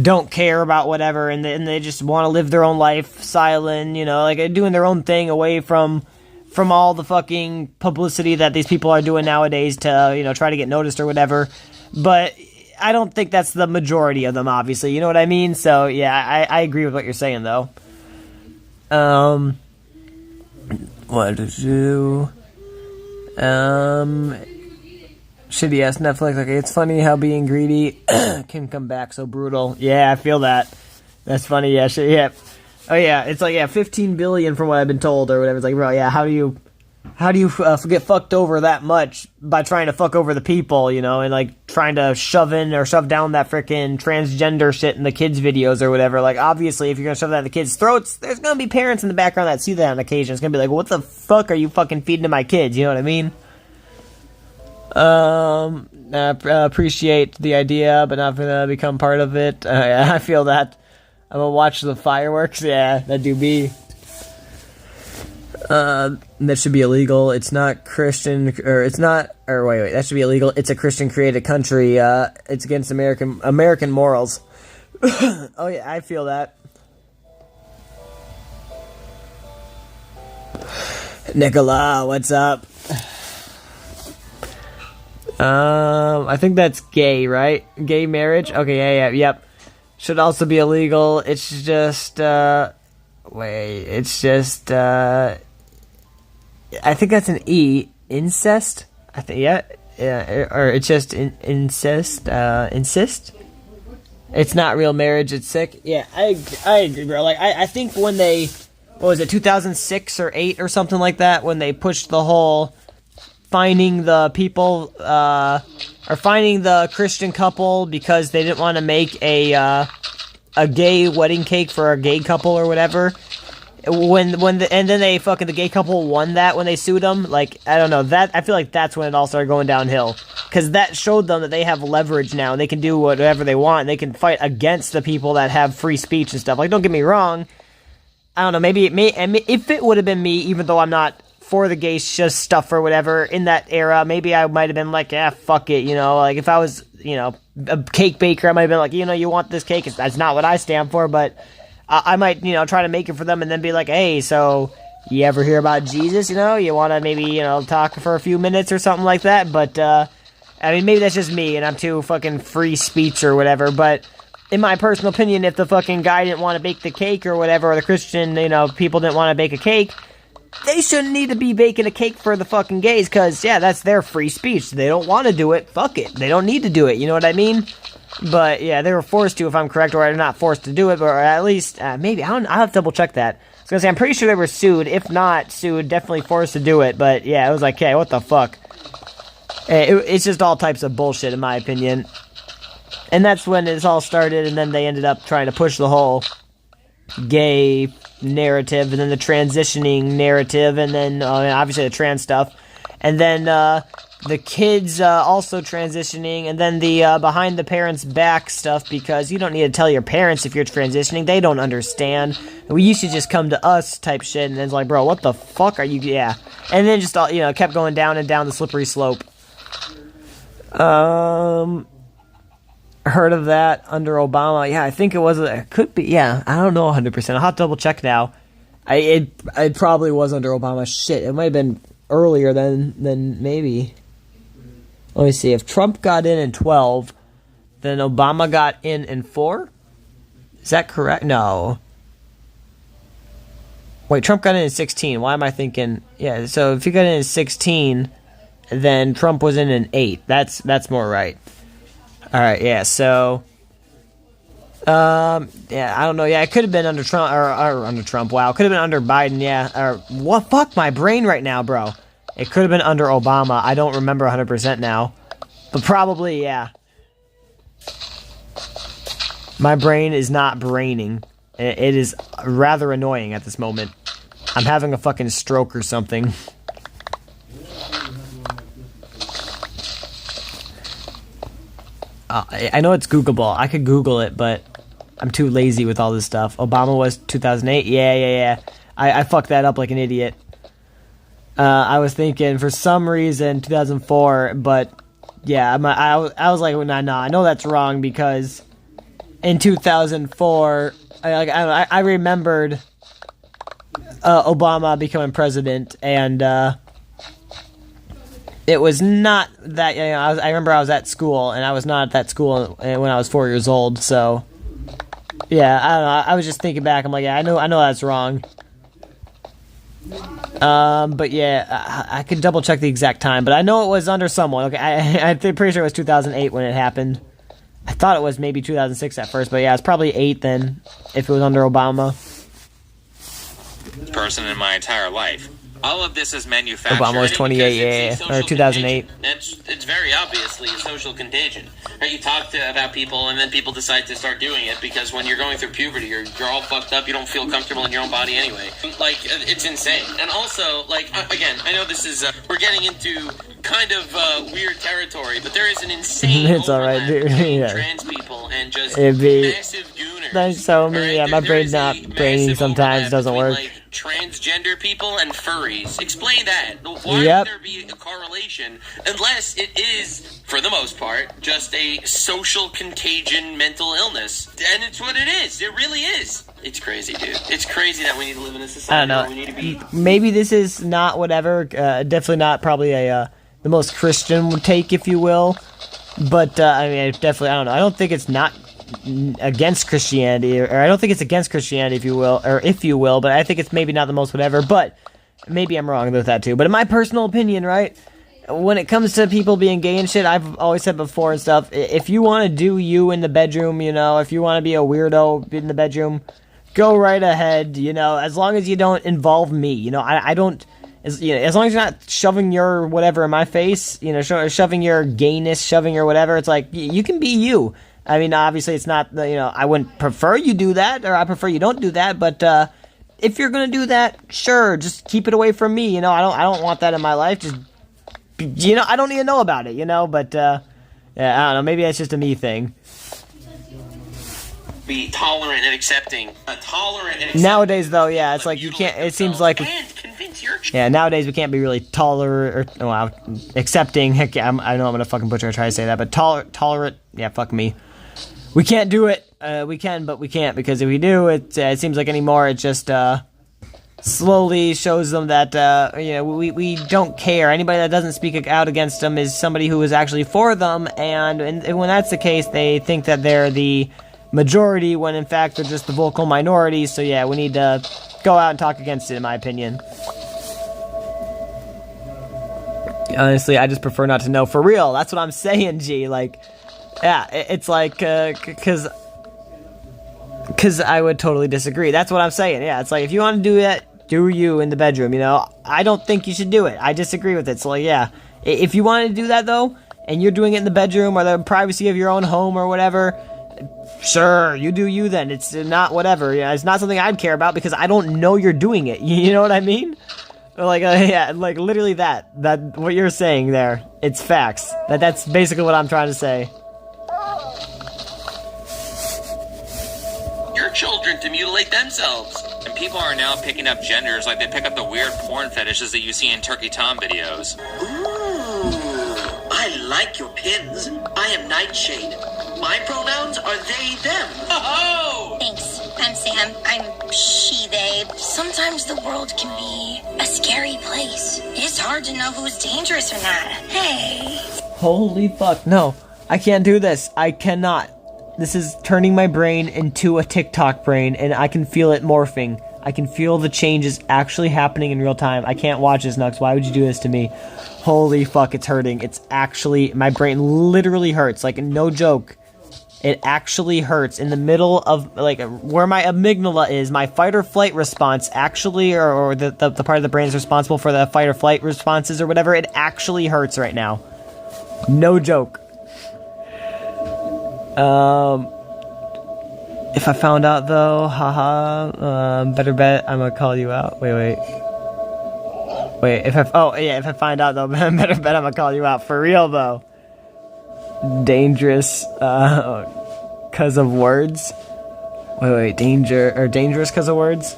don't care about whatever, and they just want to live their own life, silent, doing their own thing away from all the fucking publicity that these people are doing nowadays to, try to get noticed or whatever. But I don't think that's the majority of them, obviously, you know what I mean? So, yeah, I agree with what you're saying, though. What to do? Shitty ass Netflix. Okay, it's funny how being greedy can come back so brutal. Yeah, I feel that. That's funny. Yeah, shit. Yeah. Oh yeah, it's like 15 billion from what I've been told or whatever. It's like, bro, yeah. How do you get fucked over that much by trying to fuck over the people, and like trying to shove down that freaking transgender shit in the kids' videos or whatever. Like, obviously, if you're gonna shove that in the kids' throats, there's gonna be parents in the background that see that on occasion. It's gonna be like, what the fuck are you fucking feeding to my kids? You know what I mean? Appreciate the idea, but not gonna become part of it. I feel that. I'm gonna watch the fireworks. Yeah, that do be. That should be illegal. It's not Christian, wait, that should be illegal. It's a Christian-created country. It's against American morals. Oh yeah, I feel that. Nicola, what's up? I think that's gay, right? Gay marriage? Okay, yep. Should also be illegal. It's just, I think that's an E. Incest? I think, yeah, or it's just incest, insist? It's not real marriage, it's sick. Yeah, I agree, bro. Like, I think when they, what was it, 2006 or 8 or something like that, when they pushed the whole finding the people, or finding the Christian couple because they didn't want to make a gay wedding cake for a gay couple or whatever. And then the gay couple won that when they sued them. Like, I don't know, I feel like that's when it all started going downhill. Because that showed them that they have leverage now, and they can do whatever they want, and they can fight against the people that have free speech and stuff. Like, don't get me wrong, I don't know, maybe if it would have been me, even though I'm not for the gay stuff or whatever, in that era, maybe I might have been like, fuck it, like, if I was, a cake baker, I might have been like, you want this cake, that's not what I stand for, but I might, try to make it for them and then be like, hey, so you ever hear about Jesus, you want to maybe, talk for a few minutes or something like that, but, I mean, maybe that's just me, and I'm too fucking free speech or whatever, but in my personal opinion, if the fucking guy didn't want to bake the cake or whatever, or the Christian, people didn't want to bake a cake, they shouldn't need to be baking a cake for the fucking gays, because, yeah, that's their free speech. They don't want to do it, fuck it. They don't need to do it, you know what I mean? But, yeah, they were forced to, if I'm correct, or they're not forced to do it, but at least, maybe, I'll have to double check that. I was gonna say, I'm pretty sure they were sued. If not sued, definitely forced to do it, but, yeah, it was like, hey, what the fuck? It's just all types of bullshit, in my opinion. And that's when this all started, and then they ended up trying to push the whole gay narrative, and then the transitioning narrative, and then obviously the trans stuff. And then the kids also transitioning, and then the behind the parents' back stuff, because you don't need to tell your parents if you're transitioning. They don't understand. You should just come to us type shit, and then it's like, bro, what the fuck are you... Yeah. And then just, kept going down and down the slippery slope. Heard of that under Obama? Yeah, I think it could be, yeah, I don't know 100%. I'll have to double check now. It probably was under Obama. Shit, it might have been earlier than maybe. Let me see, if Trump got in 12, then Obama got in 4? Is that correct? No. Wait, Trump got in 16. Why am I thinking, yeah, so if he got in 16... then Trump was in 8. That's more right. Alright, yeah, so... yeah, I don't know. Yeah, it could have been under Trump, or under Trump, wow. It could have been under Biden, yeah. Or, what? Fuck my brain right now, bro. It could have been under Obama. I don't remember 100% now. But probably, yeah. My brain is not braining. It is rather annoying at this moment. I'm having a fucking stroke or something. I know it's Googleable. I could Google it, but I'm too lazy with all this stuff. Obama was 2008? Yeah. I fucked that up like an idiot. I was thinking, for some reason, 2004, but, yeah, I was like, no, I know that's wrong, because in 2004, I remembered Obama becoming president, and, it was not that, I remember I was at school, and I was not at that school when I was 4 years old, so, yeah, I don't know, I was just thinking back, I'm like, yeah, I know that's wrong. But yeah, I could double check the exact time, but I know it was under someone, okay, I'm pretty sure it was 2008 when it happened. I thought it was maybe 2006 at first, but yeah, it's probably 8 then, if it was under Obama. Person in my entire life. All of this is manufactured. Obama was 28, yeah, or 2008. It's very obviously a social contagion. Right? You talk about people, and then people decide to start doing it, because when you're going through puberty, you're all fucked up. You don't feel comfortable in your own body anyway. Like, it's insane. And also, like, again, I know this is we're getting into kind of weird territory, but there is an insane it's alright, dude. Yeah. Trans people and just massive gooners. That's so me. Right? Yeah, my brain's not braining sometimes. Doesn't work. Like, transgender people and furries. Explain that. Why would there be a correlation unless it is, for the most part, just a social contagion mental illness? And it's what it is. It really is. It's crazy, dude. It's crazy that we need to live in a society where we need to be... Maybe this is not whatever. Definitely not probably the most Christian take, if you will. But, I mean, definitely, I don't know. I don't think it's not against Christianity, or I don't think it's against Christianity, if you will, but I think it's maybe not the most whatever, but maybe I'm wrong with that too. But in my personal opinion, right, when it comes to people being gay and shit, I've always said before and stuff, if you want to do you in the bedroom, you know, if you want to be a weirdo in the bedroom, go right ahead, you know, as long as you don't involve me, you know, I don't, as long as you're not shoving your whatever in my face, you know, shoving your gayness, shoving your whatever, it's like, you can be you. I mean, obviously it's not, you know, I wouldn't prefer you do that, or I prefer you don't do that, but, if you're gonna do that, sure, just keep it away from me, you know, I don't want that in my life, just, you know, I don't even know about it, you know, but, yeah, I don't know, maybe that's just a me thing. Be tolerant and accepting. Nowadays, though, yeah, it's like you can't, it seems like, yeah, nowadays we can't be really tolerant, or, well, accepting, heck yeah, I know I'm gonna fucking butcher try to say that, but tolerant, yeah, fuck me. We can't do it, we can, but we can't, because if we do, it seems like anymore, it just, slowly shows them that, you know, we don't care. Anybody that doesn't speak out against them is somebody who is actually for them, and when that's the case, they think that they're the majority, when in fact they're just the vocal minority, so yeah, we need to go out and talk against it, in my opinion. Honestly, I just prefer not to know, for real, that's what I'm saying, G, like, yeah, it's like, cause I would totally disagree, that's what I'm saying, yeah, it's like, if you want to do that, do you in the bedroom, you know? I don't think you should do it. I disagree with it. So, like, yeah. If you want to do that, though, and you're doing it in the bedroom or the privacy of your own home or whatever, sure, you do you then. It's not whatever. Yeah, it's not something I'd care about because I don't know you're doing it. You know what I mean? Like, yeah, like, literally that, what you're saying there. It's facts. That's basically what I'm trying to say. Your children to mutilate themselves. And people are now picking up genders like they pick up the weird porn fetishes that you see in Turkey Tom videos. Ooh, I like your pins. I am Nightshade. My pronouns are they, them. Oh! Thanks. I'm Sam. I'm she, they. Sometimes the world can be a scary place. It's hard to know who's dangerous or not. Hey. Holy fuck, no. I can't do this. I cannot. This is turning my brain into a TikTok brain, and I can feel it morphing. I can feel the changes actually happening in real time. I can't watch this, Nux. Why would you do this to me? Holy fuck, it's hurting. It's actually, my brain literally hurts. Like, no joke. It actually hurts in the middle of, like, where my amygdala is, my fight or flight response actually, or the part of the brain is responsible for the fight or flight responses or whatever, it actually hurts right now. No joke. If I found out though, haha, better bet I'm gonna call you out. Wait, if I find out though, better bet I'm gonna call you out for real though. Dangerous, cause of words. Dangerous cause of words.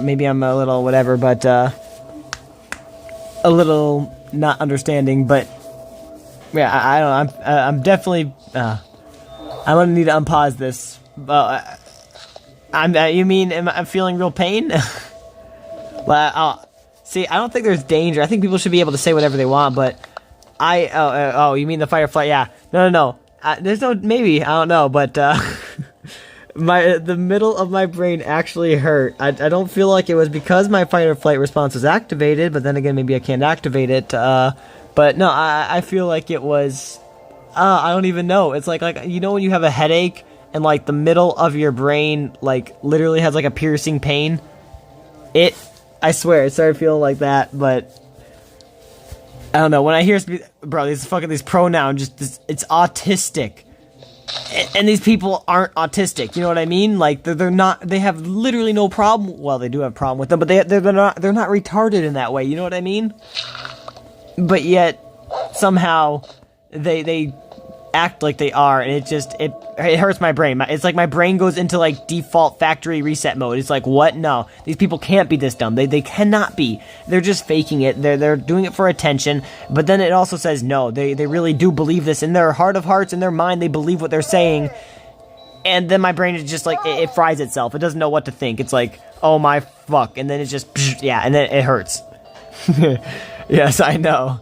Maybe I'm a little whatever, but, a little not understanding, but yeah, I don't know, I'm definitely, I'm gonna need to unpause this. You mean, I'm feeling real pain? Well, see, I don't think there's danger. I think people should be able to say whatever they want, but you mean the fight or flight? Yeah. No. There's no, maybe, I don't know, but, the middle of my brain actually hurt. I don't feel like it was because my fight or flight response was activated, but then again, maybe I can't activate it, but no, I feel like it was, I don't even know. It's like, you know when you have a headache and, like, the middle of your brain, like, literally has, like, a piercing pain? I swear, it started feeling like that, but I don't know. When I hear, bro, these pronouns, it's autistic. And these people aren't autistic, you know what I mean? Like, they're not, they have literally no problem, well, they do have a problem with them, but they're not retarded in that way, you know what I mean? But yet, somehow, they act like they are, and it hurts my brain. It's like my brain goes into, like, default factory reset mode. It's like, what? No. These people can't be this dumb. They cannot be. They're just faking it. They're doing it for attention, but then it also says, no, they really do believe this. In their heart of hearts, in their mind, they believe what they're saying, and then my brain is just, like, it fries itself. It doesn't know what to think. It's like, oh my fuck, and then it's just, yeah, and then it hurts. Yes, I know.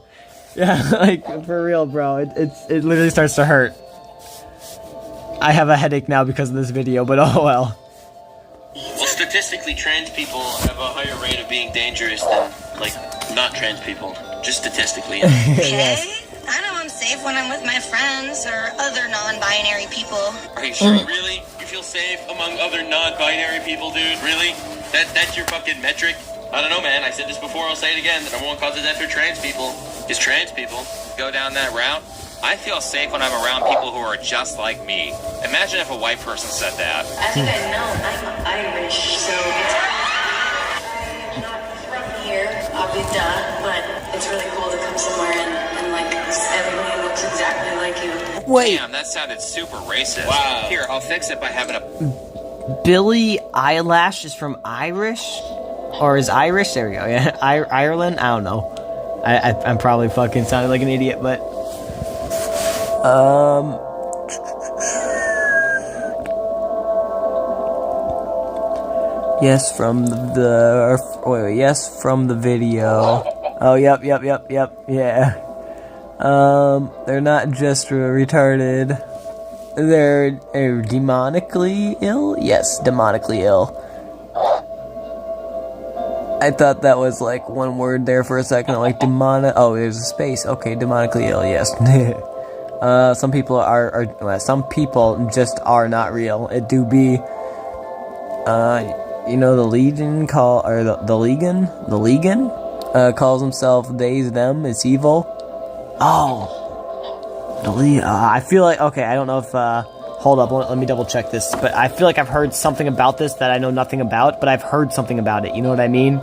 Yeah, like, for real, bro, it literally starts to hurt. I have a headache now because of this video, but oh well. Well, statistically, trans people have a higher rate of being dangerous than, like, not trans people. just statistically. Okay. I know I'm safe when I'm with my friends or other non-binary people. Are you sure? Really? You feel safe among other non-binary people, dude? Really? That's your fucking metric? I don't know, man. I said this before, I'll say it again. The number one cause of death for trans people is trans people. Go down that route. I feel safe when I'm around people who are just like me. Imagine if a white person said that. As you guys know, I'm Irish, so it's not from here, obviously, but it's really cool to come somewhere and like everybody looks exactly like you. Wait. Damn, that sounded super racist. Wow. Here, I'll fix it by having a... Billie Eilish is from Irish? Or is Irish? There we go, yeah. Ireland? I don't know. I'm probably fucking sounding like an idiot, but... Yes, from the... yes, from the video. Oh, yep, yeah. They're not just retarded. They're demonically ill? Yes, demonically ill. I thought that was like one word there for a second, like demonic. Oh, there's a space. Okay, demonically ill, yes. Some people some people just are not real. It do be, the Legion the Legion calls himself they, them, it's evil. Oh. I feel like, okay, I don't know if, hold up, let me double check this, but I feel like I've heard something about this that I know nothing about, but I've heard something about it, you know what I mean?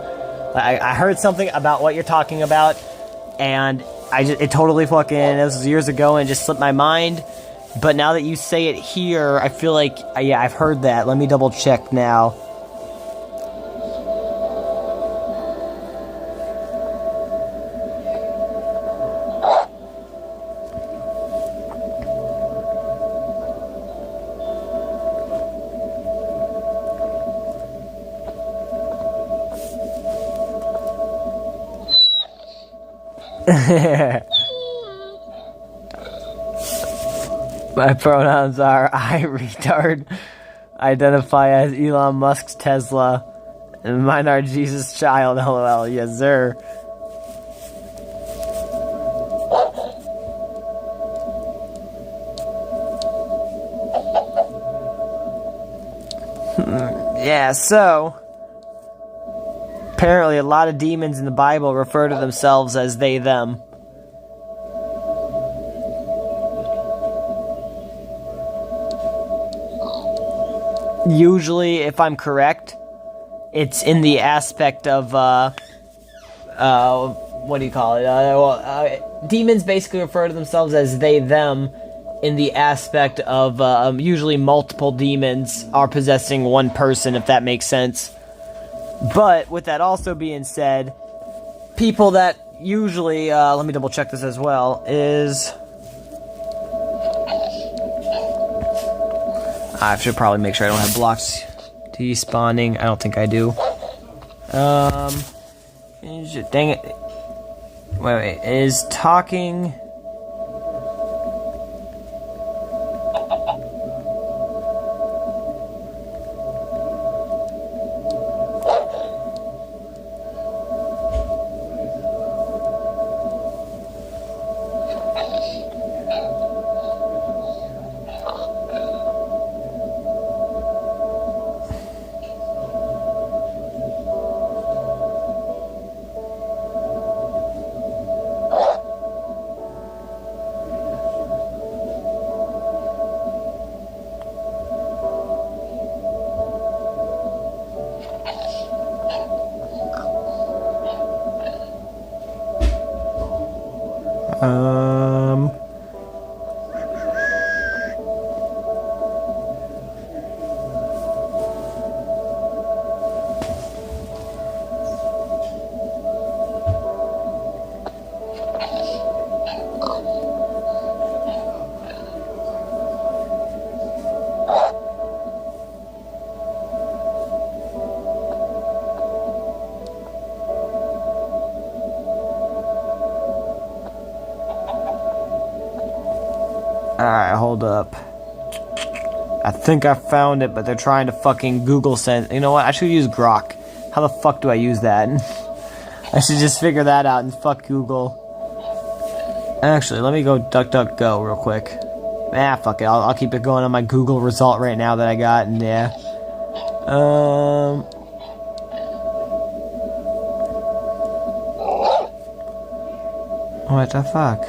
I heard something about what you're talking about, and it totally fucking, this was years ago, and it just slipped my mind, but now that you say it here, I feel like, yeah, I've heard that. Let me double check now. My pronouns are I retard, identify as Elon Musk's Tesla, and mine are Jesus Child, lol, yes sir. Yeah, so apparently a lot of demons in the Bible refer to themselves as they, them. Usually, if I'm correct, it's in the aspect of, what do you call it? Demons basically refer to themselves as they, them, in the aspect of, usually multiple demons are possessing one person, if that makes sense. But, with that also being said, people that usually, let me double check this as well, is... I should probably make sure I don't have blocks despawning. I don't think I do. Dang it. Wait, is talking... Alright, hold up. I think I found it, but they're trying to fucking Google send... You know what? I should use Grok. How the fuck do I use that? I should just figure that out and fuck Google. Actually, let me go DuckDuckGo real quick. Fuck it. I'll keep it going on my Google result right now that I got, and yeah. What the fuck?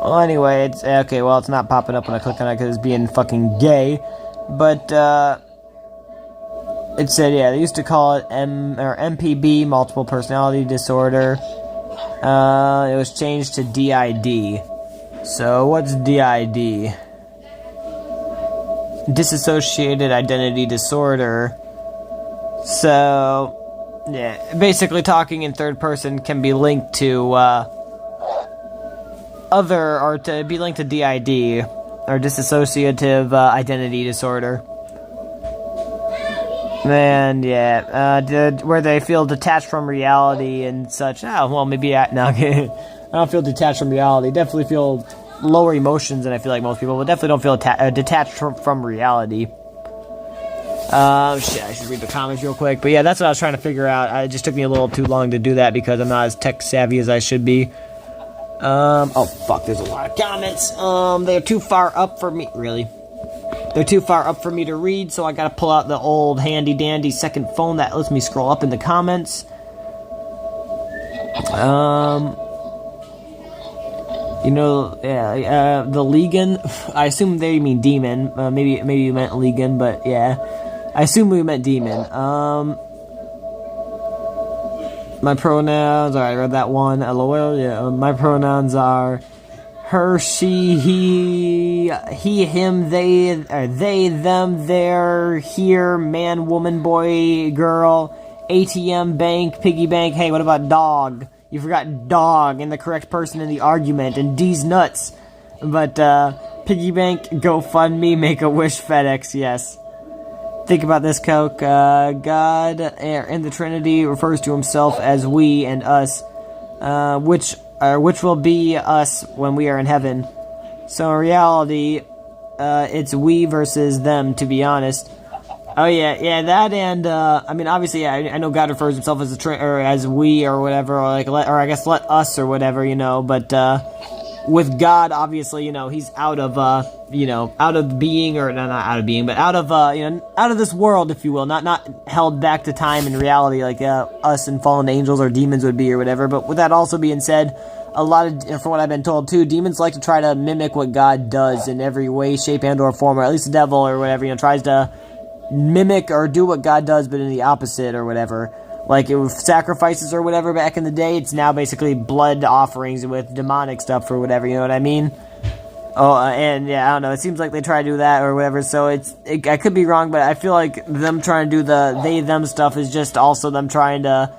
Well, anyway, it's okay. Well, it's not popping up when I click on it because it's being fucking gay. But it said, yeah, they used to call it MPB, multiple personality disorder. It was changed to DID. So, what's DID? Dissociated identity disorder. So, yeah, basically talking in third person can be linked to to be linked to DID, or dissociative identity disorder. And yeah, where they feel detached from reality and such. Oh, well, maybe I don't feel detached from reality. Definitely feel lower emotions than I feel like most people, but definitely don't feel detached from reality. Shit, I should read the comments real quick. But yeah, that's what I was trying to figure out. It just took me a little too long to do that because I'm not as tech savvy as I should be. Oh fuck, there's a lot of comments. They're too far up for me, really. They're too far up for me to read, so I gotta pull out the old handy-dandy second phone that lets me scroll up in the comments. You know, yeah, the Legan, I assume they mean demon. Maybe you meant Legan, but yeah. I assume we meant demon. My pronouns, alright, I read that one. LOL, yeah. My pronouns are her, she, he, him, they, them, their, here, man, woman, boy, girl, ATM, bank, piggy bank. Hey, what about dog? You forgot dog and the correct person in the argument, and D's nuts. But, piggy bank, GoFundMe, Make-A-Wish, FedEx, yes. Think about this, Coke. God in the Trinity refers to himself as we and us, which will be us when we are in heaven. So in reality, it's we versus them, to be honest. Oh yeah, that, and I mean, obviously, yeah, I know God refers himself as or as we or whatever, or like or I guess let us or whatever, you know. But with God, obviously, you know, he's out of out of being, or not out of being, but out of out of this world, if you will, not held back to time and reality like us and fallen angels or demons would be or whatever. But with that also being said, a lot of, from what I've been told too, demons like to try to mimic what God does in every way, shape, and or form, or at least the devil or whatever, tries to mimic or do what God does, but in the opposite or whatever. Like it was sacrifices or whatever back in the day, it's now basically blood offerings with demonic stuff or whatever, you know what I mean? Oh, and yeah, I don't know, it seems like they try to do that or whatever, so I could be wrong, but I feel like them trying to do the they-them stuff is just also them trying to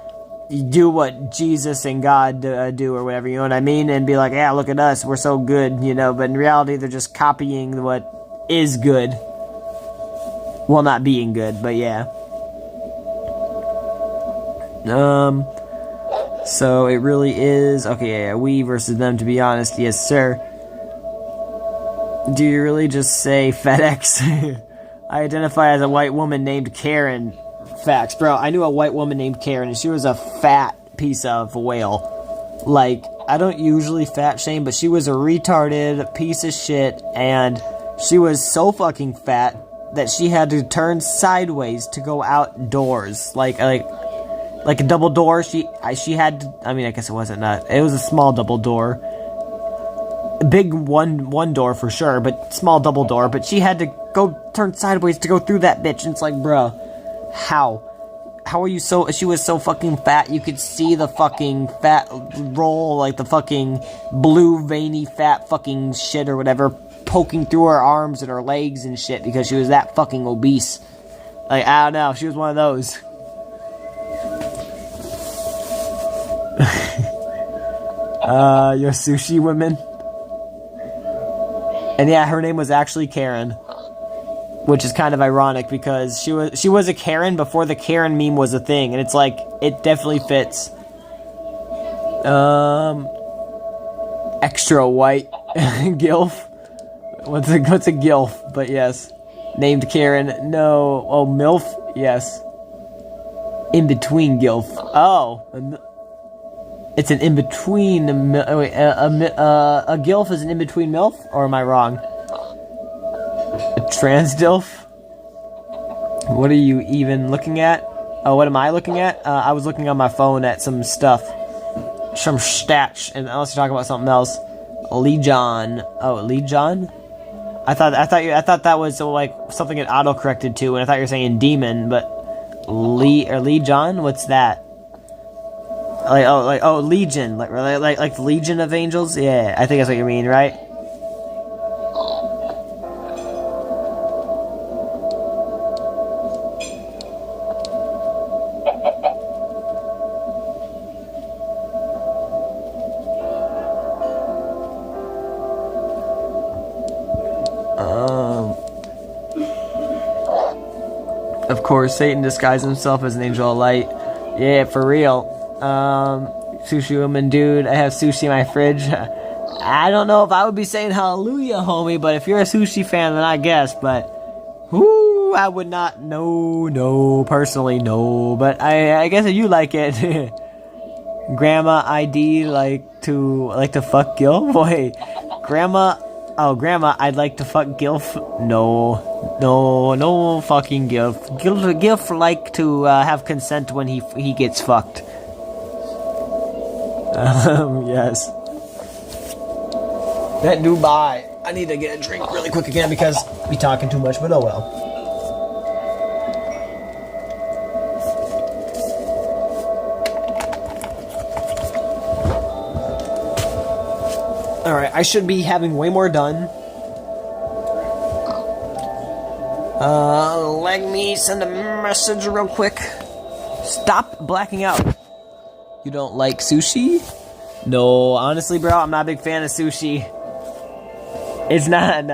do what Jesus and God do or whatever, you know what I mean? And be like, yeah, look at us, we're so good, but in reality, they're just copying what is good. Well, not being good, but yeah. So it really is, okay, yeah, we versus them, to be honest, yes, sir. Do you really just say FedEx? I identify as a white woman named Karen. Facts, bro, I knew a white woman named Karen, and she was a fat piece of whale. Like, I don't usually fat shame, but she was a retarded piece of shit, and she was so fucking fat that she had to turn sideways to go outdoors. Like a double door. She had to, I mean, I guess it wasn't it was a small double door. Big one door for sure, but small double door. But she had to go turn sideways to go through that bitch. And it's like, bruh, how are you so? She was so fucking fat. You could see the fucking fat roll, like the fucking blue veiny fat fucking shit or whatever, poking through her arms and her legs and shit because she was that fucking obese. Like, I don't know, she was one of those. Your sushi women. And yeah, her name was actually Karen, which is kind of ironic because she was a Karen before the Karen meme was a thing, and it's like, it definitely fits. Extra white gilf. What's a gilf? But yes. Named Karen. No. Oh, MILF? Yes. In between gilf. Oh. It's an in between. Wait, a gilf is an in between MILF? Or am I wrong? A trans dilf? What are you even looking at? Oh, what am I looking at? I was looking on my phone at some stuff. Some stats. And unless you're talking about something else. Legion. Oh, Legion? I thought that was like something it auto-corrected to, and I thought you were saying demon, but Legion? What's that? Legion, like the Legion of Angels? Yeah, I think that's what you mean, right? Of course, Satan disguised himself as an angel of light. Yeah, for real. Sushi woman, dude, I have sushi in my fridge. I don't know if I would be saying hallelujah, homie, but if you're a sushi fan, then I guess, but I would not, no, personally, no, but I guess if you like it. Grandma ID like to fuck Gil? Boy, Grandma, I'd like to fuck Gilf. No fucking Gilf. Gilf like to have consent when he gets fucked. Yes. That Dubai. I need to get a drink really quick again because we talking too much, but oh well. Alright, I should be having way more done. Let me send a message real quick. Stop blacking out. You don't like sushi? No, honestly, bro, I'm not a big fan of sushi. It's not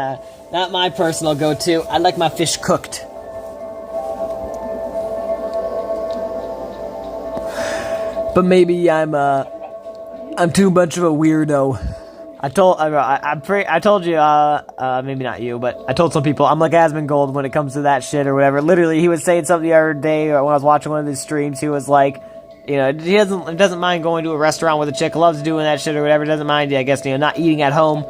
my personal go-to. I like my fish cooked. But maybe I'm too much of a weirdo. I told you, maybe not you, but I told some people I'm like Asmongold when it comes to that shit or whatever. Literally, he was saying something the other day when I was watching one of his streams. He was like, you know, he doesn't mind going to a restaurant with a chick, loves doing that shit or whatever. Doesn't mind, I guess, you know, not eating at home.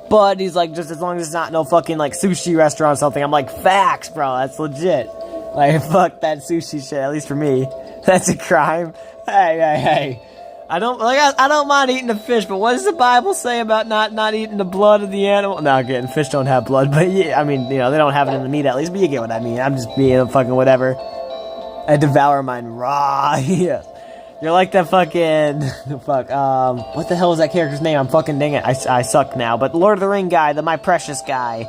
But he's like, just as long as it's not no fucking like sushi restaurant or something. I'm like, facts, bro, that's legit. Like, fuck that sushi shit. At least for me, that's a crime. Hey. I don't mind eating the fish, but what does the Bible say about not eating the blood of the animal? No, again, fish don't have blood, but yeah, I mean, you know, they don't have it in the meat at least, but you get what I mean. I'm just being a fucking whatever. I devour mine raw. Yeah. You're like that fucking what the hell is that character's name? I'm fucking dang it. I suck now. But Lord of the Ring guy, my precious guy.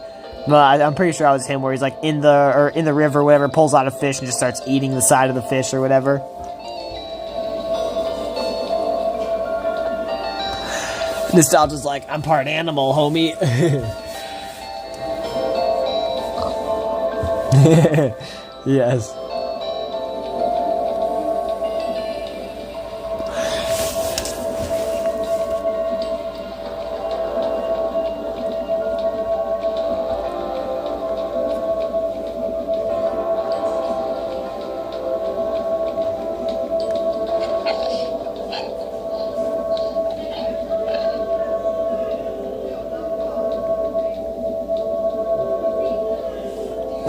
Well, I'm pretty sure I was him, where he's like in the river or whatever, pulls out a fish and just starts eating the side of the fish or whatever. Nostalgia's like, I'm part animal, homie. Yes.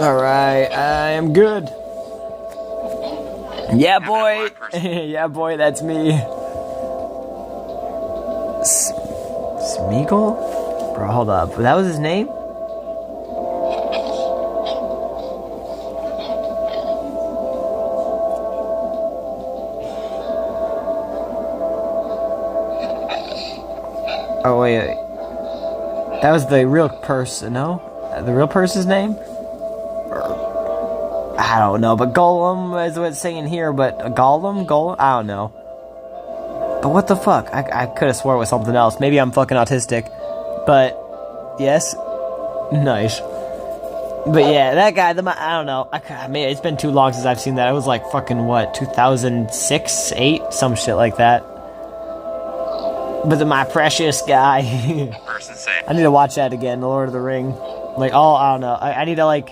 Alright, I am good. Yeah, boy. Yeah, boy, that's me. Smeagol? Bro, hold up. That was his name? Oh, wait. That was the real person, no? The real person's name? I don't know, but Golem is what it's saying here, but Golem? I don't know. But what the fuck? I could have swore it was something else. Maybe I'm fucking autistic. But, yes. Nice. But yeah, that guy, I don't know. I mean, it's been too long since I've seen that. It was like fucking, what, 2006, 8? Some shit like that. But my precious guy. Person say I need to watch that again, The Lord of the Ring. Like, I don't know. I need to, like...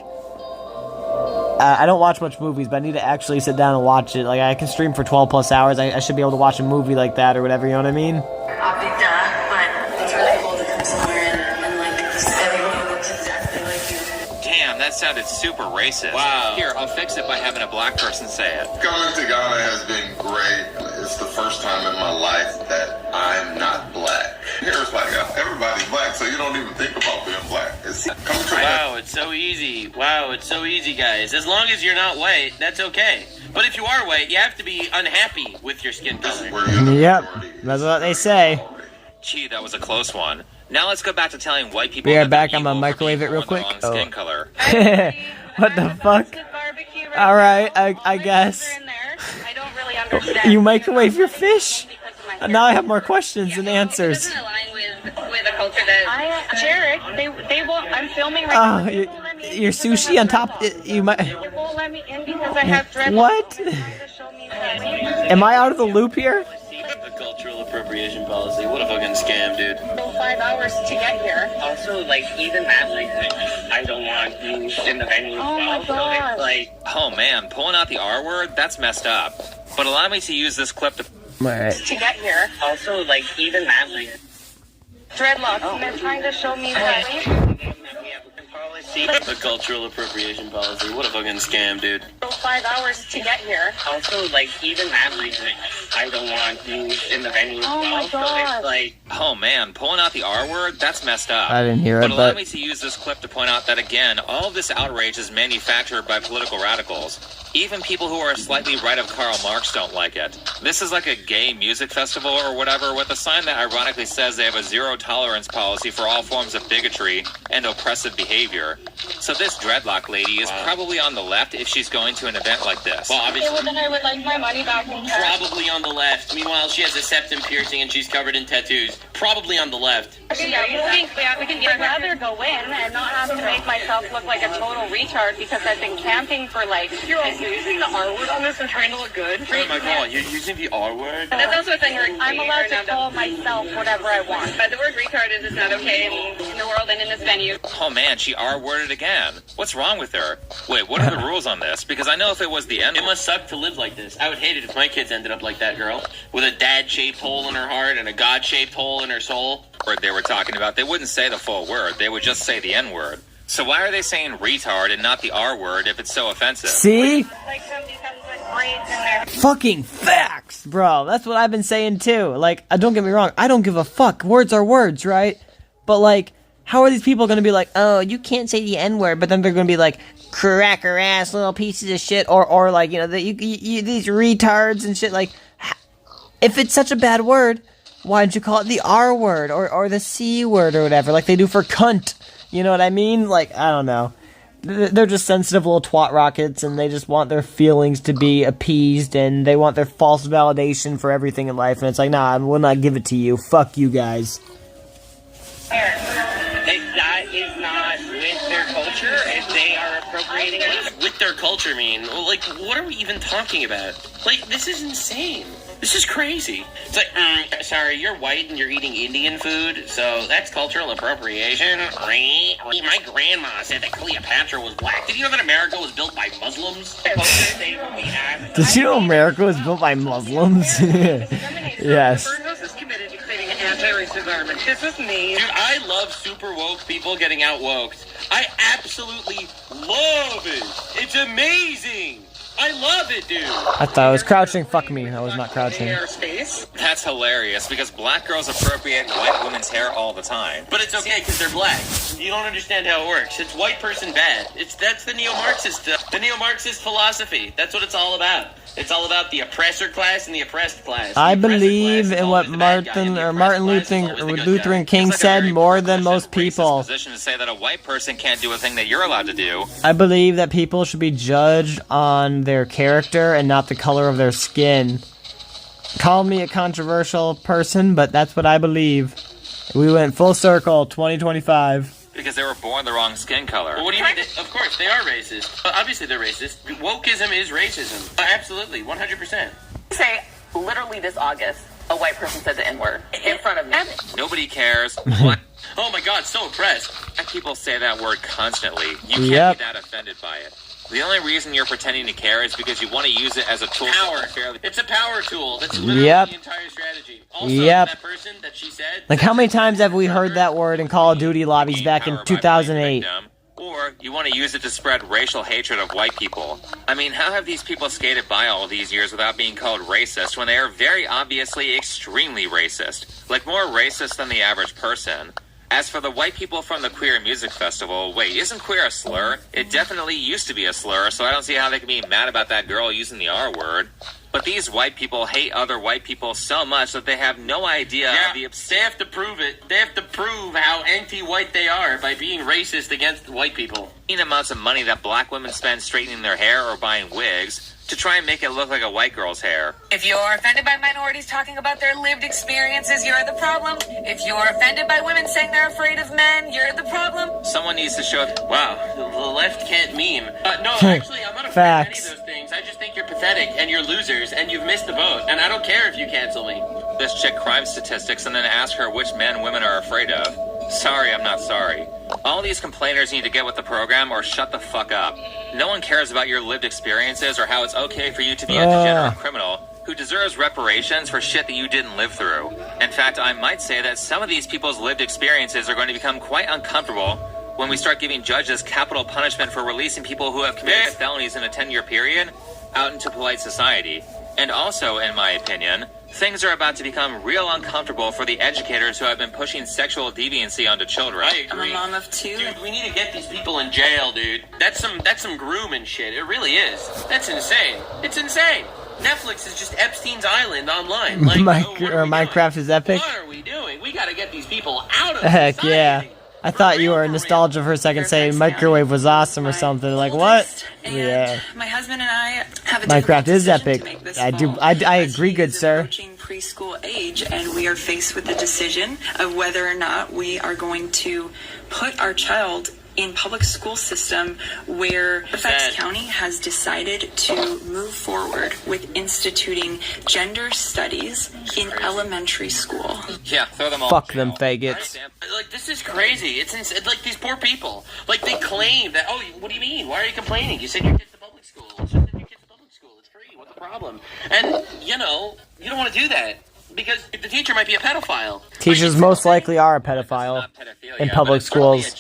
I don't watch much movies, but I need to actually sit down and watch it. Like, I can stream for 12 plus hours. I should be able to watch a movie like that or whatever, you know what I mean? I'll be done, but it's really cool to come somewhere and like, everyone looks exactly like you. Damn, that sounded super racist. Wow. Here, I'll fix it by having a black person say it. Coming to Ghana has been great. It's the first time in my life that I'm not black. Here's like everybody's black, so you don't even think about being black. Wow, it's so easy. Wow, it's so easy, guys. As long as you're not white, that's okay. But if you are white, you have to be unhappy with your skin color. Yep, that's what they say. Gee, that was a close one. Now let's go back to telling white people. We are back. I'm gonna microwave it real quick. Skin color. What the fuck? All right, I guess. I don't really understand. You microwave your fish? Now I have more questions than answers. Jared, they won't. I'm filming right now. Your sushi on top. You might. They won't let me in because I have dreadlocks. What? Am I out of the loop here? The cultural appropriation policy. What a fucking scam, dude. 5 hours to get here. Also, like, even that, like, I don't want you in the venue. Oh my god. So like, oh man, pulling out the R word? That's messed up. But allow me to use this clip to. Right. To get here. Also, like, even that, like. Dreadlocks, and they're trying to show me what. The cultural appropriation policy. What a fucking scam, dude. 5 hours to get here. Also, like, even that, like, I don't want you in the venue. Oh my god. So it's like. Oh man, pulling out the R word? That's messed up. I didn't hear it, but allow me to use this clip to point out that again, all of this outrage is manufactured by political radicals. Even people who are slightly right of Karl Marx don't like it. This is like a gay music festival or whatever with a sign that ironically says they have a zero tolerance policy for all forms of bigotry and oppressive behavior. So this dreadlock lady is probably on the left if she's going to an event like this. Well, obviously. Okay, well then I would like my money back in cash. Probably on the left. Meanwhile, she has a septum piercing and she's covered in tattoos. Probably on the left. Yeah, you think I'd rather go in and not have to make myself look like a total retard because I've been camping for like. You're also using the R word on this and trying to look good. Oh my god, you're using the R word? That's also a thing I'm allowed to call myself whatever I want. But the word retard is not okay in the world and in this venue. Oh man, she R-worded again. What's wrong with her? Wait, what are the rules on this? Because I know if it was the N. It must suck to live like this. I would hate it if my kids ended up like that girl. With a dad-shaped hole in her heart and a God-shaped hole in her soul. Word they were talking about, they wouldn't say the full word. They would just say the N-word. So why are they saying retard and not the R-word if it's so offensive? See? Like somebody comes with braids in there. Fucking facts, bro. That's what I've been saying too. Like, don't get me wrong. I don't give a fuck. Words are words, right? But like, how are these people gonna be like, oh, you can't say the N-word, but then they're gonna be like, cracker ass little pieces of shit, or like, you know, these retards and shit. Like, if it's such a bad word, why don't you call it the R word or the C word or whatever, like they do for cunt? You know what I mean? Like, I don't know. They're just sensitive little twat rockets, and they just want their feelings to be appeased, and they want their false validation for everything in life. And it's like, nah, I will not give it to you. Fuck you guys. If that is not with their culture, if they are appropriating it. With their culture mean? Like, what are we even talking about? Like, this is insane. This is crazy. It's like, sorry, you're white and you're eating Indian food, so that's cultural appropriation. My grandma said that Cleopatra was black. Did you know that America was built by Muslims? Did you know America was built by Muslims? Yes. Is committed to creating an anti-racist environment. This is me. Dude, I love super woke people getting out woked. I absolutely love it. It's amazing. I love it, dude. I thought I was crouching. Fuck me. I was not crouching. That's hilarious, because black girls appropriate white women's hair all the time. But it's okay, because they're black. You don't understand how it works. It's white person bad. That's the neo-Marxist stuff. The neo-Marxist philosophy. That's what it's all about. It's all about the oppressor class and the oppressed class. I believe in what Martin Luther King said more than most people. Position to say that a white person can't do a thing that you're allowed to do. I believe that people should be judged on their character and not the color of their skin. Call me a controversial person, but that's what I believe. We went full circle, 2025. Because they were born the wrong skin color. Well, what do you mean? Of course, they are racist. Obviously, they're racist. Wokeism is racism. Absolutely, 100%. Say, literally this August, a white person said the N-word in front of me. Nobody cares. What? Oh my God, so impressed. People say that word constantly. You can't be that offended by it. The only reason you're pretending to care is because you want to use it as a tool. Power. It's a power tool. That's literally the entire strategy. Also, that person that she said... Like, how many times have we heard that word in Call of Duty lobbies back in 2008? Or you want to use it to spread racial hatred of white people. I mean, how have these people skated by all these years without being called racist when they are very obviously extremely racist? Like, more racist than the average person. As for the white people from the Queer Music Festival, wait, isn't queer a slur? It definitely used to be a slur, so I don't see how they can be mad about that girl using the R word. But these white people hate other white people so much that they have no idea of the... They have to prove it. They have to prove how anti-white they are by being racist against white people. Amounts of money that black women spend straightening their hair or buying wigs to try and make it look like a white girl's hair. If you're offended by minorities talking about their lived experiences, you're the problem. If you're offended by women saying they're afraid of men, you're the problem. Someone needs to show... Wow, the left can't meme. No, actually, I'm not afraid of any of those things. I just think you're pathetic and you're losers and you've missed the boat. And I don't care if you cancel me. This chick crime statistics and then ask her which men women are afraid of. Sorry, I'm not sorry. All these complainers need to get with the program or shut the fuck up. No one cares about your lived experiences or how it's okay for you to be a degenerate criminal who deserves reparations for shit that you didn't live through. In fact, I might say that some of these people's lived experiences are going to become quite uncomfortable when we start giving judges capital punishment for releasing people who have committed felonies in a 10-year period out into polite society. And also, in my opinion, things are about to become real uncomfortable for the educators who have been pushing sexual deviancy onto children. I agree. I'm a mom of two. Dude, we need to get these people in jail, dude. That's some grooming shit. It really is. That's insane. It's insane. Netflix is just Epstein's Island online. Like, Minecraft is epic. What are we doing? We gotta get these people out of Heck society. yeah. I thought you were nostalgia for a second saying microwave was awesome or something. Like, what? Yeah. My husband and I have a Minecraft is epic. I agree, good sir. Preschool age, and we are faced with the decision of whether or not we are going to put our child in public school system where Fairfax County has decided to move forward with instituting gender studies in elementary school. Yeah, throw them all. Fuck them faggots. Like, this is crazy. It's like these poor people. Like, they claim that, oh, what do you mean? Why are you complaining? You send your kids to public school. Let's just send your kids to public school. It's free. What's the problem? And, you know, you don't want to do that. Because the teacher might be a pedophile. Teachers most likely are a pedophile in public schools.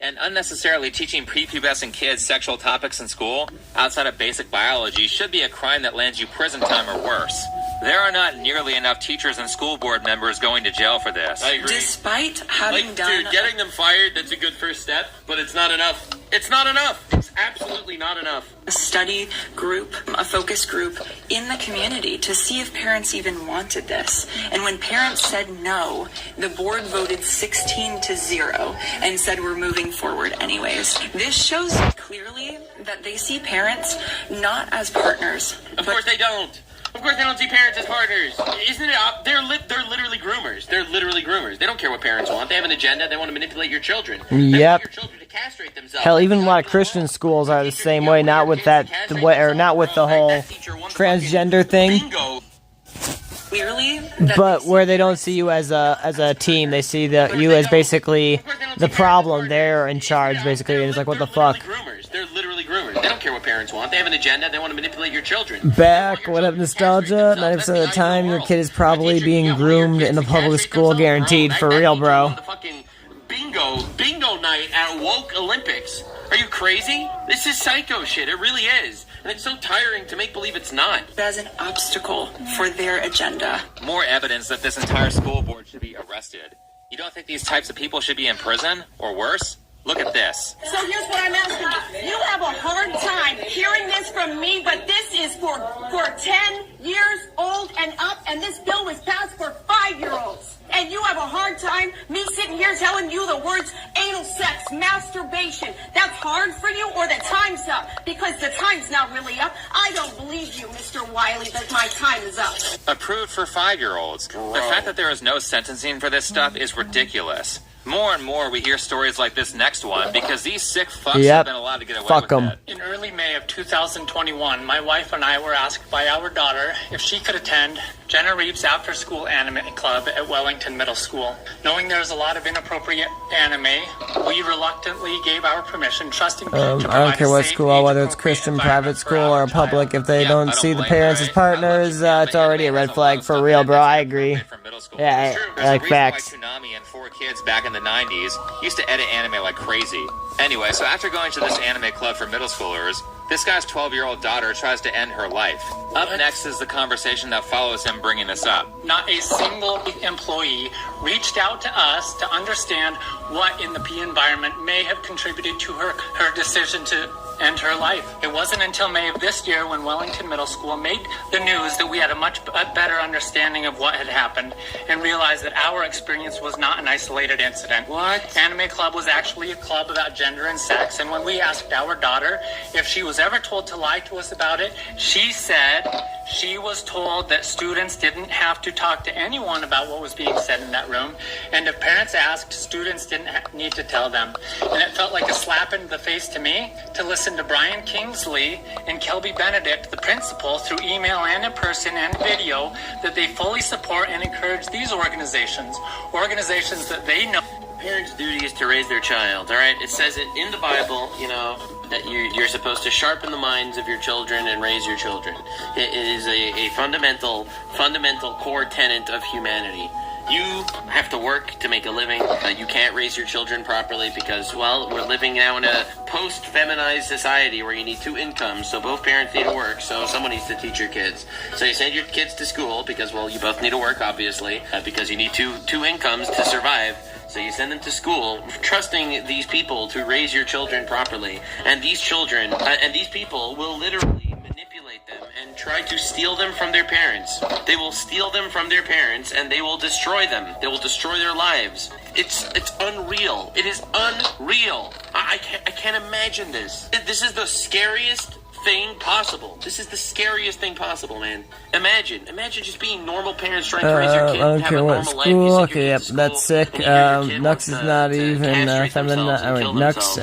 And unnecessarily teaching prepubescent kids sexual topics in school outside of basic biology should be a crime that lands you prison time or worse. There are not nearly enough teachers and school board members going to jail for this. I agree. Despite having done... Dude, getting them fired, that's a good first step, but it's not enough. It's not enough. It's absolutely not enough. A study group, a focus group in the community to see if parents even wanted this. And when parents said no, the board voted 16-0 and said we're moving forward anyways. This shows clearly that they see parents not as partners. Of course they don't. Of course they don't see parents as partners. Isn't it? They're literally groomers. They're literally groomers. They don't care what parents want. They have an agenda. They want to manipulate your children. Yep. They want your children to castrate themselves. Hell, even a lot of Christian schools are the same way. Not with that, not with the whole transgender thing. Clearly, but where they don't see you as a team, they see you as basically the problem. They're in charge, basically, and it's like, what the fuck? They're literally groomers. They don't care what parents want. They have an agenda. They want to manipulate your children. Back, what up, nostalgia? 90% of the time, your kid is probably being groomed in the public school, guaranteed, for real, bro. The fucking bingo night at Woke Olympics. Are you crazy? This is psycho shit. It really is. And it's so tiring to make believe it's not. As an obstacle for their agenda. More evidence that this entire school board should be arrested. You don't think these types of people should be in prison? Or worse? Look at this. So here's what I'm asking you. You have a hard time hearing this from me, but this is for 10 years old and up, and this bill was passed for 5-year-olds. And you have a hard time me sitting here telling you the words anal sex, masturbation. That's hard for you, or the time's up? Because the time's not really up. I don't believe you, Mr. Wiley, that my time is up. Approved for 5-year-olds. The fact that there is no sentencing for this stuff is ridiculous. More and more we hear stories like this next one because these sick fucks have been allowed to get away with it. In early May of 2021, my wife and I were asked by our daughter if she could attend Jenna Reeves after-school anime club at Wellington Middle School. Knowing there's a lot of inappropriate anime, we reluctantly gave our permission, trusting I don't care what school, whether it's Christian, private school, or public. If they don't see the parents as partners, it's already a red flag for real, bro. I agree. Yeah, I like facts. Tsunami and 4 kids back in the 90s used to edit anime like crazy. Anyway, so after going to this anime club for middle schoolers, this guy's 12-year-old daughter tries to end her life. Up next is the conversation that follows him bringing this up. Not a single employee reached out to us to understand what in the P environment may have contributed to her decision to end her life. It wasn't until May of this year when Wellington Middle School made the news that we had a much better understanding of what had happened and realized that our experience was not an isolated incident. What? Anime Club was actually a club about gender and sex, and when we asked our daughter if she was ever told to lie to us about it, she said she was told that students didn't have to talk to anyone about what was being said in that room, and if parents asked, students didn't need to tell them. And it felt like a slap in the face to me to listen to Brian Kingsley and Kelby Benedict, the principal, through email and in person and video, that they fully support and encourage these organizations that they know. Parents' duty is to raise their child, all right? It says it in the Bible, that you're supposed to sharpen the minds of your children and raise your children. It is a fundamental core tenet of humanity. You have to work to make a living. You can't raise your children properly because, well, we're living now in a post-feminized society where you need 2 incomes, so both parents need to work, so someone needs to teach your kids. So you send your kids to school because, well, you both need to work, obviously, because you need two incomes to survive. So you send them to school, trusting these people to raise your children properly. And these children, and these people will literally manipulate them and try to steal them from their parents. They will steal them from their parents and they will destroy them. They will destroy their lives. It's unreal. It is unreal. I can't imagine this. This is the scariest thing possible. This is the scariest thing possible, man. Imagine just being normal parents trying to raise your kid and have a normal life. Okay, yep, that's sick. Nux is not even feminine. Nux,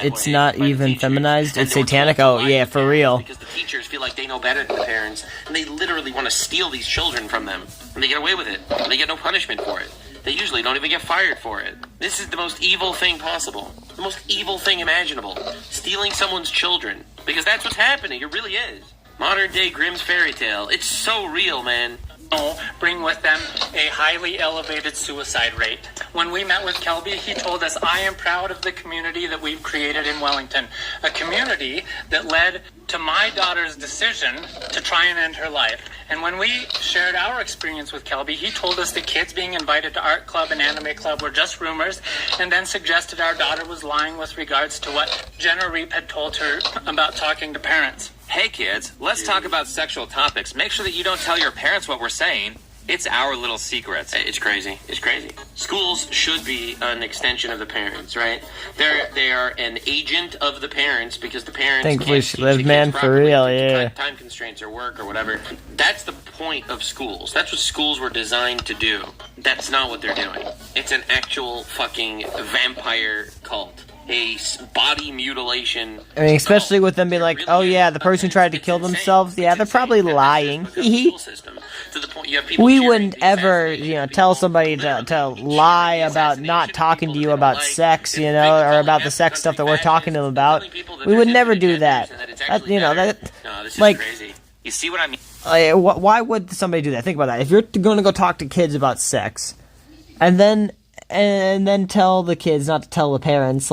it's not even feminized. It's satanic. Oh, yeah, for real. Because the teachers feel like they know better than the parents, and they literally want to steal these children from them. And they get away with it. And they get no punishment for it. They usually don't even get fired for it. This is the most evil thing possible. The most evil thing imaginable. Stealing someone's children. Because that's what's happening. It really is. Modern day Grimm's fairy tale. It's so real, man. Bring with them a highly elevated suicide rate. When we met with Kelby, he told us, I am proud of the community that we've created in Wellington. A community that led to my daughter's decision to try and end her life. And when we shared our experience with Kelby, he told us the kids being invited to art club and anime club were just rumors, and then suggested our daughter was lying with regards to what Jenna Reep had told her about talking to parents. Hey kids, let's talk about sexual topics. Make sure that you don't tell your parents what we're saying. It's our little secrets. It's crazy. It's crazy. Schools should be an extension of the parents, right? They are an agent of the parents because the parents thankfully she lived, man, for real, yeah. Time constraints or work or whatever. That's the point of schools. That's what schools were designed to do. That's not what they're doing. It's an actual fucking vampire cult. A body mutilation. I mean, especially with them being like, oh yeah, the person who tried to kill themselves, yeah, they're probably lying. We wouldn't ever, tell somebody to lie about not talking to you about sex, or about the sex stuff that we're talking to them about. We would never do that. Like, you see what I mean? Why would somebody do that? Think about that. If you're going to go talk to kids about sex, and then tell the kids not to tell the parents,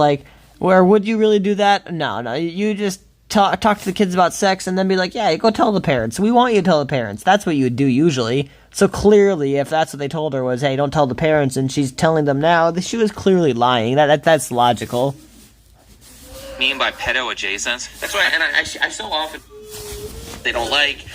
where would you really do that? No, you just talk to the kids about sex and then be like, yeah, go tell the parents. We want you to tell the parents. That's what you would do usually. So clearly, if that's what they told her was, hey, don't tell the parents, and she's telling them now, she was clearly lying. That's logical. Mean by pedo adjacent? That's why, and I so often they don't like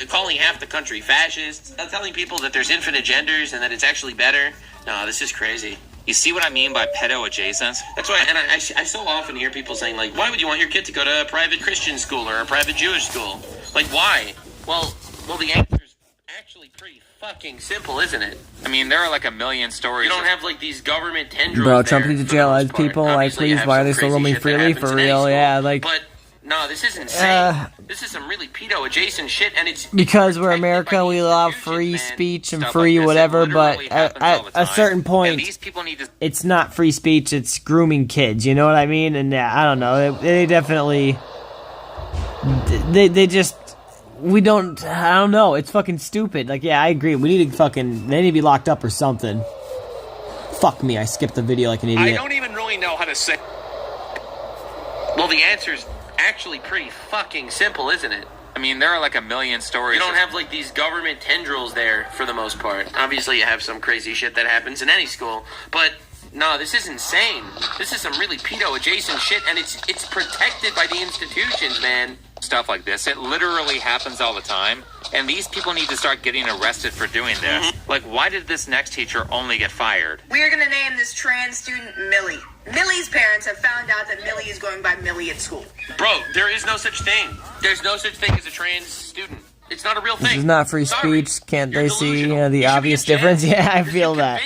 calling half the country fascist, telling people that there's infinite genders and that it's actually better. No, this is crazy. You see what I mean by pedo adjacent? That's why, and I so often hear people saying, why would you want your kid to go to a private Christian school or a private Jewish school? Why? Well, the answer's actually pretty fucking simple, isn't it? I mean, there are a million stories. You don't have these government tendrils. Bro, Trump needs to jailize people. Please, why are they still roaming freely? For real, yeah. But No, this is insane. This is some really pedo-adjacent shit, and it's... Because we're America, we allow free speech and free whatever, but at a certain point, it's not free speech, it's grooming kids, you know what I mean? And I don't know, they definitely... They just... I don't know, it's fucking stupid. Like, yeah, I agree, they need to be locked up or something. Fuck me, I skipped the video like an idiot. I don't even really know how to say... Well, the answer's actually pretty fucking simple, isn't it? I mean, there are like a million stories. You don't have like these government tendrils there for the most part. Obviously, you have some crazy shit that happens in any school, but no, this is insane. This is some really pedo-adjacent shit, and it's protected by the institutions, man. Stuff like this, it literally happens all the time, and these people need to start getting arrested for doing this. Like, why did this next teacher only get fired? We are going to name this trans student Millie. Millie's parents have found out that Millie is going by Millie at school. Bro, there is no such thing. There's no such thing as a trans student. It's not a real thing. This is not free speech. Can't they see the obvious difference? Yeah, I feel that.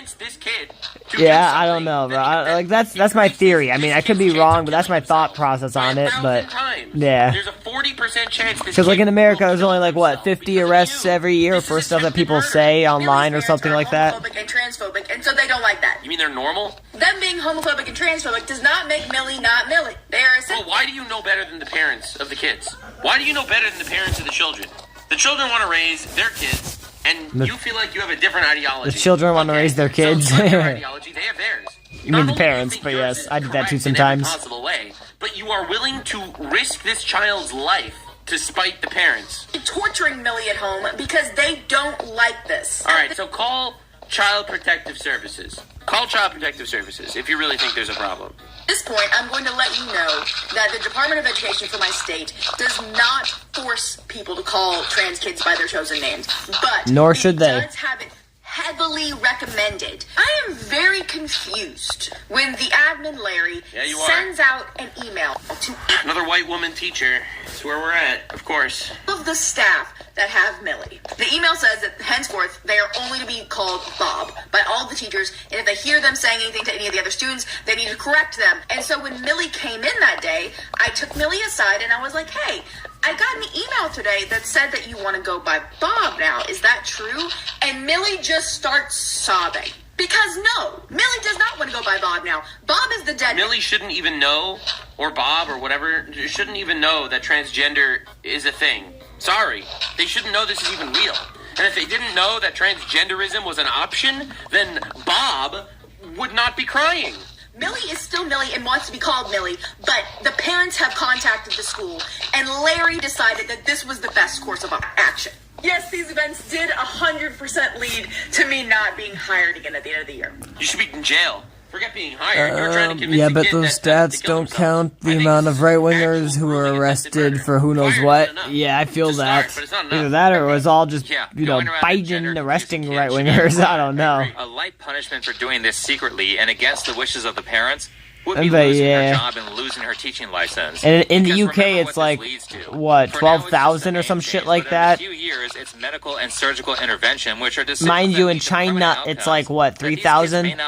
Yeah, I don't know, bro. Like that's my theory. I mean, I could be wrong, but that's my thought process on it. But yeah, there's a 40% chance. Because like in America, there's only like what 50 arrests every year for stuff that people say online or something like that. Homophobic and transphobic, and so they don't like that. You mean they're normal? Them being homophobic and transphobic does not make Millie not Millie. They are. Well, why do you know better than the parents of the kids? Why do you know better than the parents of the children? The children want to raise their kids, and you feel like you have a different ideology. The children want to raise their kids. So their ideology, they have theirs. You mean the parents, but yes, I did that too sometimes. In every possible way, but you are willing to risk this child's life to spite the parents. Torturing Millie at home because they don't like this. All right, so call Child Protective Services. Call Child Protective Services if you really think there's a problem. At this point, I'm going to let you know that the Department of Education for my state does not force people to call trans kids by their chosen names, but nor should they. Does have it heavily recommended. I am very confused when the admin Larry sends out an email to another white woman teacher. That's where we're at, of course. Of the staff that have Millie. The email says that henceforth they are only to be called Bob by all the teachers, and if they hear them saying anything to any of the other students, they need to correct them. And so when Millie came in that day, I took Millie aside and I was like, hey, I got an email today that said that you want to go by Bob now. Is that true? And Millie just starts sobbing. Because no, Millie does not want to go by Bob now. Bob is the dead. Millie shouldn't even know, or Bob, or whatever, shouldn't even know that transgender is a thing. Sorry, they shouldn't know this is even real. And if they didn't know that transgenderism was an option, then Bob would not be crying. Millie is still Millie and wants to be called Millie, but the parents have contacted the school, and Larry decided that this was the best course of action. Yes, these events did 100% lead to me not being hired again at the end of the year. You should be in jail. Forget being hired. You're trying to convince yeah, but those stats don't count the amount of right-wingers who were arrested for who knows what. Yeah, I feel that. Either that or it was all just, Biden arresting right-wingers. I don't know. A light punishment for doing this secretly and against the wishes of the parents would be losing her job and losing her teaching license. And in the UK, it's like, what, 12,000 or some shit like that? In a few years, it's medical and surgical intervention, which are mind you, in China, it's like, what, 3,000? An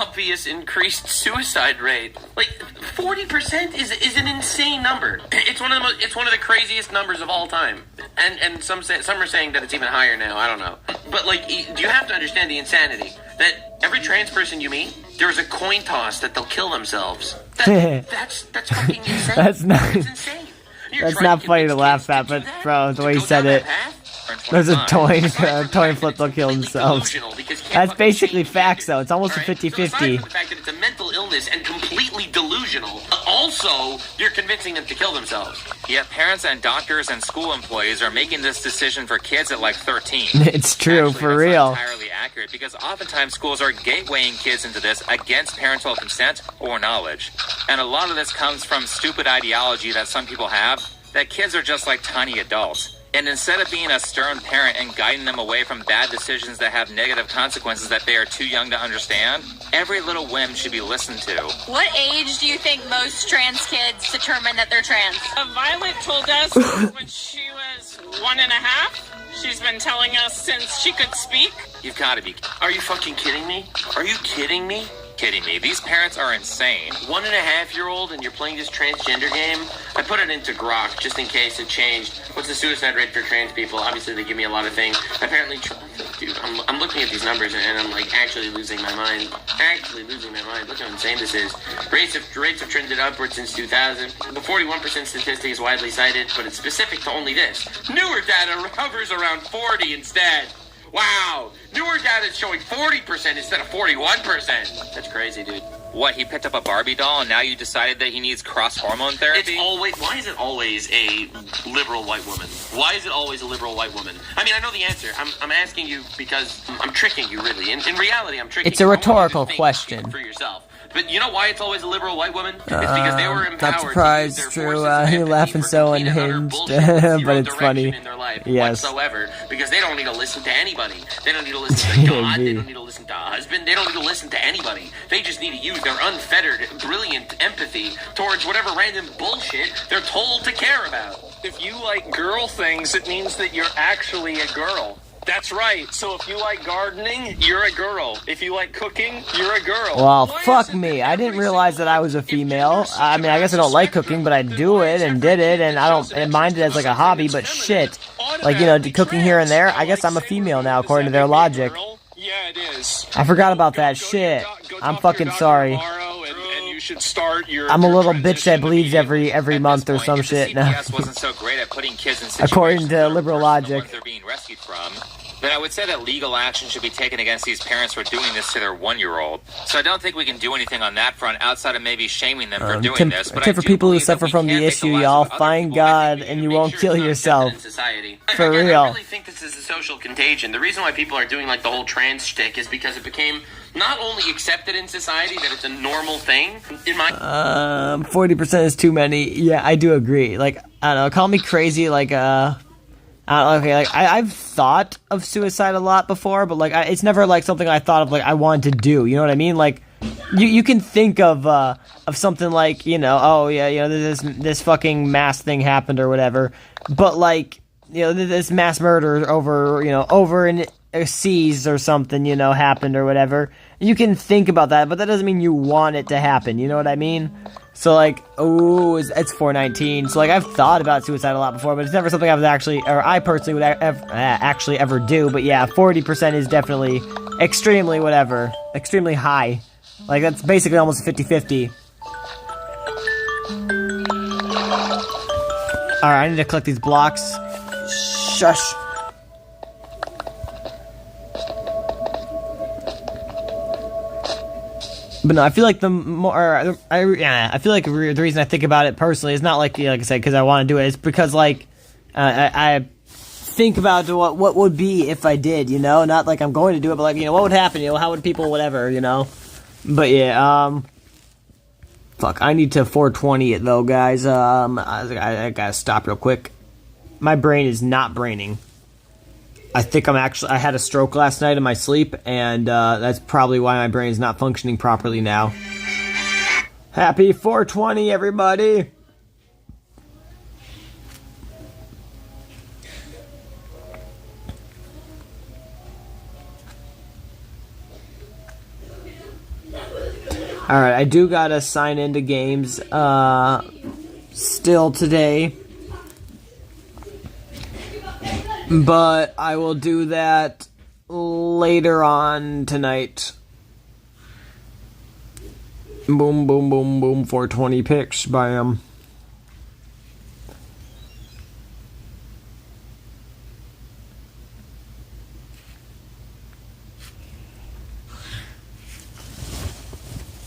obvious increased suicide rate. Like, 40% is an insane number. It's one of the craziest numbers of all time. And some are saying that it's even higher now. I don't know. But, like, you have to understand the insanity that every trans person you meet, there's a coin toss that they'll kill themselves. That's fucking insane. That's insane. That's not funny to laugh at, but bro, the way he said it. There's a toy flip, they'll kill themselves. That's basically facts, though. It's almost a 50-50. So aside from the fact that it's a mental illness and completely delusional, also, you're convincing them to kill themselves. Yet parents and doctors and school employees are making this decision for kids at like 13. It's true, actually, for real. Not entirely accurate, because oftentimes schools are gatewaying kids into this against parental consent or knowledge. And a lot of this comes from stupid ideology that some people have, that kids are just like tiny adults. And instead of being a stern parent and guiding them away from bad decisions that have negative consequences that they are too young to understand, every little whim should be listened to. What age do you think most trans kids determine that they're trans? Violet told us when she was 1.5. She's been telling us since she could speak. You've got to be. Are you fucking kidding me? Are you kidding me? kidding me. These parents are insane. 1.5-year-old and you're playing this transgender game? I put it into Grok just in case it changed. What's the suicide rate for trans people? Obviously, they give me a lot of things. Apparently, dude, I'm looking at these numbers and I'm like actually losing my mind. Look how insane this is. Rates have trended upward since 2000. The 41% statistic is widely cited, but it's specific to only this. Newer data hovers around 40 instead. Wow! Newer data is showing 40% instead of 41%. That's crazy, dude. What, he picked up a Barbie doll and now you decided that he needs cross-hormone therapy? Why is it always a liberal white woman? Why is it always a liberal white woman? I mean, I know the answer. I'm asking you because I'm tricking you, really. In reality, I'm tricking you. It's a rhetorical question. For yourself. But you know why it's always a liberal white woman? It's because they were empowered. Not surprised. True. You're laughing so unhinged, but it's funny. Yes. Whatsoever, because they don't need to listen to anybody. They don't need to listen to God. They don't need to listen to a husband. They don't need to listen to anybody. They just need to use their unfettered, brilliant empathy towards whatever random bullshit they're told to care about. If you like girl things, it means that you're actually a girl. That's right. So if you like gardening, you're a girl. If you like cooking, you're a girl. Well, fuck me. I didn't realize that I was a female. I mean, I guess I don't like cooking, but I do it and did it, and I don't mind it as like a hobby, but shit. Like, you know, cooking here and there, I guess I'm a female now, according to their logic. Yeah, it is. I forgot about that shit. I'm fucking sorry. I'm a little bitch that bleeds every month or some shit now. According to liberal logic. Then I would say that legal action should be taken against these parents for doing this to their 1-year-old. So I don't think we can do anything on that front outside of maybe shaming them for doing this. But tip for people who suffer from the issue, y'all, find God and you won't kill yourself. For real. I really think this is a social contagion. The reason why people are doing like the whole trans shtick is because it became not only accepted in society that it's a normal thing. 40% is too many. Yeah, I do agree. Like, I don't know, call me crazy, like, okay, like, I've thought of suicide a lot before, but, like, it's never, like, something I thought of, like, I wanted to do, you know what I mean? Like, you can think of something like, you know, oh, yeah, you know, this fucking mass thing happened or whatever, but, like, you know, this mass murder over in seas or something, you know, happened or whatever. You can think about that, but that doesn't mean you want it to happen, you know what I mean? So, like, it's 419. So, like, I've thought about suicide a lot before, but it's never something I personally would actually ever do. But yeah, 40% is definitely extremely high. Like, that's basically almost a 50-50. Alright, I need to collect these blocks. Shush. But no, I feel like the reason I think about it personally is not like I said, because I want to do it. It's because like I think about what would be if I did, you know, not like I'm going to do it, but like, you know, what would happen, you know, how would people, whatever, you know. But yeah, fuck, I need to 420 it though, guys. I gotta stop real quick. My brain is not braining. I think I had a stroke last night in my sleep, and that's probably why my brain is not functioning properly now. Happy 420, everybody! Alright, I do gotta sign into games, still today. But I will do that later on tonight. Boom, boom, boom, boom. 420 pics. Bam.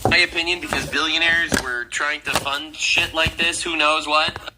My opinion, because billionaires were trying to fund shit like this, who knows what?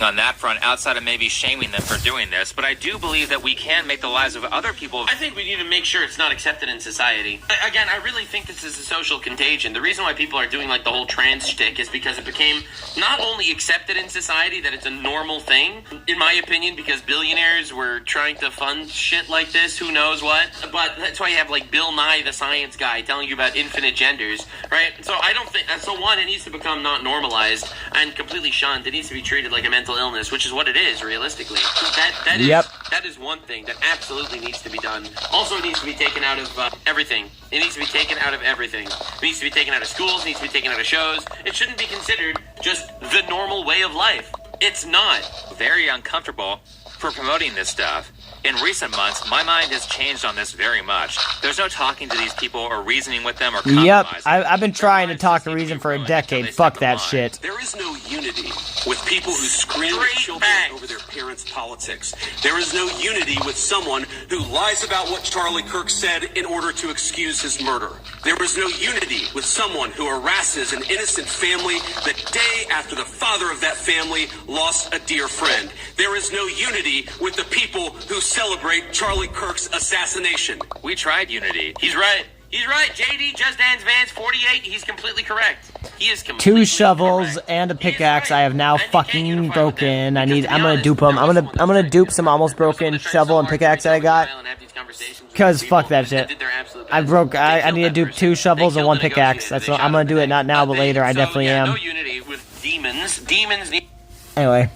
On that front, outside of maybe shaming them for doing this, but I do believe that we can make the lives of other people. I think we need to make sure it's not accepted in society. Again, I really think this is a social contagion. The reason why people are doing like the whole trans shtick is because it became not only accepted in society that it's a normal thing, in my opinion, because billionaires were trying to fund shit like this, who knows what. But that's why you have like Bill Nye the Science Guy telling you about infinite genders, right? So I don't think, so one, it needs to become not normalized and completely shunned. It needs to be treated like a mental mental illness, which is what it is, realistically. That is one thing that absolutely needs to be done. Also, it needs to be taken out of everything. It needs to be taken out of everything. It needs to be taken out of schools, it needs to be taken out of shows. It shouldn't be considered just the normal way of life. It's not. Very uncomfortable for promoting this stuff. In recent months, my mind has changed on this very much. There's no talking to these people or reasoning with them or compromising. Yep, I've been trying to talk to Reason for a decade. Fuck that shit. There is no unity with people who scream at children over their parents' politics. There is no unity with someone who lies about what Charlie Kirk said in order to excuse his murder. There is no unity with someone who harasses an innocent family the day after the father of that family lost a dear friend. There is no unity with the people who celebrate Charlie Kirk's assassination. We tried unity. He's right. He's right. JD Just Dance Vance 48. He's completely correct. He is completely 2 shovels and a pickaxe. I have now fucking broken. I'm gonna dupe them. I'm gonna dupe some almost broken shovel and pickaxe that I got. Cause fuck that shit. I need to dupe 2 shovels and 1 pickaxe. That's what I'm gonna do it. Not now, but later. I definitely am. No unity with demons. Demons need. Anyway,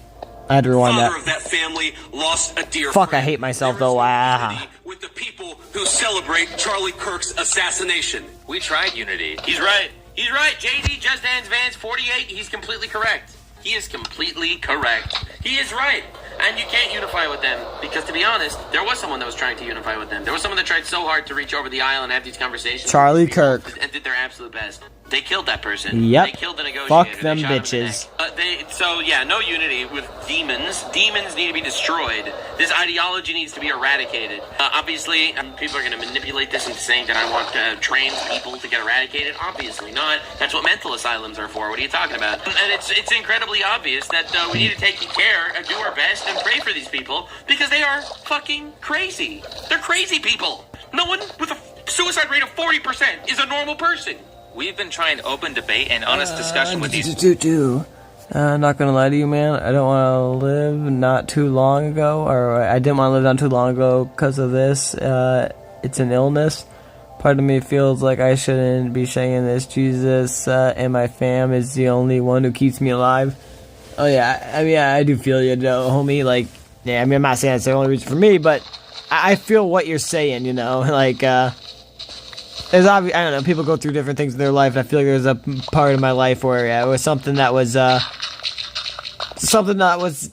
I had to rewind that. Of that family lost a dear fuck, friend. I hate myself though. Wow. With the people who celebrate Charlie Kirk's assassination. We tried unity. He's right. He's right. JD Just Dance Vance 48. He's completely correct. He is completely correct. He is right. And you can't unify with them. Because to be honest, there was someone that was trying to unify with them. There was someone that tried so hard to reach over the aisle and have these conversations. Charlie Kirk. And did their absolute best. They killed that person. Yep. They killed the negotiator. Fuck them bitches. So yeah, no unity with demons. Demons need to be destroyed. This ideology needs to be eradicated. Obviously, people are going to manipulate this into saying that I want trans people to get eradicated. Obviously not. That's what mental asylums are for. What are you talking about? And it's incredibly obvious that we need to take care and do our best and pray for these people because they are fucking crazy. They're crazy people. No one with a suicide rate of 40% is a normal person. We've been trying open debate and honest discussion with these. Not gonna lie to you, man. I don't want to live not too long ago, or I didn't want to live not too long ago because of this. It's an illness. Part of me feels like I shouldn't be saying this. Jesus and my fam is the only one who keeps me alive. Oh yeah, I mean, I do feel you, Joe, homie. Like, yeah, I mean, I'm not saying it's the only reason for me, but I feel what you're saying. You know, like. There's obvious, I don't know, people go through different things in their life, and I feel like there's a part of my life where it was something that was,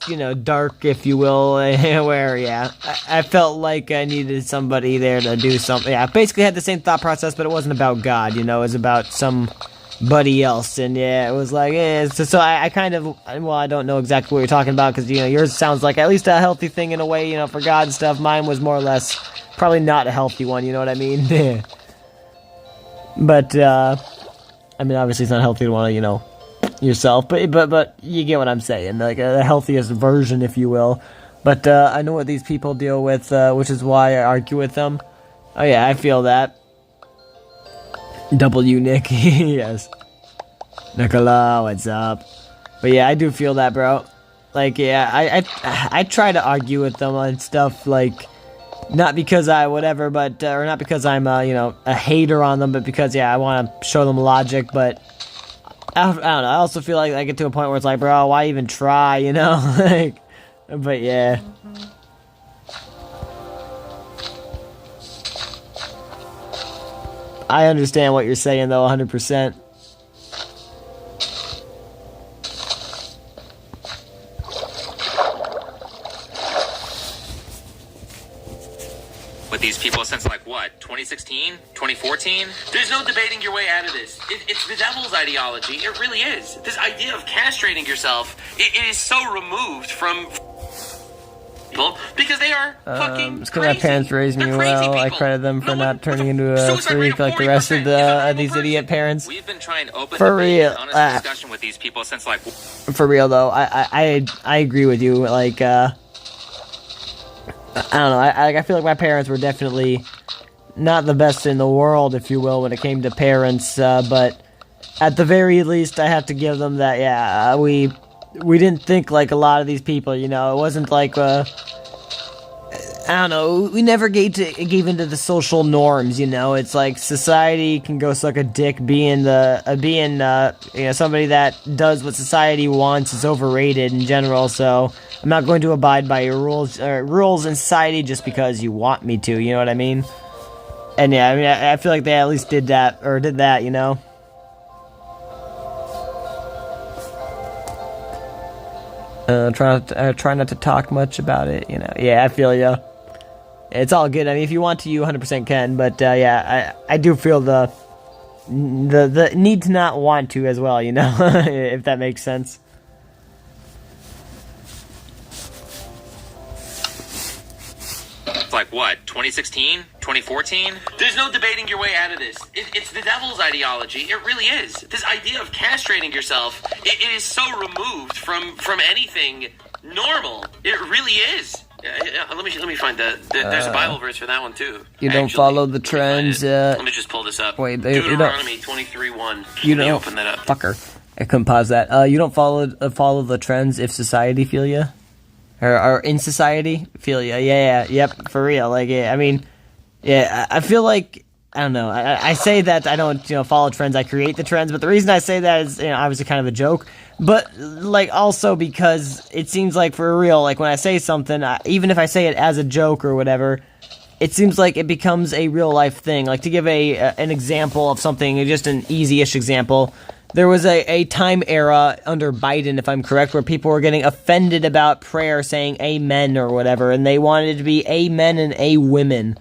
you know, dark, if you will, where, yeah, I felt like I needed somebody there to do something. Yeah, I basically had the same thought process, but it wasn't about God, you know, it was about somebody else, and yeah, it was like, so I kind of, well, I don't know exactly what you're talking about, because, you know, yours sounds like at least a healthy thing in a way, you know, for God and stuff. Mine was more or less probably not a healthy one, you know what I mean? But, I mean, obviously it's not healthy to want to, you know, yourself, but you get what I'm saying, like, the healthiest version, if you will. But, I know what these people deal with, which is why I argue with them. Oh yeah, I feel that. W, Nick, yes. Nicola, what's up? But yeah, I do feel that, bro. Like, yeah, I try to argue with them on stuff, like, not because I whatever, but or not because I'm you know, a hater on them, but because yeah, I want to show them logic. But I don't know. I also feel like I get to a point where it's like, bro, why even try? You know, like. But yeah. I understand what you're saying though, 100%. With these people since like what, 2016, 2014? There's no debating your way out of this. It's the devil's ideology. It really is. This idea of castrating yourself, it is so removed from people because they are fucking it's because my parents raised me well. I credit them for not turning into a freak like the rest of these idiot parents. We've been trying open for real. Honest discussion with these people since like. For real though, I agree with you. Like I don't know. I feel like my parents were definitely not the best in the world, if you will, when it came to parents. But at the very least, I have to give them that. Yeah, we didn't think like a lot of these people. You know, it wasn't like. I don't know, we never gave into the social norms, you know. It's like society can go suck a dick. Being somebody that does what society wants is overrated in general. So I'm not going to abide by your rules in society just because you want me to. You know what I mean? And yeah, I mean, I feel like they at least did that, you know. Try not to talk much about it, you know. Yeah, I feel ya. It's all good. I mean, if you want to, you 100% can. But yeah, I do feel the need to not want to as well, you know, if that makes sense. Like what, 2016? 2014? There's no debating your way out of this. It's the devil's ideology. It really is. This idea of castrating yourself, it is so removed from anything normal. It really is. Let me find there's a Bible verse for that one too. You don't follow the trends. Let me just pull this up. Wait, Deuteronomy 23:1. You Let me don't open that up. Fucker. I couldn't pause that. You don't follow the trends if society feel ya? Or in society, feel ya? Yep, for real. Like, yeah, I mean, yeah, I feel like, I don't know, I say that I don't, follow trends, I create the trends, but the reason I say that is, obviously kind of a joke, but, like, also because it seems like, for real, like, when I say something, even if I say it as a joke or whatever, it seems like it becomes a real-life thing. Like, to give an example of something, just an easy-ish example, there was a time era under Biden, if I'm correct, where people were getting offended about prayer saying amen or whatever, and they wanted it to be amen and a women.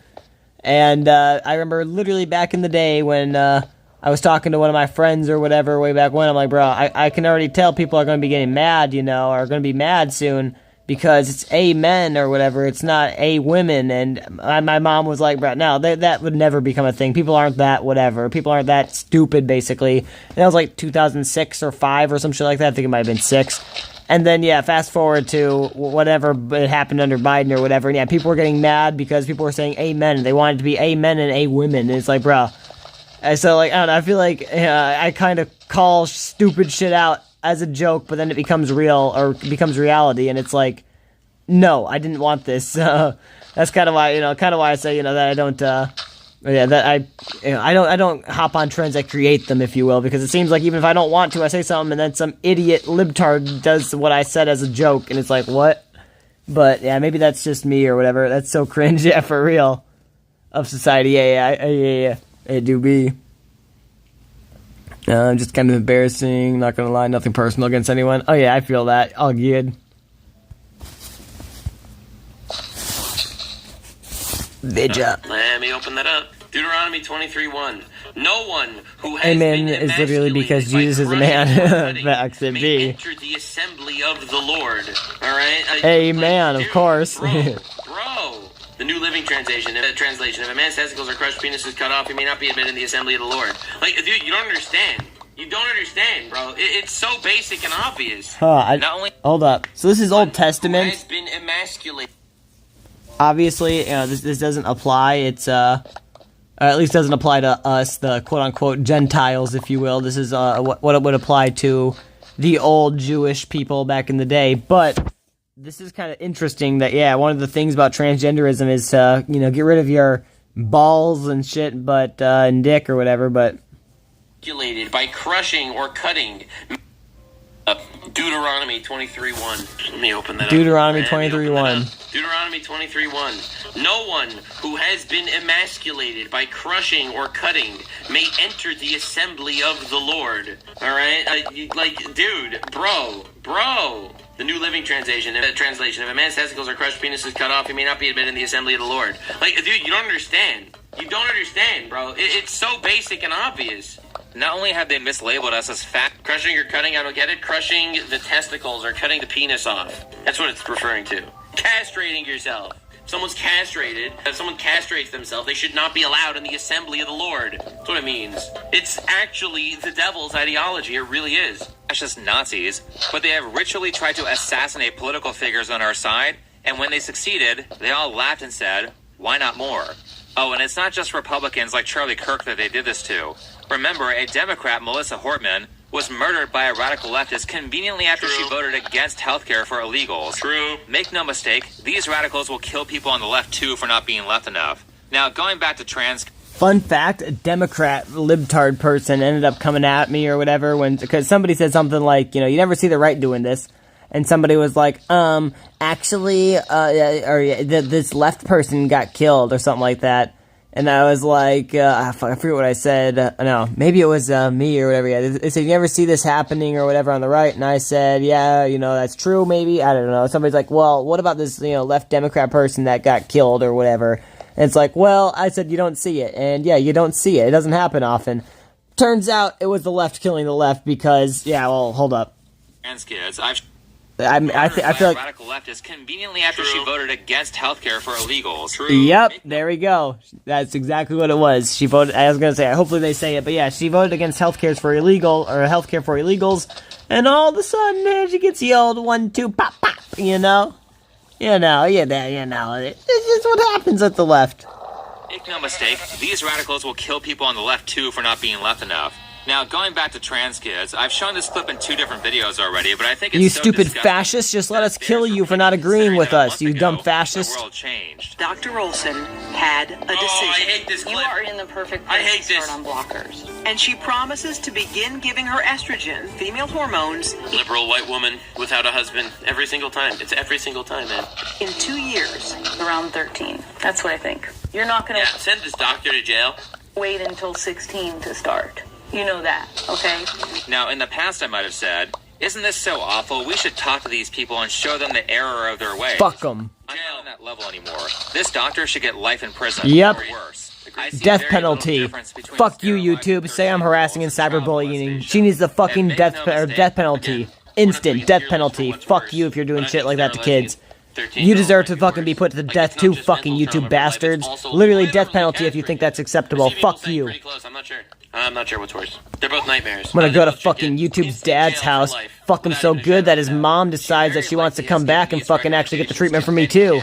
And I remember literally back in the day when I was talking to one of my friends or whatever way back when, I'm like, bro, I can already tell people are going to be getting mad, are going to be mad soon, because it's amen or whatever, it's not a women. And my mom was like, bro, no, that would never become a thing. People aren't that whatever. People aren't that stupid, basically. And that was like 2006 or 5 or some shit like that. I think it might have been 6. And then, yeah, fast forward to whatever it happened under Biden or whatever. And yeah, people were getting mad because people were saying amen. They wanted to be amen and a women. And it's like, bro. And so, like, I don't know, I feel like I kind of call stupid shit out as a joke, but then it becomes real, or becomes reality, and it's like, no, I didn't want this. That's kind of why, I say, that I don't, I don't hop on trends, I create them, if you will, because it seems like even if I don't want to, I say something, and then some idiot libtard does what I said as a joke, and it's like, what? But, yeah, maybe that's just me, or whatever. That's so cringe, yeah, for real, of society. Yeah, it do be. Just kind of embarrassing, not gonna lie, nothing personal against anyone. Oh yeah, I feel that. All good. Vidya. Let me open that up. Deuteronomy 23:1. No one who has Amen been is literally because Jesus is a man. Facts it be. Enter the assembly of the Lord. Alright? Amen, of course. Bro. The New Living Translation. If a man's testicles are crushed, penis is cut off, he may not be admitted in the assembly of the Lord. Like, dude, you don't understand. You don't understand, bro. It's so basic and obvious. Hold up. So this is Old Testament. Has been emasculated. Obviously, this doesn't apply. It's at least doesn't apply to us, the quote-unquote Gentiles, if you will. This is what it would apply to the old Jewish people back in the day. But this is kind of interesting that, yeah, one of the things about transgenderism is to, get rid of your balls and shit, but, and dick or whatever, but... By crushing or cutting. Deuteronomy 23:1. Let me open that Deuteronomy 23:1. Deuteronomy 23:1. No one who has been emasculated by crushing or cutting may enter the assembly of the Lord. Alright? Dude, bro. The New Living Translation. If a man's testicles are crushed, penis is cut off, he may not be admitted in the assembly of the Lord. Like, dude, you don't understand. You don't understand, bro. It's so basic and obvious. Not only have they mislabeled us as fat... Crushing or cutting, I don't get it. Crushing the testicles or cutting the penis off. That's what it's referring to. Castrating yourself. If someone's castrated, if someone castrates themselves, they should not be allowed in the assembly of the Lord. That's what it means. It's actually the devil's ideology. It really is. Fascist Nazis, but they have ritually tried to assassinate political figures on our side, and when they succeeded, they all laughed and said, why not more? Oh, and it's not just Republicans like Charlie Kirk that they did this to. Remember, a Democrat, Melissa Hortman, was murdered by a radical leftist conveniently after she voted against healthcare for illegals. True. Make no mistake, these radicals will kill people on the left too for not being left enough. Now, going back to trans... Fun fact, a Democrat libtard person ended up coming at me or whatever because somebody said something like, you never see the right doing this. And somebody was like, actually, this left person got killed or something like that. And I was like, I forget what I said. No, maybe it was me or whatever. Yeah, they said, you never see this happening or whatever on the right. And I said, yeah, that's true, maybe. I don't know. Somebody's like, well, what about this, left Democrat person that got killed or whatever? And it's like, well, I said, you don't see it. And yeah, you don't see it. It doesn't happen often. Turns out it was the left killing the left because, yeah, well, hold up. Trans kids, I feel like radical leftist conveniently after she voted against healthcare for illegals. Yep, there we go. That's exactly what it was. She voted. I was gonna say. Hopefully they say it, but yeah, she voted against healthcare for illegals, and all of a sudden, man, she gets yelled 1, 2, pop, pop. It's just what happens at the left. Make no mistake, these radicals will kill people on the left too for not being left enough. Now, going back to trans kids, I've shown this clip in 2 different videos already, but I think it's you so stupid fascists, just let us kill you for not agreeing with us, you dumb fascist. The world changed. Dr. Olson had a decision. I hate this clip. You are in the perfect I place hate to this. start on blockers. And she promises to begin giving her estrogen, female hormones, Liberal white woman without a husband every single time. It's every single time, man. in 2 years. Around 13. That's what I think. You're not going Yeah, to send this doctor to jail. wait until 16 to start. You know that, okay? Now, in the past I might have said, isn't this so awful? We should talk to these people and show them the error of their ways. Fuck them. I'm not on that level anymore. This doctor should get life in prison. Yep. Or worse. I see Death very penalty. little difference between Fuck you, YouTube. Say I'm harassing and cyberbullying. She needs the fucking death penalty. Instant death penalty. Fuck you if you're doing shit like that to kids. You deserve to fucking be put to the death too, fucking YouTube bastards. Literally death penalty if you think that's acceptable. Fuck you. I'm not sure what's worse. They're both nightmares. I'm gonna go to fucking YouTube's dad's house, fuck him so good that his mom decides that she wants to come back and fucking actually get the treatment for me too.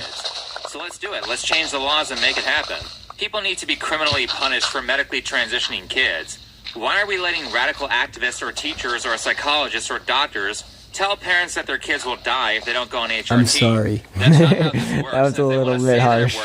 So let's do it. Let's change the laws and make it happen. People need to be criminally punished for medically transitioning kids. Why are we letting radical activists or teachers or psychologists or doctors tell parents that their kids will die if they don't go on HRT? I'm sorry. That was a little bit harsh.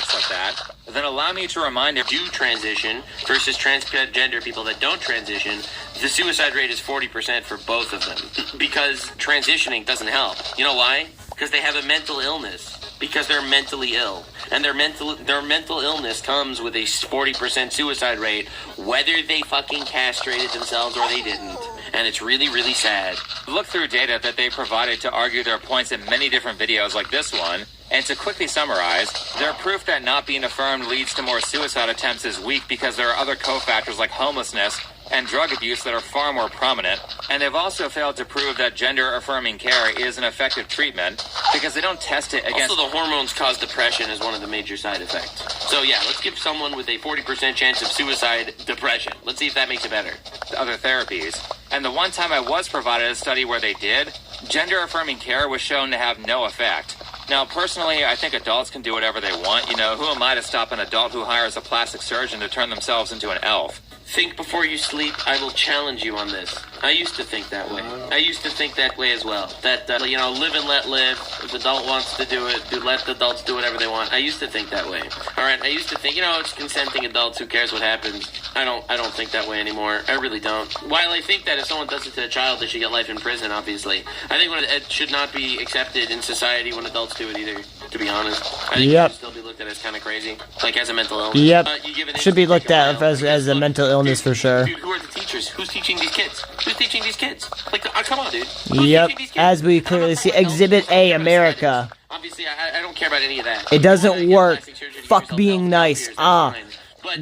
Then allow me to remind you, Do transition versus transgender people that don't transition, the suicide rate is 40% for both of them. Because transitioning doesn't help. You know why? Because they have a mental illness. Because they're mentally ill. And their mental illness comes with a 40% suicide rate, whether they fucking castrated themselves or they didn't. And it's really, really sad. look through data that they provided to argue their points in many different videos like this one. And to quickly summarize, their proof that not being affirmed leads to more suicide attempts is weak because there are other cofactors like homelessness and drug abuse that are far more prominent. And they've also failed to prove that gender-affirming care is an effective treatment because they don't test it against... Also, the hormones cause depression as one of the major side effects. So yeah, let's give someone with a 40% chance of suicide depression. Let's see if that makes it better. Other therapies. And the one time I was provided a study where they did, gender-affirming care was shown to have no effect. Now, personally, I think adults can do whatever they want. You know, who am I to stop an adult who hires a plastic surgeon to turn themselves into an elf? Think before you sleep. I will challenge you on this. I used to think that way. I used to think that way as well. That, live and let live. If the adult wants to do it, let the adults do whatever they want. I used to think that way. All right, I used to think, it's consenting adults. Who cares what happens? I don't think that way anymore. I really don't. While I think that if someone does it to a child, they should get life in prison, obviously. I think it should not be accepted in society when adults do it either, to be honest. I think it should still be looked at as kind of crazy. Like as a mental illness. Yep. Should be looked at as a mental illness for sure. Dude, who are the teachers? Who's teaching these kids? Who's teaching these kids? Like, come on, dude. Yep. As we clearly see, Exhibit A, America. Obviously, I don't care about any of that. It doesn't work. Fuck being nice.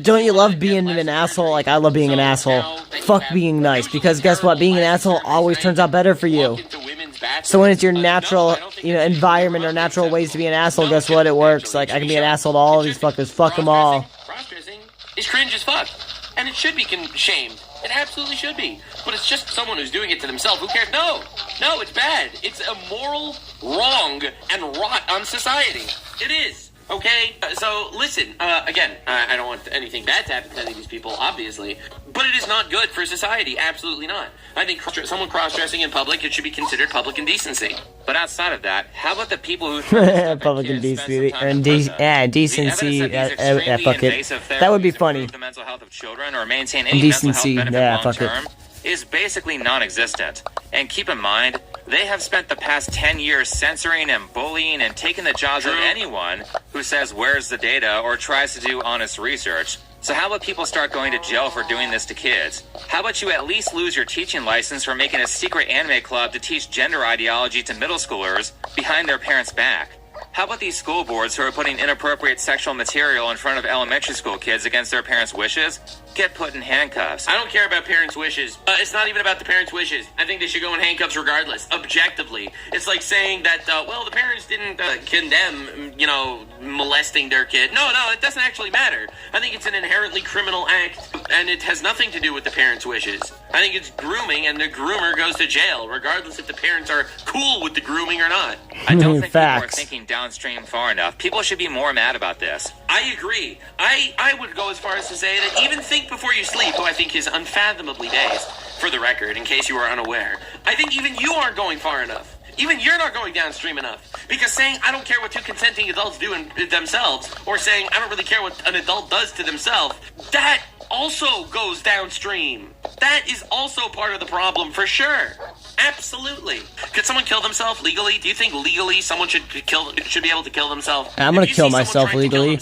Don't you love being an asshole? Like, I love being an asshole. Fuck being nice. Because guess what? Being an asshole always turns out better for you. So when it's your natural, environment or natural ways to be an asshole, guess what? It works. Like, I can be an asshole to all of these fuckers. Fuck them all. Cross-dressing is cringe as fuck. And it should be shamed. It absolutely should be. But it's just someone who's doing it to themselves. Who cares? No, it's bad. It's a moral wrong and rot on society. It is. Okay, so listen, again, I don't want anything bad to happen to any of these people, obviously, but it is not good for society, absolutely not. I think someone cross-dressing in public, it should be considered public indecency. But outside of that, how about the people who public indecency, decency, fuck it. That would be funny. The mental health of children or maintain any mental health benefit long term is basically non-existent. And keep in mind, they have spent the past 10 years censoring and bullying and taking the jobs of anyone who says where's the data or tries to do honest research. So how about people start going to jail for doing this to kids? How about you at least lose your teaching license for making a secret anime club to teach gender ideology to middle schoolers behind their parents' back? How about these school boards who are putting inappropriate sexual material in front of elementary school kids against their parents' wishes? Get put in handcuffs. I don't care about parents' wishes. It's not even about the parents' wishes. I think they should go in handcuffs regardless, objectively. It's like saying that, the parents didn't condemn, molesting their kid. No, it doesn't actually matter. I think it's an inherently criminal act, and it has nothing to do with the parents' wishes. I think it's grooming, and the groomer goes to jail, regardless if the parents are cool with the grooming or not. I don't think people are thinking downstream far enough. People should be more mad about this. I agree. I would go as far as to say that even Think Before You Sleep, who I think is unfathomably dazed, for the record, in case you are unaware, I think even you aren't going far enough. Even you're not going downstream enough. Because saying, I don't care what two consenting adults do themselves, or saying, I don't really care what an adult does to themselves, that also goes downstream. That is also part of the problem, for sure. Absolutely. Could someone kill themselves legally? Do you think legally someone should be able to kill themselves? I'm gonna kill myself legally.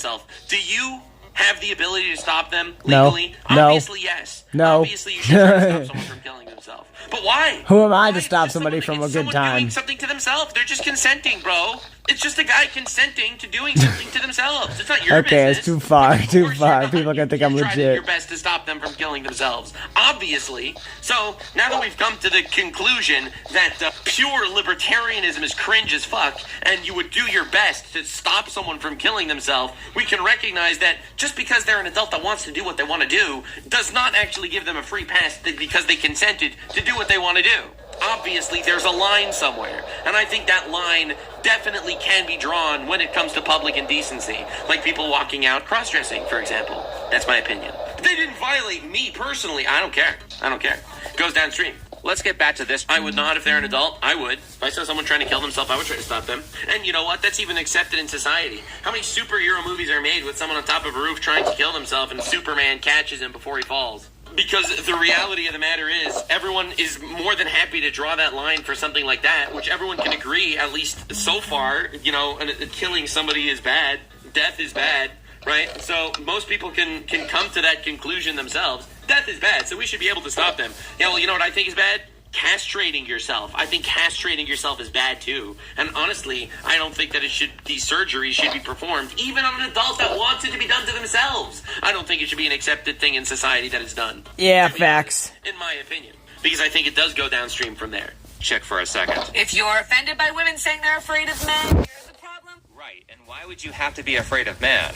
Do you have the ability to stop them legally? No. Obviously, yes. No. Obviously, you should try to stop someone from killing themselves. But why? Who am I to stop somebody from a good time? Doing something to themselves. They're just consenting, bro. It's just a guy consenting to doing something to themselves. It's not your business. Okay, it's too far. People are gonna think I'm Try legit. your best to stop them from killing themselves. Obviously. So now that we've come to the conclusion that pure libertarianism is cringe as fuck, and you would do your best to stop someone from killing themselves, we can recognize that just because they're an adult that wants to do what they want to do does not actually give them a free pass because they consented to do what they want to do. Obviously, there's a line somewhere, and I think that line definitely can be drawn when it comes to public indecency, like people walking out cross-dressing, for example. That's my opinion. But they didn't violate me personally. I don't care. It goes downstream. Let's get back to this. I would not if they're an adult. I would. If I saw someone trying to kill themselves, I would try to stop them. And you know what? That's even accepted in society. How many superhero movies are made with someone on top of a roof trying to kill themselves and Superman catches him before he falls? Because the reality of the matter is, everyone is more than happy to draw that line for something like that, which everyone can agree, at least so far, killing somebody is bad. Death is bad, right? So most people can come to that conclusion themselves. Death is bad, so we should be able to stop them. Yeah, well, you know what I think is bad? Castrating yourself. I think castrating yourself is bad too. And honestly, I don't think that these surgeries should be performed even on an adult that wants it to be done to themselves. I don't think it should be an accepted thing in society that it's done. Yeah, facts. In my opinion. Because I think it does go downstream from there. Check for a second. If you're offended by women saying they're afraid of men, here's the problem. Right, and why would you have to be afraid of men?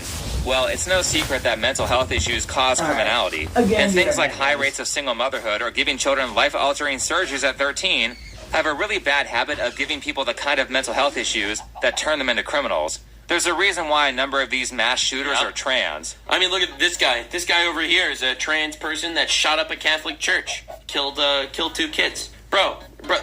Well, it's no secret that mental health issues cause criminality. And things like high rates of single motherhood or giving children life-altering surgeries at 13 have a really bad habit of giving people the kind of mental health issues that turn them into criminals. There's a reason why a number of these mass shooters are trans. I mean, look at this guy. This guy over here is a trans person that shot up a Catholic church, killed 2 kids. Bro,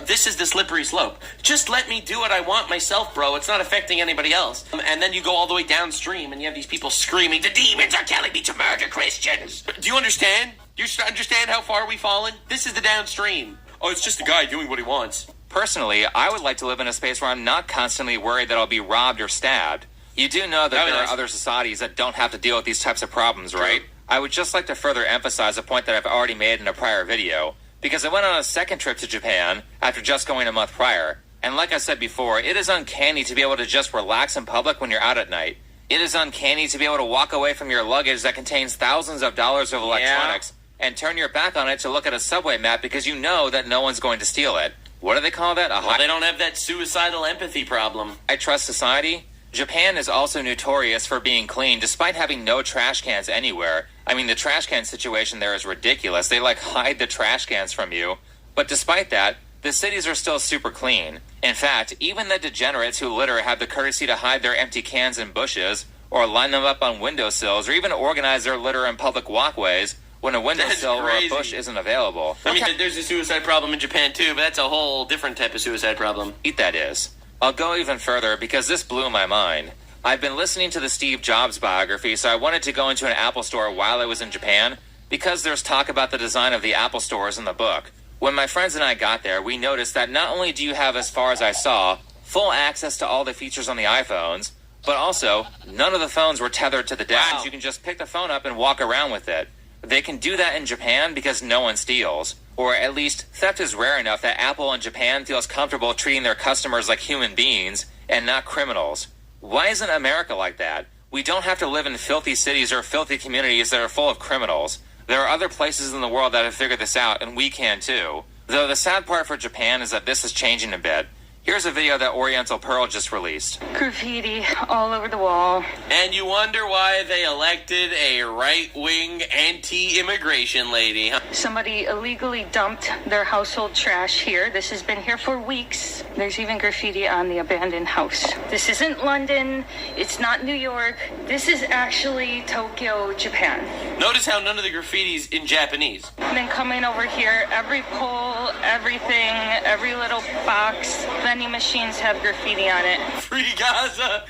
this is the slippery slope. Just let me do what I want myself, bro. It's not affecting anybody else. And then you go all the way downstream and you have these people screaming, the demons are telling me to murder Christians. Do you understand? Do you understand how far we've fallen? This is the downstream. Oh, it's just a guy doing what he wants. Personally, I would like to live in a space where I'm not constantly worried that I'll be robbed or stabbed. You do know that there are other societies that don't have to deal with these types of problems, right? I would just like to further emphasize a point that I've already made in a prior video. Because I went on a second trip to Japan after just going a month prior. And like I said before, it is uncanny to be able to just relax in public when you're out at night. It is uncanny to be able to walk away from your luggage that contains thousands of dollars of electronics and turn your back on it to look at a subway map because you know that no one's going to steal it. What do they call that? Well, they don't have that suicidal empathy problem. I trust society. Japan is also notorious for being clean despite having no trash cans anywhere. I mean, the trash can situation there is ridiculous. They, hide the trash cans from you. But despite that, the cities are still super clean. In fact, even the degenerates who litter have the courtesy to hide their empty cans in bushes or line them up on windowsills, or even organize their litter in public walkways when a windowsill or a bush isn't available. I mean, there's a suicide problem in Japan too, but that's a whole different type of suicide problem. That is. I'll go even further because this blew my mind. I've been listening to the Steve Jobs biography, so I wanted to go into an Apple store while I was in Japan because there's talk about the design of the Apple stores in the book. When my friends and I got there, we noticed that not only do you have, as far as I saw, full access to all the features on the iPhones, but also none of the phones were tethered to the desk. Wow. You can just pick the phone up and walk around with it. They can do that in Japan because no one steals. Or at least theft is rare enough that Apple in Japan feels comfortable treating their customers like human beings and not criminals. Why isn't America like that? We don't have to live in filthy cities or filthy communities that are full of criminals. There are other places in the world that have figured this out, and we can too. Though the sad part for Japan is that this is changing a bit. Here's a video that Oriental Pearl just released. Graffiti all over the wall. And you wonder why they elected a right-wing anti-immigration lady, huh? Somebody illegally dumped their household trash here. This has been here for weeks. There's even graffiti on the abandoned house. This isn't London. It's not New York. This is actually Tokyo, Japan. Notice how none of the graffiti's in Japanese. And then coming over here, every pole, everything, every little box, vending machines have graffiti on it. Free Gaza!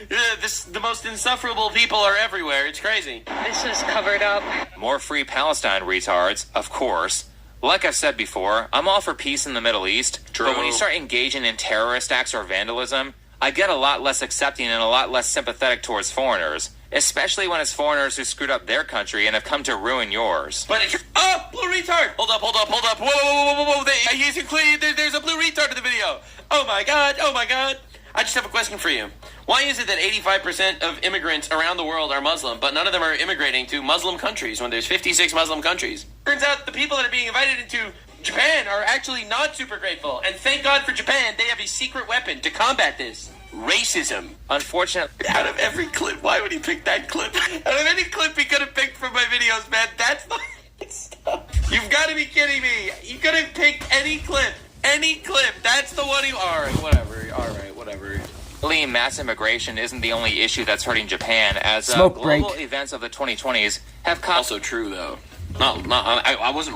The most insufferable people are everywhere. It's crazy. This was covered up. More free Palestine retards, of course. Like I've said before, I'm all for peace in the Middle East. True. But when you start engaging in terrorist acts or vandalism, I get a lot less accepting and a lot less sympathetic towards foreigners. Especially when it's foreigners who screwed up their country and have come to ruin yours. But it's... Oh! Blue retard! Hold up. Whoa. He's included. There's a blue retard in the video. Oh my god. I just have a question for you. Why is it that 85% of immigrants around the world are Muslim, but none of them are immigrating to Muslim countries when there's 56 Muslim countries? Turns out the people that are being invited into Japan are actually not super grateful. And thank God for Japan, they have a secret weapon to combat this. Racism. Unfortunately, out of every clip, why would he pick that clip? Out of any clip he could have picked from my videos, man, that's the stuff. You've got to be kidding me. You could have picked any clip. That's the one you... All right, whatever. Mass immigration isn't the only issue that's hurting Japan, as global events of the 2020s have caused... Also true, though. I wasn't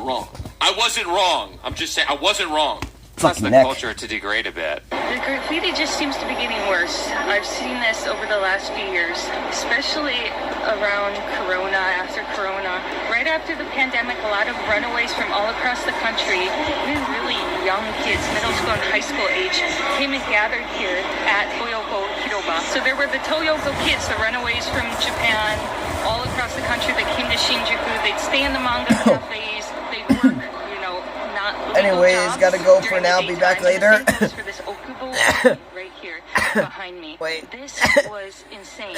wrong. I'm just saying, I wasn't wrong. Caused the culture to degrade a bit. The graffiti just seems to be getting worse. I've seen this over the last few years, especially around Corona, after Corona. Right after the pandemic, a lot of runaways from all across the country, even really young kids, middle school and high school age, came and gathered here at Toyoko Hiroba. So there were the Toyoko kids, the runaways from Japan, all across the country that came to Shinjuku. They'd stay in the manga cafes, they'd work. Anyways, gotta go for now. Be back later. Right here behind me. Wait. This was insane.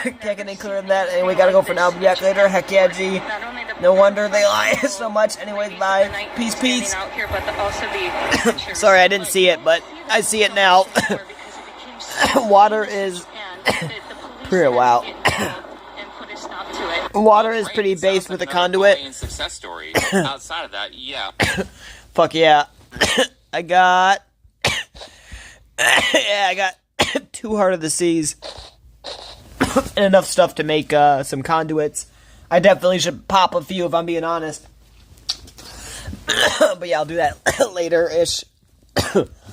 Can't get any clearer than that. Anyway, gotta go for now. Be back later. Heck yeah, G. No wonder they lie so much. Anyways, bye. Peace. Sorry, I didn't see it, but I see it now. Water is... wow. Water is pretty based with a conduit. Success story. Outside of that, yeah. Fuck yeah. I got 2 Heart of the Seas. And enough stuff to make some conduits. I definitely should pop a few if I'm being honest. But yeah, I'll do that later-ish.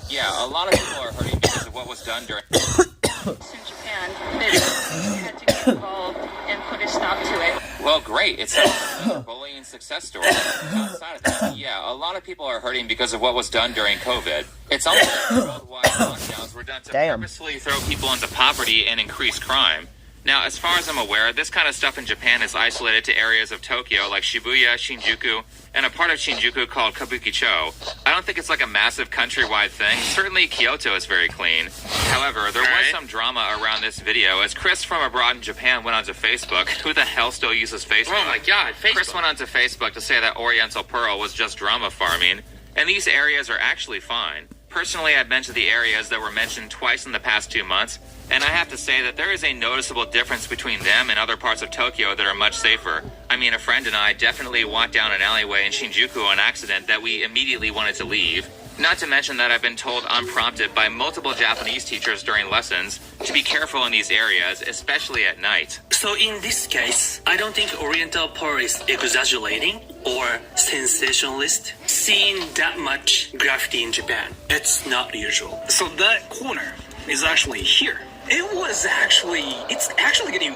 Yeah, a lot of people are hurting because of what was done during... In Japan, they had to get involved and put a stop to it. Well, great. It's a bullying success story. Outside of that, yeah, a lot of people are hurting because of what was done during COVID. It's almost like worldwide lockdowns were done to purposely throw people into poverty and increase crime. Now, as far as I'm aware, this kind of stuff in Japan is isolated to areas of Tokyo like Shibuya, Shinjuku, and a part of Shinjuku called Kabukicho. I don't think it's like a massive countrywide thing. Certainly Kyoto is very clean. However, there was some drama around this video as Chris from abroad in Japan went onto Facebook. Who the hell still uses Facebook? Oh my god, Facebook. Chris went onto Facebook to say that Oriental Pearl was just drama farming, and these areas are actually fine. Personally, I've been to the areas that were mentioned twice in the past 2 months, and I have to say that there is a noticeable difference between them and other parts of Tokyo that are much safer. I mean, a friend and I definitely walked down an alleyway in Shinjuku on accident that we immediately wanted to leave. Not to mention that I've been told unprompted by multiple Japanese teachers during lessons to be careful in these areas, especially at night. So in this case, I don't think Oriental Pearl is exaggerating or sensationalist. Seeing that much graffiti in Japan, it's not usual. So that corner is actually here. It's actually getting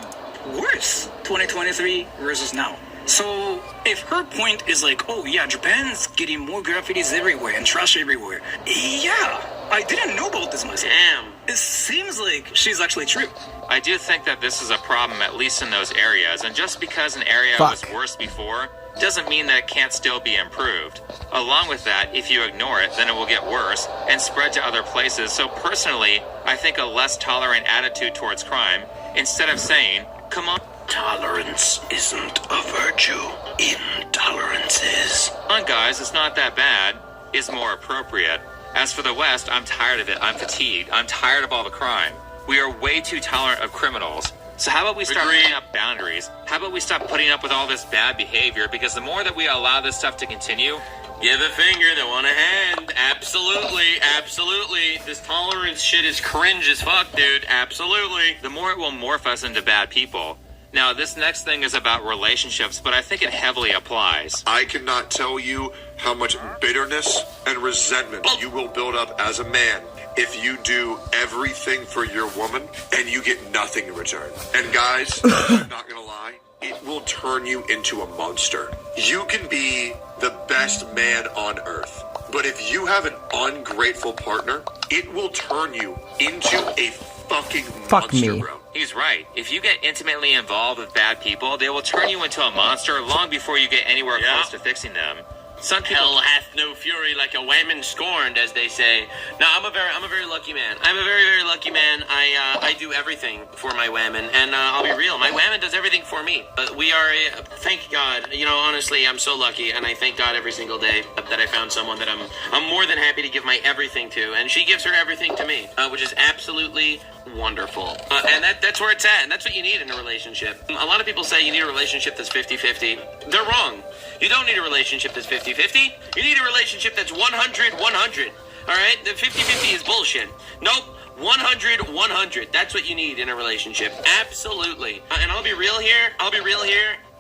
worse 2023 versus now. So if her point is like, oh yeah, Japan's getting more graffitis everywhere and trash everywhere. Yeah, I didn't know about this myself. Damn. It seems like she's actually true. I do think that this is a problem, at least in those areas, and just because an area was worse before doesn't mean that it can't still be improved. Along with that, if you ignore it, then it will get worse and spread to other places. So personally, I think a less tolerant attitude towards crime, instead of saying, come on, tolerance isn't a virtue. Intolerance is. Come on guys, it's not that bad, is more appropriate. As for the West, I'm tired of it. I'm fatigued. I'm tired of all the crime. We are way too tolerant of criminals. So how about we start putting up boundaries? How about we stop putting up with all this bad behavior? Because the more that we allow this stuff to continue, give a finger, they want a hand. Absolutely, absolutely. This tolerance shit is cringe as fuck, dude. Absolutely. The more it will morph us into bad people. Now, this next thing is about relationships, but I think it heavily applies. I cannot tell you how much bitterness and resentment you will build up as a man if you do everything for your woman and you get nothing in return. And guys, I'm not gonna lie, it will turn you into a monster. You can be the best man on earth, but if you have an ungrateful partner, it will turn you into a fucking monster, bro. He's right. If you get intimately involved with bad people, they will turn you into a monster long before you get anywhere close to fixing them. Some hell hath no fury like a whammon scorned, as they say. No, I'm a very lucky man. I'm a very, very lucky man. I do everything for my whammon, and I'll be real. My whammon does everything for me. We are, thank God. You know, honestly, I'm so lucky, and I thank God every single day that I found someone that I'm more than happy to give my everything to, and she gives her everything to me, which is absolutely wonderful. And that's where it's at, and that's what you need in a relationship. A lot of people say you need a relationship that's 50-50. They're wrong. You don't need a relationship that's 50-50. You need a relationship that's 100-100. All right? The 50-50 is bullshit. Nope. 100-100. That's what you need in a relationship. Absolutely. And I'll be real here.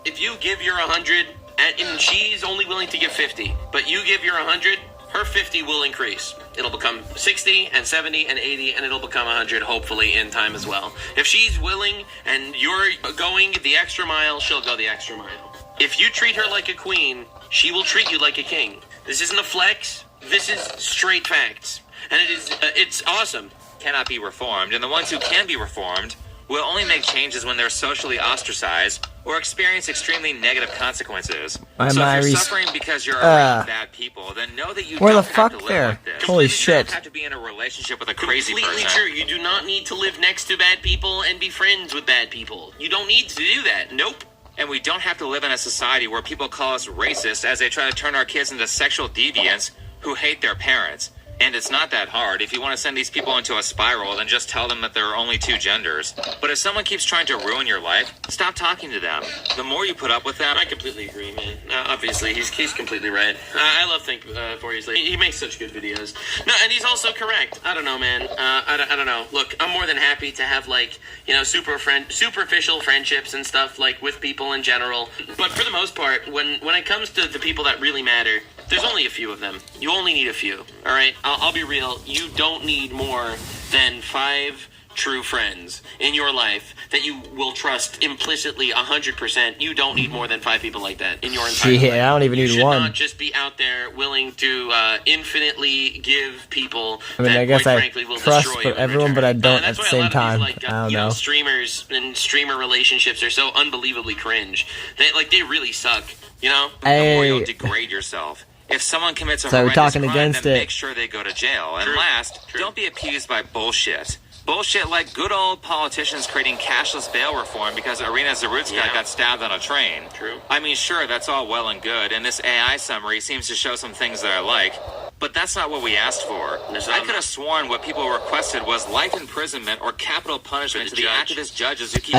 If you give your 100, and she's only willing to give 50, but you give your 100, her 50 will increase. It'll become 60 and 70 and 80, and it'll become 100, hopefully, in time as well. If she's willing and you're going the extra mile, she'll go the extra mile. If you treat her like a queen, she will treat you like a king. This isn't a flex. This is straight facts. And it's awesome. Cannot be reformed, and the ones who can be reformed will only make changes when they're socially ostracized or experience extremely negative consequences. So if you're suffering because you're around bad people, then know that you don't have to live like this. Holy shit. You don't have to be in a relationship with a crazy person. Completely true. You do not need to live next to bad people and be friends with bad people. You don't need to do that. Nope. And we don't have to live in a society where people call us racist as they try to turn our kids into sexual deviants who hate their parents. And it's not that hard. If you want to send these people into a spiral, then just tell them that there are only two genders. But if someone keeps trying to ruin your life, stop talking to them. The more you put up with them... I completely agree, man. Obviously, he's completely right. I love Think Furiously. He makes such good videos. No, and he's also correct. I don't know, man. I don't know. Look, I'm more than happy to have, like, you know, superficial friendships and stuff, like, with people in general. But for the most part, when it comes to the people that really matter, there's only a few of them. You only need a few, all right? I'll be real. You don't need more than 5 true friends in your life that you will trust implicitly 100%. You don't need more than 5 people like that in your entire life. I don't even need one. You one. should not just be out there willing to infinitely give people I mean, that, I guess quite I frankly, will trust destroy for you in everyone, return. but I don't at That's the why same a lot of time. these, like, I don't you know, know. streamers and streamer relationships are so unbelievably cringe. They really suck, you know? The more you'll degrade yourself. If someone commits a horrendous crime, then make sure they go to jail. And last, don't be appeased by bullshit. Bullshit like good old politicians creating cashless bail reform because Irina Zarutska got stabbed on a train. True. I mean, sure, that's all well and good, and this AI summary seems to show some things that I like, but that's not what we asked for. I could have sworn what people requested was life imprisonment or capital punishment to the activist judges who keep...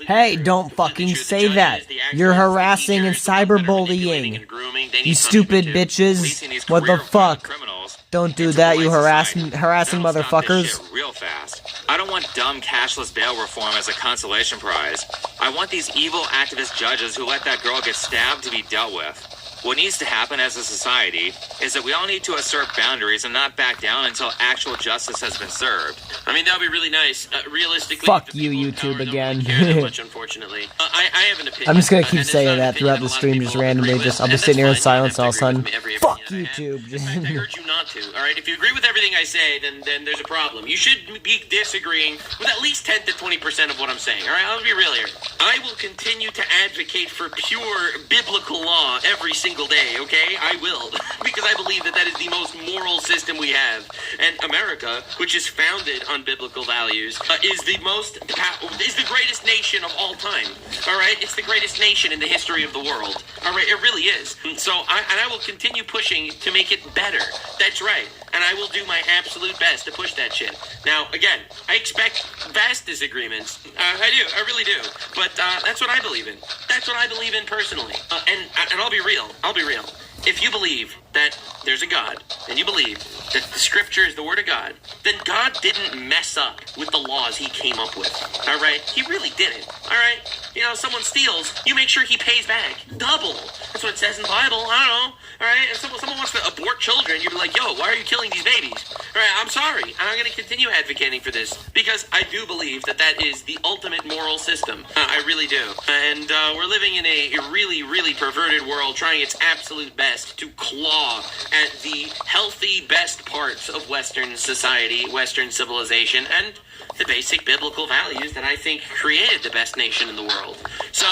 Hey, don't fucking say that. You're harassing and cyberbullying. You stupid bitches. What the fuck? Don't do that, you harassing motherfuckers. Real fast. I don't want dumb cashless bail reform as a consolation prize. I want these evil activist judges who let that girl get stabbed to be dealt with. What needs to happen as a society is that we all need to assert boundaries and not back down until actual justice has been served. I mean, that would be really nice. Realistically, fuck you, YouTube again. Much, unfortunately. I have an opinion. I'm just gonna keep saying that throughout the stream, just randomly. I'll be sitting here in silence all of a sudden. Fuck YouTube. I urge you not to. All right, if you agree with everything I say, then there's a problem. You should be disagreeing with at least 10 to 20% of what I'm saying. All right, I'll be real here. I will continue to advocate for pure biblical law every single day. Okay, I will, because I believe that is the most moral system we have. And America, which is founded on biblical values, is the greatest nation of all time. All right, it's the greatest nation in the history of the world. All right, it really is. So I will continue pushing to make it better. That's right. And I will do my absolute best to push that shit. Now, again, I expect vast disagreements. I do. I really do. But that's what I believe in. That's what I believe in personally. And I'll be real. If you believe that there's a God, and you believe that the scripture is the word of God, then God didn't mess up with the laws he came up with. All right? He really didn't. All right? You know, someone steals, you make sure he pays back. Double. That's what it says in the Bible. I don't know. All right? And someone wants to abort children, you'd be like, yo, why are you killing these babies? All right? I'm sorry. And I'm going to continue advocating for this because I do believe that is the ultimate moral system. I really do. And we're living in a really, really perverted world trying its absolute best to claw at the healthy best parts of Western society, Western civilization, and the basic biblical values that I think created the best nation in the world. So,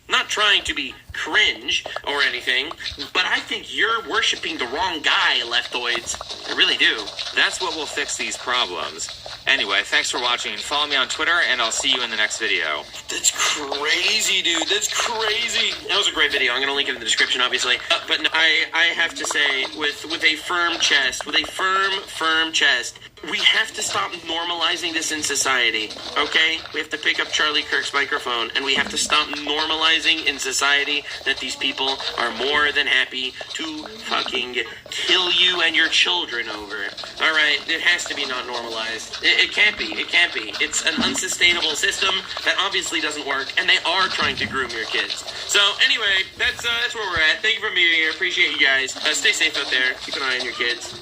not trying to be cringe or anything, but I think you're worshiping the wrong guy, leftoids. I really do. That's what will fix these problems. Anyway, thanks for watching. Follow me on Twitter, and I'll see you in the next video. That's crazy, dude. That's crazy. That was a great video. I'm going to link it in the description, obviously. But I have to say, with a firm chest, we have to stop normalizing this in society, okay? We have to pick up Charlie Kirk's microphone, and we have to stop normalizing in society that these people are more than happy to fucking kill you and your children over. All right? It has to be not normalized. It can't be. It can't be. It's an unsustainable system that obviously doesn't work, and they are trying to groom your kids. So, anyway, that's where we're at. Thank you for being here. Appreciate you guys. Stay safe out there. Keep an eye on your kids.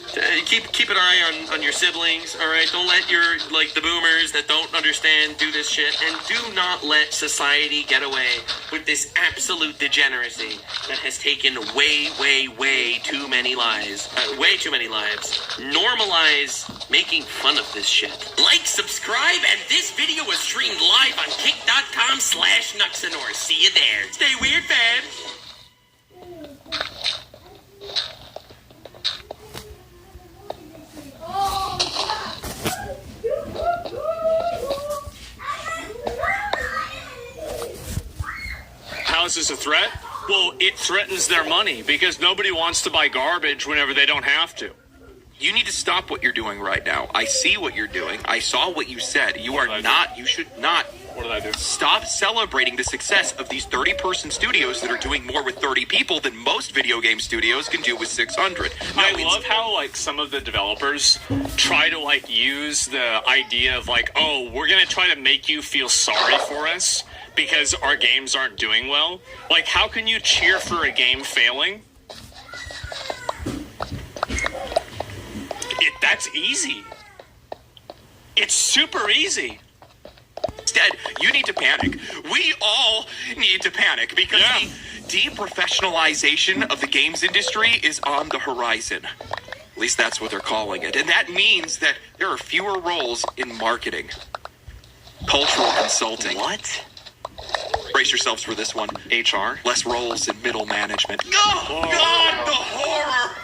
Keep an eye on your siblings, all right? Don't let the boomers that don't understand do this shit. And do not let society get away with this absolute degeneracy that has taken way, way, way too many lives. Way too many lives. Normalize making fun of this shit. Like, subscribe, and this video was streamed live on kick.com/Nuxanor. See you there. Stay weird, fans. How is this a threat? Well, it threatens their money because nobody wants to buy garbage whenever they don't have to. You need to stop what you're doing right now. I see what you're doing. I saw what you said. You should not. What did I do? Stop celebrating the success of these 30-person studios that are doing more with 30 people than most video game studios can do with 600. I love how, some of the developers try to, use the idea of, oh, we're going to try to make you feel sorry for us because our games aren't doing well. How can you cheer for a game failing? That's easy. It's super easy. Instead, you need to panic. We all need to panic because the deprofessionalization of the games industry is on the horizon. At least that's what they're calling it. And that means that there are fewer roles in marketing. Cultural consulting. What? Brace yourselves for this one. HR. Less roles in middle management. Oh, God, the horror!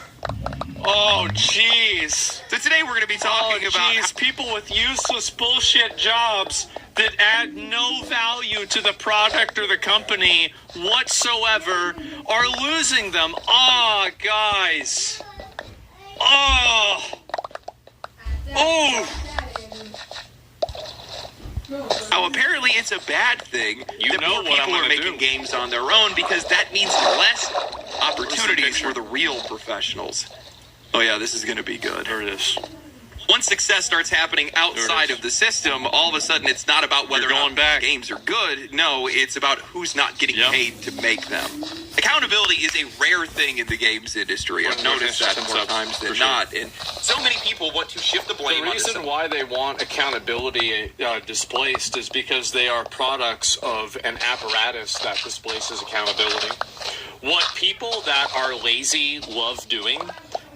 Oh, jeez. So today we're going to be talking about people with useless bullshit jobs that add no value to the product or the company whatsoever are losing them. Oh, guys. Oh. Oh, apparently it's a bad thing that more people are making games on their own because that means less opportunities for the real professionals. Oh yeah, this is going to be good. There it is. Once success starts happening outside of the system, all of a sudden it's not about whether or not games are good. No, it's about who's not getting paid to make them. Accountability is a rare thing in the games industry. I've noticed that more times than not. And so many people want to shift the blame on the reason why they want accountability displaced is because they are products of an apparatus that displaces accountability. What people that are lazy love doing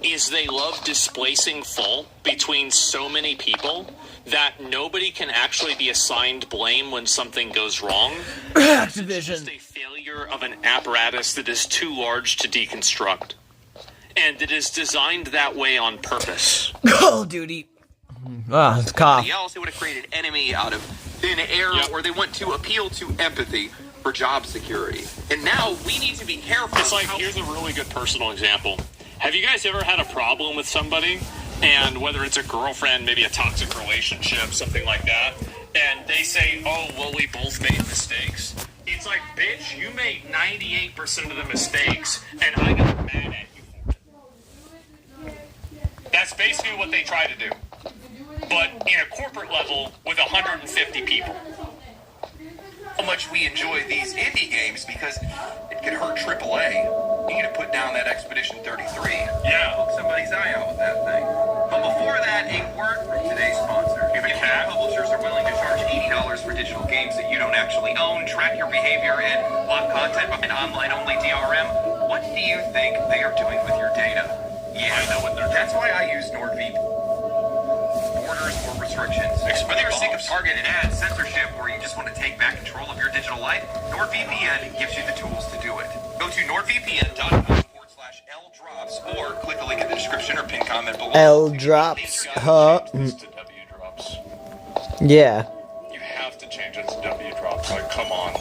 is they love displacing fault between so many people that nobody can actually be assigned blame when something goes wrong. Activision. It's just a failure of an apparatus that is too large to deconstruct. And it is designed that way on purpose. Call of Duty. Ah, it's cough. Somebody else, it would have created enemy out of thin air, or they want to appeal to empathy for job security. And now we need to be careful. It's like, here's a really good personal example. Have you guys ever had a problem with somebody, and whether it's a girlfriend, maybe a toxic relationship, something like that, and they say, oh, well, we both made mistakes? It's like, bitch, you made 98% of the mistakes, and I got mad at you for it. That's basically what they try to do. But in a corporate level with 150 people. How much we enjoy these indie games because it could hurt AAA. You need to put down that Expedition 33. Yeah. Poke somebody's eye out with that thing. But before that, a word from today's sponsor. If publishers are willing to charge $80 for digital games that you don't actually own, track your behavior, and block content by an online-only DRM, what do you think they are doing with your data? Yeah, I know what they're doing. That's why I use NordVPN. Borders or restrictions. Whether you're sick of targeted ads, censorship, or you just want to take back control of your digital life, NordVPN gives you the tools to do it. Go to nordvpn.com/LDrops or click the link in the description or pin comment below. L-Drops, huh? Yeah. You have to change it to W-Drops. Like, come on.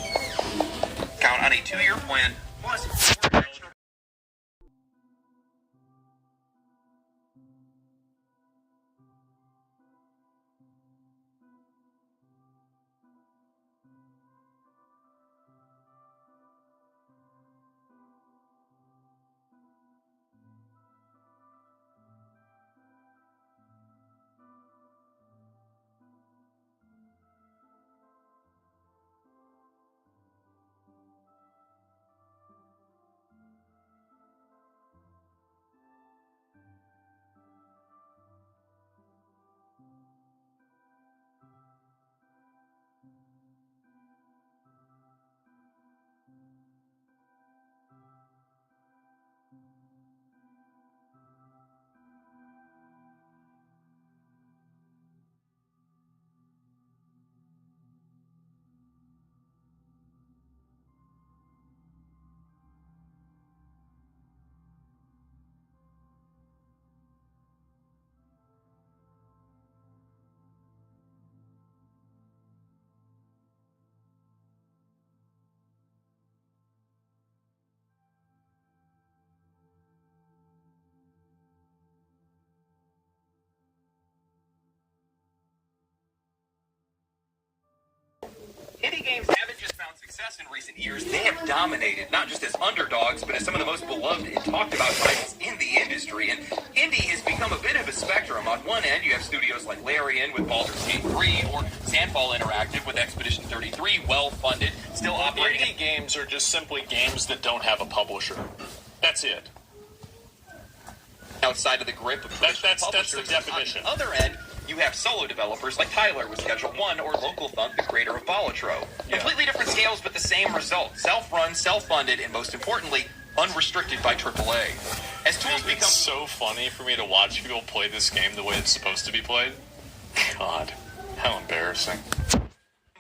Count on a 2-year plan, plus indie games haven't just found success in recent years, they have dominated, not just as underdogs, but as some of the most beloved and talked about titles in the industry. And indie has become a bit of a spectrum. On one end, you have studios like Larian with Baldur's Gate 3, or Sandfall Interactive with Expedition 33, well-funded, still operating. Indie games are just simply games that don't have a publisher. That's it. Outside of the grip of that's the definition. On the other end, you have solo developers like Tyler with Schedule 1 or Local Thunk, the creator of Bolitro. Yeah. Completely different scales, but the same result. Self-run, self-funded, and most importantly, unrestricted by AAA. As tools become... It's so funny for me to watch people play this game the way it's supposed to be played. God, how embarrassing.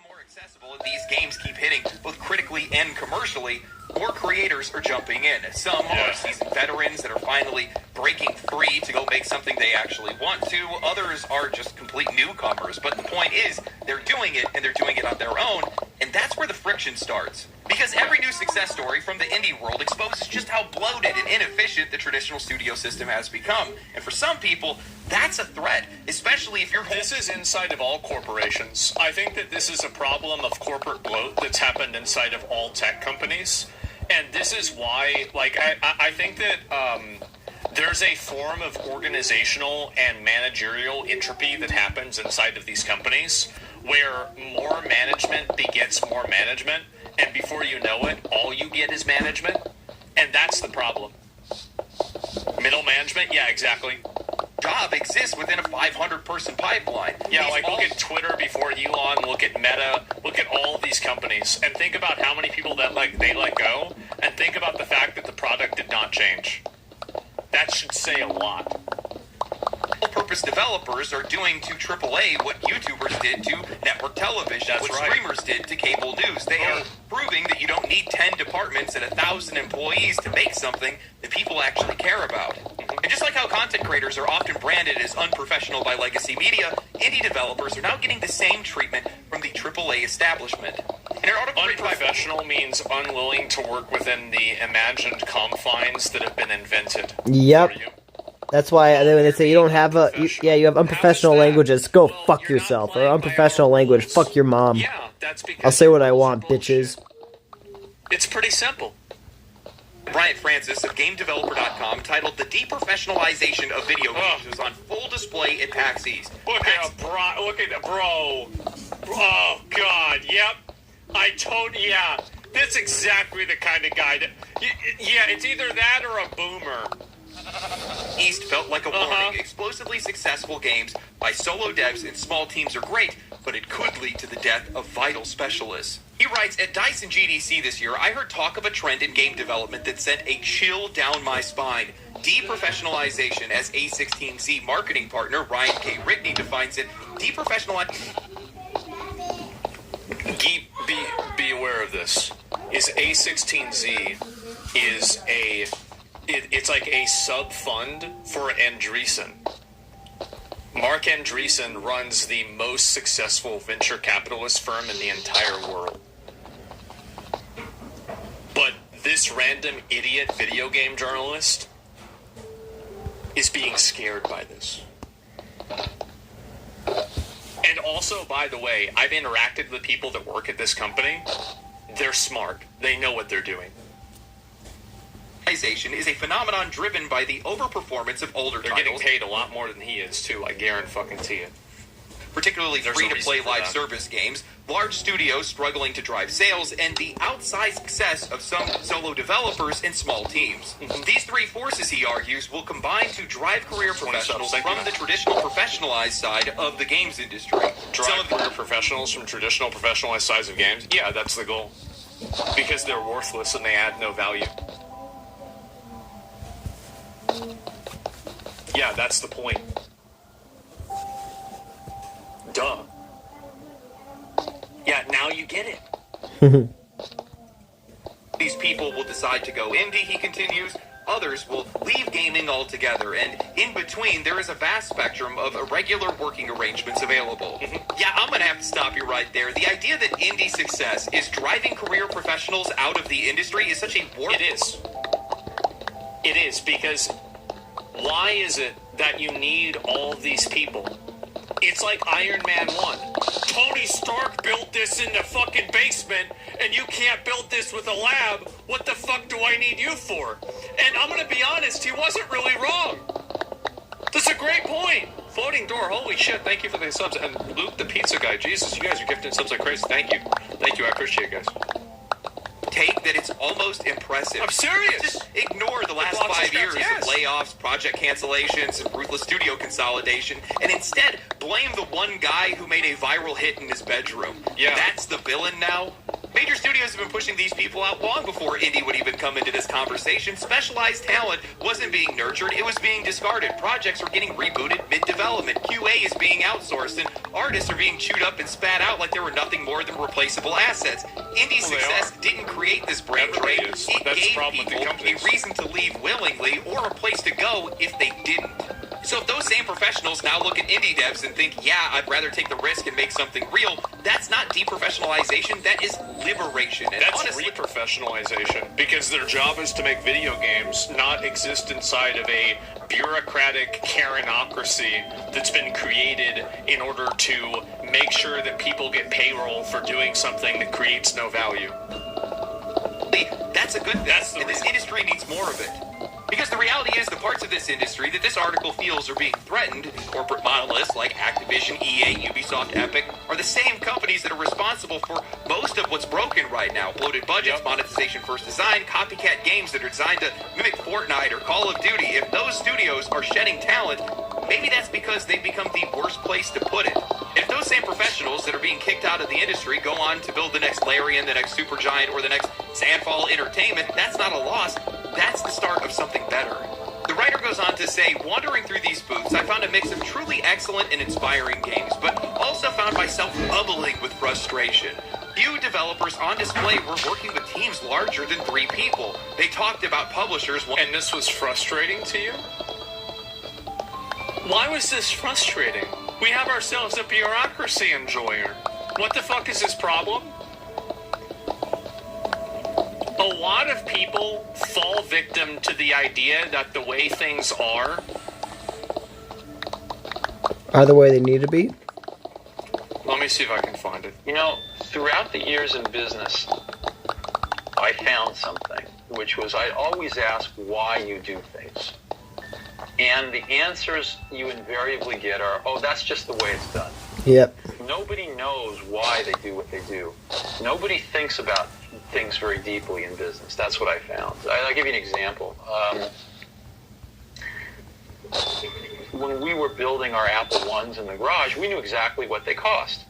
More accessible, these games keep hitting both critically and commercially. More creators are jumping in. Some are seasoned veterans that are finally breaking free to go make something they actually want to. Others are just complete newcomers. But the point is, they're doing it, and they're doing it on their own. And that's where the friction starts. Because every new success story from the indie world exposes just how bloated and inefficient the traditional studio system has become. And for some people, that's a threat, especially if you're... This is inside of all corporations. I think that this is a problem of corporate bloat that's happened inside of all tech companies. And this is why, like, I think that there's a form of organizational and managerial entropy that happens inside of these companies where more management begets more management, and before you know it, all you get is management, and that's the problem. Middle management? Yeah, exactly. Job exists within a 500-person pipeline. Yeah, like look at Twitter before Elon, look at Meta, look at all of these companies, and think about how many people that they let go, and think about the fact that the product did not change. That should say a lot. Purpose developers are doing to AAA what YouTubers did to network television, That's what right. streamers did to cable news. They are proving that you don't need 10 departments and 1,000 employees to make something that people actually care about. And just like how content creators are often branded as unprofessional by legacy media, indie developers are now getting the same treatment from the AAA establishment. In an article Unprofessional means unwilling to work within the imagined confines that have been invented. Yep. That's why they say you don't have you have unprofessional languages. Go fuck yourself. Or unprofessional language. Fuck your mom. Yeah, that's because I'll say what I want, bitches. it's pretty simple. Bryant Francis of GameDeveloper.com titled "The Deprofessionalization of Video Games" was on full display at PAX East. Look at bro. Oh God, yep. Yeah. That's exactly the kind of guy that. Yeah, it's either that or a boomer. East felt like a warning. Explosively successful games by solo devs and small teams are great, but it could lead to the death of vital specialists. He writes, at DICE and GDC this year, I heard talk of a trend in game development that sent a chill down my spine. Deprofessionalization, as A16Z marketing partner Ryan K. Rickney defines it, Be aware of this. Is A16Z is it's like a sub-fund for Andreessen. Mark Andreessen runs the most successful venture capitalist firm in the entire world. But this random idiot video game journalist is being scared by this. And also, by the way, I've interacted with people that work at this company. They're smart. They know what they're doing. Is a phenomenon driven by the overperformance of older They're titles. getting paid a lot more than he is, too. I guarantee it. Particularly There's a free-to-play reason for live that. service games, large studios struggling to drive sales, and the outsized success of some solo developers and small teams. These three forces, he argues, will combine to drive career professionals from the traditional professionalized side of the games industry. Drive career professionals from traditional professionalized sides of games? Yeah, that's the goal. Because they're worthless and they add no value. Yeah, that's the point. Duh. Yeah, now you get it. These people will decide to go indie, he continues. Others will leave gaming altogether, and in between, there is a vast spectrum of irregular working arrangements available. Yeah, I'm gonna have to stop you right there. The idea that indie success is driving career professionals out of the industry is such a warped... It is. It is, because why is it that you need all of these people? It's like Iron Man 1. Tony Stark built this in the fucking basement, and you can't build this with a lab. What the fuck do I need you for? And I'm gonna be honest, he wasn't really wrong. That's a great point. Floating door, holy shit, thank you for the subs. And Luke the pizza guy, Jesus, you guys are gifting subs like crazy. Thank you. Thank you, I appreciate it, guys. Take that it's almost impressive. I'm serious. Just ignore the last 5 years of layoffs, project cancellations, and ruthless studio consolidation, and instead blame the one guy who made a viral hit in his bedroom. Yeah. That's the villain now? Major studios have been pushing these people out long before indie would even come into this conversation. Specialized talent wasn't being nurtured, it was being discarded. Projects were getting rebooted mid-development. QA is being outsourced, and artists are being chewed up and spat out like there were nothing more than replaceable assets. Indie success didn't create this brain drain. It gave people a reason to leave willingly or a place to go if they didn't. So if those same professionals now look at indie devs and think, yeah, I'd rather take the risk and make something real, that's not deprofessionalization, that is liberation. And that's honestly, reprofessionalization, because their job is to make video games, not exist inside of a bureaucratic Karenocracy that's been created in order to make sure that people get payroll for doing something that creates no value. That's a good thing, and this industry needs more of it. Because the reality is the parts of this industry that this article feels are being threatened, corporate monoliths like Activision, EA, Ubisoft, Epic, are the same companies that are responsible for most of what's broken right now. Bloated budgets, monetization first design, copycat games that are designed to mimic Fortnite or Call of Duty. If those studios are shedding talent, maybe that's because they've become the worst place to put it. If those same professionals that are being kicked out of the industry go on to build the next Larian, the next Supergiant, or the next Sandfall Entertainment, that's not a loss. That's the start of something better. The writer goes on to say, wandering through these booths, I found a mix of truly excellent and inspiring games, but also found myself bubbling with frustration. Few developers on display were working with teams larger than 3 people. They talked about publishers... And this was frustrating to you? Why was this frustrating? We have ourselves a bureaucracy enjoyer. What the fuck is his problem? A lot of people fall victim to the idea that the way things are the way they need to be. Let me see if I can find it. You know, throughout the years in business, I found something, which was I always ask why you do things. And the answers you invariably get are, oh, that's just the way it's done. Yep. Nobody knows why they do what they do. Nobody thinks about things very deeply in business. That's what I found. I'll give you an example. When we were building our Apple Ones in the garage, we knew exactly what they cost.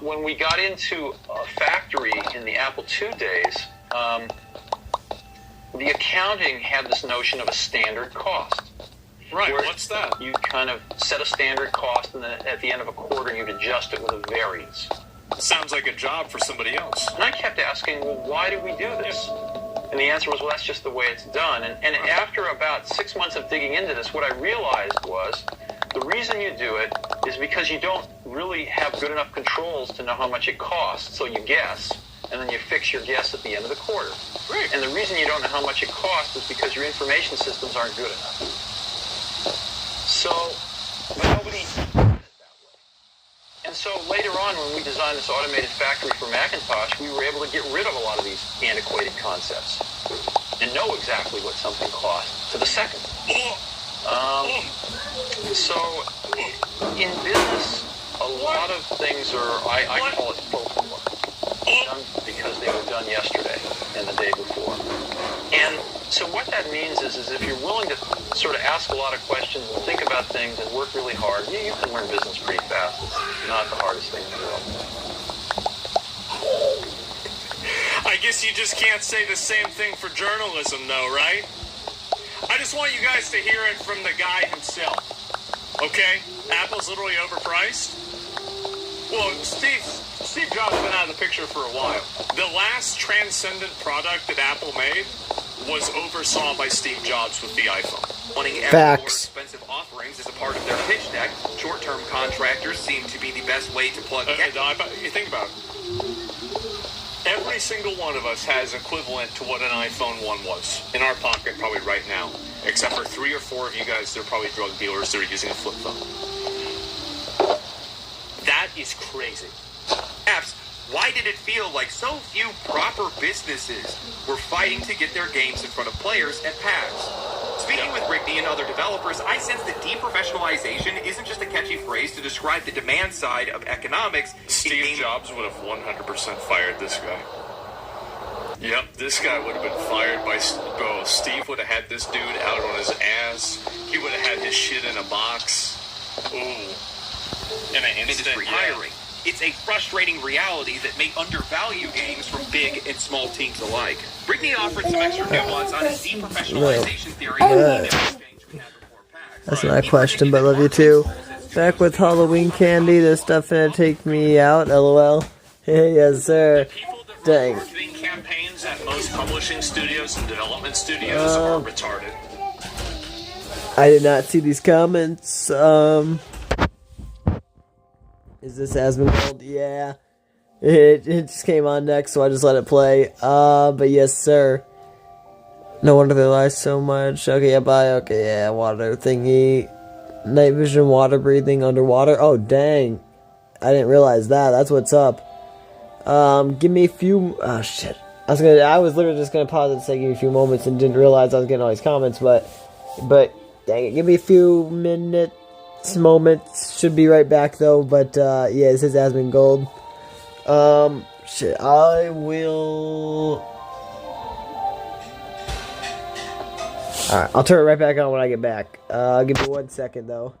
When we got into a factory in the Apple II days, the accounting had this notion of a standard cost. Right, what's that? You kind of set a standard cost, and then at the end of a quarter, you'd adjust it with a variance. Sounds like a job for somebody else. And I kept asking, well, why do we do this? And the answer was, well, that's just the way it's done. And after about 6 months of digging into this, what I realized was the reason you do it is because you don't really have good enough controls to know how much it costs, so you guess, and then you fix your guess at the end of the quarter. Right. And the reason you don't know how much it costs is because your information systems aren't good enough. So, nobody does it that way. And so later on, when we designed this automated factory for Macintosh, we were able to get rid of a lot of these antiquated concepts and know exactly what something costs to the second. So, in business, a lot of things are, I call it folklore, done because they were done yesterday and the day before. And so what that means is if you're willing to sort of ask a lot of questions and think about things and work really hard, you can learn business pretty fast. It's not the hardest thing in the world. I guess you just can't say the same thing for journalism, though, right? I just want you guys to hear it from the guy himself. Okay? Apple's literally overpriced. Well, Steve Jobs has been out of the picture for a while. The last transcendent product that Apple made was oversaw by Steve Jobs with the iPhone. Wanting ever more expensive offerings as a part of their pitch deck, short-term contractors seem to be the best way to plug you think about it. Every single one of us has equivalent to what an iPhone 1 was in our pocket probably right now, except for 3 or 4 of you guys that are probably drug dealers that are using a flip phone. That is crazy. Apps, why did it feel like so few proper businesses were fighting to get their games in front of players at PAX? Speaking with Rickney and other developers, I sense that deprofessionalization isn't just a catchy phrase to describe the demand side of economics. Steve Jobs would have 100% fired this guy. Yep, this guy would have been fired by... Bro, Steve would have had this dude out on his ass. He would have had his shit in a box. Ooh. In an instant, hiring. It's a frustrating reality that may undervalue games from big and small teams alike. Brittany offered some extra nuance on his deprofessionalization theory. That's not a question, but love you too. Back with Halloween candy, this stuff gonna take me out, lol. Hey, yes sir. Dang. Marketing campaigns at most publishing studios and development studios are retarded. I did not see these comments. Is this Asmongold? Yeah. It just came on next, so I just let it play. But yes, sir. No wonder they lie so much. Okay, yeah, bye. Okay, yeah, water thingy. Night vision, water breathing, underwater. Oh, dang. I didn't realize that. That's what's up. Give me a few... Oh, shit. I was literally just gonna pause it to give you a few moments and didn't realize I was getting all these comments, but dang it, give me a few moments, should be right back though, but yeah, it says Asmon Gold. Shit, I will... Alright, I'll turn it right back on when I get back. Give me 1 second though.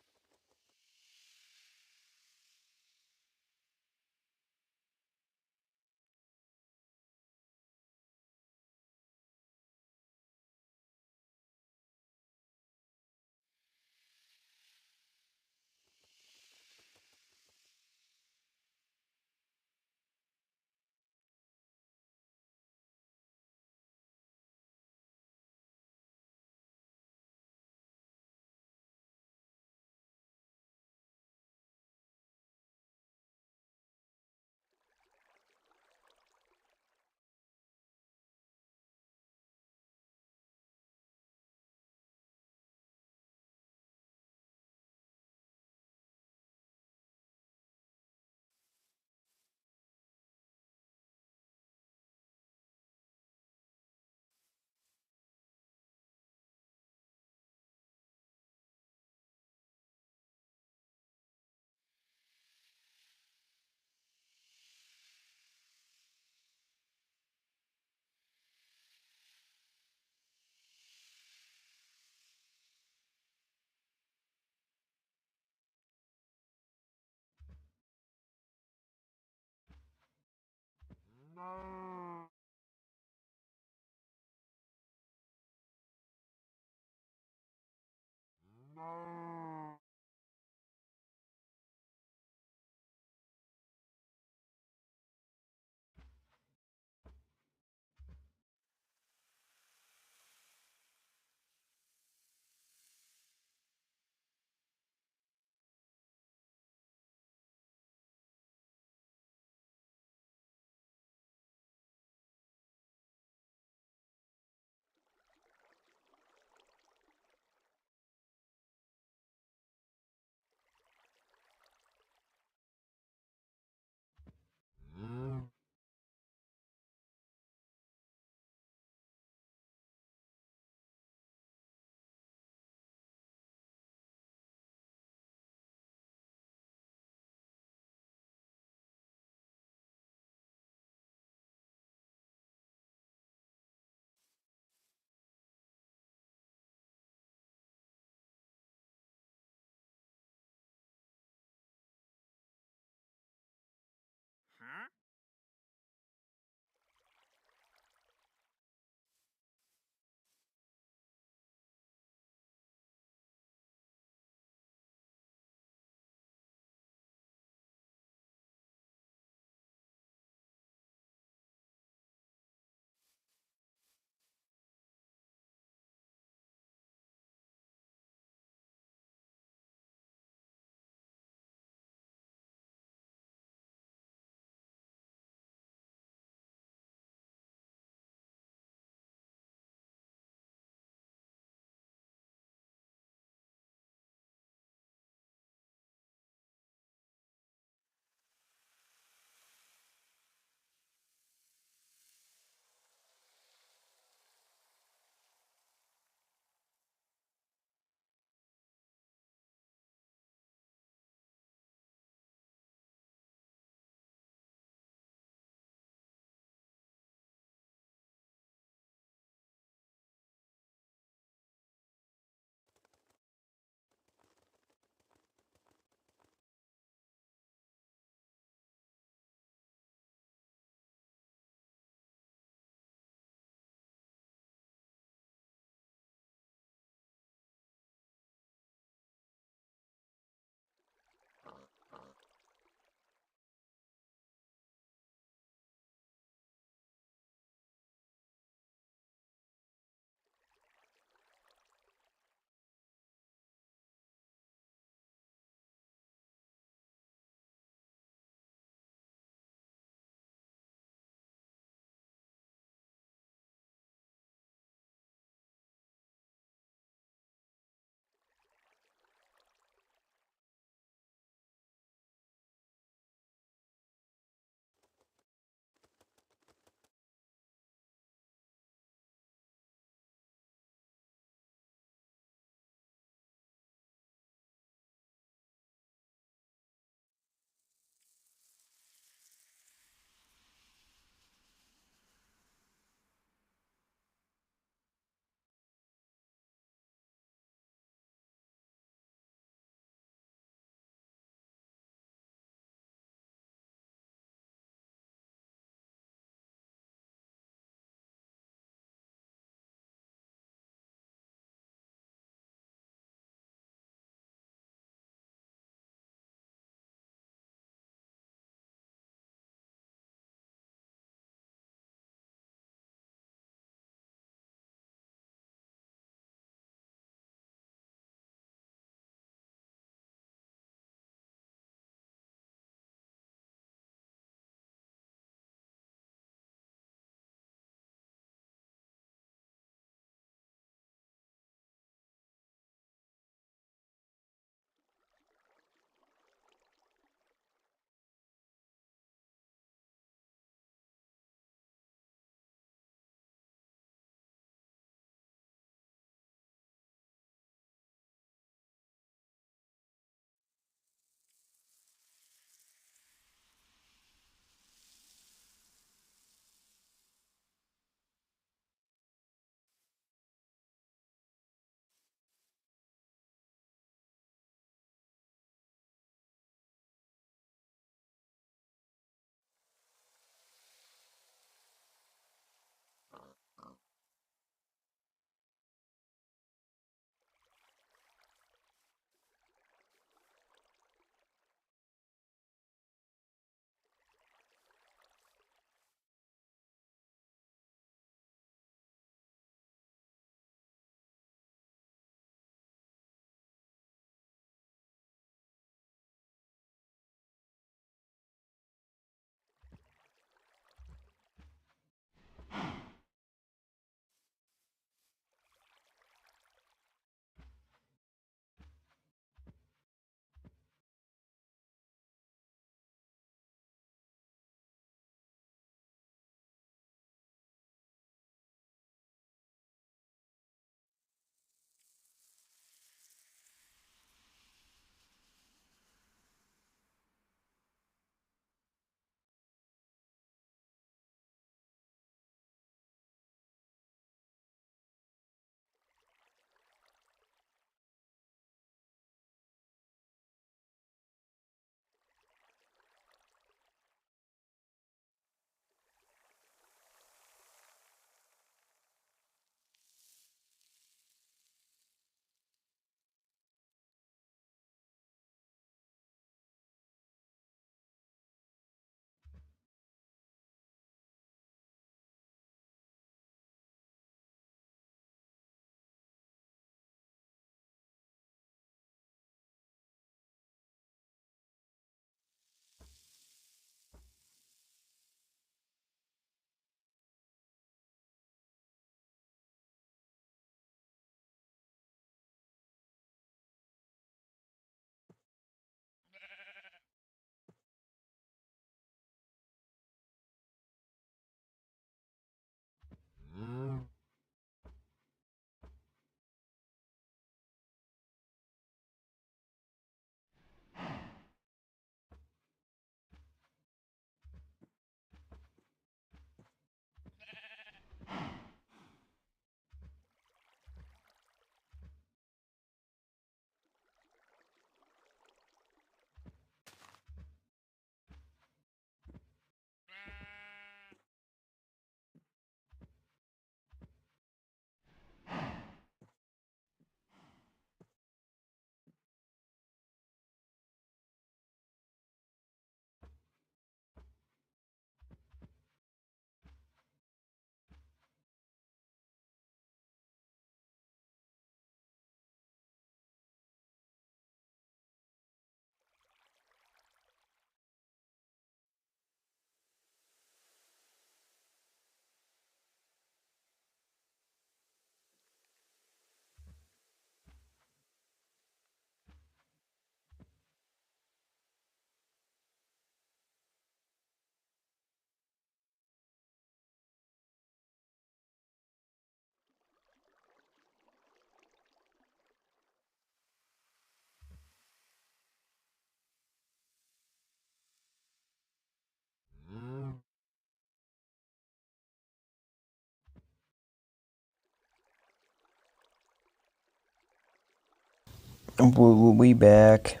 We back.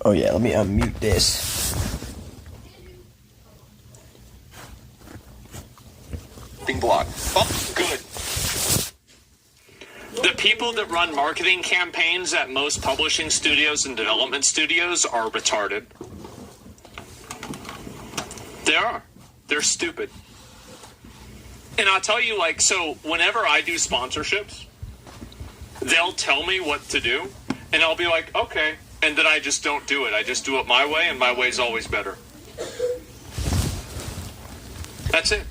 Oh yeah, let me unmute this. Block. Oh, good. The people that run marketing campaigns at most publishing studios and development studios are retarded. They are. They're stupid. And I'll tell you, like, so whenever I do sponsorships, they'll tell me what to do, and I'll be like, okay. And then I just don't do it. I just do it my way, and my way's always better. That's it.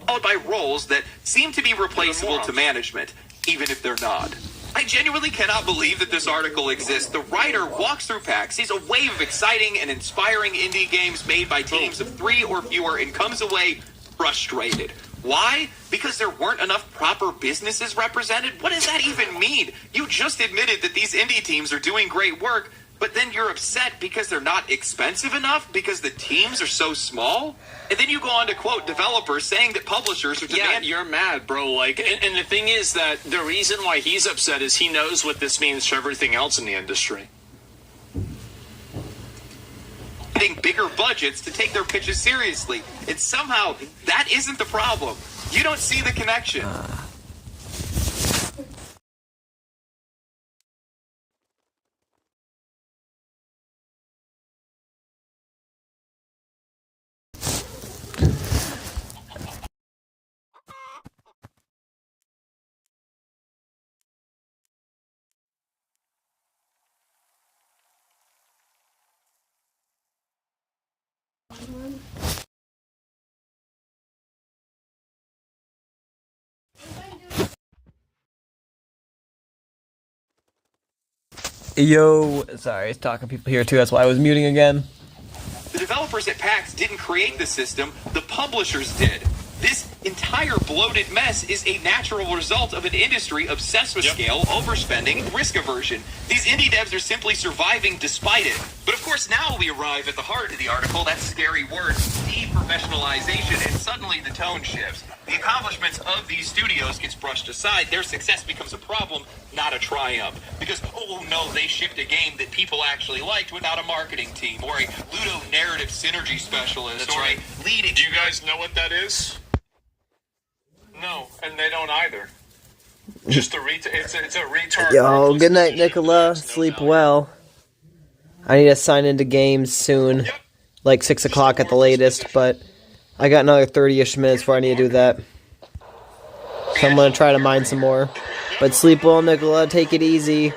Followed by roles that seem to be replaceable to management, even if they're not. I genuinely cannot believe that this article exists. The writer walks through PAX, sees a wave of exciting and inspiring indie games made by teams of 3 or fewer, and comes away frustrated. Why? Because there weren't enough proper businesses represented? What does that even mean? You just admitted that these indie teams are doing great work, but then you're upset because they're not expensive enough? Because the teams are so small? And then you go on to quote developers saying that publishers are demanding... Yeah, you're mad, bro. Like, and the thing is that the reason why he's upset is he knows what this means for everything else in the industry. Bigger budgets to take their pitches seriously. And somehow, that isn't the problem. You don't see the connection. Yo, sorry, it's talking to people here too, that's why I was muting again. The developers at PAX didn't create the system, the publishers did. This entire bloated mess is a natural result of an industry obsessed with scale, overspending, risk aversion. These indie devs are simply surviving despite it. But of course now we arrive at the heart of the article, that scary word, deprofessionalization, and suddenly the tone shifts. The accomplishments of these studios gets brushed aside. Their success becomes a problem, not a triumph. Because, oh no, they shipped a game that people actually liked without a marketing team, or a Ludo narrative synergy specialist, That's or right. a lead... Do you guys know what that is? No, and they don't either. Just it's a retard. Yo, good night, Nicola. Sleep well. I need to sign into games soon. Like 6 o'clock at the latest, but I got another 30-ish minutes before I need to do that. So I'm going to try to mine some more. But sleep well, Nicola. Take it easy.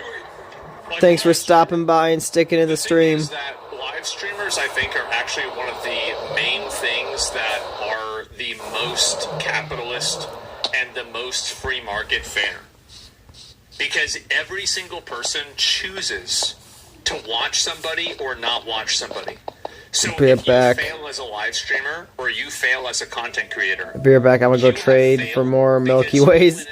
Thanks for stopping by and sticking in the stream. That live streamers, I think, are actually one of the main things that are the most capitalist and the most free market fair. Because every single person chooses to watch somebody or not watch somebody. So Be right if back. you fail as a live streamer or you fail as a content creator, Be right back. I'm going to go trade for more Milky Ways.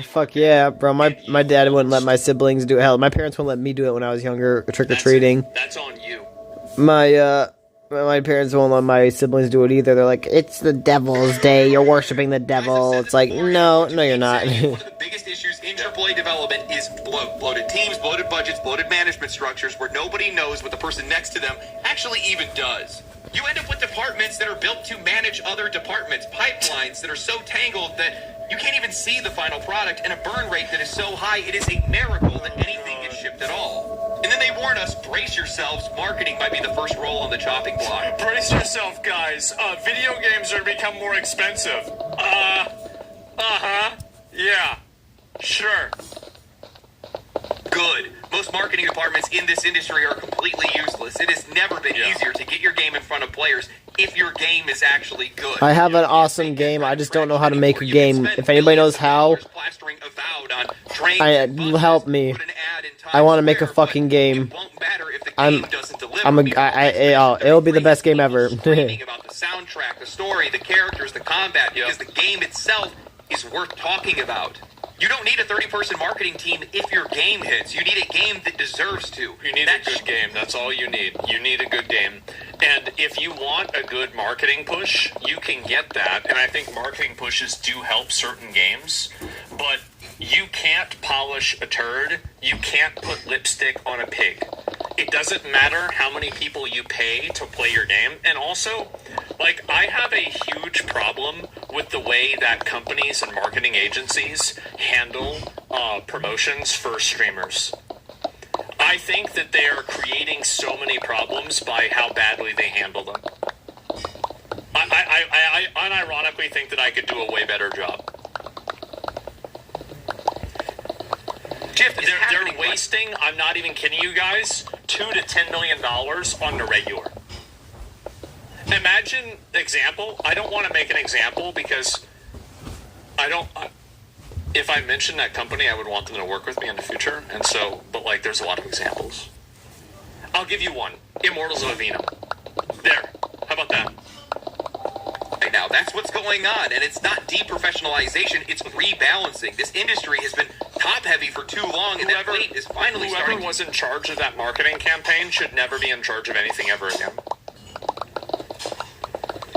Fuck yeah, bro. My dad wouldn't let my siblings do it. Hell, my parents wouldn't let me do it when I was younger, trick-or-treating. That's on you. My parents won't let my siblings do it either. They're like, it's the devil's day. You're worshiping the devil. It's like, no, you're not. One of the biggest issues in AAA development is bloated teams, bloated budgets, bloated management structures where nobody knows what the person next to them actually even does. You end up with departments that are built to manage other departments, pipelines that are so tangled that you can't even see the final product, and a burn rate that is so high it is a miracle that anything gets shipped at all. And then they warn us, brace yourselves, marketing might be the first roll on the chopping block. Brace yourself, guys. Video games are to become more expensive. Yeah. Sure. Good. Most marketing departments in this industry are completely useless. It has never been easier to get your game in front of players if your game is actually good. I have an awesome game. I just don't know how to make a game. If anybody knows how, help me. I want to make a fucking game. It'll be the best game ever. About the soundtrack, the story, the characters, the combat, because the game itself is worth talking about. You don't need a 30-person marketing team if your game hits. You need a game that deserves to. You need a good game. That's all you need. You need a good game. And if you want a good marketing push, you can get that. And I think marketing pushes do help certain games. But you can't polish a turd. You can't put lipstick on a pig. It doesn't matter how many people you pay to play your game. And also, like, I have a huge problem with the way that companies and marketing agencies handle promotions for streamers. I think that they are creating so many problems by how badly they handle them. I unironically think that I could do a way better job. Jeff, they're wasting, I'm not even kidding you guys, $2 to $10 million on the regular. Imagine, example, I don't want to make an example because if I mention that company, I would want them to work with me in the future, and so, but like, there's a lot of examples. I'll give you one, Immortals of Avena. There, how about that? Right now, that's what's going on, and it's not deprofessionalization, it's rebalancing. This industry has been top-heavy for too long, and that weight is finally starting. Whoever was in charge of that marketing campaign should never be in charge of anything ever again.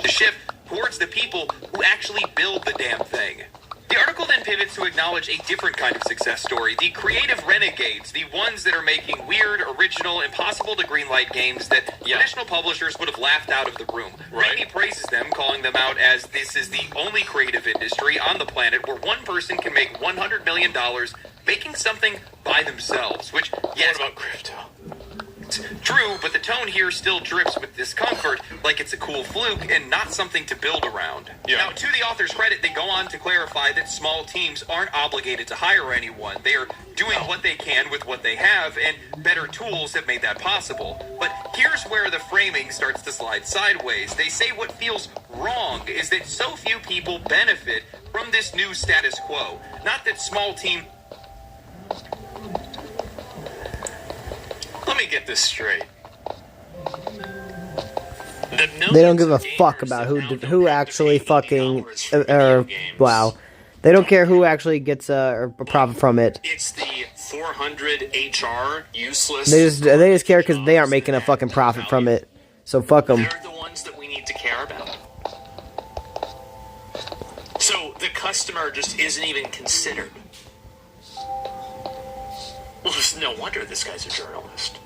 To shift towards the people who actually build the damn thing. The article then pivots to acknowledge a different kind of success story. The creative renegades, the ones that are making weird, original, impossible to greenlight games that traditional publishers would have laughed out of the room. Raimi praises them, calling them out as this is the only creative industry on the planet where one person can make $100 million making something by themselves, which, yes... What about crypto? True, but the tone here still drips with discomfort, like it's a cool fluke and not something to build around. Yeah. Now, to the author's credit, they go on to clarify that small teams aren't obligated to hire anyone. They are doing what they can with what they have, and better tools have made that possible. But here's where the framing starts to slide sideways. They say what feels wrong is that so few people benefit from this new status quo. Not that small team... Let me get this straight. They don't give a fuck about who actually fucking wow. They don't care who actually gets a profit from it. It's the 400 HR useless. They just care because they aren't making a fucking profit from it. So fuck them. They're the ones that we need to care about. So the customer just isn't even considered. Well, it's no wonder this guy's a journalist.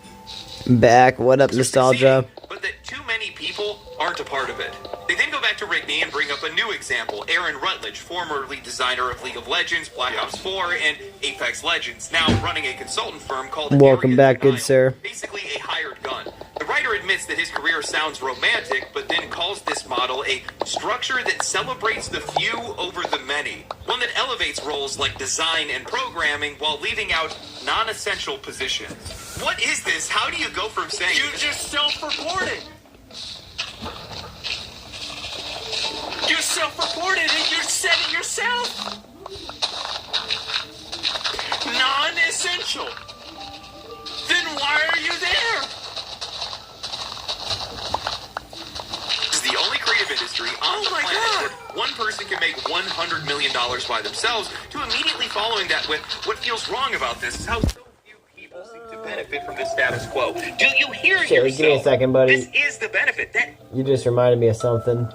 Back, what up, nostalgia? But that too many people aren't a part of it. They then go back to Rigney and bring up a new example. Aaron Rutledge, former lead designer of League of Legends, Black Ops 4, and Apex Legends, now running a consultant firm called... Welcome back, good sir. Basically a hired gun. The writer admits that his career sounds romantic, but then calls this model a structure that celebrates the few over the many. One that elevates roles like design and programming while leaving out non-essential positions. What is this? How do you go from saying... You just self-reported! You self-reported it! You said it yourself! Non-essential! Then why are you there? This is the only creative industry on the planet where one person can make $100 million by themselves, to immediately following that with what feels wrong about this is how so few people seem to benefit from this status quo. Do you hear yourself? Give me a second, buddy. This is the benefit. That you just reminded me of something.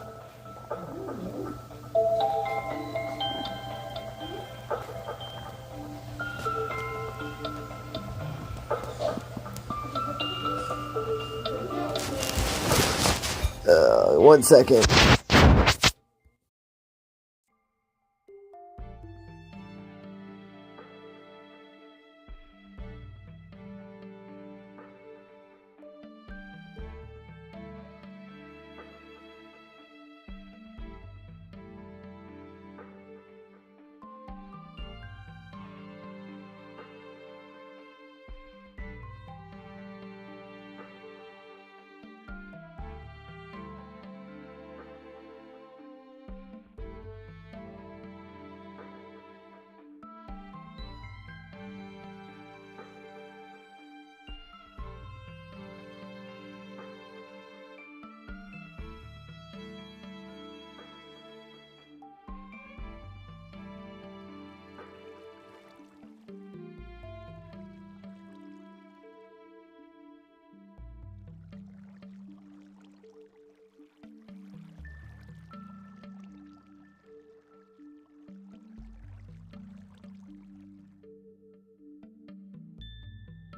One second.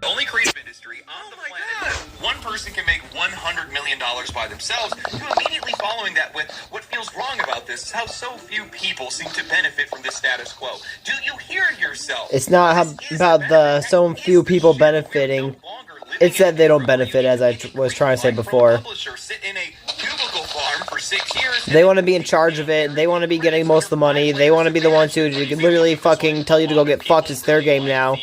The only creative industry on the planet. One person can make $100 million by themselves. To immediately following that with what feels wrong about this is how so few people seem to benefit from this status quo. Do you hear yourself? It's not about the so few people benefiting. It said they don't benefit, as I was trying to say before. They want to be in charge of it. They want to be getting most of the money. They want to be the ones who literally fucking tell you to go get fucked. It's their game now.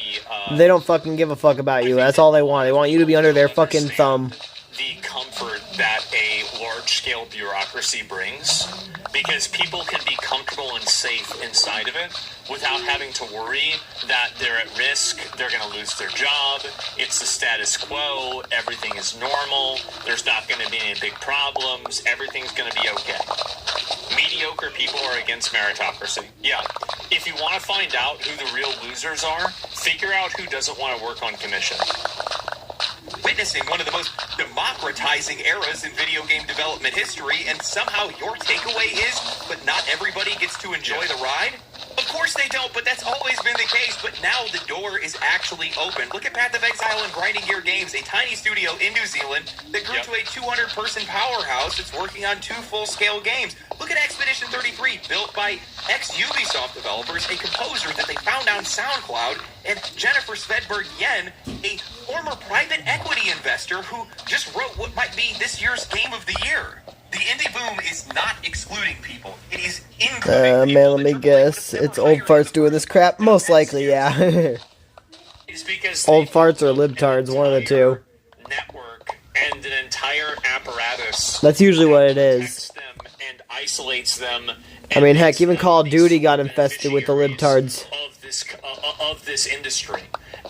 They don't fucking give a fuck about you. That's all they want. They want you to be under their fucking thumb. The comfort that a large-scale bureaucracy brings, because people can be comfortable and safe inside of it without having to worry that they're at risk, they're going to lose their job, it's the status quo, everything is normal, there's not going to be any big problems, everything's going to be okay. Mediocre people are against meritocracy. Yeah. If you want to find out who the real losers are, figure out who doesn't want to work on commission. Witnessing one of the most democratizing eras in video game development history, and somehow your takeaway is, but not everybody gets to enjoy the ride? Of course they don't, but that's always been the case, but now the door is actually open. Look at Path of Exile and Grinding Gear Games, a tiny studio in New Zealand that grew to a 200-person powerhouse that's working on 2 full-scale games. Look at Expedition 33, built by ex-Ubisoft developers, a composer that they found on SoundCloud, and Jennifer Svedberg Yen, a former private equity investor who just wrote what might be this year's Game of the Year. The indie boom is not excluding people. It is including man, let me guess. It's old farts doing this crap? Most likely, yeah. Old farts or libtards, one of the two. Network and an entire apparatus. That's usually what it is. Them and isolates them. I mean, heck, even Call of Duty got infested with the libtards. Of this industry.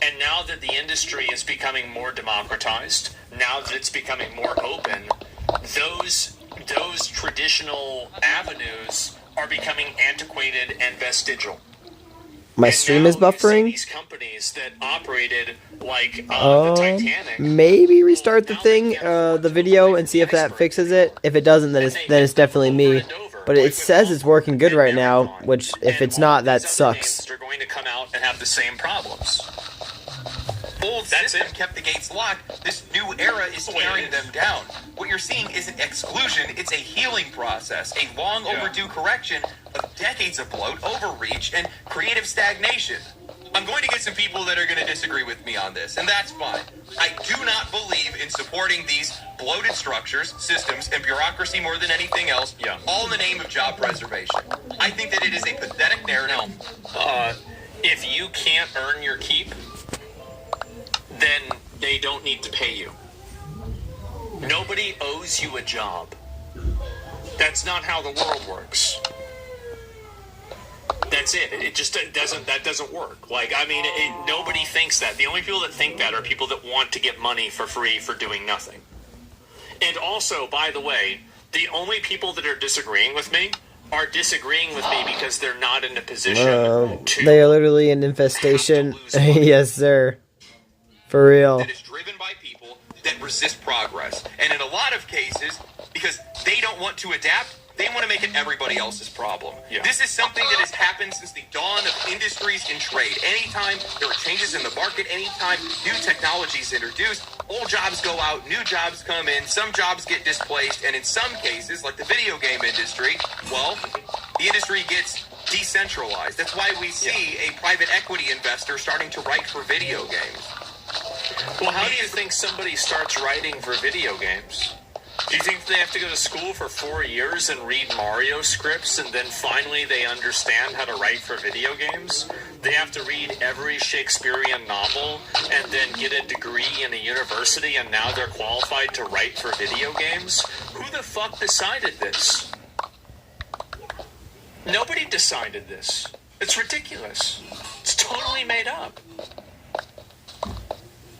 And now that the industry is becoming more democratized, now that it's becoming more open, those traditional avenues are becoming antiquated and vestigial. My stream is buffering? These companies that operated like the Titanic. Maybe restart the thing, the video, and see if that fixes it. If it doesn't, then it's definitely me. But it says it's working good right now, which if it's not, that sucks. They're going to come out and have the same problems. Old system kept the gates locked. This new era is tearing them down. What you're seeing isn't exclusion, it's a healing process, a long overdue correction of decades of bloat, overreach, and creative stagnation. I'm going to get some people that are going to disagree with me on this, and that's fine. I do not believe in supporting these bloated structures, systems, and bureaucracy more than anything else, all in the name of job preservation. I think that it is a pathetic narrative. If you can't earn your keep, then they don't need to pay you. Nobody owes you a job. That's not how the world works. That's it. It just doesn't work. Like, I mean, nobody thinks that. The only people that think that are people that want to get money for free for doing nothing. And also, by the way, the only people that are disagreeing with me are disagreeing with me because they're not in a position to... They are literally an infestation. Yes, sir. For real. That is driven by people that resist progress. And in a lot of cases, because they don't want to adapt, they want to make it everybody else's problem. This is something that has happened since the dawn of industries and trade. Anytime there are changes in the market, anytime new technology is introduced, old jobs go out, new jobs come in, some jobs get displaced, and in some cases, like the video game industry, well, the industry gets decentralized. That's why we see a private equity investor starting to write for video games. Well, how do you think somebody starts writing for video games? Do you think they have to go to school for 4 years and read Mario scripts and then finally they understand how to write for video games? They have to read every Shakespearean novel and then get a degree in a university and now they're qualified to write for video games? Who the fuck decided this? Nobody decided this. It's ridiculous. It's totally made up.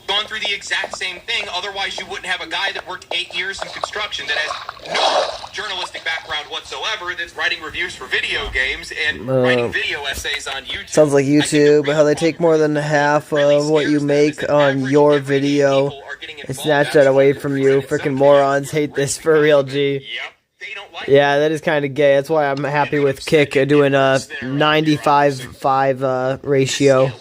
Gone through the exact same thing, otherwise you wouldn't have a guy that worked 8 years in construction that has no journalistic background whatsoever, that's writing reviews for video games and writing video essays on YouTube. Sounds like YouTube, how they take more than half of what you make on your video and snatch that away from you. Freaking morons hate this for real, G. Yeah, that is kind of gay. That's why I'm happy with Kick doing a 95-5 ratio.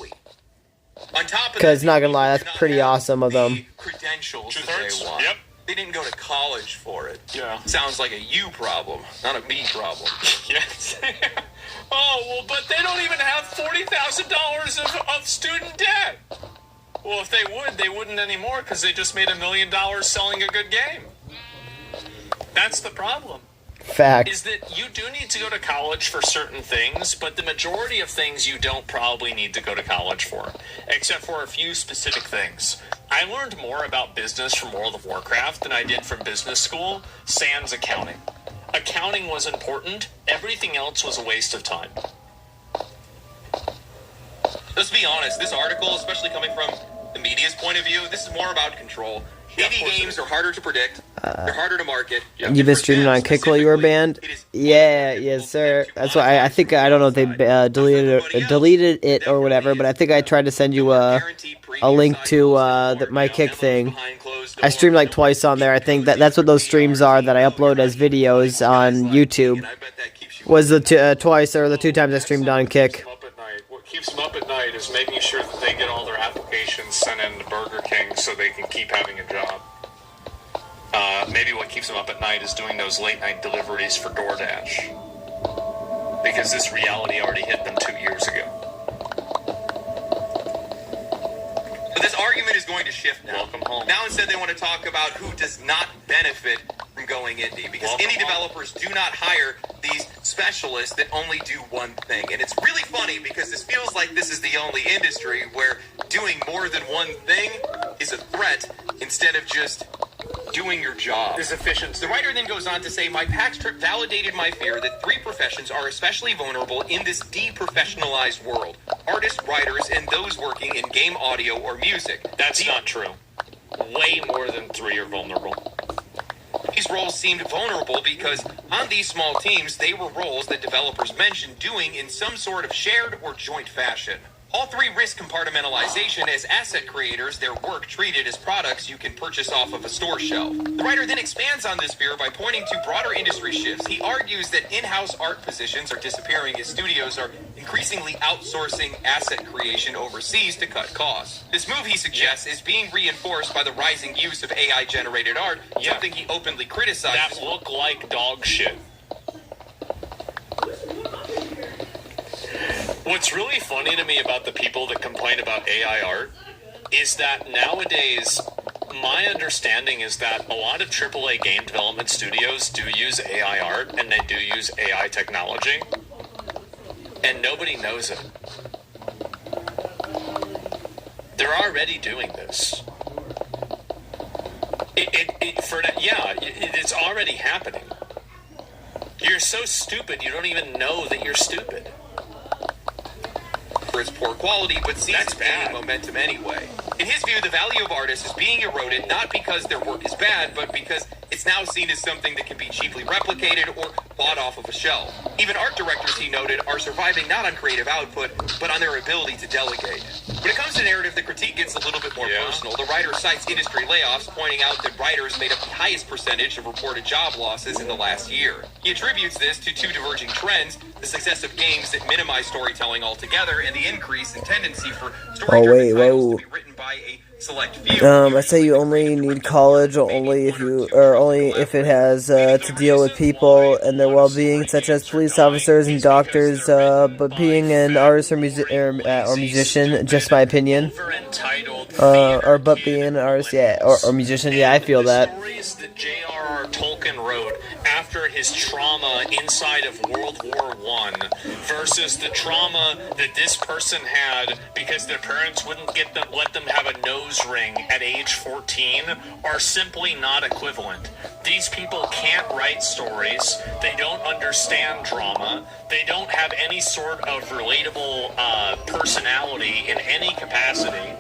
On top of Because, not gonna lie, that's pretty awesome of them. Credentials that they want. Yep. They didn't go to college for it. Yeah. Sounds like a you problem, not a me problem. Yes. Oh, well, but they don't even have $40,000 of student debt. Well, if they would, they wouldn't anymore because they just made $1 million selling a good game. That's the problem. Fact. Is that you do need to go to college for certain things, but the majority of things you don't probably need to go to college for, except for a few specific things. I learned more about business from World of Warcraft than I did from business school, sans accounting. Accounting was important. Everything else was a waste of time. Let's be honest, this article, especially coming from the media's point of view, this is more about control. Indie games are harder to predict. They're harder to market. You've been streaming on Kick while you were banned? Yeah, yes, sir. That's why I think, I don't know if they deleted it or whatever, but I think I tried to send you a link to my Kick thing. I streamed like twice on there. I think that's what those streams are that I upload as videos on YouTube. Was the twice or the 2 times I streamed on Kick. What keeps them up at night is making sure that they get all their applications sent in to Burger King so they can keep having a job. Maybe what keeps them up at night is doing those late night deliveries for DoorDash. Because this reality already hit them 2 years ago. But this argument is going to shift now. Welcome home. Now instead they want to talk about who does not benefit from going indie. Because indie developers do not hire these specialists that only do one thing. And it's really funny because this feels like this is the only industry where doing more than one thing is a threat instead of just doing your job. This efficiency. The writer then goes on to say, my PAX trip validated my fear that 3 professions are especially vulnerable in this deprofessionalized world. Artists, writers, and those working in game audio or music. That's not true. Way more than 3 are vulnerable. These roles seemed vulnerable because on these small teams, they were roles that developers mentioned doing in some sort of shared or joint fashion. All 3 risk compartmentalization as asset creators, their work treated as products you can purchase off of a store shelf. The writer then expands on this fear by pointing to broader industry shifts. He argues that in-house art positions are disappearing as studios are increasingly outsourcing asset creation overseas to cut costs. This move, he suggests, is being reinforced by the rising use of AI-generated art, something he openly criticizes. That look like dog shit. What's really funny to me about the people that complain about AI art is that nowadays, my understanding is that a lot of AAA game development studios do use AI art and they do use AI technology, and nobody knows it. They're already doing this. It's already happening. You're so stupid, you don't even know that you're stupid. For its poor quality, but sees it gaining momentum anyway. In his view, the value of artists is being eroded not because their work is bad, but because it's now seen as something that can be cheaply replicated or bought off of a shelf. Even art directors, he noted, are surviving not on creative output, but on their ability to delegate. When it comes to narrative, the critique gets a little bit more personal. The writer cites industry layoffs, pointing out that writers made up the highest percentage of reported job losses in the last year. He attributes this to 2 diverging trends: the success of games that minimize storytelling altogether, and the increase in tendency for story-driven titles to be written by a select few. I say you only need college only if it has to deal with people and their well-being, such as police officers and doctors. But being an artist or musician, just my opinion. But being an artist, or musician, I feel that. Stories that J.R.R. Tolkien wrote after his trauma inside of World War I versus the trauma that this person had because their parents wouldn't let them have a nose ring at age 14 are simply not equivalent. These people can't write stories. They don't understand drama. They don't have any sort of relatable personality in any capacity.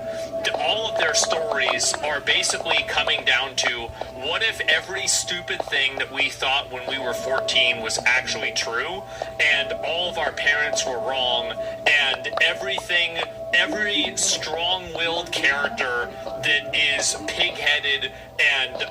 All of their stories are basically coming down to, what if every stupid thing that we thought when we were 14 was actually true, and all of our parents were wrong, and every strong-willed character that is pig-headed and,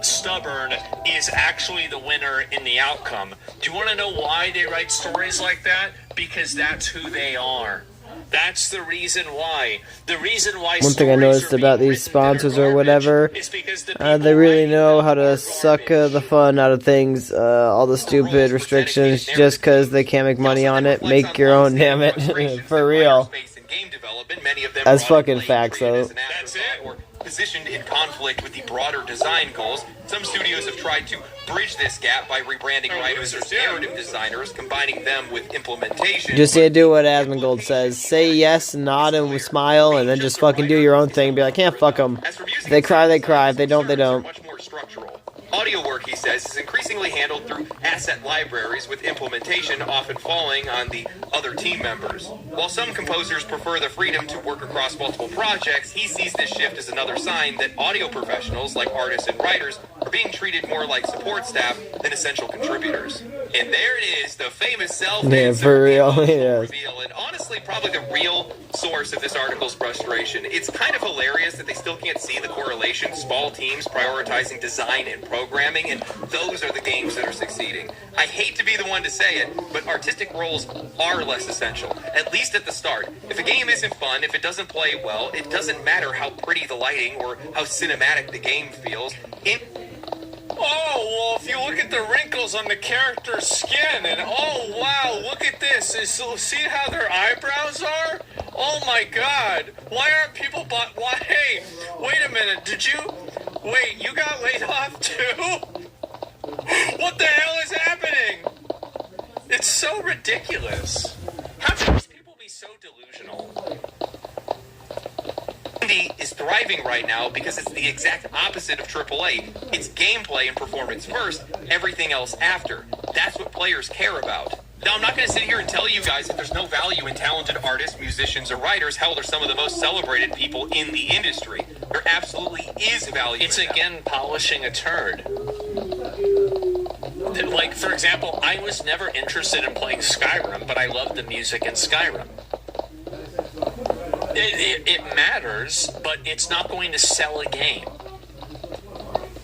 stubborn is actually the winner in the outcome. Do you want to know why they write stories like that? Because that's who they are. That's the reason why. The reason why. One thing I noticed about these sponsors or whatever, they really know how to suck the fun out of things. All the stupid restrictions, just because they can't make money on it. Make your own, damn it. For real. That's fucking facts, though. That's it. Or positioned in conflict with the broader design goals. Some studios have tried to bridge this gap by rebranding writers as narrative designers, combining them with implementation. Just do what Asmongold says. Say yes, nod, and smile, and then just fucking do your own thing. Be like, can't fuck them. If they cry, they cry. If they don't, they don't. Much more structural. Audio work, he says, is increasingly handled through asset libraries, with implementation often falling on the other team members. While some composers prefer the freedom to work across multiple projects, he sees this shift as another sign that audio professionals, like artists and writers, are being treated more like support staff than essential contributors. And there it is, the famous Yeah, for real, yes. reveal, and honestly, probably the real source of this article's frustration. It's kind of hilarious that they still can't see the correlation. Small teams prioritizing design and programming, and those are the games that are succeeding. I hate to be the one to say it, but artistic roles are less essential, at least at the start. If a game isn't fun, if it doesn't play well, it doesn't matter how pretty the lighting or how cinematic the game feels. Oh, well, if you look at the wrinkles on the character's skin, and oh, wow, look at this. See how their eyebrows are? Oh, my God. Why aren't people why? Hey, wait a minute. Wait, you got laid off, too? What the hell is happening? It's so ridiculous. How can these people be so delusional? Indie is thriving right now because it's the exact opposite of AAA. It's gameplay and performance first, everything else after. That's what players care about. Now, I'm not going to sit here and tell you guys that there's no value in talented artists, musicians, or writers. Hell, they're some of the most celebrated people in the industry. There absolutely is value. It's again polishing a turd. Like, for example, I was never interested in playing Skyrim, but I loved the music in Skyrim. It matters, but it's not going to sell a game.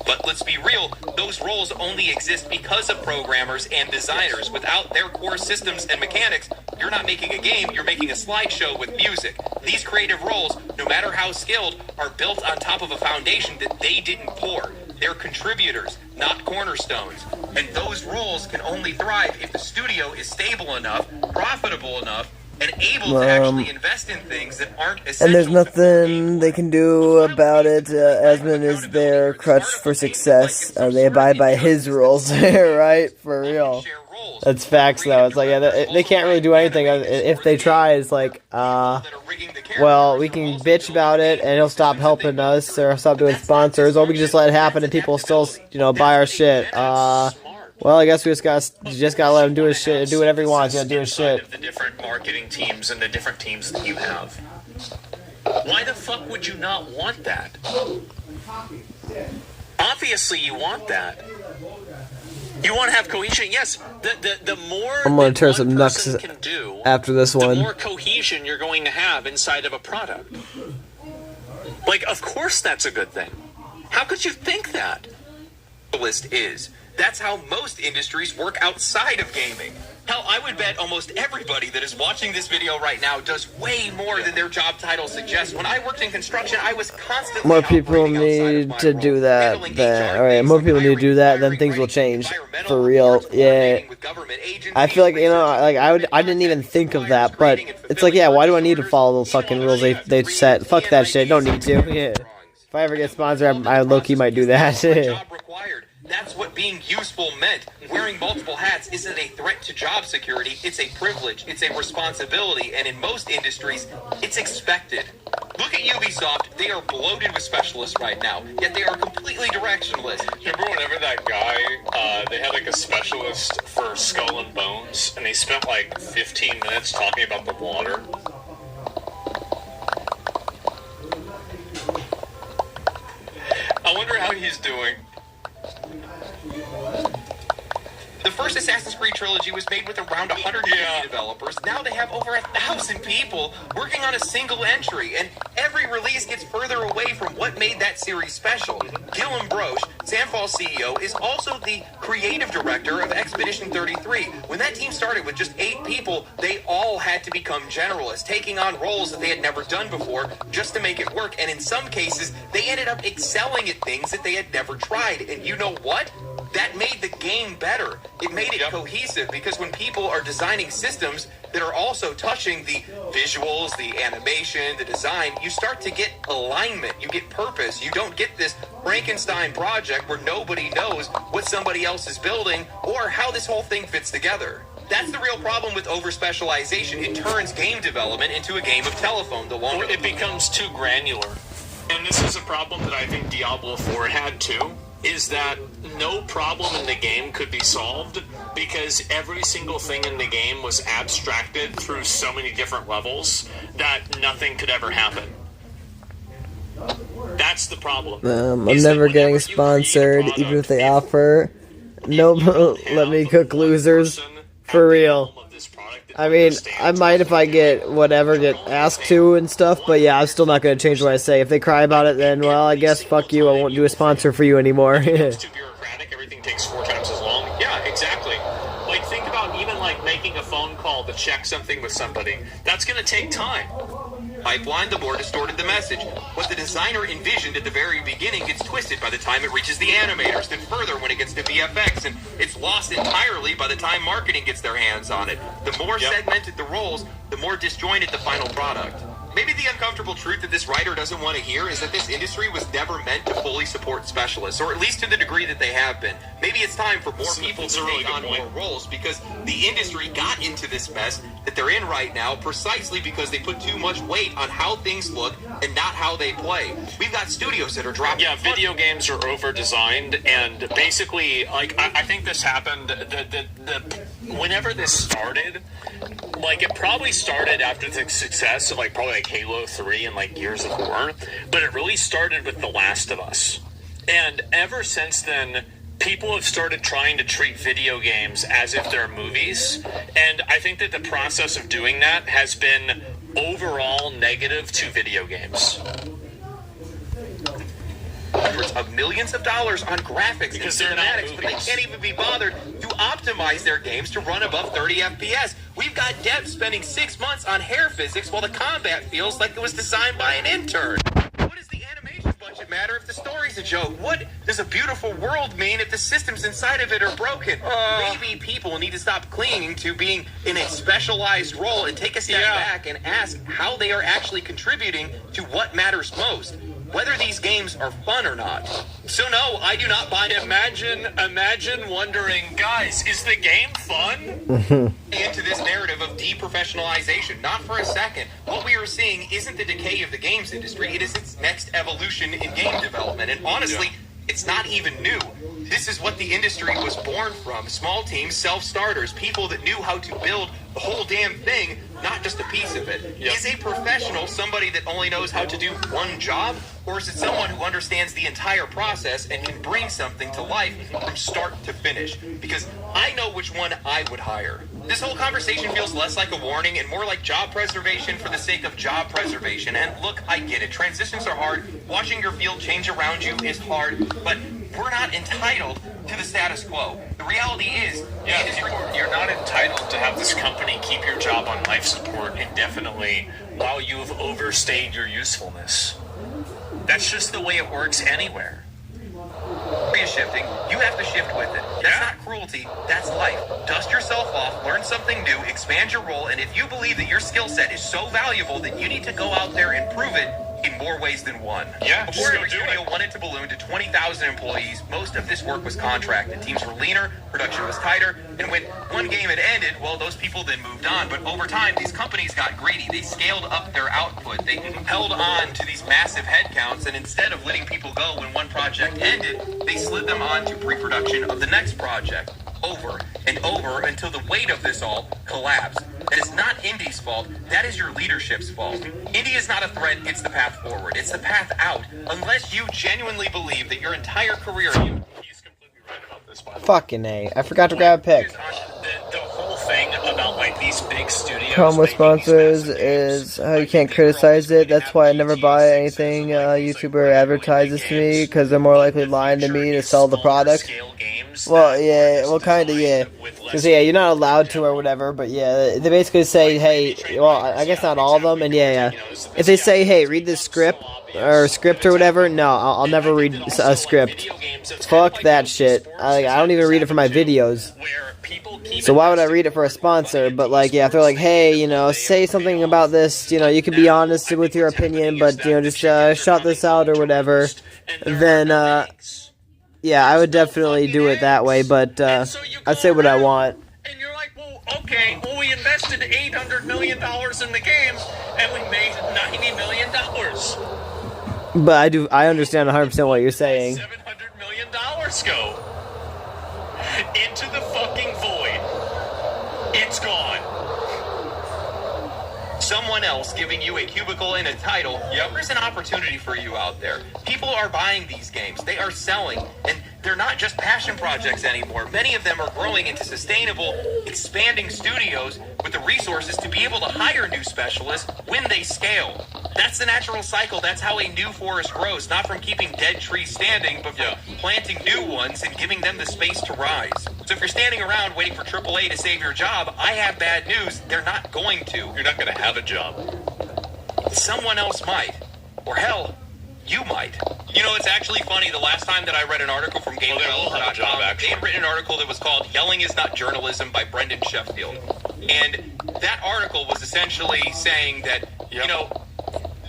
But let's be real, those roles only exist because of programmers and designers. Without their core systems and mechanics, you're not making a game, you're making a slideshow with music. These creative roles, no matter how skilled, are built on top of a foundation that they didn't pour. They're contributors, not cornerstones. And those roles can only thrive if the studio is stable enough, profitable enough, and able to actually invest in things that aren't essential. And there's nothing they can do about it. Asmon is their crutch for success. They abide by his rules, right? For real. That's facts, though. It's like, yeah, they can't really do anything. If they try, it's like, well, we can bitch about it, and he'll stop helping us, or stop doing sponsors, or we can just let it happen, and people still, buy our shit. Well, I guess we just gotta let him do his shit, do whatever he wants. Do his shit. The different marketing teams and the different teams that you have. Why the fuck would you not want that? Obviously, you want that. You want to have cohesion. Yes, the more I'm gonna turn some nuts can do after this one. The more cohesion you're going to have inside of a product. Like, of course, that's a good thing. How could you think that? The list is. That's how most industries work outside of gaming. Hell, I would bet almost everybody that is watching this video right now does way more than their job title suggests. When I worked in construction, I was constantly more people need to do that. More people need to do that, then things will change. For real, yeah. I feel like, I didn't even think of that, but it's like, yeah, why do I need to follow the fucking rules they set? Fuck that shit, don't need to. Yeah. If I ever get sponsored, I low-key might do that. That's what being useful meant. Wearing multiple hats isn't a threat to job security. It's a privilege. It's a responsibility. And in most industries, it's expected. Look at Ubisoft. They are bloated with specialists right now, yet they are completely directionless. Remember whenever that guy, they had like a specialist for Skull and Bones, and they spent like 15 minutes talking about the water? I wonder how he's doing. The first Assassin's Creed trilogy was made with around 150 developers. Now they have over 1,000 people working on a single entry, and every release gets further away from what made that series special. Guillaume Broche, Sandfall's CEO, is also the creative director of Expedition 33. When that team started with just 8 people, they all had to become generalists, taking on roles that they had never done before just to make it work, and in some cases, they ended up excelling at things that they had never tried. And you know what? That made the game better. It made it cohesive, because when people are designing systems that are also touching the visuals, the animation, the design, you start to get alignment, you get purpose. You don't get this Frankenstein project where nobody knows what somebody else is building or how this whole thing fits together. That's the real problem with over-specialization. It turns game development into a game of telephone the longer it becomes too granular. And this is a problem that I think Diablo 4 had too, is that no problem in the game could be solved because every single thing in the game was abstracted through so many different levels that nothing could ever happen. That's the problem. I'm never getting sponsored, even if they offer. Nope, let me cook losers. For real. I mean, I might if I get asked to and stuff, but yeah, I'm still not going to change what I say. If they cry about it, then, well, I guess fuck you, I won't do a sponsor for you anymore. It's too bureaucratic, everything takes 4 times as long. Yeah, exactly. Like, think about even, like, making a phone call to check something with somebody. That's going to take time. Pipeline, the more distorted the message. What the designer envisioned at the very beginning gets twisted by the time it reaches the animators, then further when it gets to VFX, and it's lost entirely by the time marketing gets their hands on it. The more segmented the roles, the more disjointed the final product. Maybe the uncomfortable truth that this writer doesn't want to hear is that this industry was never meant to fully support specialists, or at least to the degree that they have been. Maybe it's time for more people to take on more roles, because the industry got into this mess that they're in right now precisely because they put too much weight on how things look and not how they play. We've got studios that are dropping. Yeah, video games are over-designed, and basically, like, I think this happened, whenever this started, like, it probably started after the success of, like, probably like Halo 3 and, like, Gears of War, but it really started with The Last of Us. And ever since then, people have started trying to treat video games as if they're movies, and I think that the process of doing that has been overall negative to video games. Hundreds of millions of dollars on graphics because and cinematics, but they can't even be bothered to optimize their games to run above 30 FPS. We've got devs spending 6 months on hair physics while the combat feels like it was designed by an intern. What does the animation budget matter if the story's a joke? What does a beautiful world mean if the systems inside of it are broken? Maybe people need to stop clinging to being in a specialized role and take a step back and ask how they are actually contributing to what matters most, whether these games are fun or not. So no, I do not buy it. Imagine wondering, guys, is the game fun? Into this narrative of deprofessionalization. Not for a second. What we are seeing isn't the decay of the games industry, it is its next evolution in game development. And honestly, it's not even new. This is what the industry was born from. Small teams, self-starters, people that knew how to build the whole damn thing, not just a piece of it. Is a professional somebody that only knows how to do one job? Or is it someone who understands the entire process and can bring something to life from start to finish? Because I know which one I would hire. This whole conversation feels less like a warning and more like job preservation for the sake of job preservation. And look, I get it. Transitions are hard. Watching your field change around you is hard. But we're not entitled to the status quo. The reality is, you're not entitled to have this company keep your job on life support indefinitely while you've overstayed your usefulness. That's just the way it works anywhere. Is shifting, you have to shift with it. That's not cruelty, that's life. Dust yourself off, learn something new, expand your role, and if you believe that your skill set is so valuable that you need to go out there and prove it in more ways than one. Before every studio wanted to balloon to 20,000 employees, most of this work was contracted. Teams were leaner, production was tighter, and when one game had ended, well, those people then moved on. But over time, these companies got greedy. They scaled up their output. They held on to these massive headcounts, and instead of letting people go when one project ended, they slid them on to pre-production of the next project, over and over until the weight of this all collapsed. That is not Indy's fault. That is your leadership's fault. Indy is not a threat. It's the path forward. It's the path out. Unless you genuinely believe that your entire career... He's completely right about this, by the Fucking A. I forgot to grab a pick. The whole thing about like these big studios. Problem with sponsors is how you can't criticize it. That's why I never buy anything YouTuber advertises to me, because they're more likely lying to me to sell the product. Well, yeah, well, kind of, yeah. Because, yeah, you're not allowed to or whatever, but yeah, they basically say, hey, well, I guess not all of them, and yeah. If they say, hey, read this script or whatever, no, I'll never read a script. Fuck that shit. I don't even read it for my videos. So why would I read it for a sponsor? But, like, yeah, if they're like, hey, you know, say something about this, you know, you can be honest with your opinion, but, you know, just shout this out or whatever, then, yeah, I would definitely do it that way, but I'd say what I want. And you're like, well, okay, well, we invested $800 million in the game, and we made $90 million. But I understand 100% what you're saying. $700 million go into the fucking void. It's gone. Someone else giving you a cubicle and a title. Yep, there's an opportunity for you out there. People are buying these games. They are selling. And they're not just passion projects anymore. Many of them are growing into sustainable, expanding studios with the resources to be able to hire new specialists when they scale. That's the natural cycle. That's how a new forest grows. Not from keeping dead trees standing, but from planting new ones and giving them the space to rise. So if you're standing around waiting for AAA to save your job, I have bad news. They're not going to. You're not going to have a job. Someone else might. Or hell, you might. You know, it's actually funny. The last time that I read an article from GameDeveloper.com, they had written an article that was called Yelling is Not Journalism by Brendan Sheffield. And that article was essentially saying that, you know,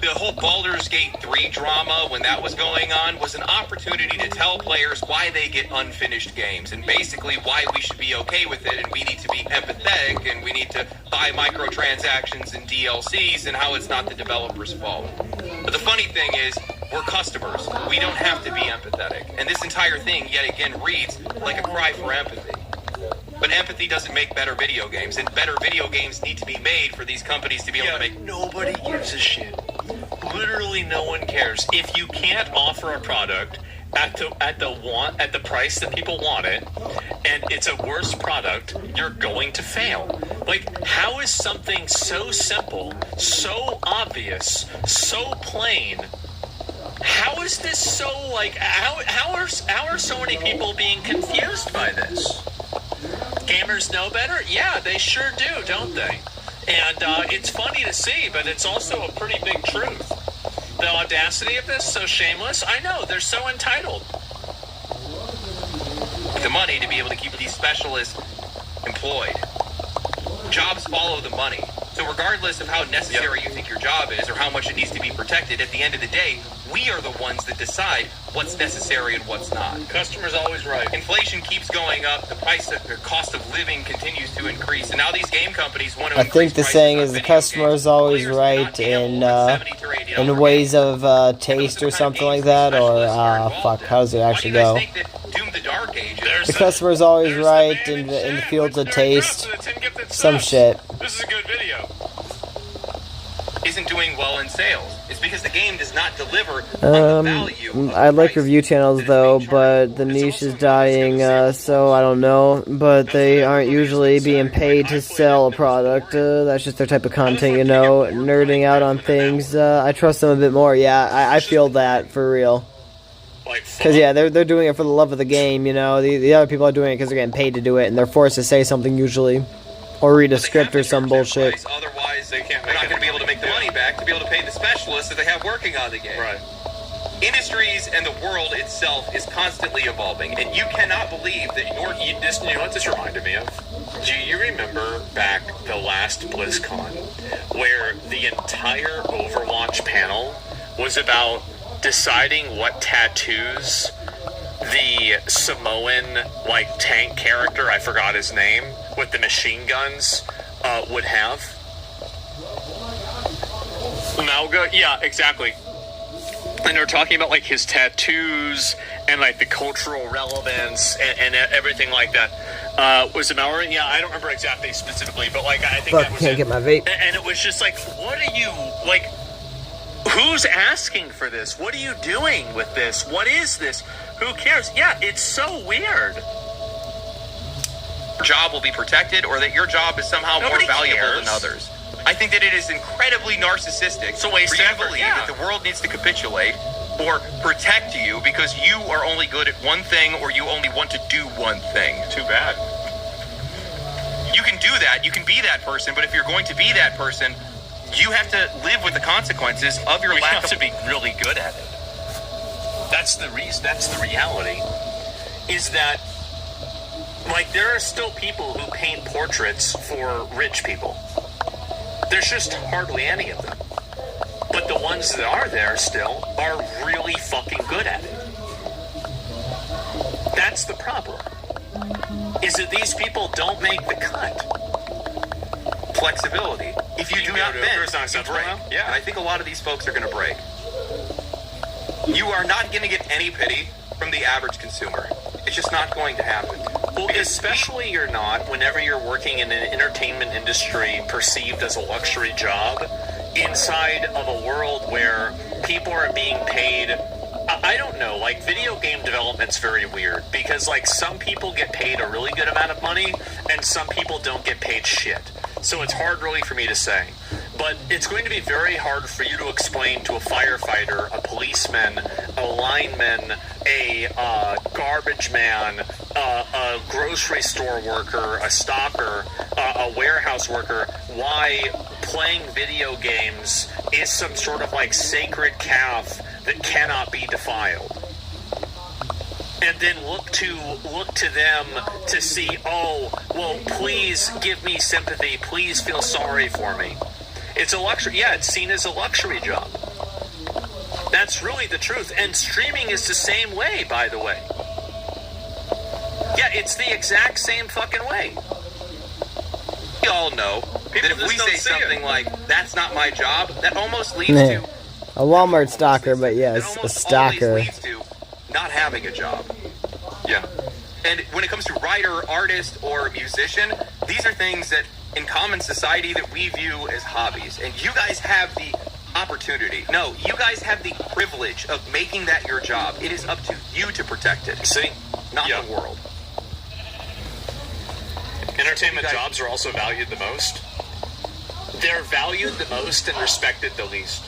the whole Baldur's Gate 3 drama, when that was going on, was an opportunity to tell players why they get unfinished games, and basically why we should be okay with it, and we need to be empathetic, and we need to buy microtransactions and DLCs, and how it's not the developer's fault. But the funny thing is, we're customers. We don't have to be empathetic. And this entire thing, yet again, reads like a cry for empathy. But empathy doesn't make better video games, and better video games need to be made for these companies to be able to make. Nobody gives a shit. Literally no one cares. If you can't offer a product at the price that people want it, and it's a worse product, you're going to fail. Like, how is something so simple, so obvious, so plain? How is this so, like, how are so many people being confused by this? Gamers know better? Yeah, they sure do, don't they? And it's funny to see, but it's also a pretty big truth. The audacity of this, so shameless. I know, they're so entitled. The money to be able to keep these specialists employed. Jobs follow the money. So regardless of how necessary you think your job is or how much it needs to be protected, at the end of the day, we are the ones that decide what's necessary and what's not. Customer's always right. Inflation keeps going up. The cost of living continues to increase. And now these game companies want to I think the saying is the customer is always right in ways of taste or something like that. Or, fuck, how does it actually go? The customer is always right in the fields of taste. Some shit. This is a good video. Isn't doing well in sales. It's because the game does not deliver on the value. I like review channels though, but the niche is dying, so I don't know. But they aren't usually being paid to sell a product. That's just their type of content, you know. Nerding out on things. I trust them a bit more. Yeah, I feel that for real. Because, yeah, they're doing it for the love of the game, you know. The other people are doing it because they're getting paid to do it, and they're forced to say something usually. Or read a script or some bullshit. Otherwise, they're not going to be able to make the money back to be able to pay the specialists that they have working on the game. Right. Industries and the world itself is constantly evolving, and you cannot believe that you know what this reminded me of? Do you remember back the last BlizzCon, where the entire Overwatch panel was about deciding what tattoos the Samoan, like, tank character, I forgot his name, with the machine guns, would have? Malga? Yeah, exactly. And they're talking about, like, his tattoos and, like, the cultural relevance and everything like that. Was it Mallory? Yeah, I don't remember exactly specifically, but, like, I think that was can't get my vape. And it was just like, what are you, like, who's asking for this? What are you doing with this? What is this? Who cares? Yeah, it's so weird. job will be protected or that your job is somehow more valuable than others. I think that it is incredibly narcissistic for you to believe that the world needs to capitulate or protect you because you are only good at one thing or you only want to do one thing. Too bad. You can do that. You can be that person, but if you're going to be that person, you have to live with the consequences of your lack of... to be really good at it. That's the reason. That's the reality. Is that, like, there are still people who paint portraits for rich people. There's just hardly any of them. But the ones that are there still are really fucking good at it. That's the problem. Is that these people don't make the cut. Flexibility. If you do not bend, you break. Yeah, I think a lot of these folks are going to break. You are not going to get any pity from the average consumer. It's just not going to happen. Well, especially you're not whenever you're working in an entertainment industry perceived as a luxury job inside of a world where people are being paid. I don't know, like, video game development's very weird because, like, some people get paid a really good amount of money and some people don't get paid shit. So it's hard really for me to say. But it's going to be very hard for you to explain to a firefighter, a policeman, a lineman, a garbage man, a grocery store worker, a stocker, a warehouse worker, why playing video games is some sort of, like, sacred calf that cannot be defiled. And then look to them to see, oh, well, please give me sympathy, please feel sorry for me. It's a luxury. Yeah, it's seen as a luxury job. That's really the truth. And streaming is the same way, by the way. Yeah, it's the exact same fucking way. We all know that if we say something like, that's not my job, that almost leads to... A Walmart stalker, but yes, a stalker. Leads to not having a job. Yeah. And when it comes to writer, artist, or musician, these are things that in common society that we view as hobbies. And you guys have the opportunity. No, you guys have the privilege of making that your job. It is up to you to protect it. See? Not the world. Entertainment jobs are also valued the most. They're valued the most and respected the least.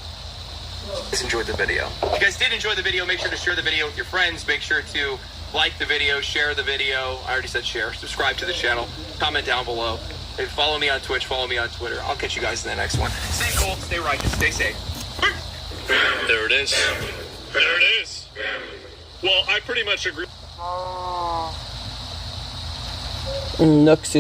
Just enjoyed the video. If you guys did enjoy the video, make sure to share the video with your friends. Make sure to like the video, share the video. I already said share. Subscribe to the channel. Comment down below. Hey, follow me on Twitch. Follow me on Twitter. I'll catch you guys in the next one. Stay cool. Stay righteous. Stay safe. There it is. There it is. Well, I pretty much agree. Nooks.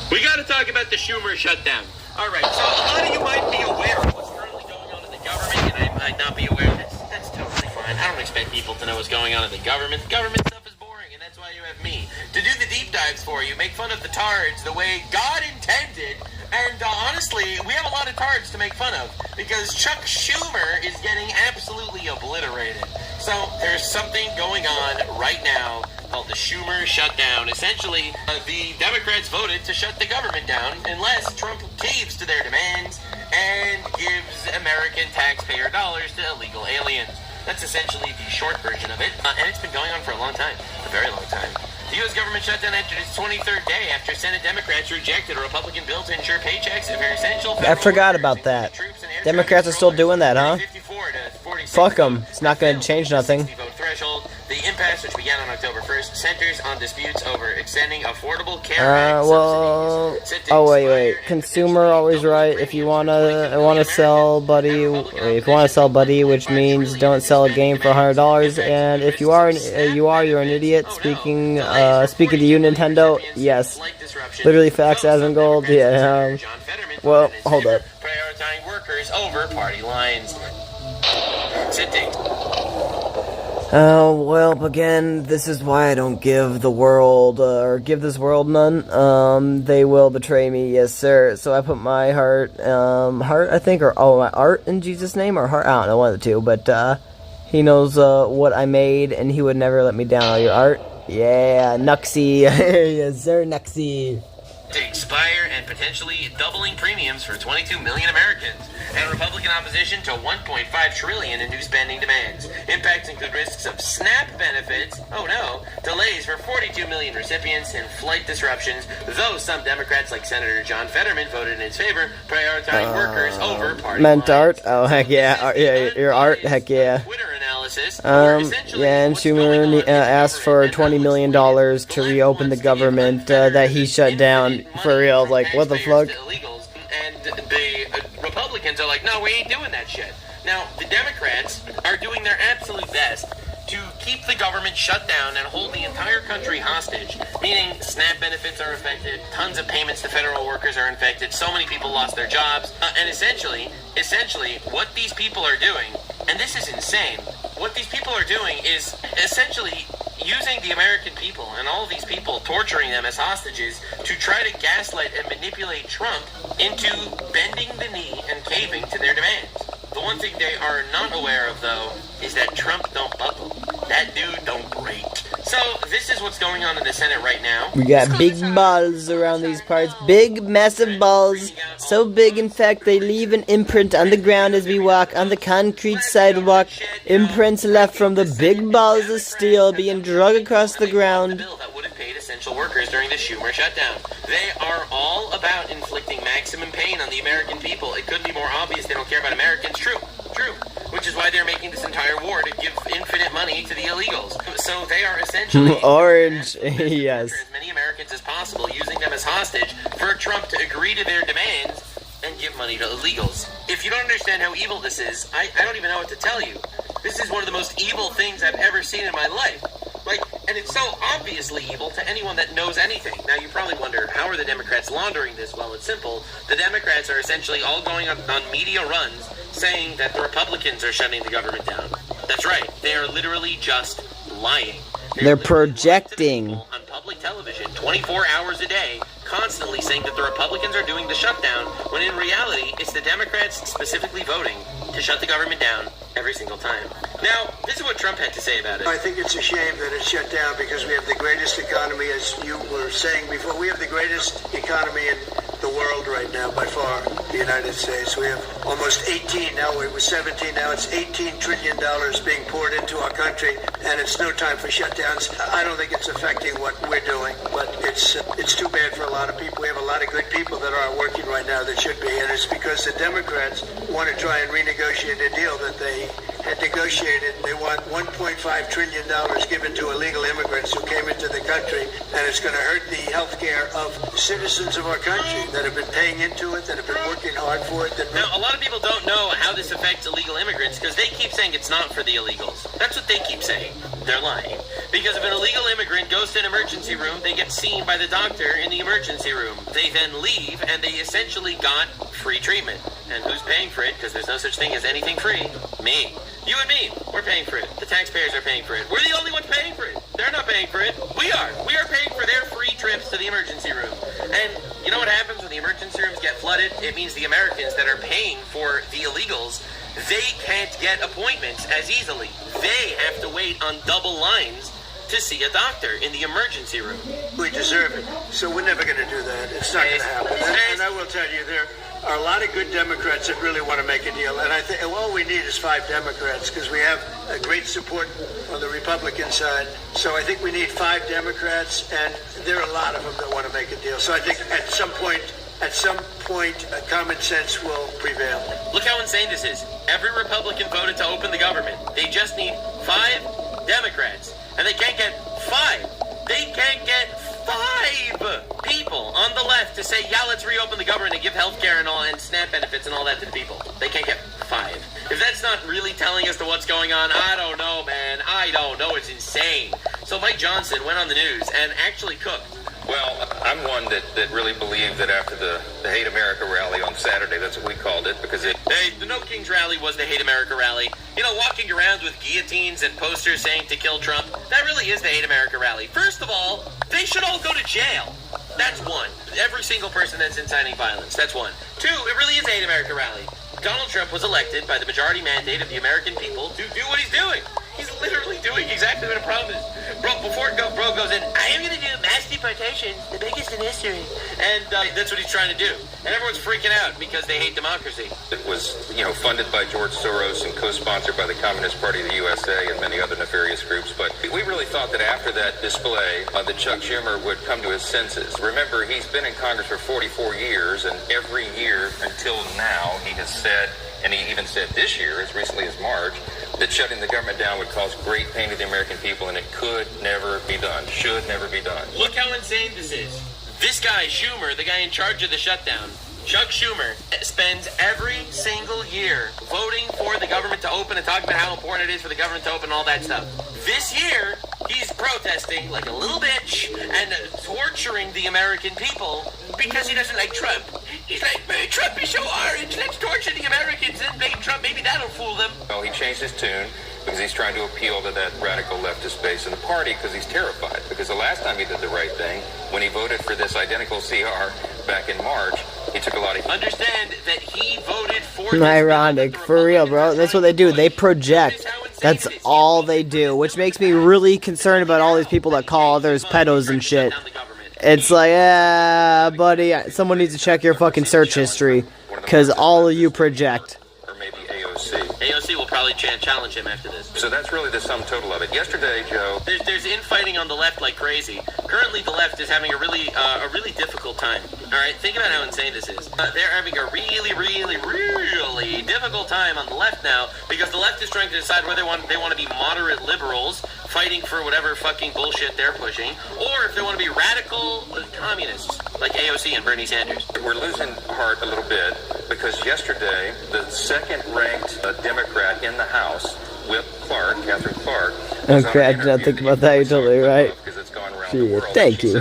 We got to talk about the Schumer shutdown. All right, so a lot of you might be aware of what's currently going on in the government, and I might not be aware. That's totally fine. I don't expect people to know what's going on in the government. The government stuff is boring, and that's why you have me to do the deep dives for you, make fun of the tards the way God intended. And honestly, we have a lot of tards to make fun of because Chuck Schumer is getting absolutely obliterated. So there's something going on right now called the Schumer shutdown. Essentially, the Democrats voted to shut the government down unless Trump caves to their demands and gives American taxpayer dollars to illegal aliens. That's essentially the short version of it, and it's been going on for a long time, a very long time. The U.S. government shutdown entered its 23rd day after Senate Democrats rejected a Republican bill to ensure paychecks are essential. I forgot about that. Democrats are still doing that, huh? Fuck them. It's not going to change nothing. The impasse, which began on October 1st, centers on disputes over extending affordable care wait. Consumer always right. If you wanna sell Buddy, which means don't sell a game for $100. And if you're an idiot. Speaking to you, Nintendo. Yes, literally facts as in gold. Yeah. Well, hold up. Prioritizing workers over party lines. Sitting. Oh, well, again, this is why I don't give the world, or give this world none. They will betray me, yes, sir. So I put my heart, I think, my art in Jesus' name, or heart, I don't know, one of the two, but, he knows, what I made, and he would never let me down. Your art? Yeah, Nuxie. Yes, sir, Nuxie. To expire and and potentially doubling premiums for 22 million Americans, and Republican opposition to 1.5 trillion in new spending demands. Impacts include risks of SNAP benefits, oh no, delays for 42 million recipients, and flight disruptions, though some Democrats like Senator John Fetterman voted in its favor, prioritizing workers over party meant lines. art? Oh, heck yeah. Your art? Heck yeah. Yeah, and Schumer asked for $20 million to reopen the government that he shut down. For real, like, what the fuck? And the Republicans are like, no, we ain't doing that shit. Now, the Democrats are doing their absolute best to keep the government shut down and hold the entire country hostage, meaning SNAP benefits are affected, tons of payments to federal workers are infected, so many people lost their jobs, and essentially, what these people are doing, and this is insane, what these people are doing is essentially using the American people and all of these people, torturing them as hostages to try to gaslight and manipulate Trump into bending the knee and caving to their demands. The one thing they are not aware of, though, is that Trump don't buckle. That dude don't break. So, this is what's going on in the Senate right now. We got big balls around these parts. Big, massive balls. So big, in fact, they leave an imprint on the ground as we walk on the concrete sidewalk. Imprints left from the big balls of steel being dragged across the ground. Essential workers during the Schumer shutdown. They are all about inflicting maximum pain on the American people. It couldn't be more obvious they don't care about Americans. True. Which is why they're making this entire war to give infinite money to the illegals. So they are essentially orange. Yes. As many Americans as possible, using them as hostage for Trump to agree to their demands and give money to illegals. If you don't understand how evil this is, I don't even know what to tell you. This is one of the most evil things I've ever seen in my life. And it's so obviously evil to anyone that knows anything. Now, you probably wonder, how are the Democrats laundering this? Well, it's simple. The Democrats are essentially all going on media runs saying that the Republicans are shutting the government down. That's right. They are literally just lying. They're projecting. On public television 24 hours a day, constantly saying that the Republicans are doing the shutdown, when in reality, it's the Democrats specifically voting to shut the government down every single time. Now, this is what Trump had to say about it. I think it's a shame that it's shut down because we have the greatest economy, as you were saying before. We have the greatest economy in the world right now, by far, the United States. We have almost 18, now it was 17, now it's $18 trillion being poured into our country, and it's no time for shutdowns. I don't think it's affecting what we're doing, but it's too bad for a lot of people. We have a lot of good people that aren't working right now that should be, and it's because the Democrats want to try and renegotiate a deal that they had negotiated. They want $1.5 trillion given to illegal immigrants who came into the country, and it's going to hurt the health care of citizens of our country that have been paying into it, that have been working hard for it. Now, a lot of people don't know how this affects illegal immigrants because they keep saying it's not for the illegals. That's what they keep saying. They're lying. Because if an illegal immigrant goes to an emergency room, they get seen by the doctor in the emergency room. They then leave, and they essentially got free treatment. And who's paying for it? Because there's no such thing as anything free. Me. You and me. We're paying for it. The taxpayers are paying for it. We're the only ones paying for it. They're not paying for it. We are. We are paying for their free trips to the emergency room. And you know what happens when the emergency rooms get flooded? It means the Americans that are paying for the illegals, they can't get appointments as easily. They have to wait on double lines to see a doctor in the emergency room. We deserve it. So we're never going to do that. It's not going to happen. And I will tell you, there are a lot of good Democrats that really want to make a deal. And I think all we need is 5 Democrats because we have a great support on the Republican side. So I think we need 5 Democrats, and there are a lot of them that want to make a deal. So I think at some point, common sense will prevail. Look how insane this is. Every Republican voted to open the government. They just need 5 Democrats. And they can't get 5. They can't get 5 people on the left to say, yeah, let's reopen the government and give health care and all and SNAP benefits and all that to the people. They can't get 5. If that's not really telling us to what's going on, I don't know, man. I don't know. It's insane. So Mike Johnson went on the news and actually cooked. Well, I'm one that really believed that after the Hate America rally on Saturday, that's what we called it, because the No Kings rally was the Hate America rally. You know, walking around with guillotines and posters saying to kill Trump, that really is the Hate America rally. First of all, they should all go to jail. That's one. Every single person that's inciting violence. That's one. 2, it really is the Hate America rally. Donald Trump was elected by the majority mandate of the American people to do what he's doing. He's literally doing exactly what it promised. Bro, before Bro goes in, I am going to do mass deportations, the biggest in history. And that's what he's trying to do. And everyone's freaking out because they hate democracy. It was, funded by George Soros and co-sponsored by the Communist Party of the USA and many other nefarious groups. But we really thought that after that display, that Chuck Schumer would come to his senses. Remember, he's been in Congress for 44 years, and every year until now, he has said, and he even said this year, as recently as March, that shutting the government down would cause great pain to the American people, and it could never be done, should never be done. Look how insane this is. This guy, Schumer, the guy in charge of the shutdown, Chuck Schumer, spends every single year voting for the government to open and talking about how important it is for the government to open and all that stuff. This year, he's protesting like a little bitch and torturing the American people because he doesn't like Trump. He's like, Trump is so orange, let's torture the Americans and make Trump, maybe that'll fool them. Well, he changed his tune because he's trying to appeal to that radical leftist base in the party because he's terrified. Because the last time he did the right thing, when he voted for this identical CR back in March, he took a lot of... Understand that he voted for... Ironic, for real, bro. That's what they do. They project. That's all they do, which makes me really concerned about all these people that call others pedos and shit. It's like, buddy, someone needs to check your fucking search history, because all of you project. AOC will probably challenge him after this. So that's really the sum total of it. Yesterday, Joe... There's infighting on the left like crazy. Currently, the left is having a really difficult time. All right, think about how insane this is. They're having a really difficult time on the left now because the left is trying to decide whether they want to be moderate liberals fighting for whatever fucking bullshit they're pushing, or if they want to be radical communists like AOC and Bernie Sanders. We're losing heart a little bit because yesterday, the second-ranked Democrat in the House, Whip Clark, Catherine Clark... Okay, I did not think about that. You're totally right. Gee, thank you.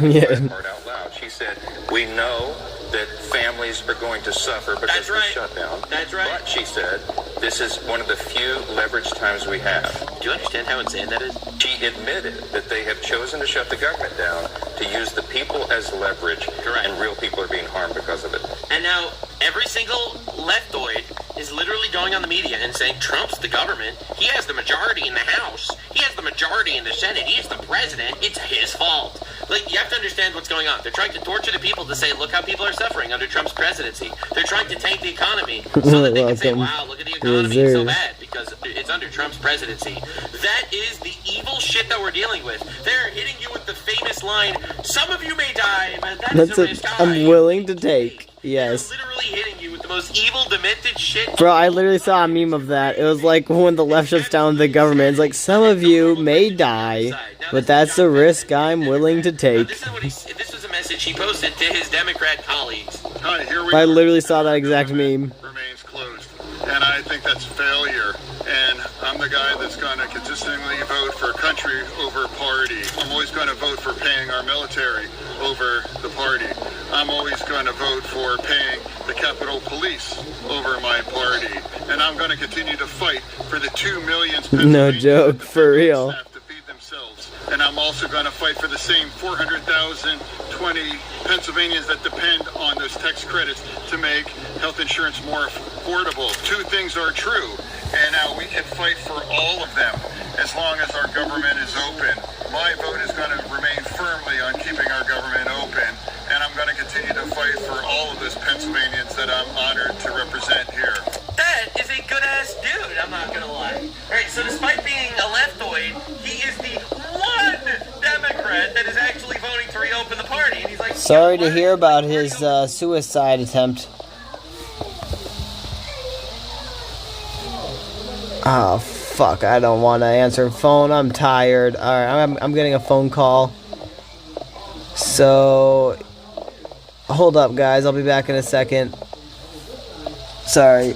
She said, we know that families are going to suffer because of the shutdown. That's right. But, she said, this is one of the few leverage times we have. Do you understand how insane that is? She admitted that they have chosen to shut the government down to use the people as leverage, and real people are being harmed because of it. And now, every single leftoid is literally going on the media and saying Trump's the government. He has the majority in the House. He has the majority in the Senate. He is the president. It's his fault. Like, you have to understand what's going on. They're trying to torture the people to say, look how people are suffering under Trump's presidency. They're trying to tank the economy so that they can say, wow, look at the economy. It's so bad because it's under Trump's presidency. That is the evil shit that we're dealing with. They're hitting you with the famous line, some of you may die, but that's a risk I'm willing to take. Yes. They're literally hitting you with the most evil, demented shit. Bro, I literally saw a meme of that. It was like when the left shuts down the government. It's like, some of you may die, but that's a risk I'm willing to take. This was a message he posted to his Democrat colleagues. Hi, here we I literally saw that exact meme. Remains closed. And I think that's failure. And I'm the guy that's going to consistently vote for country over party. I'm always going to vote for paying our military over the party. I'm always going to vote for paying the Capitol Police over my party. And I'm going to continue to fight for the 2 million No joke, for real. And I'm also going to fight for the same 400,020 Pennsylvanians that depend on those tax credits to make health insurance more affordable. Two things are true, and now we can fight for all of them as long as our government is open. My vote is going to remain firmly on keeping our government open, and I'm going to continue to fight for all of those Pennsylvanians that I'm honored to represent here. That is a good-ass dude, I'm not gonna lie. Alright, so despite being a leftoid, he is the one Democrat that is actually voting to reopen the party. And he's like, sorry to hear about his suicide attempt. Oh, fuck, I don't want to answer phone. I'm tired. Alright, I'm getting a phone call. So, hold up, guys. I'll be back in a second. Sorry.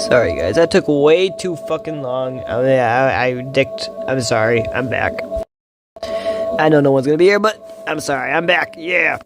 Sorry, guys. That took way too fucking long. I'm sorry. I'm back. I know no one's gonna be here, but I'm sorry. I'm back. Yeah.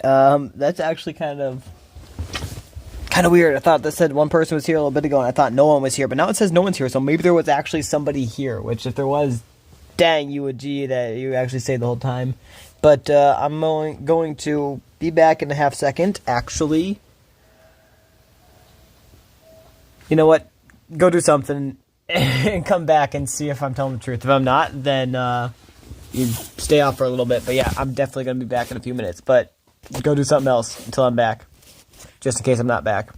right. That's actually kind of weird. I thought that said one person was here a little bit ago, and I thought no one was here, but now it says no one's here, so maybe there was actually somebody here, which if there was, dang, you would G that you actually stayed the whole time. But I'm going to be back in a half second, actually. You know what? Go do something and come back and see if I'm telling the truth. If I'm not, then you stay off for a little bit. But yeah, I'm definitely going to be back in a few minutes. But go do something else until I'm back, just in case I'm not back.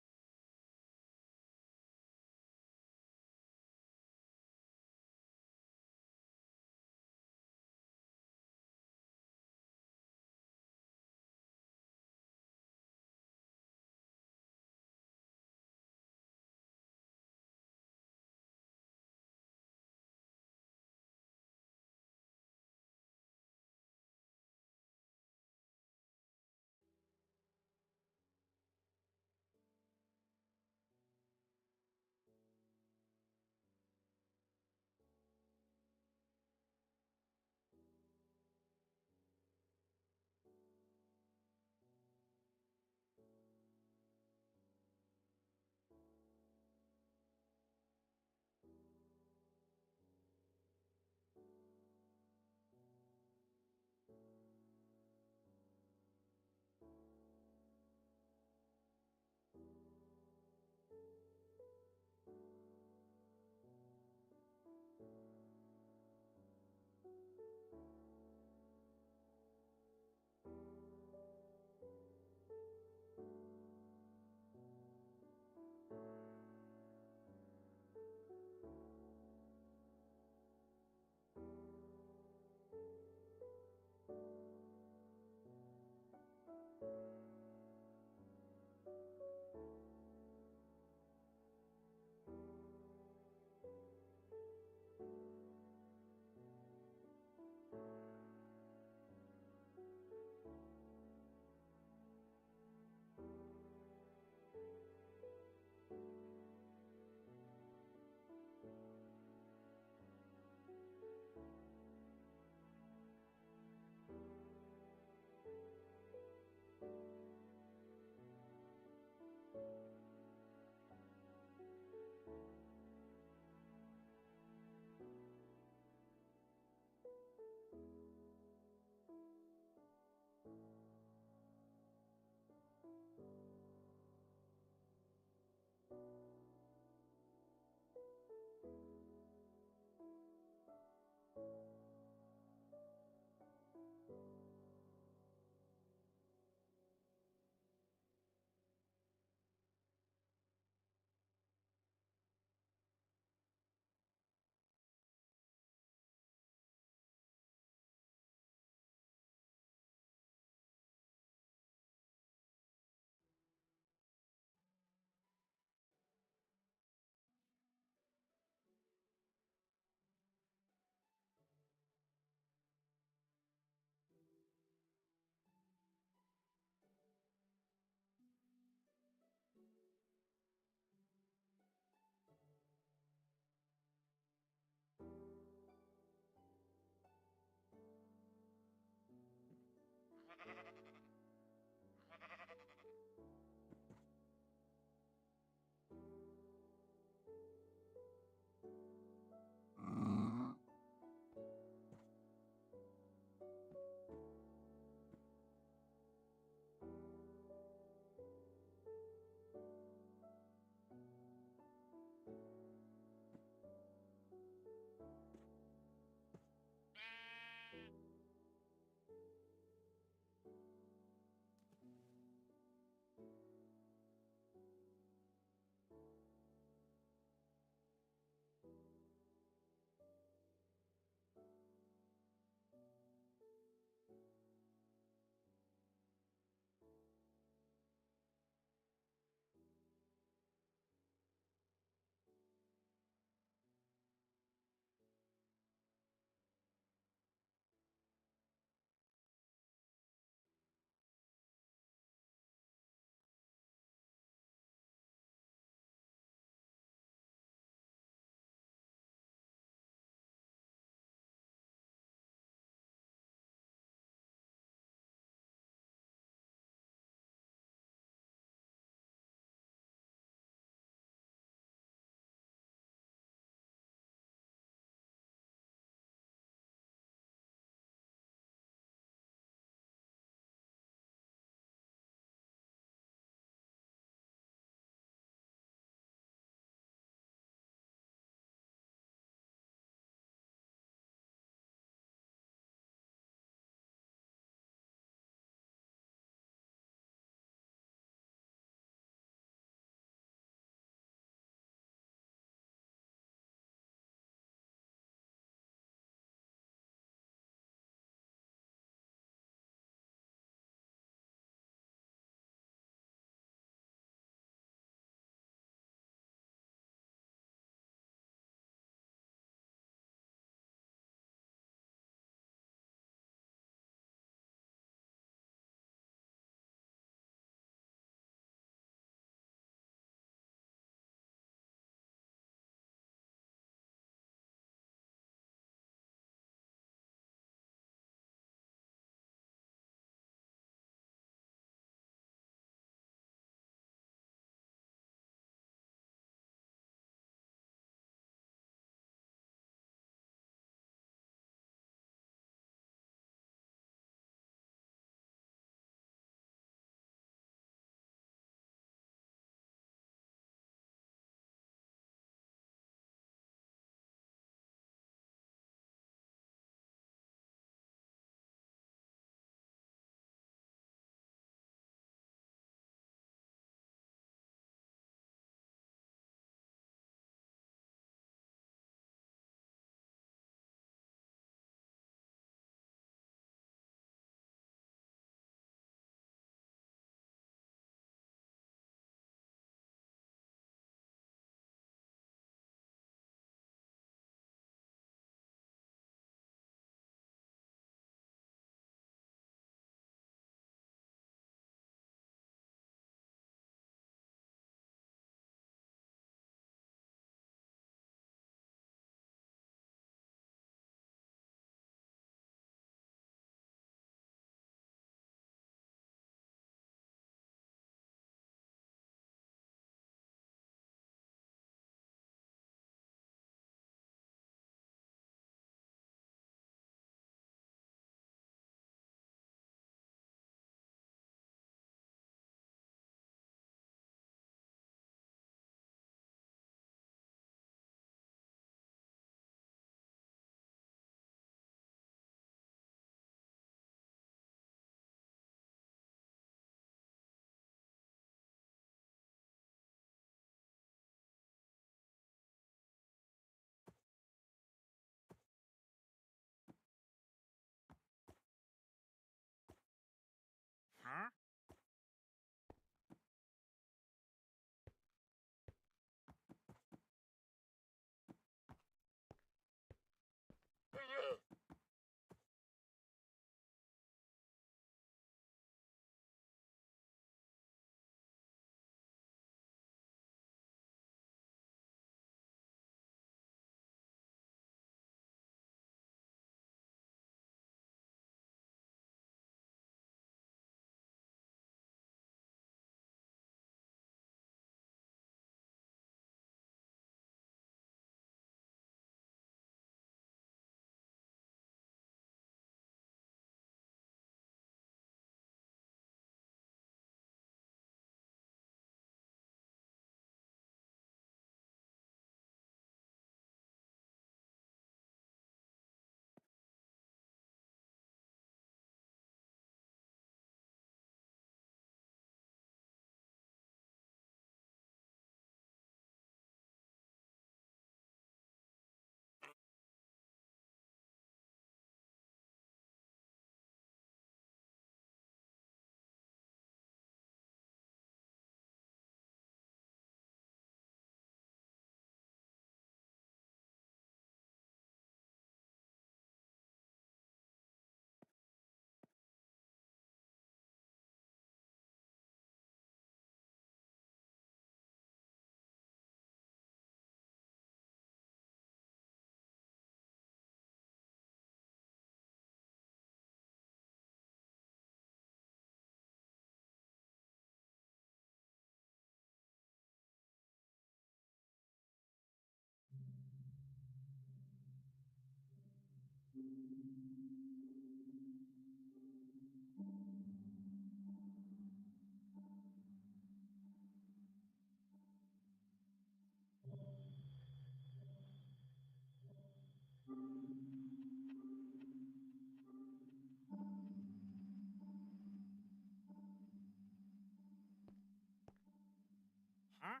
Huh?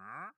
Huh?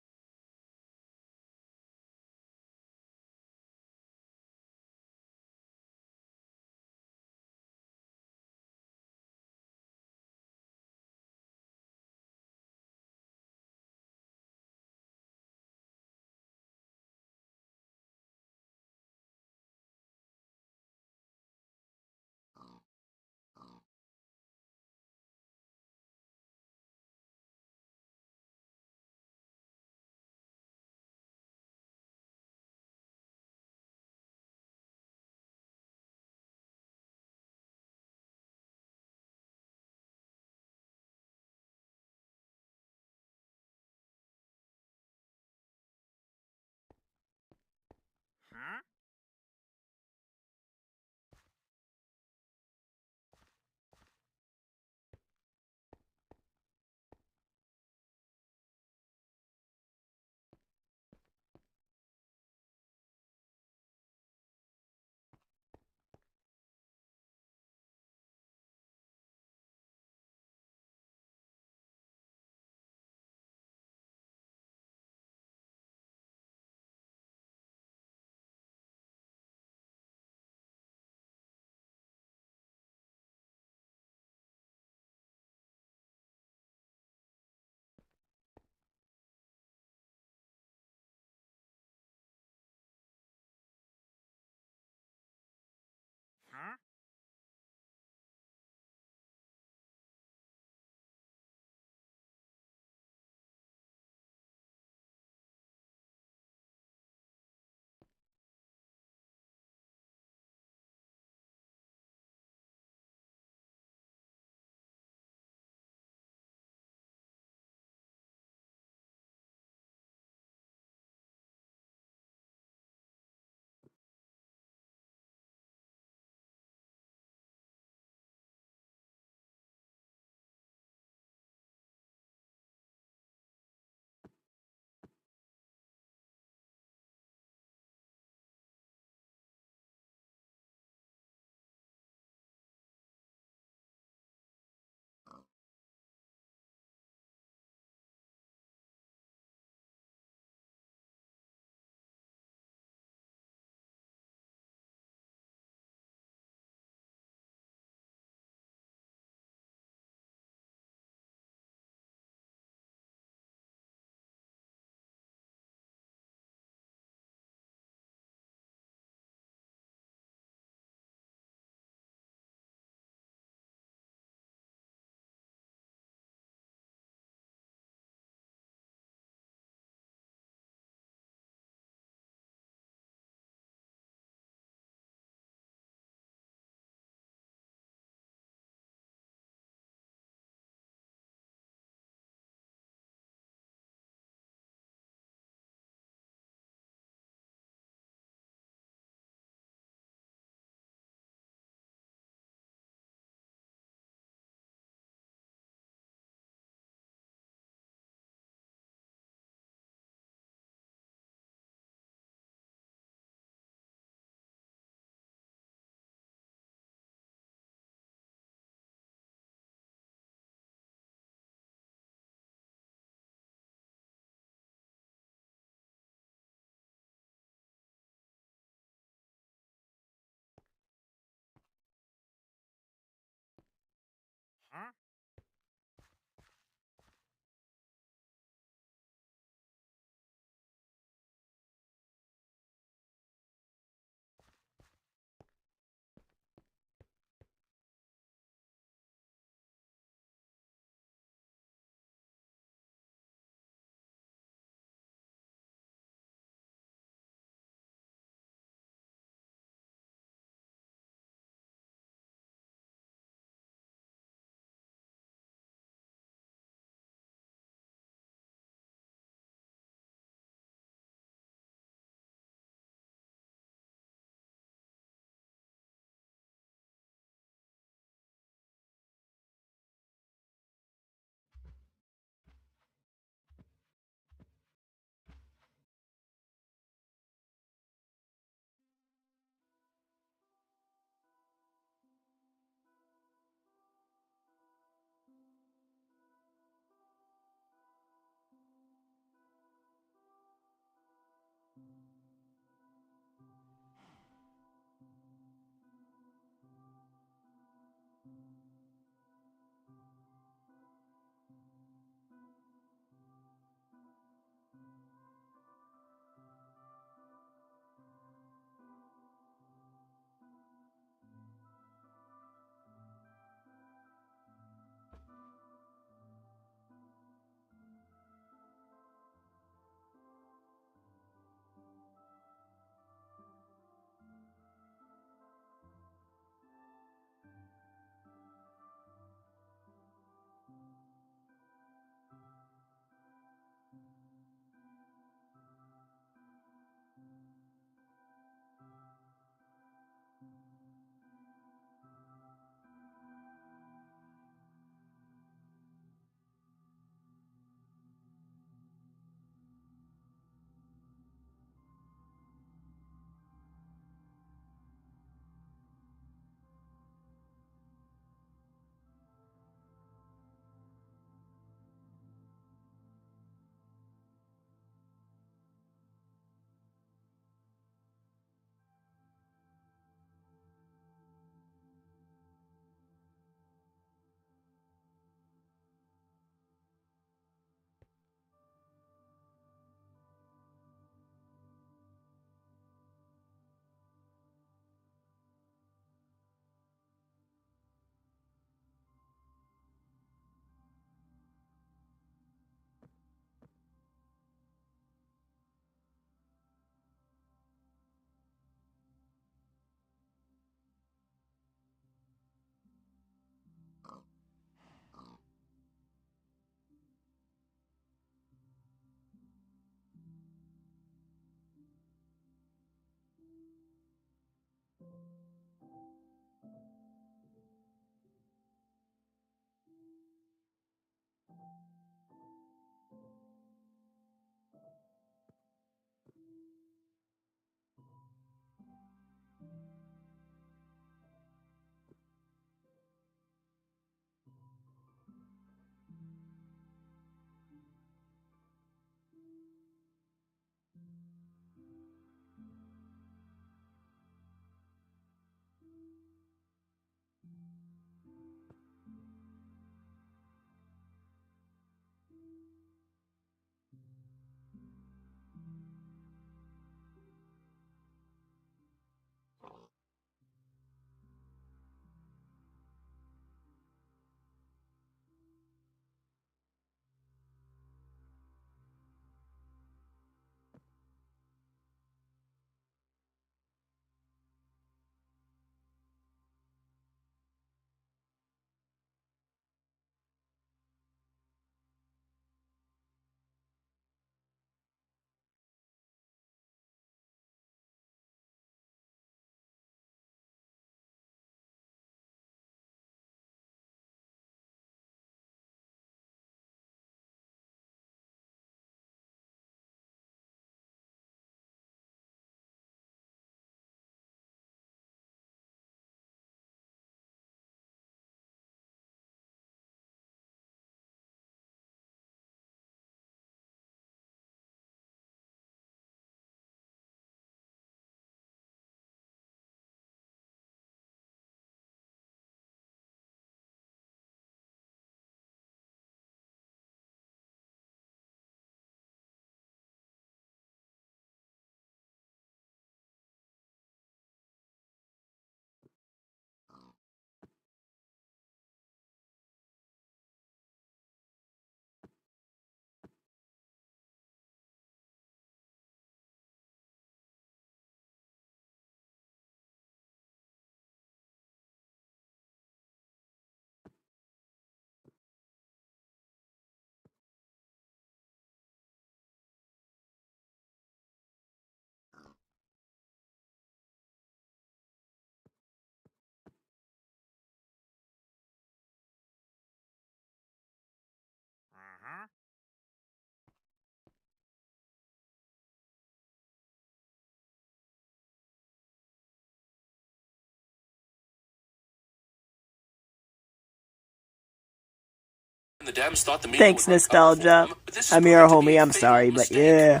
The Dems thought the media Thanks, would nostalgia. I'm here, homie. I'm sorry, but yeah.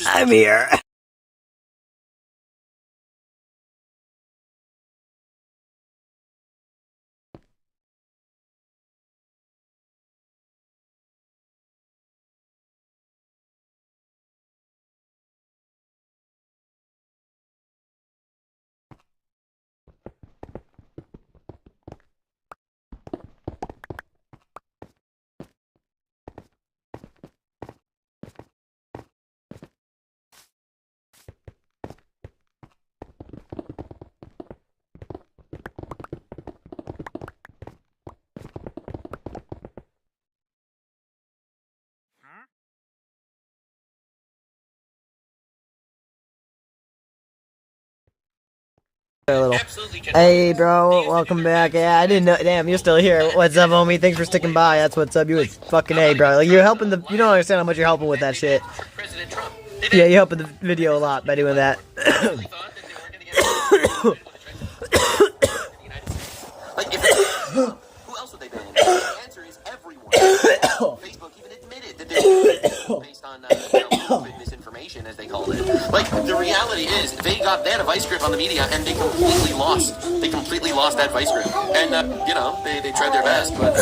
I'm here. Hey, bro, welcome back. Yeah, I didn't know. Damn, you're still here. What's up, homie? Thanks for sticking by. That's what's up. You was fucking A, bro. Like, you're helping the. You don't understand how much you're helping with that shit. Yeah, you're helping the video a lot by doing that. Who else would they ban? The answer is everyone. Facebook even admitted that they're based on misinformation, as they called it. Like, the reality is, they had a vice grip on the media, and they completely lost. They completely lost that vice grip. And, they tried their best, but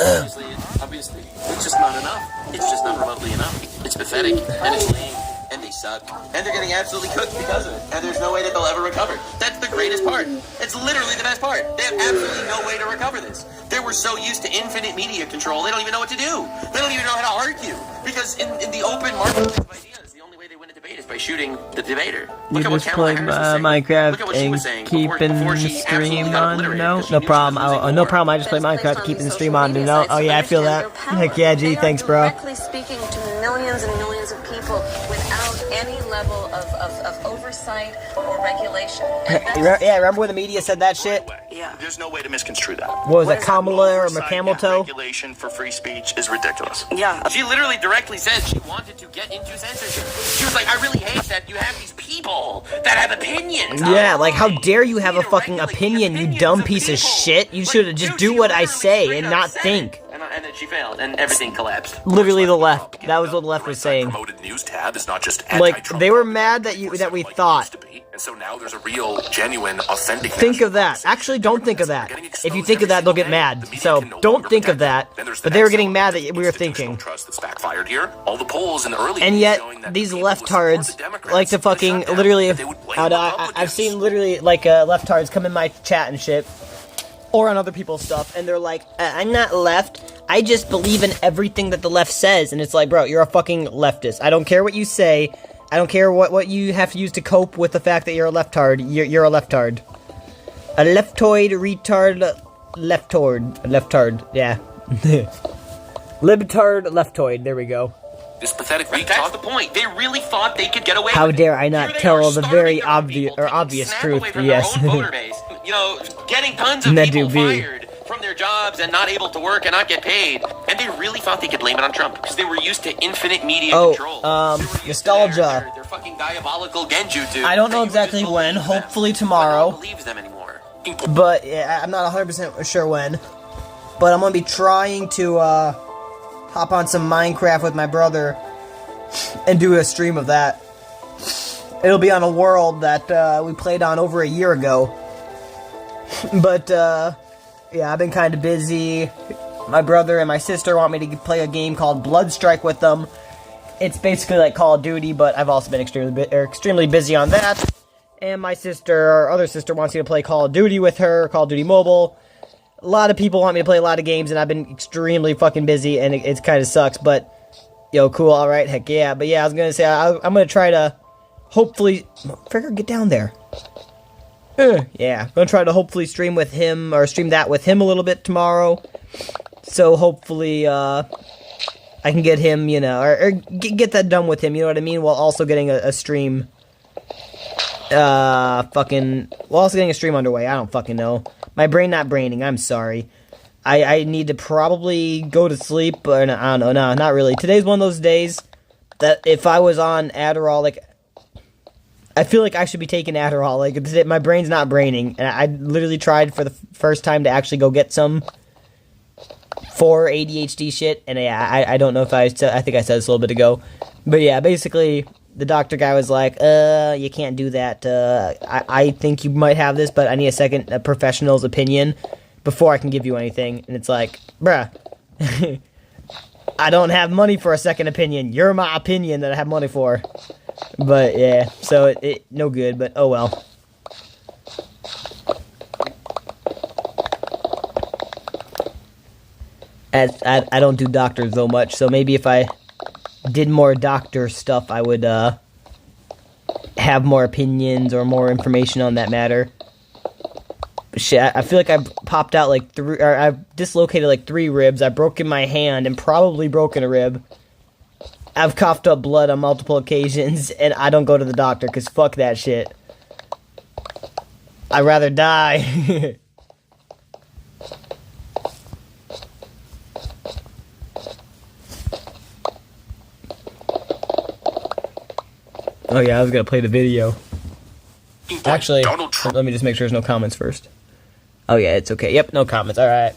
obviously, it's just not enough. It's just not remotely enough. It's pathetic, and it's lame, and they suck. And they're getting absolutely cooked because of it. And there's no way that they'll ever recover. That's the greatest part. It's literally the best part. They have absolutely no way to recover this. They were so used to infinite media control, they don't even know what to do. They don't even know how to argue. Because in the open market of ideas, the only way they win a debate is by shooting the debater. Look at what Kamala Harris was saying. Minecraft Look at what she was saying keeping the stream on. No problem. No problem. I just play Minecraft, keeping the stream on. No. Oh yeah, I feel that. Heck yeah, G. Thanks, bro. Directly speaking to millions and millions of people without any level of oversight or regulation. Yeah, remember when the media said that shit? Yeah. There's no way to misconstrue that. What was it, Kamala or Camel Toe? Regulation for free speech is ridiculous. Yeah. She literally directly said she wanted to get into censorship. She was like, I really hate that you have these people that have opinions. Yeah, like, how dare you have a fucking opinion, you dumb piece of shit? You should just do what I say and not think. And then she failed, and everything collapsed. Literally the left. That was what the left was saying. News tab is not just like, they were mad that we thought. And so now there's a real, genuine, authentic. Think of that. Actually, don't think of that. If you think of that, they'll get mad. So don't think of that. But they were getting mad that we were thinking. And yet, these leftards like to fucking literally. I've seen literally like leftards come in my chat and shit, or on other people's stuff, and they're like, "I'm not left. I just believe in everything that the left says." And it's like, bro, you're a fucking leftist. I don't care what you say. I don't care what you have to use to cope with the fact that you're a leftard. You're a leftard. A leftoid, retard, leftard, yeah. Libtard, leftoid, there we go. This pathetic That's the point. They really thought they could get away How with dare I not tell the very obvious truth, yes. Getting tons of people fired from their jobs and not able to work and not get paid. And they really thought they could blame it on Trump because they were used to infinite media control. Nostalgia. Their fucking diabolical genjutsu. I don't know exactly when. Hopefully tomorrow. No one believes them anymore. But yeah, I'm not 100% sure when. But I'm gonna be trying to hop on some Minecraft with my brother and do a stream of that. It'll be on a world that we played on over a year ago. But yeah, I've been kind of busy. My brother and my sister want me to play a game called Bloodstrike with them. It's basically like Call of Duty, but I've also been extremely busy on that. And my sister, our other sister, wants me to play Call of Duty with her, Call of Duty Mobile. A lot of people want me to play a lot of games, and I've been extremely fucking busy, and it kind of sucks, but, yo, cool, alright, heck yeah. But yeah, I was gonna say, I'm gonna try to, hopefully, Fricker, get down there. Yeah, I'm gonna try to hopefully stream with him, or stream that with him a little bit tomorrow. So hopefully, I can get him, you know, or get that done with him, you know what I mean? While also getting a stream, while also getting a stream underway, I don't fucking know. My brain not braining, I'm sorry. I need to probably go to sleep, or no, I don't know, no, not really. Today's one of those days that if I was on Adderall, like, I feel like I should be taking Adderall, like, my brain's not braining, and I literally tried for the first time to actually go get some for ADHD shit, and yeah, I don't know if I think I said this a little bit ago, but yeah, basically, the doctor guy was like, you can't do that, I think you might have this, but I need a professional's opinion before I can give you anything, and it's like, bruh, I don't have money for a second opinion, you're my opinion that I have money for, but yeah, so it no good, but oh well. I don't do doctors so much, so maybe if I did more doctor stuff, I would have more opinions or more information on that matter. But shit, I feel like I've popped out like I've dislocated like 3 ribs, I've broken my hand and probably broken a rib. I've coughed up blood on multiple occasions, and I don't go to the doctor, because fuck that shit. I'd rather die. Oh yeah, I was gonna play the video. Actually, let me just make sure there's no comments first. Oh yeah, it's okay. Yep, no comments. Alright.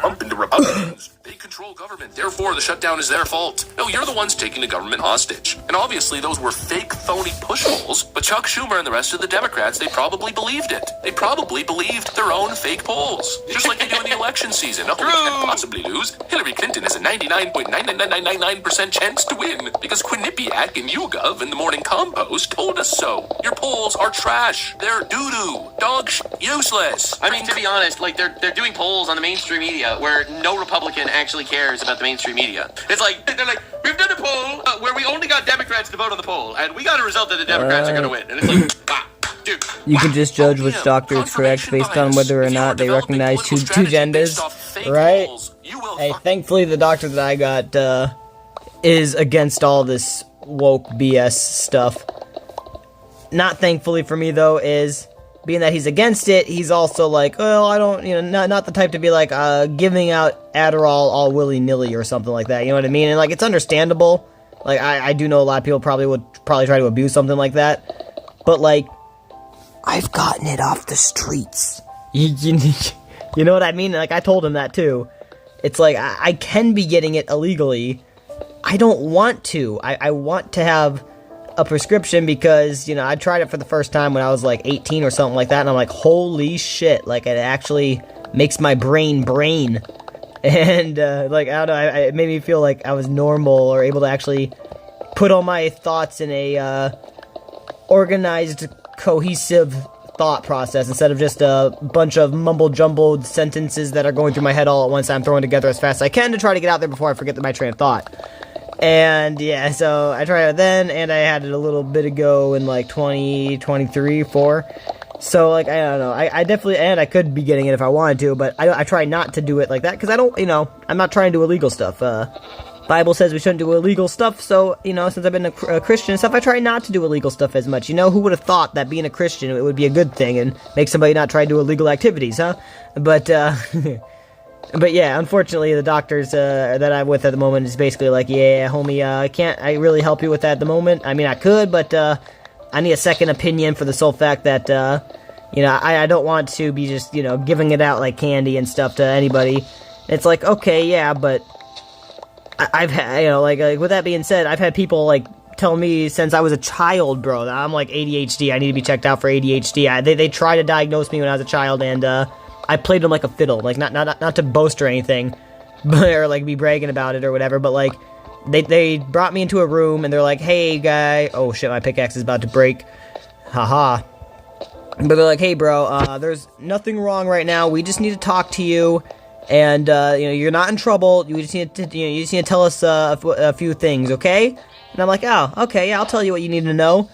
Bump into Republicans. They control government, therefore the shutdown is their fault. No, you're the ones taking the government hostage. And obviously those were fake, phony push polls, but Chuck Schumer and the rest of the Democrats, they probably believed it. They probably believed their own fake polls. Just like they do in the election season. Oh, we can't possibly lose. Hillary Clinton has a 99.99999% chance to win, because Quinnipiac and YouGov and the Morning Compost told us so. Your polls are trash. They're doo-doo. Dog useless. I mean, to be honest, like, they're doing polls on the mainstream media where no Republican actually cares about the mainstream media. It's like, they're like, we've done a poll where we only got Democrats to vote on the poll, and we got a result that the Democrats are going to win. And it's like, dude. You can just judge which doctor is correct based on whether or not they recognize two genders, right? Hey, thankfully the doctor that I got is against all this woke BS stuff. Not thankfully for me, though, is being that he's against it, he's also like, well, I don't, not the type to be like, giving out Adderall all willy-nilly or something like that, you know what I mean? And, like, it's understandable. Like, I do know a lot of people would try to abuse something like that. But, like, I've gotten it off the streets. You know what I mean? Like, I told him that, too. It's like, I can be getting it illegally. I don't want to. I want to have a prescription because, I tried it for the first time when I was like 18 or something like that, and I'm like, holy shit, like, it actually makes my brain. And, like, I don't know, it made me feel like I was normal or able to actually put all my thoughts in a, organized, cohesive thought process instead of just a bunch of mumble-jumbled sentences that are going through my head all at once. I'm throwing together as fast as I can to try to get out there before I forget my train of thought. And yeah, so I tried it then, and I had it a little bit ago in like 2023, 4. So like, I don't know, I definitely, and I could be getting it if I wanted to, but I try not to do it like that, because I don't, I'm not trying to do illegal stuff. Bible says we shouldn't do illegal stuff, so, since I've been a Christian and stuff, I try not to do illegal stuff as much. Who would have thought that being a Christian, it would be a good thing, and make somebody not try to do illegal activities, huh? But, but yeah, unfortunately, the doctors that I'm with at the moment is basically like, yeah, homie, I really help you with that at the moment. I mean, I could, but I need a second opinion for the sole fact that, I don't want to be just, giving it out like candy and stuff to anybody. It's like, okay, yeah, but I've had, like, with that being said, I've had people, like, tell me since I was a child, bro, that I'm, like, ADHD, I need to be checked out for ADHD. They tried to diagnose me when I was a child, and, I played them like a fiddle, like, not to boast or anything, but, or, like, be bragging about it or whatever, but, like, they brought me into a room, and they're like, hey, guy, oh, shit, my pickaxe is about to break, haha, but they're like, hey, bro, there's nothing wrong right now, we just need to talk to you, and, you're not in trouble, you just need to tell us, a few things, okay? And I'm like, oh, okay, yeah, I'll tell you what you need to know.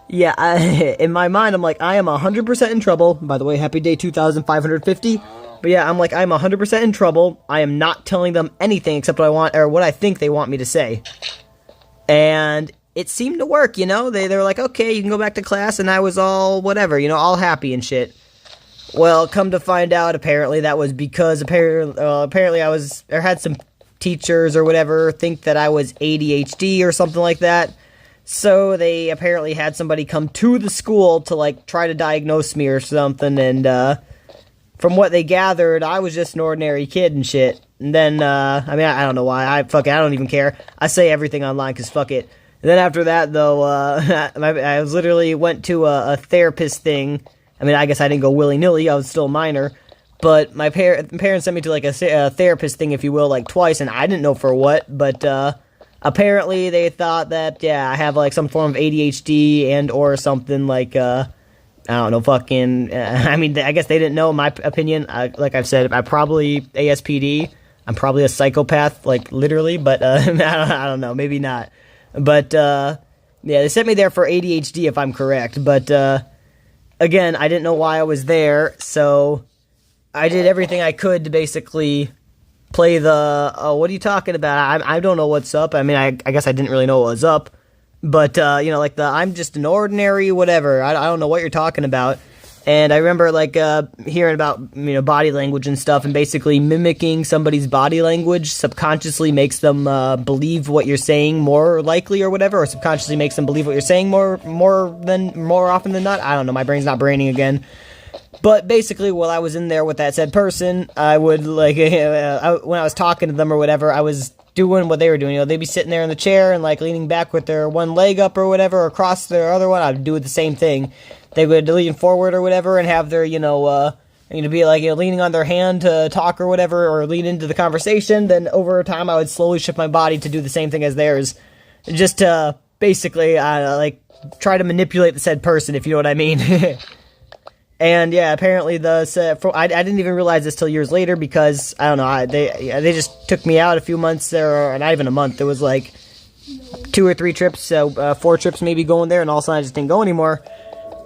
Yeah, in my mind, I'm like, I am 100% in trouble. By the way, happy day 2550. But yeah, I'm like, I'm 100% in trouble. I am not telling them anything except what I want, or what I think they want me to say. And it seemed to work, They were like, okay, you can go back to class, and I was all whatever, all happy and shit. Well, come to find out, apparently that was because apparently I had some teachers or whatever think that I was ADHD or something like that. So they apparently had somebody come to the school to, like, try to diagnose me or something, and, from what they gathered, I was just an ordinary kid and shit. And then, I mean, I don't know why. I don't even care. I say everything online because fuck it. And then after that, though, I was literally went to a therapist thing. I mean, I guess I didn't go willy-nilly. I was still a minor. But my parents sent me to, like, a therapist thing, if you will, like, twice. And I didn't know for what. But, apparently they thought that, yeah, I have, like, some form of ADHD and or something, like, I don't know, fucking, I mean, I guess they didn't know my opinion. Like I've said, I'm probably ASPD. I'm probably a psychopath, like, literally, but, I don't know, maybe not. But, yeah, they sent me there for ADHD, if I'm correct. But, again, I didn't know why I was there, so I did everything I could to basically play the, what are you talking about? I don't know what's up. I mean, I guess I didn't really know what was up. But, you know, like, I'm just an ordinary whatever. I don't know what you're talking about. And I remember, like, hearing about, you know, body language and stuff, and basically mimicking somebody's body language subconsciously makes them believe what you're saying more likely or whatever, or subconsciously makes them believe what you're saying more often than not. I don't know, my brain's not braining again. But basically, while I was in there with that said person, I would, like, when I was talking to them or whatever, I was doing what they were doing. You know, they'd be sitting there in the chair and, like, leaning back with their one leg up or whatever, or across their other one. I'd do the same thing. They would lean forward or whatever and have their, be like, leaning on their hand to talk or whatever, or lean into the conversation. Then over time, I would slowly shift my body to do the same thing as theirs, just to basically, like, try to manipulate the said person, if you know what I mean. And yeah, apparently I didn't even realize this till years later, because I don't know, they just took me out a few months there, or not even a month. There was like 2 or 3 trips, 4 trips maybe going there, and all of a sudden I just didn't go anymore.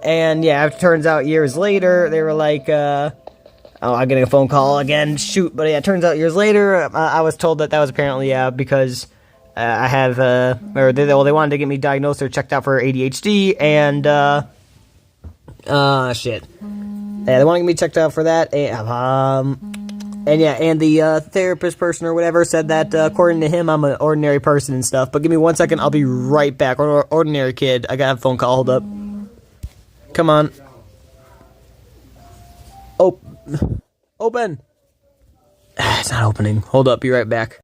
And yeah, it turns out years later they were like, I'm getting a phone call again. Shoot, but yeah, it turns out years later I was told that was apparently because I have they wanted to get me diagnosed or checked out for ADHD, and shit. Yeah, they want to get me checked out for that. And yeah, and the therapist person or whatever said that according to him, I'm an ordinary person and stuff. But give me 1 second, I'll be right back. Ordinary kid. I got a phone call. Hold up. Come on. Open. It's not opening. Hold up. Be right back.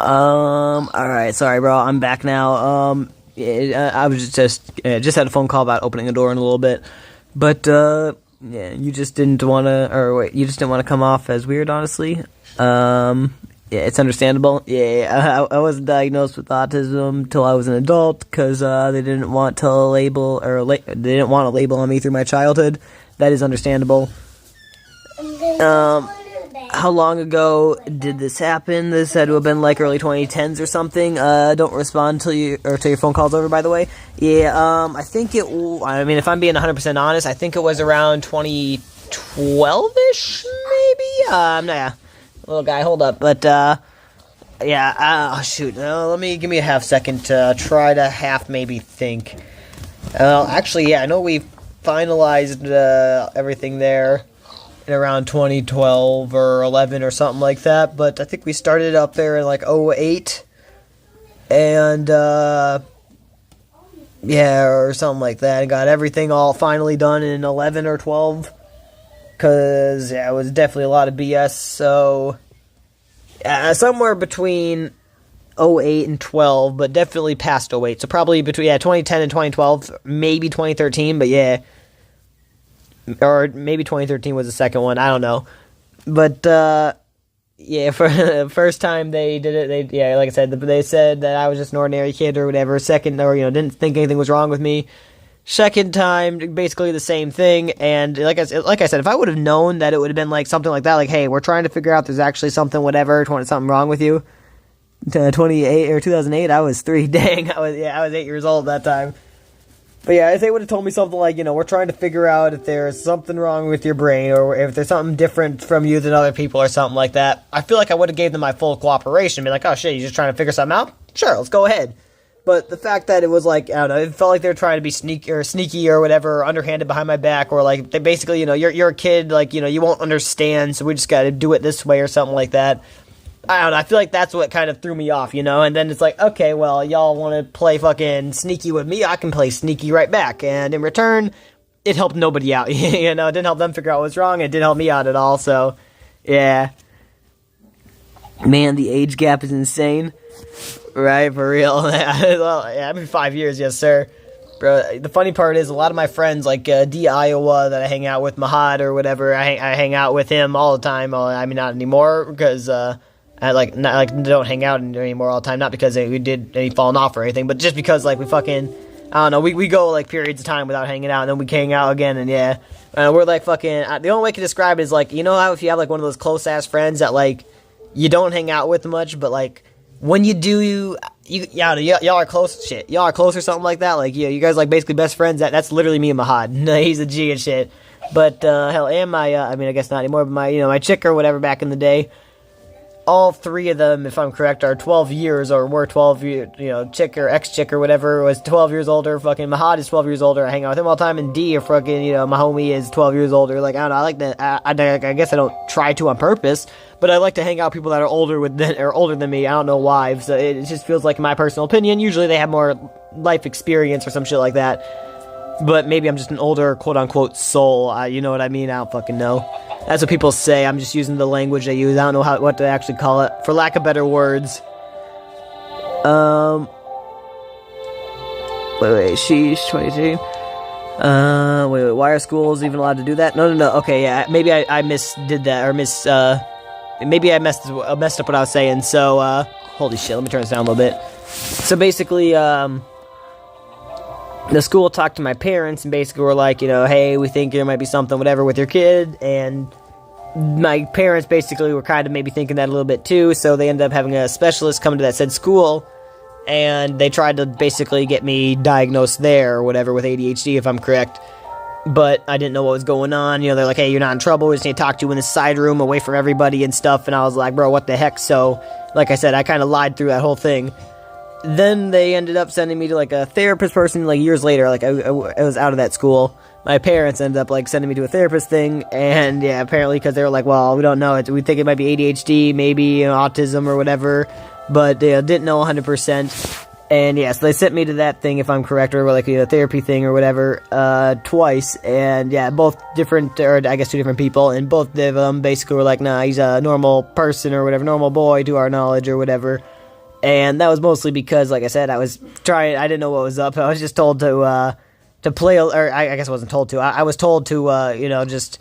Alright, sorry, bro. I'm back now. I was just had a phone call about opening a door in a little bit. But, yeah, you just didn't want to come off as weird, honestly. Yeah, it's understandable. Yeah, I wasn't diagnosed with autism till I was an adult, because, they didn't want to label, they didn't want a label on me through my childhood. That is understandable. How long ago did this happen? This had to have been like early 2010s or something. Don't respond till your phone call's over, by the way. Yeah, I think if I'm being 100% honest, I think it was around 2012-ish, maybe? Yeah. Little guy, hold up. But, yeah, shoot. Give me a half second to try to maybe think. Actually, yeah, I know we finalized, everything there in around 2012 or 11 or something like that, but I think we started up there in like 08, and yeah, or something like that, and got everything all finally done in 11 or 12, because yeah, it was definitely a lot of BS, so somewhere between 08 and 12, but definitely past 08, so probably between 2010 and 2012, maybe 2013, but yeah. Or maybe 2013 was the second one, I don't know. But, yeah, for the first time they did it, like I said, they said that I was just an ordinary kid or whatever. Second, or, didn't think anything was wrong with me. Second time, basically the same thing. And like I said, if I would have known that it would have been like something like that, like, hey, we're trying to figure out there's actually something, whatever, something wrong with you. 2008, I was 3. Dang, I was 8 years old at that time. But yeah, if they would have told me something like, we're trying to figure out if there's something wrong with your brain, or if there's something different from you than other people, or something like that, I feel like I would have gave them my full cooperation, be like, oh shit, you just trying to figure something out? Sure, let's go ahead. But the fact that it was like, I don't know, it felt like they were trying to be sneaky or whatever, or underhanded behind my back, or like, they basically, you're a kid, like, you won't understand, so we just gotta do it this way, or something like that. I don't know, I feel like that's what kind of threw me off, and then it's like, okay, well, y'all want to play fucking sneaky with me, I can play sneaky right back, and in return, it helped nobody out, it didn't help them figure out what's wrong, it didn't help me out at all, so, yeah. Man, the age gap is insane, right, for real, well, yeah, 5 years, yes, sir. Bro, the funny part is, a lot of my friends, like D. Iowa, that I hang out with, Mahad, or whatever, I hang out with him all the time, not anymore, because, I don't hang out anymore all the time, not because we did any falling off or anything, but just because, like, we fucking, I don't know, we go, like, periods of time without hanging out, and then we hang out again, and yeah, we're, like, fucking, the only way I can describe it is, like, how if you have, like, one of those close-ass friends that, like, you don't hang out with much, but, like, when you do, y'all are close, y'all are close or something like that, like, you guys, like, basically best friends, that's literally me and Mahad, he's a G and shit, but, hell, and my, I guess not anymore, but my chick or whatever back in the day, all 3 of them, if I'm correct, are 12 years, or were 12 years, chick or ex-chick or whatever, was 12 years older, fucking Mahad is 12 years older, I hang out with him all the time, and D, or fucking, my homie is 12 years older, like, I don't know, I like that, I guess I don't try to on purpose, but I like to hang out with people that are older than me, I don't know why, so it just feels like, in my personal opinion, usually they have more life experience or some shit like that, but maybe I'm just an older, quote-unquote, soul, you know what I mean, I don't fucking know. That's what people say. I'm just using the language they use. I don't know what to actually call it, for lack of better words. Wait, she's 22. Wait, why are schools even allowed to do that? No, okay, yeah, maybe I misdid that, or maybe I messed up what I was saying, so, holy shit, let me turn this down a little bit. So basically, the school talked to my parents, and basically were like, hey, we think there might be something, whatever, with your kid, and my parents basically were kind of maybe thinking that a little bit too, so they ended up having a specialist come to that said school, and they tried to basically get me diagnosed there, or whatever, with ADHD, if I'm correct, but I didn't know what was going on, they're like, hey, you're not in trouble, we just need to talk to you in this side room, away from everybody and stuff, and I was like, bro, what the heck, so, like I said, I kind of lied through that whole thing. Then they ended up sending me to, like, a therapist person, like, years later, like, I was out of that school. My parents ended up, like, sending me to a therapist thing, and, yeah, apparently, because they were like, well, we don't know, we think it might be ADHD, maybe, autism or whatever, but they didn't know 100%, and, yeah, so they sent me to that thing, if I'm correct, or, like, a therapy thing or whatever, twice, and, yeah, both different, or I guess 2 different people, and both of them basically were like, nah, he's a normal person or whatever, normal boy, to our knowledge, or whatever. And that was mostly because, like I said, I didn't know what was up. I was just told to play, or I guess I wasn't told to. I was told to, just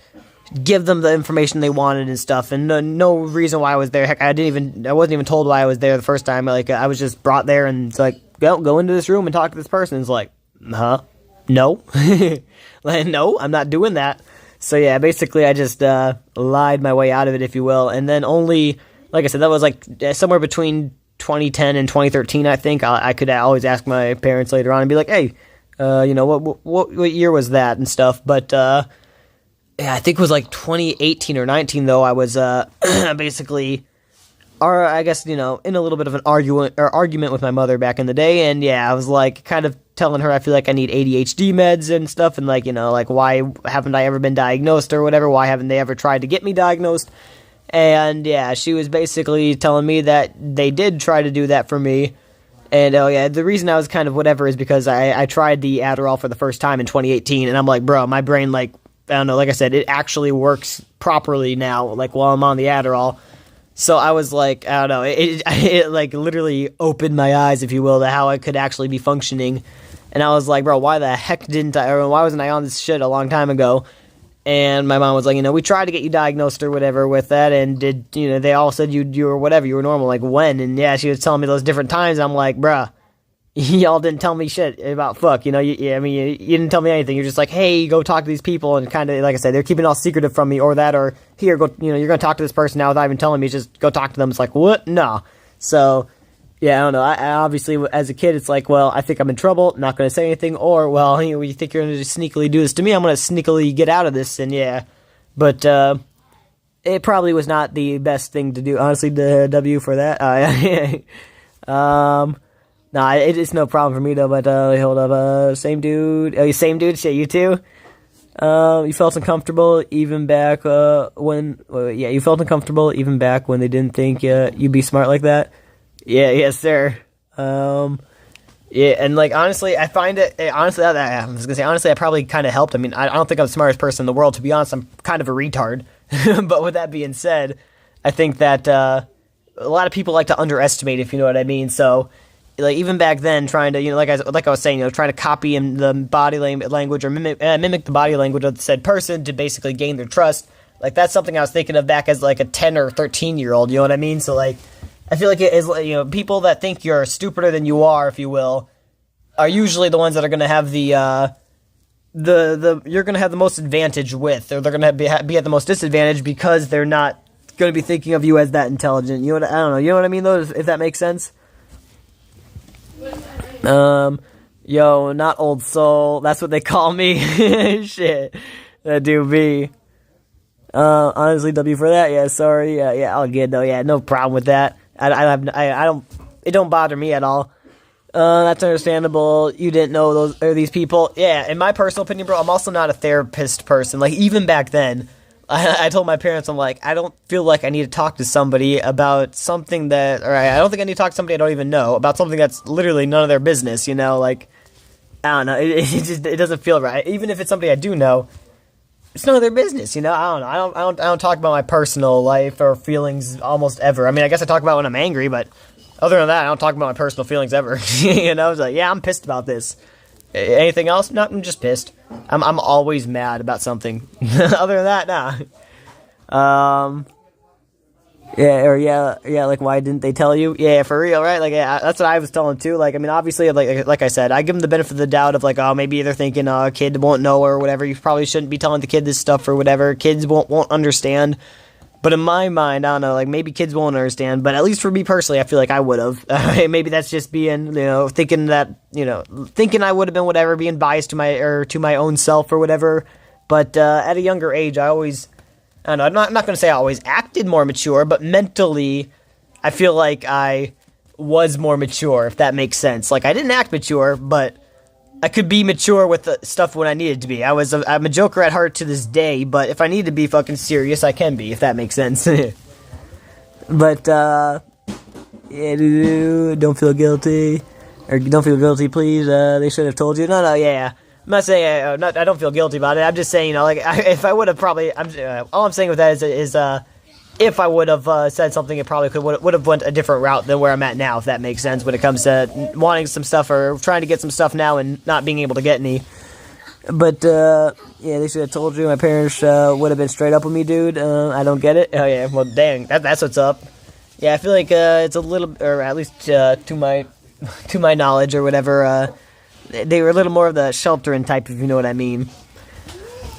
give them the information they wanted and stuff, and no reason why I was there. Heck, I wasn't even told why I was there the first time. Like, I was just brought there, and it's like, go into this room and talk to this person. It's like, huh? No. Like, no, I'm not doing that. So yeah, basically I just lied my way out of it, if you will, and then only, like I said, that was like somewhere between 2010 and 2013, I think. I could always ask my parents later on and be like, hey, what year was that and stuff, but yeah, I think it was like 2018 or 19, though. I was basically, or I guess, in a little bit of an argument with my mother back in the day, and yeah, I was like kind of telling her I feel like I need ADHD meds and stuff, and like, like, why haven't I ever been diagnosed or whatever, why haven't they ever tried to get me diagnosed? And yeah, she was basically telling me that they did try to do that for me. And oh yeah, the reason I was kind of whatever is because I tried the Adderall for the first time in 2018, and I'm like, bro, my brain, like, I don't know, like I said, it actually works properly now, like, while I'm on the Adderall. So I was like, I don't know, it like literally opened my eyes, if you will, to how I could actually be functioning. And I was like, bro, why the heck why wasn't I on this shit a long time ago? And my mom was like, we tried to get you diagnosed or whatever with that, and they all said you were whatever, you were normal, like, when? And yeah, she was telling me those different times. I'm like, bruh, y'all didn't tell me shit about fuck, you didn't tell me anything. You're just like, hey, go talk to these people, and kind of, like I said, they're keeping it all secretive from me, or that, or here, go, you're gonna talk to this person now without even telling me, just go talk to them. It's like, what? No. So, yeah, I don't know. I obviously, as a kid, it's like, well, I think I'm in trouble, not going to say anything, or, well, you think you're going to sneakily do this to me, I'm going to sneakily get out of this, and yeah. But, it probably was not the best thing to do, honestly, the W for that. Nah, it's no problem for me, though, but, hold up, same dude, shit, you too? You felt uncomfortable even back, you felt uncomfortable even back when they didn't think, you'd be smart like that? Yeah, yes, sir. Yeah, and like, honestly, I find it, honestly, I probably kind of helped. I mean, I don't think I'm the smartest person in the world, to be honest. I'm kind of a retard. But with that being said, I think that a lot of people like to underestimate, if you know what I mean. So, like, even back then, trying to, like I was saying, trying to copy the body language or mimic the body language of the said person to basically gain their trust. Like, that's something I was thinking of back as like a 10 or 13-year-old, you know what I mean? So, like, I feel like it is, people that think you're stupider than you are, if you will, are usually the ones that are going to have you're going to have the most advantage with, or they're going to be at the most disadvantage because they're not going to be thinking of you as that intelligent. I don't know, you know what I mean, though, if that makes sense? Yo, not old soul, that's what they call me. Shit, that do be. Honestly, W for that, yeah, sorry, yeah, all good, though, yeah, no problem with that. It don't bother me at all. That's understandable. You didn't know these people. Yeah, in my personal opinion, bro, I'm also not a therapist person. Like, even back then, I told my parents, I'm like, I don't feel like I need to talk to somebody about something I don't think I need to talk to somebody I don't even know about something that's literally none of their business, like, I don't know, it doesn't feel right. Even if it's somebody I do know, it's none of their business, I don't know. I don't talk about my personal life or feelings almost ever. I mean, I guess I talk about when I'm angry, but other than that, I don't talk about my personal feelings ever. It's like, yeah, I'm pissed about this. Anything else? No, I'm just pissed. I'm always mad about something. Other than that, nah. Yeah, like, why didn't they tell you? Yeah, for real, right? Like, yeah, that's what I was telling too. Like, I mean, obviously, like I said, I give them the benefit of the doubt of, like, oh, maybe they're thinking, a kid won't know or whatever. You probably shouldn't be telling the kid this stuff or whatever. Kids won't understand. But in my mind, I don't know, like, maybe kids won't understand, but at least for me personally, I feel like I would have. Maybe that's just being, thinking I would have been whatever, being biased to my own self or whatever. But at a younger age, I don't know, I'm not going to say I always acted more mature, but mentally, I feel like I was more mature, if that makes sense. Like, I didn't act mature, but I could be mature with the stuff when I needed to be. I'm a joker at heart to this day, but if I need to be fucking serious, I can be, if that makes sense. But, yeah, don't feel guilty. Or don't feel guilty, please. They should have told you. No, yeah. I'm not saying, I don't feel guilty about it. I'm just saying, like, if I would have probably, all I'm saying with that is if I would have said something, it probably would have went a different route than where I'm at now, if that makes sense, when it comes to wanting some stuff or trying to get some stuff now and not being able to get any. But, yeah, they should have told you. My parents would have been straight up with me, dude. I don't get it. Oh, yeah, well, dang, that's what's up. Yeah, I feel like it's a little, or at least to my knowledge or whatever, they were a little more of the sheltering type, if you know what I mean.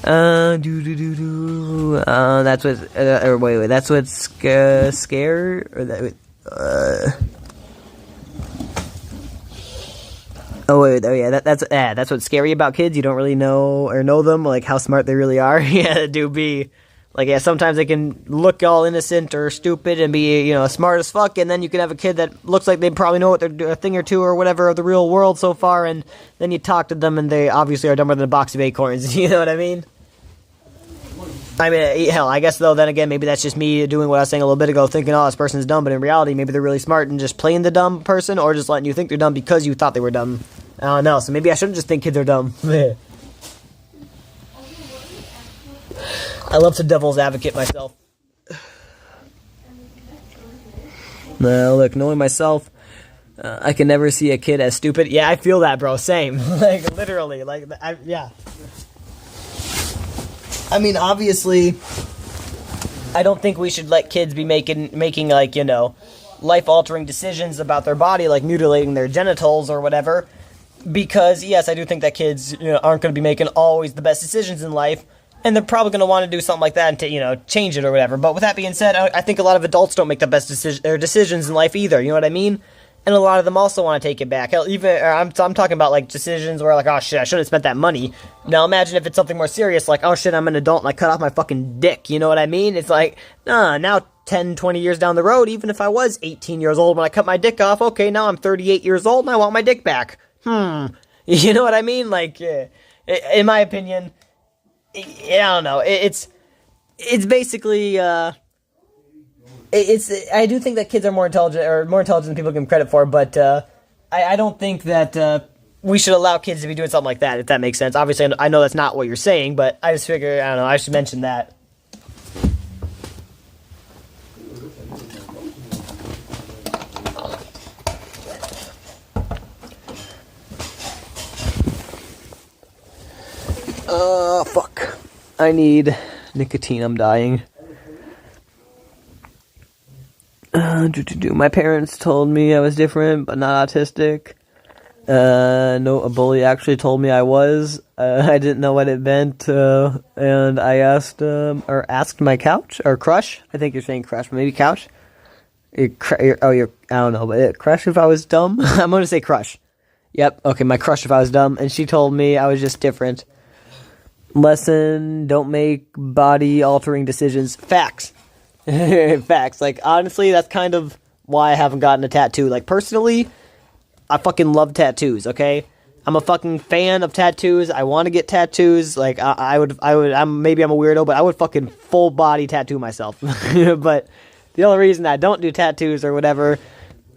That's what, or wait, that's what scare, or that, oh wait, oh yeah, that's what's scary about kids. You don't really know or know them, like how smart they really are. Yeah, they do be, like, yeah, sometimes they can look all innocent or stupid and be, you know, smart as fuck, and then you can have a kid that looks like they probably know what they're doing, a thing or two or whatever of the real world so far, and then you talk to them and they obviously are dumber than a box of acorns. You know what I mean? I mean, hell, I guess, though, then again, maybe that's just me doing what I was saying a little bit ago, thinking, oh, this person's dumb, but in reality, maybe they're really smart and just playing the dumb person, or just letting you think they're dumb because you thought they were dumb. I don't know, so maybe I shouldn't just think kids are dumb. I love to devil's advocate myself. Now, look, knowing myself, I can never see a kid as stupid. Yeah, I feel that, bro, same. Like, literally, like, yeah. I mean, obviously, I don't think we should let kids be making like, you know, life-altering decisions about their body, like mutilating their genitals or whatever, because, yes, I do think that kids, you know, aren't going to be making always the best decisions in life, and they're probably going to want to do something like that and to, you know, change it or whatever. But with that being said, I think a lot of adults don't make the best decisions in life either, you know what I mean? And a lot of them also want to take it back. Hell, even I'm talking about like decisions where like, oh shit, I should have spent that money. Now imagine if it's something more serious, like, oh shit, I'm an adult and I cut off my fucking dick. You know what I mean? It's like, now 10, 20 years down the road, even if I was 18 years old when I cut my dick off, okay, now I'm 38 years old and I want my dick back. You know what I mean? Like, in my opinion, I don't know. It's basically. I do think that kids are more intelligent than people give them credit for, but I don't think that we should allow kids to be doing something like that, if that makes sense. Obviously, I know that's not what you're saying, but I just figure, I don't know, I should mention that. Fuck. I need nicotine, I'm dying. My parents told me I was different, but not autistic. No, a bully actually told me I was. I didn't know what it meant, and I asked my couch, or crush. I think you're saying crush, but maybe couch. I don't know, but crush if I was dumb. I'm gonna say crush. Yep, okay, my crush if I was dumb, and she told me I was just different. Lesson, don't make body-altering decisions. Facts. Facts. Like, honestly, that's kind of why I haven't gotten a tattoo. Like, personally, I fucking love tattoos, okay? I'm a fucking fan of tattoos. I want to get tattoos. Like, maybe I'm a weirdo, but I would fucking full body tattoo myself. But the only reason I don't do tattoos or whatever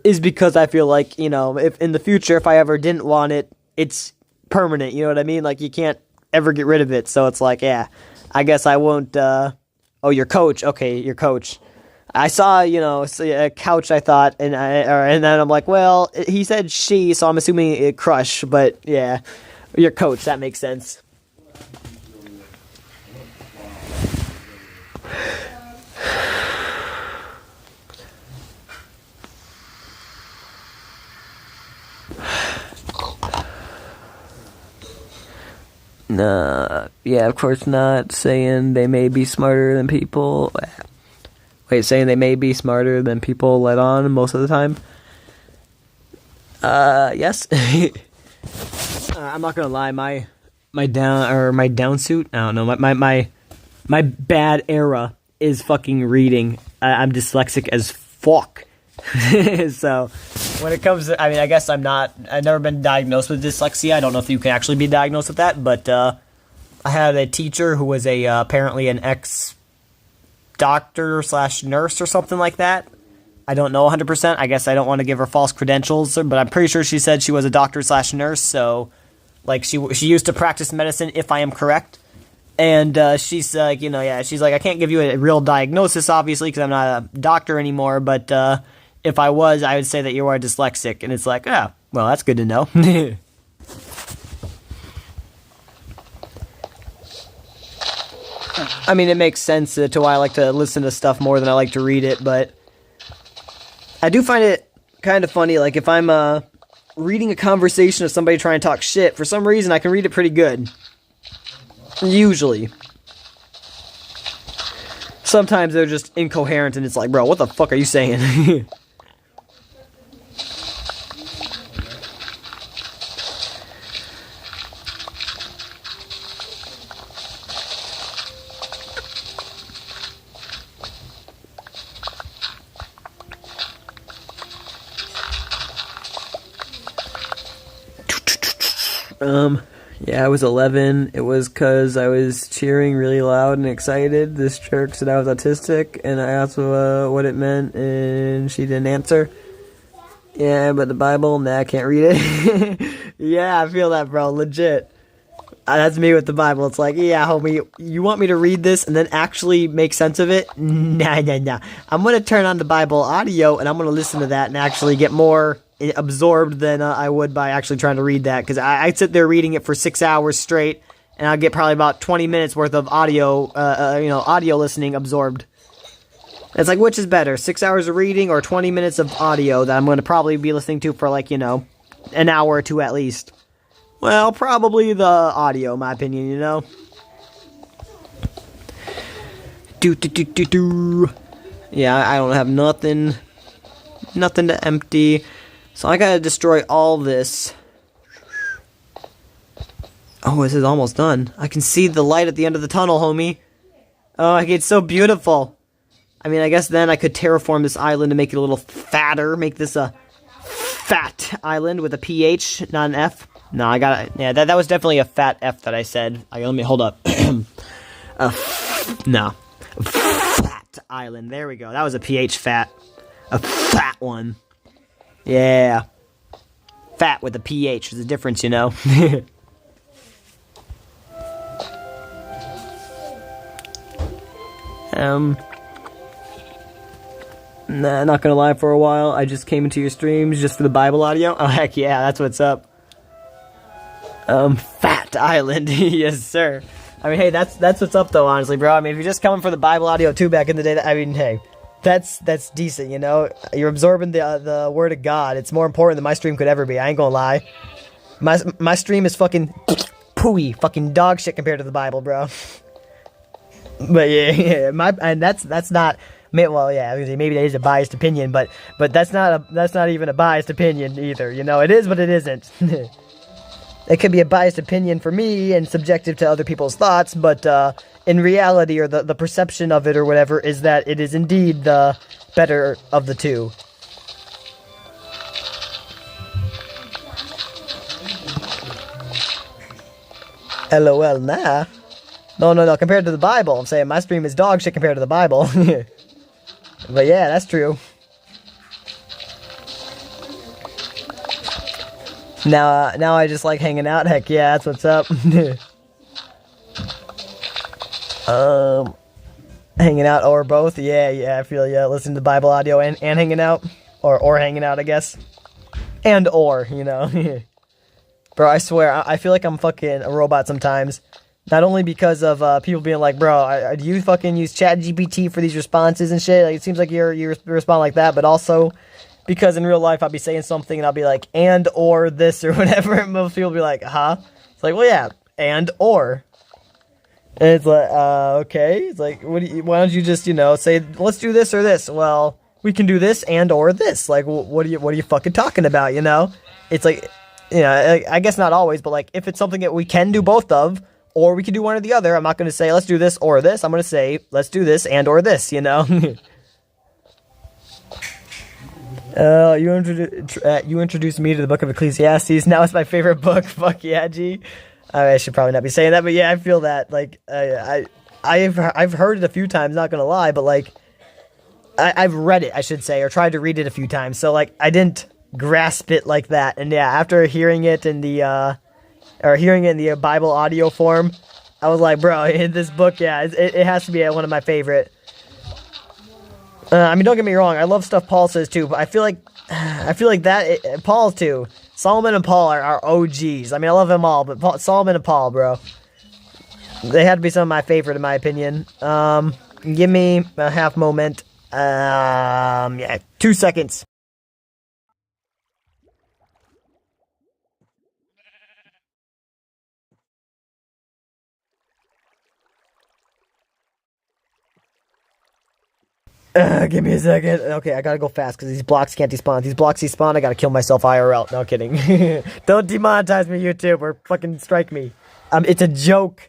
is because I feel like, you know, if in the future, if I ever didn't want it, it's permanent, you know what I mean? Like, you can't ever get rid of it. So it's like, yeah, I guess I won't, oh, your coach. Okay, your coach. I saw, you know, a couch, I thought, and then I'm like, well, he said she, so I'm assuming it crush, but yeah, your coach, that makes sense. Nah, yeah, of course not. Saying they may be smarter than people. Wait, saying they may be smarter than people let on most of the time? Yes. I'm not gonna lie, my down suit, I don't know, my bad era is fucking reading. I'm dyslexic as fuck. So, when it comes to, I mean, I guess I've never been diagnosed with dyslexia. I don't know if you can actually be diagnosed with that, but, I had a teacher who was apparently an ex-doctor / nurse or something like that. I don't know 100%. I guess I don't want to give her false credentials, but I'm pretty sure she said she was a doctor / nurse, so, like, she used to practice medicine, if I am correct. And she's like, she's like, I can't give you a real diagnosis, obviously, because I'm not a doctor anymore, but if I was, I would say that you are dyslexic. And it's like, well, that's good to know. I mean, it makes sense to why I like to listen to stuff more than I like to read it, but I do find it kind of funny, like, if I'm reading a conversation of somebody trying to talk shit, for some reason I can read it pretty good. Usually. Sometimes they're just incoherent and it's like, bro, what the fuck are you saying? Yeah, I was 11. It was because I was cheering really loud and excited. This jerk said I was autistic, and I asked what it meant, and she didn't answer. Yeah, but the Bible, nah, I can't read it. Yeah, I feel that, bro, legit. That's me with the Bible. It's like, yeah, homie, you want me to read this and then actually make sense of it? Nah. I'm going to turn on the Bible audio, and I'm going to listen to that and actually get more absorbed than I would by actually trying to read that, because I'd sit there reading it for 6 hours straight, and I'd get probably about 20 minutes worth of audio, audio listening absorbed. It's like, which is better, 6 hours of reading or 20 minutes of audio that I'm going to probably be listening to for, like, an hour or two at least? Well, probably the audio, in my opinion, Yeah, I don't have nothing to empty. So I gotta destroy all this. Oh, this is almost done. I can see the light at the end of the tunnel, homie. Oh, it's so beautiful. I mean, I guess then I could terraform this island to make it a little fatter. Make this a fat island with a PH, not an F. No, I got it. Yeah, that was definitely a fat F that I said. Let me hold up. No. Fat island. There we go. That was a PH fat. A fat one. Yeah. Fat with a PH. There's a difference, Nah, not gonna lie, for a while, I just came into your streams just for the Bible audio. Oh, heck yeah, that's what's up. Fat island. Yes, sir. I mean, hey, that's what's up, though, honestly, bro. I mean, if you're just coming for the Bible audio, too, back in the day, I mean, hey... That's decent, You're absorbing the word of God. It's more important than my stream could ever be. I ain't gonna lie. My stream is fucking pooey, fucking dog shit compared to the Bible, bro. But yeah, and that's not. Well, yeah, maybe that is a biased opinion, but that's not even a biased opinion either. It is, but it isn't. It could be a biased opinion for me and subjective to other people's thoughts, but in reality, or the perception of it or whatever, is that it is indeed the better of the two. LOL, nah. No, compared to the Bible, I'm saying my stream is dog shit compared to the Bible. But yeah, that's true. Now I just like hanging out. Heck yeah, that's what's up. Hanging out or both. Yeah, I feel ya. Listen to Bible audio and hanging out. Or hanging out, I guess. And or, Bro, I swear, I feel like I'm fucking a robot sometimes. Not only because of people being like, bro, do you fucking use ChatGPT for these responses and shit? Like, it seems like you respond like that, but also... because in real life, I'll be saying something and I'll be like, and or this or whatever. And most people will be like, huh? It's like, well, yeah, and or. And it's like, okay. It's like, why don't you just, say, let's do this or this? Well, we can do this and or this. Like, what are you fucking talking about, It's like, I guess not always, but like, if it's something that we can do both of, or we can do one or the other, I'm not going to say, let's do this or this. I'm going to say, let's do this and or this, You introduced me to the book of Ecclesiastes. Now it's my favorite book. Fuck yeah, G. I should probably not be saying that, but yeah, I feel that. Like, I've heard it a few times, not gonna lie, but like, I've read it, I should say, or tried to read it a few times. So like, I didn't grasp it like that. And yeah, after hearing it in the Bible audio form, I was like, bro, in this book, yeah, it has to be one of my favorite. I mean, don't get me wrong, I love stuff Paul says too, but I feel like Paul too. Solomon and Paul are OGs. I mean, I love them all, but Solomon and Paul, bro, they had to be some of my favorite in my opinion. Give me a half moment. Yeah, 2 seconds. Give me a second. Okay, I gotta go fast because these blocks can't despawn. If these blocks despawn, I gotta kill myself IRL. No kidding. Don't demonetize me, YouTube, or fucking strike me. It's a joke.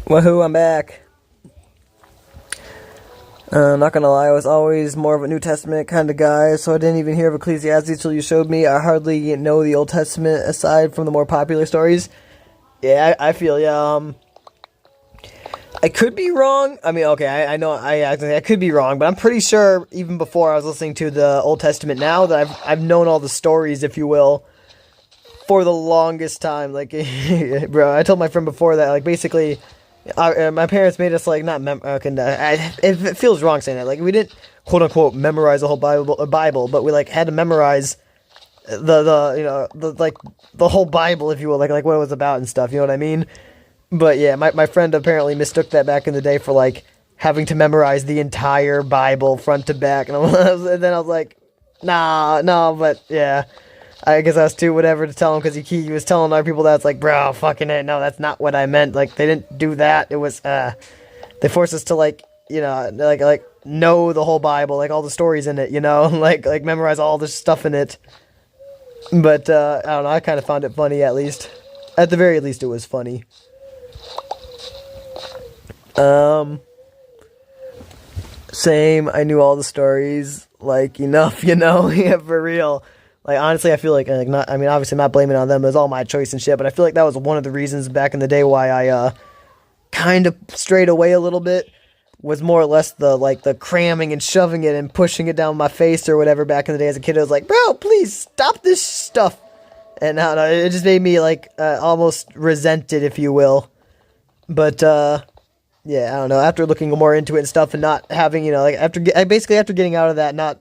Woohoo, I'm back. Not gonna lie, I was always more of a New Testament kind of guy, so I didn't even hear of Ecclesiastes till you showed me. I hardly know the Old Testament aside from the more popular stories. Yeah, I feel, yeah, I could be wrong. I mean, okay, I know I could be wrong, but I'm pretty sure even before I was listening to the Old Testament now that I've known all the stories, if you will, for the longest time. Like, bro, I told my friend before that, like, basically, my parents made us, like, not it feels wrong saying that. Like, we didn't, quote unquote, memorize the whole Bible, but we, like, had to memorize the whole Bible, if you will, like what it was about and stuff, you know what I mean? But yeah, my friend apparently mistook that back in the day for, like, having to memorize the entire Bible front to back, and then I was like, no, but yeah, I guess I was too whatever to tell him, because he was telling other people that. It's like, bro, fucking it, no, that's not what I meant. Like, they didn't do that. It was, they forced us to, like, you know, like know the whole Bible, like all the stories in it, you know, like memorize all the stuff in it. But I don't know, I kind of found it funny, at least. At the very least, it was funny. Same, I knew all the stories, like, enough, you know, yeah, for real. Like, honestly, I feel like not, I mean, obviously not blaming it on them, it was all my choice and shit, but I feel like that was one of the reasons back in the day why I, kind of strayed away a little bit, was more or less the cramming and shoving it and pushing it down my face or whatever back in the day as a kid. I was like, bro, please, stop this stuff. And I don't know, it just made me, like, almost resent it, if you will. But, yeah, I don't know, after looking more into it and stuff and not having, you know, like, after getting out of that, not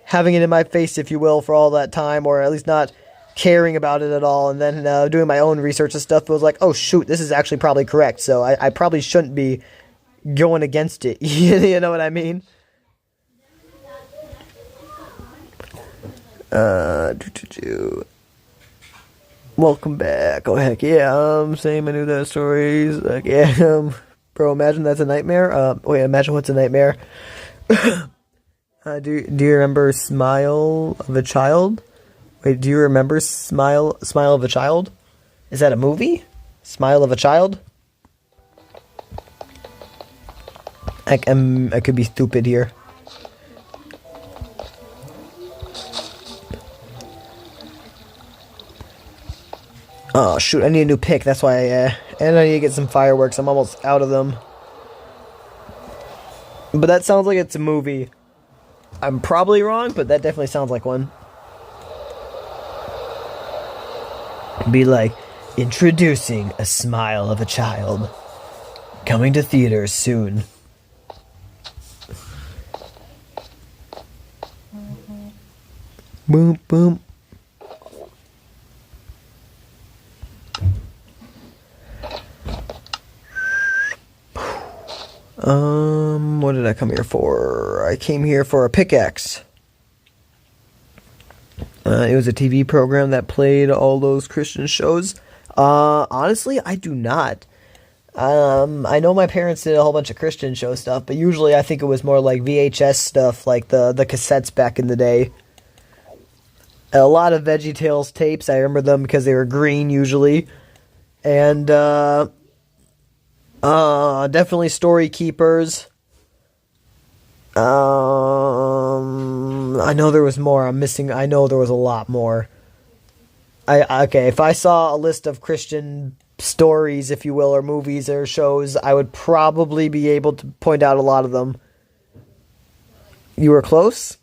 having it in my face, if you will, for all that time, or at least not caring about it at all, and then doing my own research and stuff, it was like, oh shoot, this is actually probably correct, so I probably shouldn't be going against it. You know what I mean? Welcome back. Oh heck yeah, same, I knew those stories. Like, yeah, bro, imagine that's a nightmare. Wait, imagine what's a nightmare. Do you remember Smile of a Child? Wait, do you remember Smile of a Child? Is that a movie? Smile of a Child? I could be stupid here. Oh, shoot, I need a new pick. That's why and I need to get some fireworks. I'm almost out of them. But that sounds like it's a movie. I'm probably wrong, but that definitely sounds like one. Be like, introducing A Smile of a Child. Coming to theaters soon. Boom, boom. What did I come here for? I came here for a pickaxe. It was a TV program that played all those Christian shows. Honestly, I do not. I know my parents did a whole bunch of Christian show stuff, but usually I think it was more like VHS stuff, like the cassettes back in the day. A lot of VeggieTales tapes. I remember them because they were green usually. And, definitely Story Keepers. I know there was more. I know there was a lot more. Okay, if I saw a list of Christian stories, if you will, or movies or shows, I would probably be able to point out a lot of them. You were close?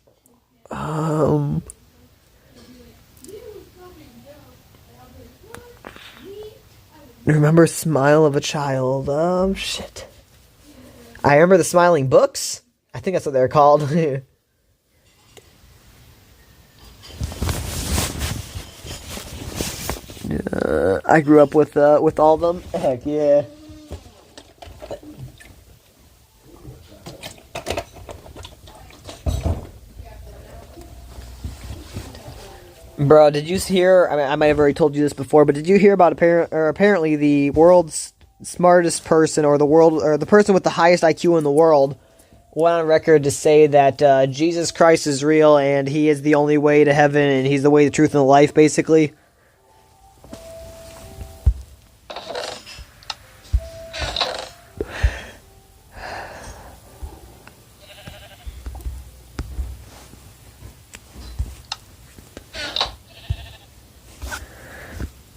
Remember Smile of a Child. Shit. I remember the Smiling Books. I think that's what they're called. I grew up with all of them. Heck yeah. Bro, did you hear? I mean, I might have already told you this before, but did you hear about apparently the world's smartest person, or the person with the highest IQ in the world, went on record to say that Jesus Christ is real and he is the only way to heaven and he's the way, the truth, and the life, basically.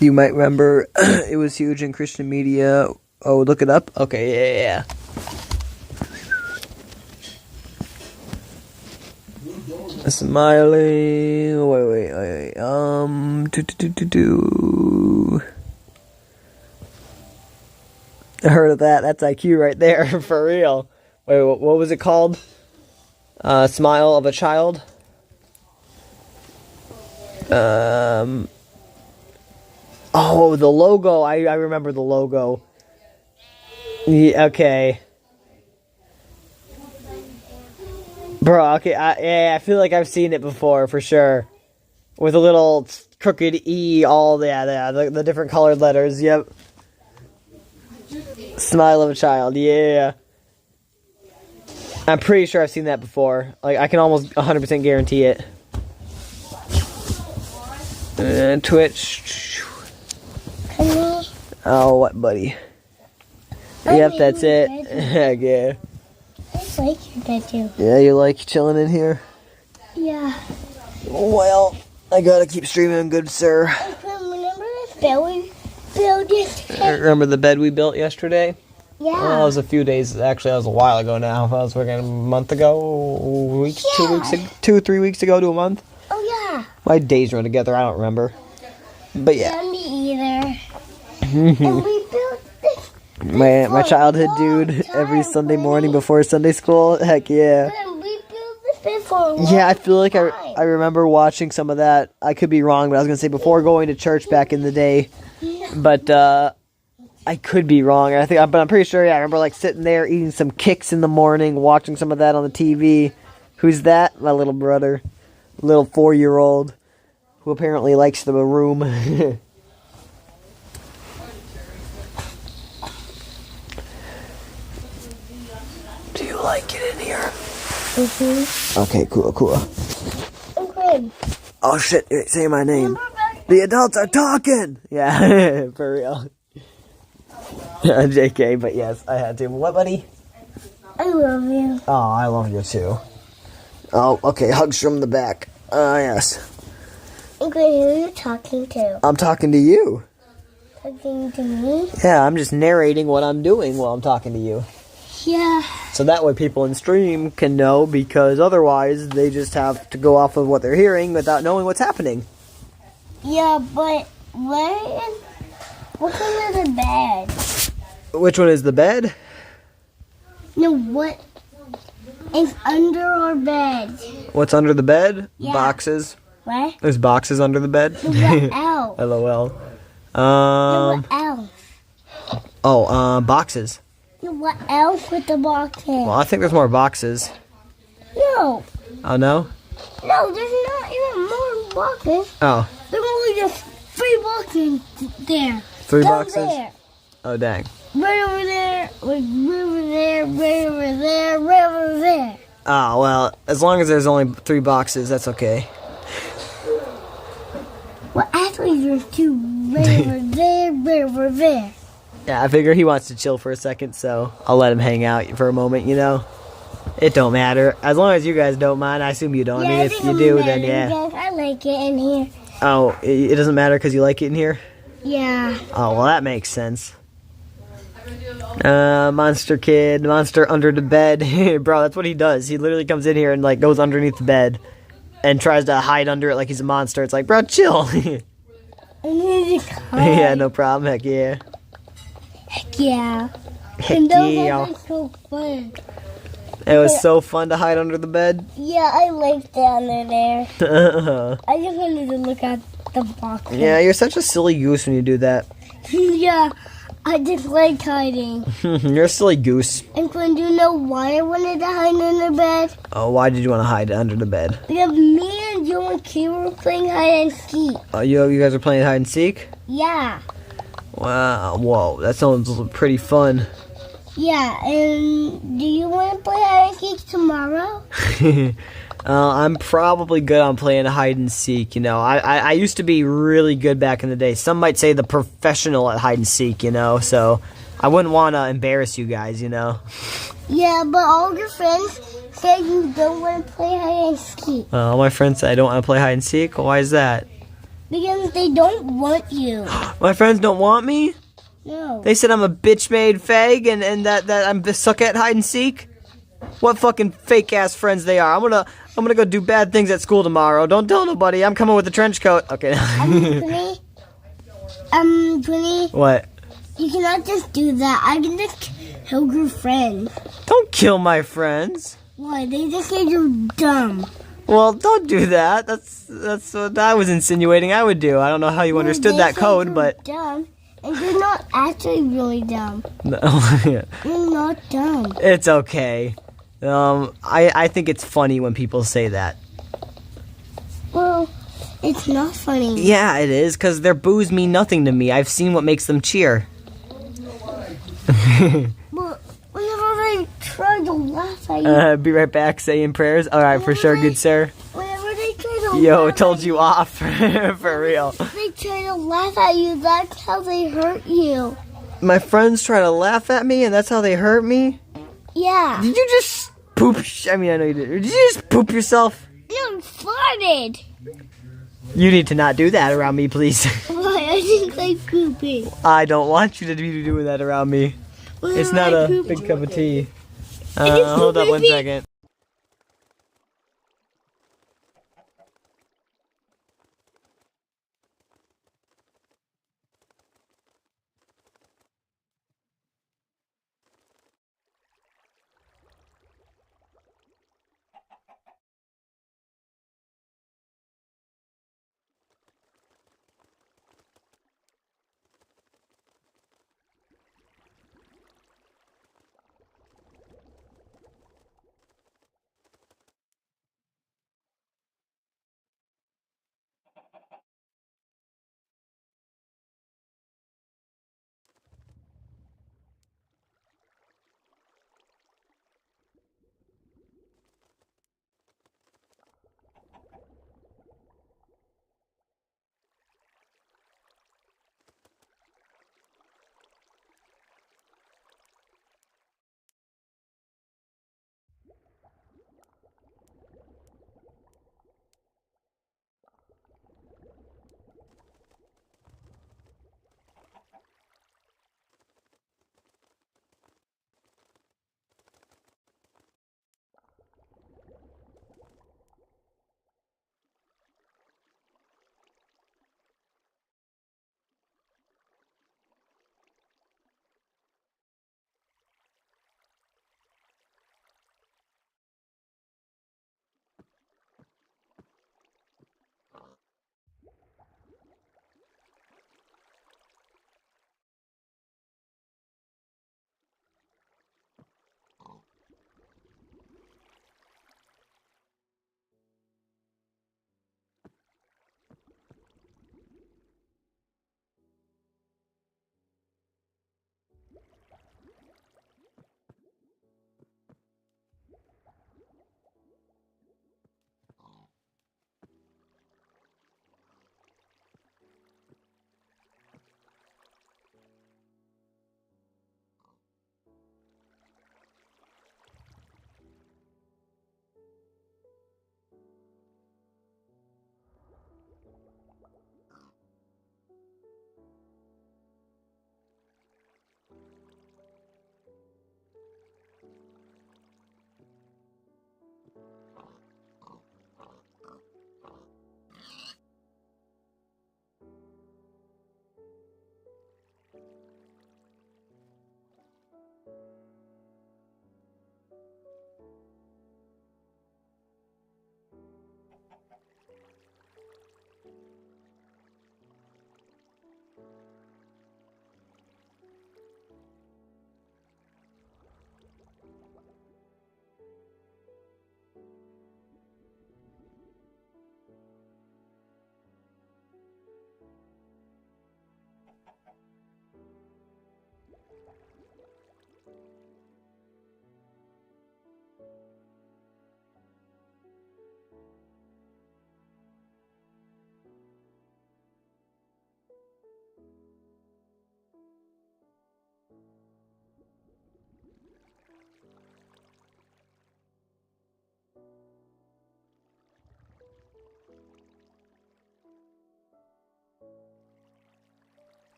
You might remember it was huge in Christian media. Oh, look it up? Okay, yeah. Smiley. Wait. I heard of that. That's IQ right there, for real. Wait, what was it called? Smile of a Child? Oh, the logo. I remember the logo. Yeah, okay. Bro, okay, I feel like I've seen it before, for sure. With a little crooked E, the different colored letters, yep. Smile of a Child, yeah. I'm pretty sure I've seen that before. Like, I can almost 100% guarantee it. Twitch. Oh, what, buddy? Yep, that's it. Heck yeah. I like your tattoo. Yeah, you like chilling in here? Yeah. Well, I gotta keep streaming, good sir. Remember this bed we built yesterday? Remember the bed we built yesterday? Yeah. Well, that was a few days. Actually, that was a while ago now. I was working a month ago, 2 3 weeks ago to a month. Oh yeah. My days run together. I don't remember. But yeah. Me either. And we built this. My childhood dude. Every Sunday morning before Sunday school. Heck yeah. And we built this bed for a long Yeah, I feel like I remember watching some of that. I could be wrong, but I was gonna say before going to church back in the day. But I could be wrong. But I'm pretty sure. Yeah, I remember like sitting there eating some Kicks in the morning, watching some of that on the TV. Who's that? My little brother, little 4-year-old, who apparently likes the room. Do you like it in here? Mm-hmm. Okay, cool. Okay. Oh shit! Say my name. The adults are talking. Yeah, for real. JK, but yes, I had to. What, buddy? I love you. Oh, I love you too. Oh, okay. Hugs from the back. Yes. Okay, who are you talking to? I'm talking to you. talking to me? Yeah, I'm just narrating what I'm doing while I'm talking to you. Yeah. So that way people in stream can know, because otherwise they just have to go off of what they're hearing without knowing what's happening. Yeah, but what kind of the bed? Which one is the bed? No, what is under our bed? What's under the bed? Yeah. Boxes. What? There's boxes under the bed? What else? LOL. What else? Boxes. What else with the boxes? Well, I think there's more boxes. No. Oh, no? No, there's not even more boxes. Oh. There's only just 3 boxes there. 3 Down boxes? There. Oh, dang. Right over there, right over there, right over there, right over there. Oh, well, as long as there's only 3 boxes, that's okay. Well, actually, there's 2 right over there, right over there. Yeah, I figure he wants to chill for a second, so I'll let him hang out for a moment, you know? It don't matter. As long as you guys don't mind, I assume you don't. Yeah, I mean, if you do, then yeah. I like it in here. Oh, it doesn't matter because you like it in here? Yeah. Oh, well, that makes sense. Monster kid, monster under the bed. Bro, that's what he does. He literally comes in here and, like, goes underneath the bed and tries to hide under it like he's a monster. It's like, bro, chill. Yeah, no problem. Heck yeah. Heck yeah. Heck And those yeah. are so fun. It was so fun to hide under the bed. Yeah, I liked it under there. I just wanted to look at the box. Yeah, you're such a silly goose when you do that. Yeah, I just like hiding. You're a silly goose. And Quinn, do you know why I wanted to hide under bed? Oh, why did you want to hide under the bed? Because me and Joe and Kay were playing hide and seek. Oh, you guys are playing hide and seek? Yeah. Wow, whoa, that sounds pretty fun. Yeah, and do you want to play hide and seek tomorrow? I'm probably good on playing hide and seek, you know. I used to be really good back in the day. Some might say the professional at hide and seek, you know, so I wouldn't want to embarrass you guys, you know. Yeah, but all your friends say you don't want to play hide and seek. All my friends say I don't want to play hide and seek. Why is that? Because they don't want you. My friends don't want me? No. They said I'm a bitch-made fag and that I'm suck at hide and seek? What fucking fake-ass friends they are. I'm gonna go do bad things at school tomorrow. Don't tell nobody. I'm coming with a trench coat. Okay. Twinny. What? You cannot just do that. I can just kill your friends. Don't kill my friends. Why? They just say you're dumb. Well, don't do that. That's what I was insinuating I would do. I don't know how you understood that code, but... Dumb, and you're not actually really dumb. No. You're not dumb. It's okay. I think it's funny when people say that. Well, it's not funny. Yeah, it is, because their boos mean nothing to me. I've seen what makes them cheer. But whenever they try to laugh at you... Be right back, saying prayers. Alright, for sure, good sir. Whenever they try to Yo, laugh told at you off, for real. They try to laugh at you, that's how they hurt you. My friends try to laugh at me, and that's how they hurt me? Yeah. Did you just poop? I mean, I know you did. Did you just poop yourself? No, I farted. You need to not do that around me, please. Why? I think like pooping. I don't want you to be doing that around me. It's not a big cup of tea. Hold up 1 second.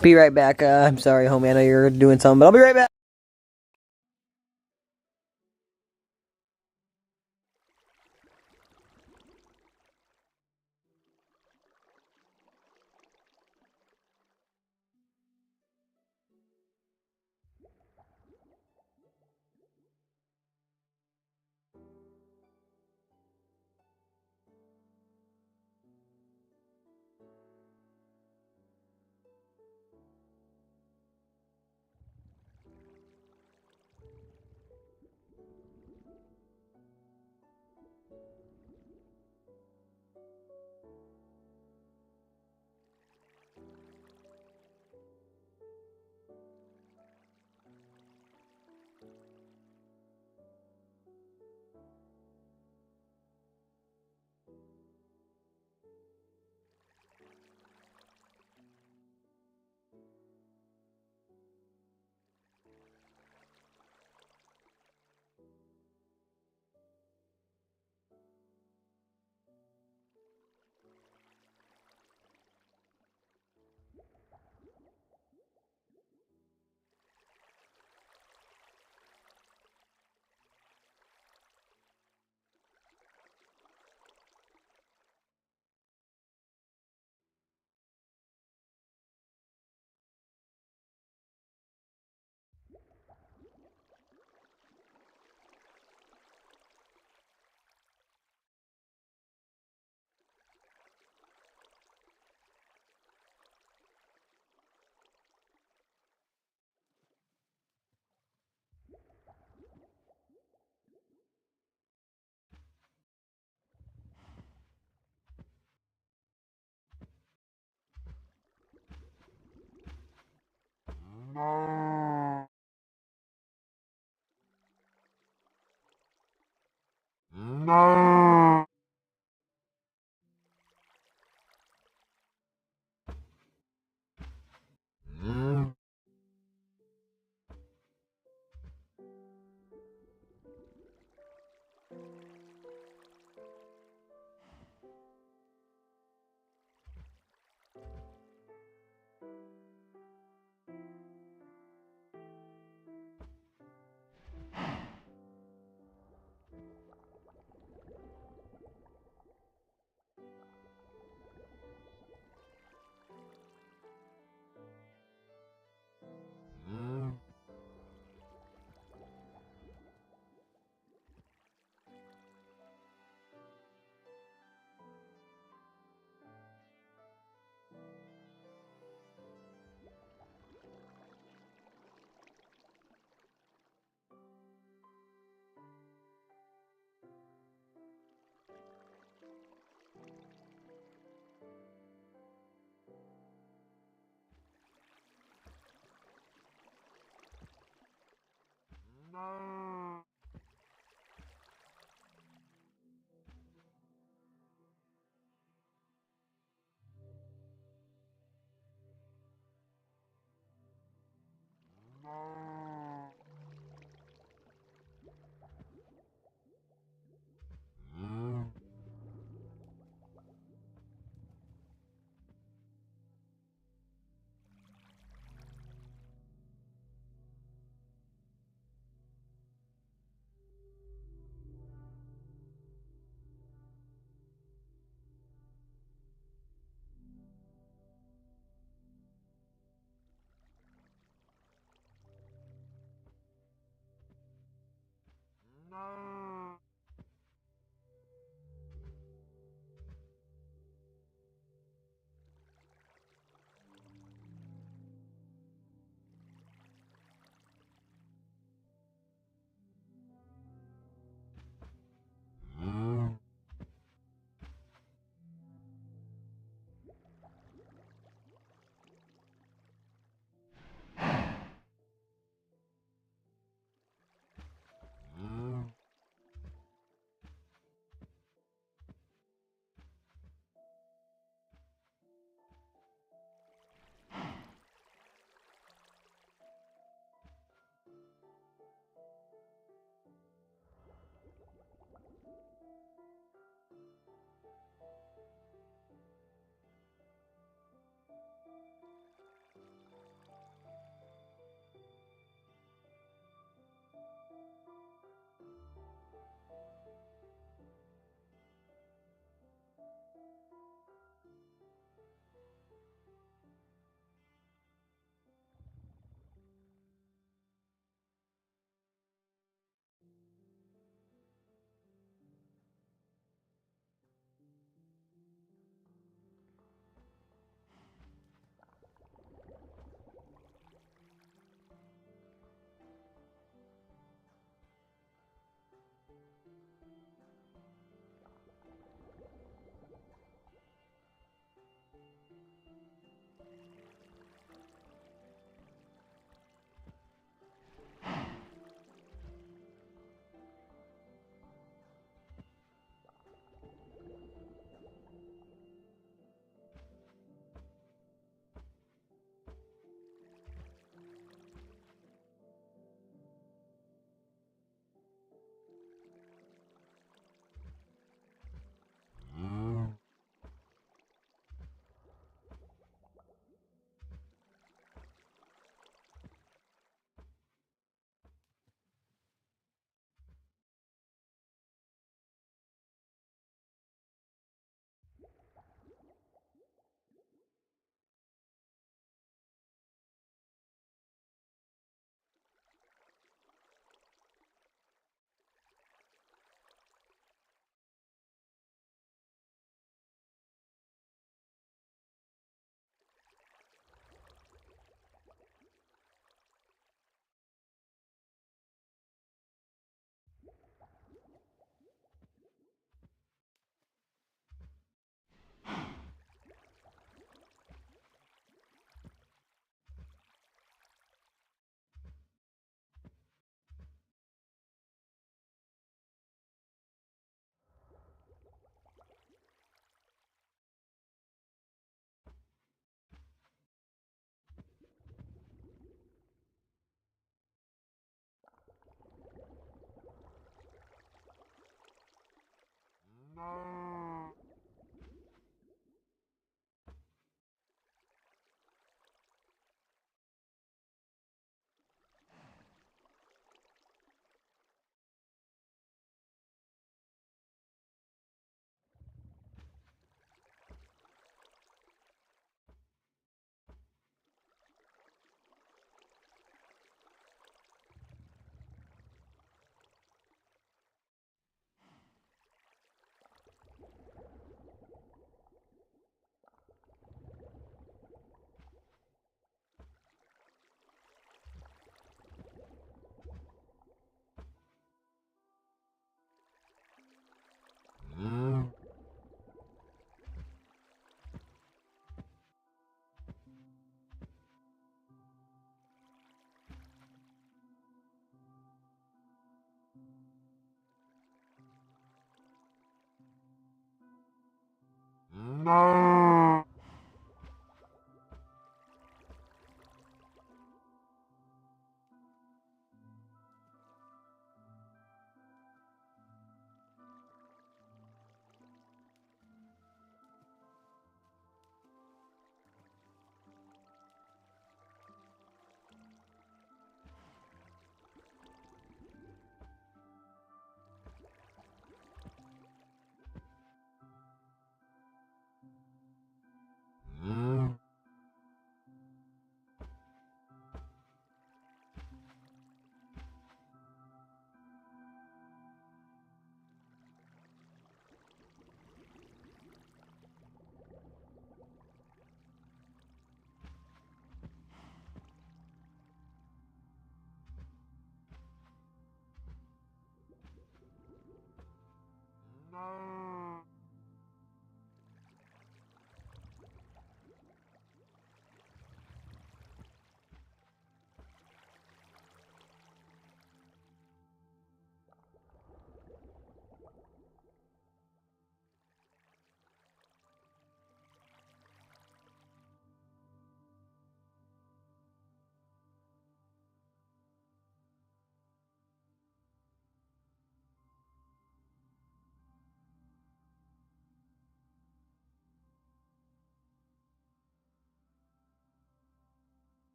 Be right back. I'm sorry, homie. I know you're doing something, but I'll be right back.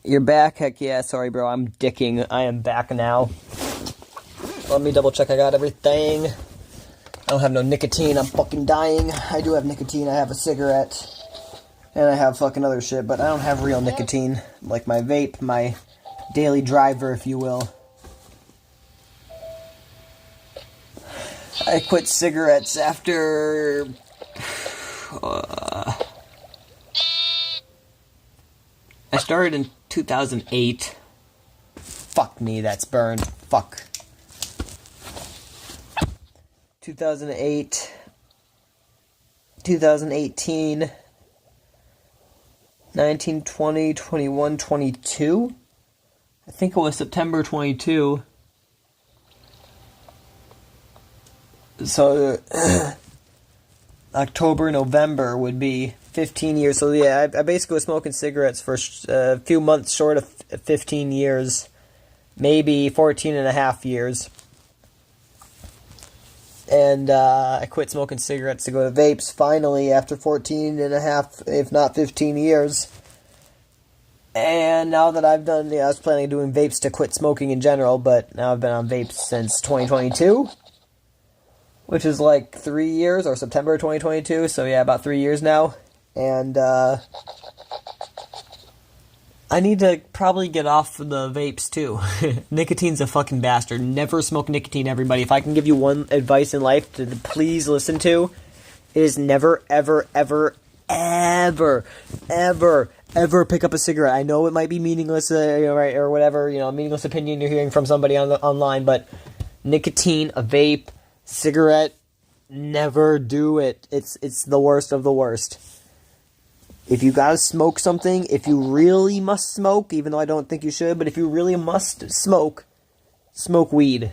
You're back? Heck yeah, sorry bro, I'm dicking. I am back now. Let me double check I got everything. I don't have no nicotine, I'm fucking dying. I do have nicotine, I have a cigarette. And I have fucking other shit, but I don't have real nicotine. Like my vape, my daily driver, if you will. I quit cigarettes after... I started in 2008. Fuck me, that's burned. Fuck. 2008. 2018. 19, 20, 21, 22. I think it was September 22. So, October, November would be 15 years. So, yeah, I basically was smoking cigarettes for a few months short of 15 years. Maybe 14 and a half years. And I quit smoking cigarettes to go to vapes finally after 14 and a half, if not 15 years. And now that I've done, I was planning on doing vapes to quit smoking in general, but now I've been on vapes since 2022. which is like 3 years, or September 2022, so yeah, about 3 years now. And I need to probably get off the vapes too. Nicotine's a fucking bastard. Never smoke nicotine, everybody. If I can give you one advice in life to please listen to, it is never, ever, ever, ever, ever, ever pick up a cigarette. I know it might be meaningless, right, or whatever, meaningless opinion you're hearing from somebody online, but nicotine, a vape, cigarette, never do it. It's the worst of the worst. If you gotta smoke something, if you really must smoke, even though I don't think you should, but if you really must smoke, smoke weed.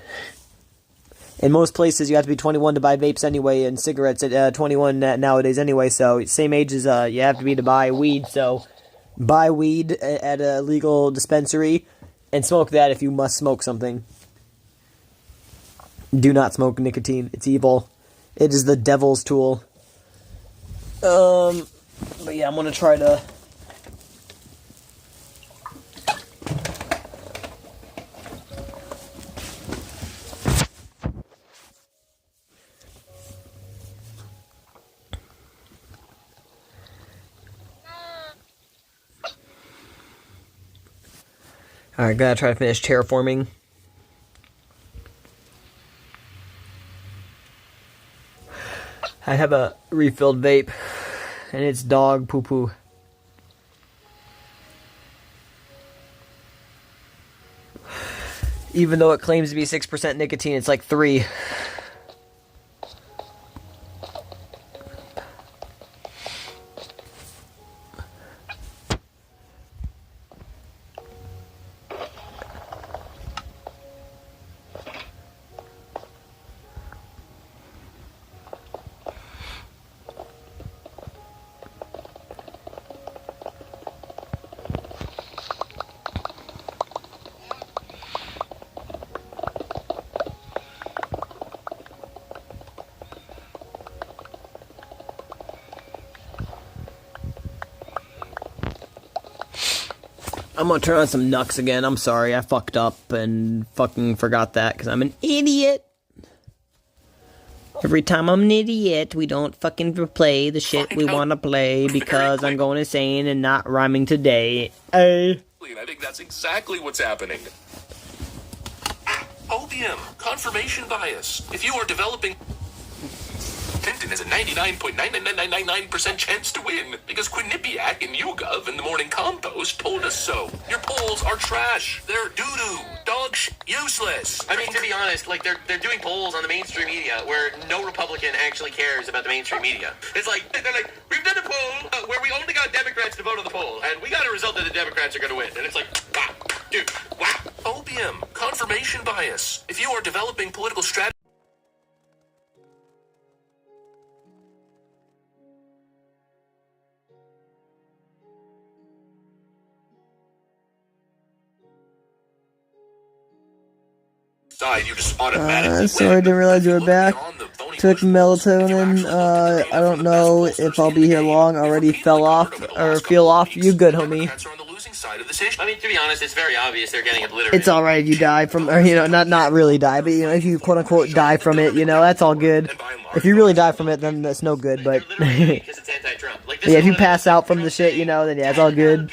In most places, you have to be 21 to buy vapes anyway, and cigarettes at 21 nowadays anyway, so same age as you have to be to buy weed, so buy weed at a legal dispensary, and smoke that if you must smoke something. Do not smoke nicotine. It's evil. It is the devil's tool. But yeah, I'm gonna try to... Alright, gotta try to finish terraforming. I have a refilled vape, and it's dog poo-poo. Even though it claims to be 6% nicotine, it's like 3. I'm gonna turn on some Nux again. I'm sorry, I fucked up and fucking forgot that because I'm an idiot. Every time I'm an idiot, we don't fucking play the shit we want to play because I'm going insane and not rhyming today. I think that's exactly what's happening. Opium, confirmation bias. If you are developing... Tintin has a 99.99999% chance to win because Quinnipiac and YouGov in the morning compost told us so. Your polls are trash. They're doo-doo, dog useless. I mean, to be honest, like they're doing polls on the mainstream media where no Republican actually cares about the mainstream media. It's like they're like, we've done a poll where we only got Democrats to vote on the poll, and we got a result that the Democrats are going to win. And it's like, wow, dude, wow. Opium, confirmation bias. If you are developing political strategy. You just automatically sorry, I didn't realize you were back. Took melatonin. I don't know if I'll be here long. Already fell off or feel off. You good, homie? I mean, to be honest, it's very obvious they're getting obliterated. It's all right if you die from, or not really die, but if you quote unquote die from it, that's all good. If you really die from it, then that's no good. But yeah, if you pass out from the shit, then yeah, it's all good.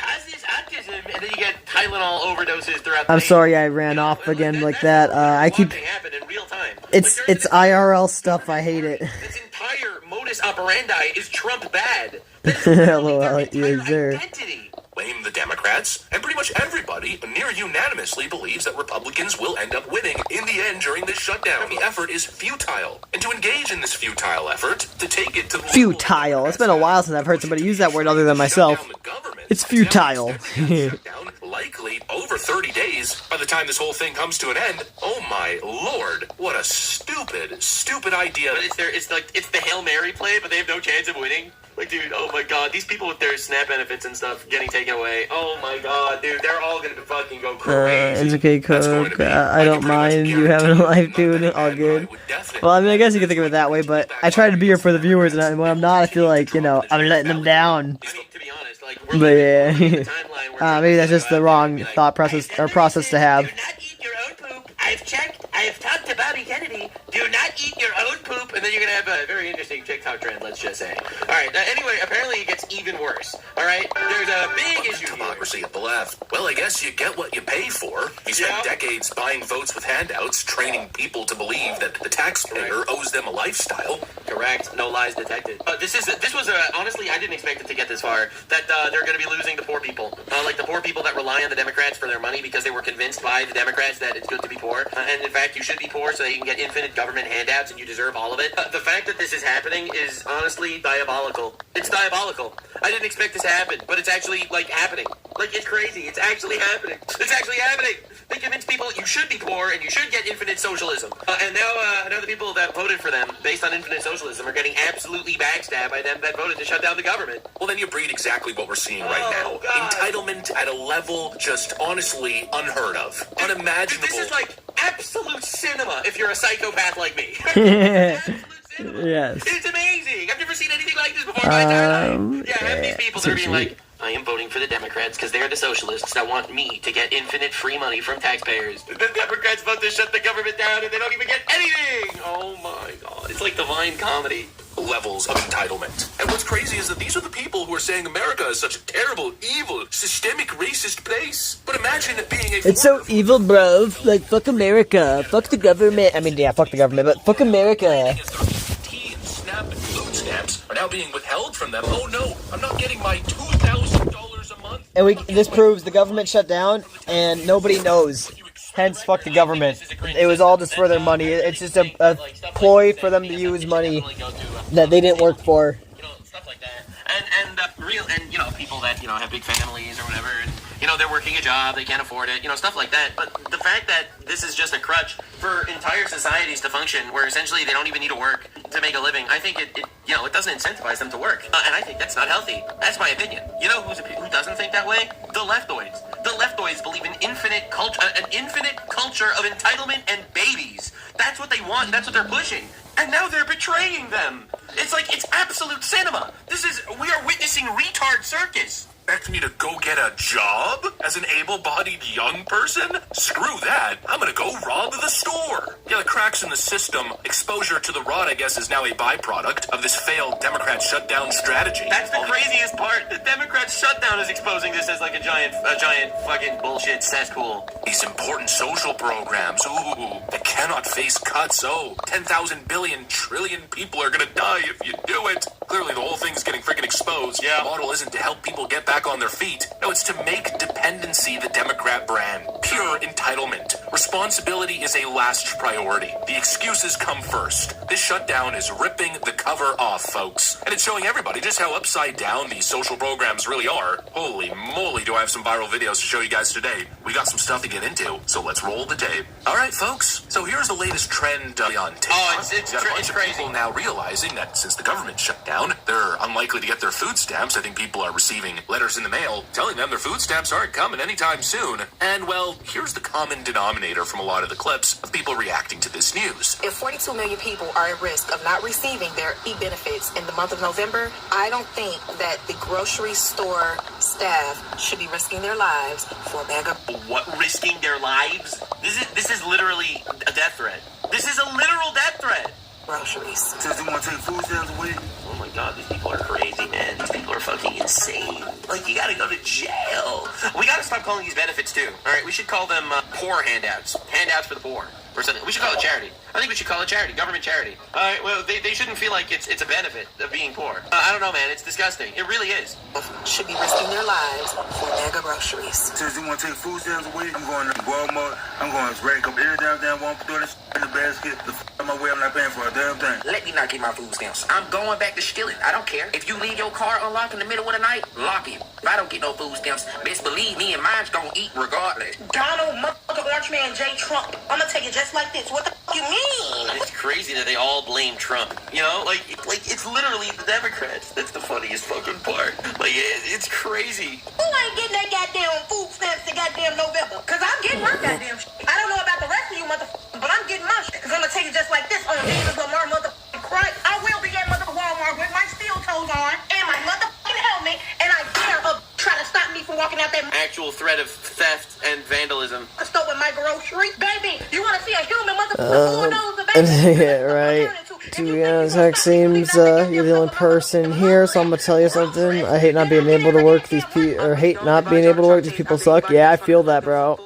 And then you get Tylenol overdoses throughout the I'm sorry I ran off again like that. I keep... It's IRL stuff, I hate it. This entire modus operandi is Trump bad. LOL, yes, sir. Blame the Democrats, and pretty much everybody near unanimously believes that Republicans will end up winning in the end during this shutdown. The effort is futile, and to engage in this futile effort, to take it to... Futile. It's been a while since I've heard somebody use that word other than myself. It's futile. Likely over 30 days by the time this whole thing comes to an end. Oh my lord, what a stupid idea. But it's the Hail Mary play, but they have no chance of winning. Like, dude, oh my god, these people with their SNAP benefits and stuff getting taken away. Oh my god, dude, they're all gonna fucking go crazy. It's okay, Coke. I don't mind you having a life, dude. All good. Well, I mean, I guess you can think of it that way, but I try to be here for the viewers, and when I'm not, I feel like, I'm letting them down. But yeah, maybe that's just the wrong thought process to have. I've checked. I have talked to Bobby Kennedy. Do not eat your own poop. And then you're going to have a very interesting TikTok trend, let's just say. All right, anyway, apparently it gets even worse. All right, there's a big issue here. Democracy at the left. Well, I guess you get what you pay for. You spent decades buying votes with handouts, training people to believe that the taxpayer owes them a lifestyle. Correct. No lies detected. This was honestly, I didn't expect it to get this far. That they're going to be losing the poor people, like the poor people that rely on the Democrats for their money because they were convinced by the Democrats that it's good to be poor, and in fact, you should be poor so that you can get infinite government handouts and you deserve all of it. The fact that this is happening is honestly diabolical. It's diabolical. I didn't expect this to happen, but it's actually like happening. Like it's crazy. It's actually happening. It's actually happening. They convince people you should be poor and you should get infinite socialism. And now the people that voted for them based on infinite socialism are getting absolutely backstabbed by them that voted to shut down the government. Well, then you breed exactly what we're seeing right now. God. Entitlement at a level just honestly unheard of. Unimaginable. This is like absolute cinema if you're a psychopath like me. Yes. It's amazing. I've never seen anything like this before in my entire life. Yeah, I have these people that are being like, I am voting for the Democrats because they're the socialists that want me to get infinite free money from taxpayers. The Democrats vote to shut the government down and they don't even get anything. Oh my God. It's like Divine Comedy. Levels of entitlement. And what's crazy is that these are the people who are saying America is such a terrible, evil, systemic, racist place. But imagine it being a... It's so evil, bro. Like, fuck America. Fuck the government. I mean, yeah, fuck the government, but fuck America. SNAP and food stamps are now being withheld from them. Oh no, I'm not getting my $2,000 a month. And this proves the government shut down and nobody knows. Hence, fuck the government. It was all just for their money. It's just a ploy for them to use money that they didn't work for. Stuff like that. And people that, have big families or whatever, and, they're working a job, they can't afford it, stuff like that. But the fact that this is just a crutch for entire societies to function, where essentially they don't even need to work to make a living, I think it doesn't incentivize them to work. And I think that's not healthy. That's my opinion. You know who doesn't think that way? The leftoids. The leftoids believe in infinite culture, an infinite culture of entitlement and babies. That's what they want. That's what they're pushing. And now they're betraying them. It's like, it's absolute cinema. We are witnessing retard circus. Expect me to go get a job as an able-bodied young person? Screw that. I'm gonna go rob the store. Yeah, the cracks in the system, exposure to the rot, I guess, is now a byproduct of this failed Democrat shutdown strategy. That's the craziest part. The Democrat shutdown is exposing this as like a giant fucking bullshit cesspool. These important social programs, that cannot face cuts. 10,000 billion trillion people are gonna die if you do it. Clearly the whole thing's getting freaking exposed. Yeah. The model isn't to help people get back on their feet. No, it's to make dependency the Democrat brand. Pure entitlement. Responsibility is a last priority. The excuses come first. This shutdown is ripping the cover off, folks. And it's showing everybody just how upside down these social programs really are. Holy moly, do I have some viral videos to show you guys today. We got some stuff to get into, so let's roll the tape. Alright, folks, so here's the latest trend on TikTok. Oh, it's crazy. People now realizing that since the government shut down, they're unlikely to get their food stamps. I think people are receiving letters in the mail telling them their food stamps aren't coming anytime soon. And, well, here's the common denominator from a lot of the clips of people reacting to this news. If 42 million people are at risk of not receiving their benefits in the month of November, I don't think that the grocery store staff should be risking their lives for a bag of... What, risking their lives? This is literally a death threat. This is a literal death threat. Groceries. Says they want to take food stamps away. Oh my God, these people are crazy, man. These people are fucking insane. Like, you gotta go to jail. We gotta stop calling these benefits, too. Alright, we should call them poor handouts. Handouts for the poor. Or something. We should call it charity. I think we should call it charity. Government charity. Alright, well, they shouldn't feel like it's a benefit of being poor. I don't know, man. It's disgusting. It really is. Should be risking their lives for a bag of groceries. Says they want to take food stamps away. I'm going to Walmart. I'm going to rank up every damn one, throw this in the basket. My way, I'm not paying for a damn thing. Let me not get my food stamps. I'm going back to stealing. I don't care. If you leave your car unlocked in the middle of the night, lock it. If I don't get no food stamps, best believe me and mine's gonna eat regardless. Donald motherfucking Orange Man J. Trump. I'm gonna tell you just like this. What the fuck you mean? It's crazy that they all blame Trump. You know, like it's literally the Democrats. That's the funniest fucking part. Like, it's crazy. Who ain't getting that goddamn food stamps in goddamn November? Cause I'm getting my goddamn shit. I don't know about the rest of you motherfuckers, but I'm getting my shit. Cause I'm gonna tell you just like this on Jesus Lamar motherfucking Christ. I will be at motherfucking Walmart with my steel toes on and my motherfucking helmet, and I dare try to stop me from walking out there. Actual threat of theft and vandalism. I stole with my groceries. Baby, you want to see a human motherfucker bulldozer, baby? Yeah, right. To be honest, Heck, seems you're the only person here, so I'm gonna tell you something. I hate not being able to work. These people suck. Yeah, I feel that, bro.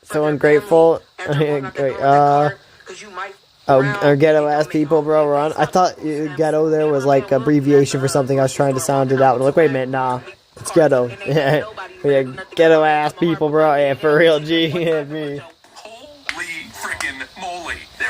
So ungrateful. Ghetto ass people, bro. Ron. I thought ghetto there was like abbreviation for something. I was trying to sound it out. And I'm like, wait a minute, nah, it's ghetto. Yeah, ghetto ass people, bro. Yeah, for real, G. Yeah, me.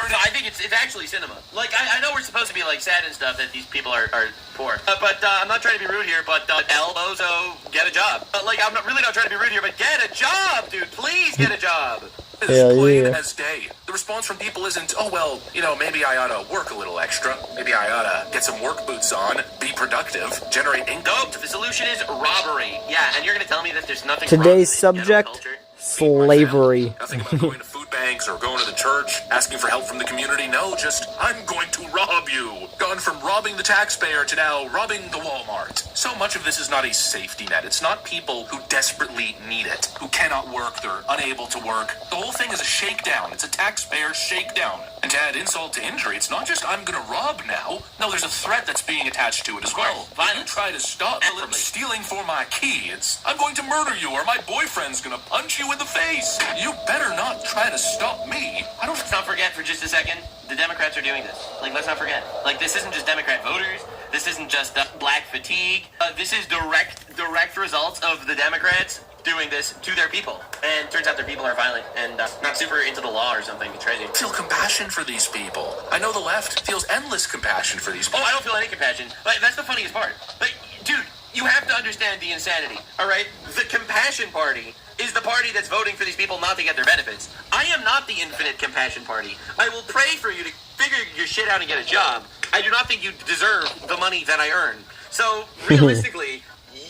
No, I think it's actually cinema. Like, I know we're supposed to be, like, sad and stuff that these people are poor. But I'm not trying to be rude here, but El Bozo, get a job. Like, I'm really not trying to be rude here, but get a job, dude. Please get a job. Hell yeah. As day. The response from people isn't, oh, well, maybe I ought to work a little extra. Maybe I ought to get some work boots on, be productive, generate income. Nope, the solution is robbery. Yeah, and you're going to tell me that there's nothing Today's subject, slavery. Nothing about going to food banks or going to the church, asking for help from the community. No, just, I'm going to rob you. Gone from robbing the taxpayer to now robbing the Walmart. So much of this is not a safety net. It's not people who desperately need it, who cannot work, they're unable to work. The whole thing is a shakedown. It's a taxpayer shakedown. And to add insult to injury, it's not just I'm going to rob now. No, there's a threat that's being attached to it as well. If you try to stop me from stealing for my key, it's I'm going to murder you or my boyfriend's going to punch you in the face. You better not try to stop me. Let's not forget for just a second, the Democrats are doing this. Like, let's not forget. Like, this isn't just Democrat voters. This isn't just black fatigue. This is direct results of the Democrats doing this to their people. And turns out their people are violent and not super into the law or something. It's crazy. I feel compassion for these people. I know the left feels endless compassion for these people. Oh, I don't feel any compassion. Like, that's the funniest part. Like, dude, you have to understand the insanity, all right? The compassion party is the party that's voting for these people not to get their benefits. I am not the infinite compassion party. I will pray for you to figure your shit out and get a job. I do not think you deserve the money that I earn. So, realistically,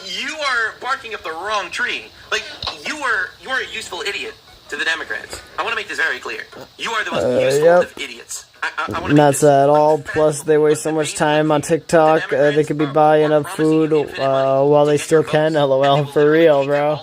you are barking up the wrong tree. Like, you are a useful idiot to the Democrats. I want to make this very clear. You are the most useful of idiots. Not sad at all. Plus, they waste so much time on TikTok. They could be buying up food while they still can. LOL, for real, bro.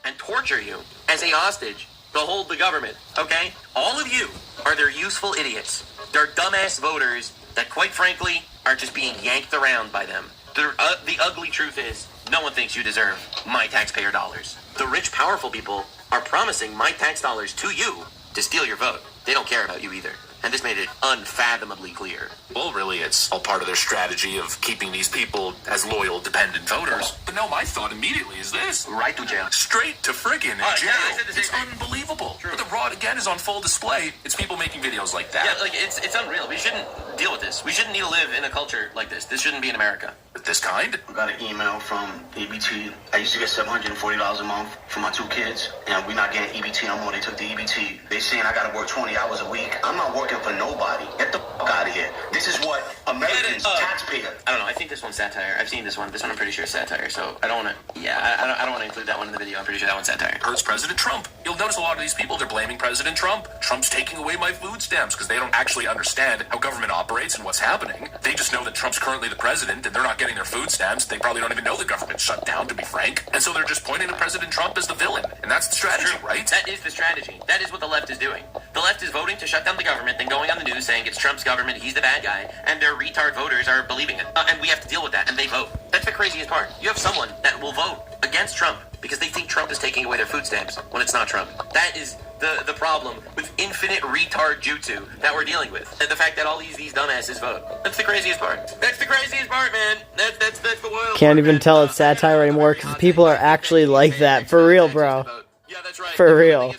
And torture you as a hostage to hold the government, okay? All of you are their useful idiots. They're dumbass voters that, quite frankly, are just being yanked around by them. The ugly truth is, no one thinks you deserve my taxpayer dollars. The rich, powerful people are promising my tax dollars to you to steal your vote. They don't care about you either. And this made it unfathomably clear. Well, really, it's all part of their strategy of keeping these people as loyal, dependent voters. But no, my thought immediately is this. Right to jail. Straight to friggin' jail. It's unbelievable. True. But the fraud, again, is on full display. It's people making videos like that. Yeah, like, it's unreal. We shouldn't deal with this. We shouldn't need to live in a culture like this. This shouldn't be in America. With this kind? I got an email from EBT. I used to get $740 a month for my 2 kids, and we're not getting EBT no more. They took the EBT. They saying I gotta work 20 hours a week. I'm not working for nobody. Get the fuck out of here. This is what Americans, taxpayer. I don't know. I think this one's satire. I've seen this one. This one I'm pretty sure is satire. So I don't want to. Yeah, I don't want to include that one in the video. I'm pretty sure that one's satire. Hurts President Trump. You'll notice a lot of these people, they're blaming President Trump. Trump's taking away my food stamps because they don't actually understand how government operates and what's happening. They just know that Trump's currently the president and they're not getting their food stamps. They probably don't even know the government's shut down, to be frank. And so they're just pointing to President Trump as the villain. And that's the strategy, right? That is the strategy. That is what the left is doing. The left is voting to shut down the government, then going on the news saying it's Trump's government, he's the bad guy, and their retard voters are believing it. And we have to deal with that, and they vote. That's the craziest part. You have someone that will vote against Trump because they think Trump is taking away their food stamps when it's not Trump. That is the problem with infinite retard jutsu that we're dealing with. And the fact that all these dumbasses vote. That's the craziest part. That's the craziest part, man. That's the wild Can't part, even man. tell it's satire anymore because people are actually like that. For real, bro. Yeah, that's right. For real.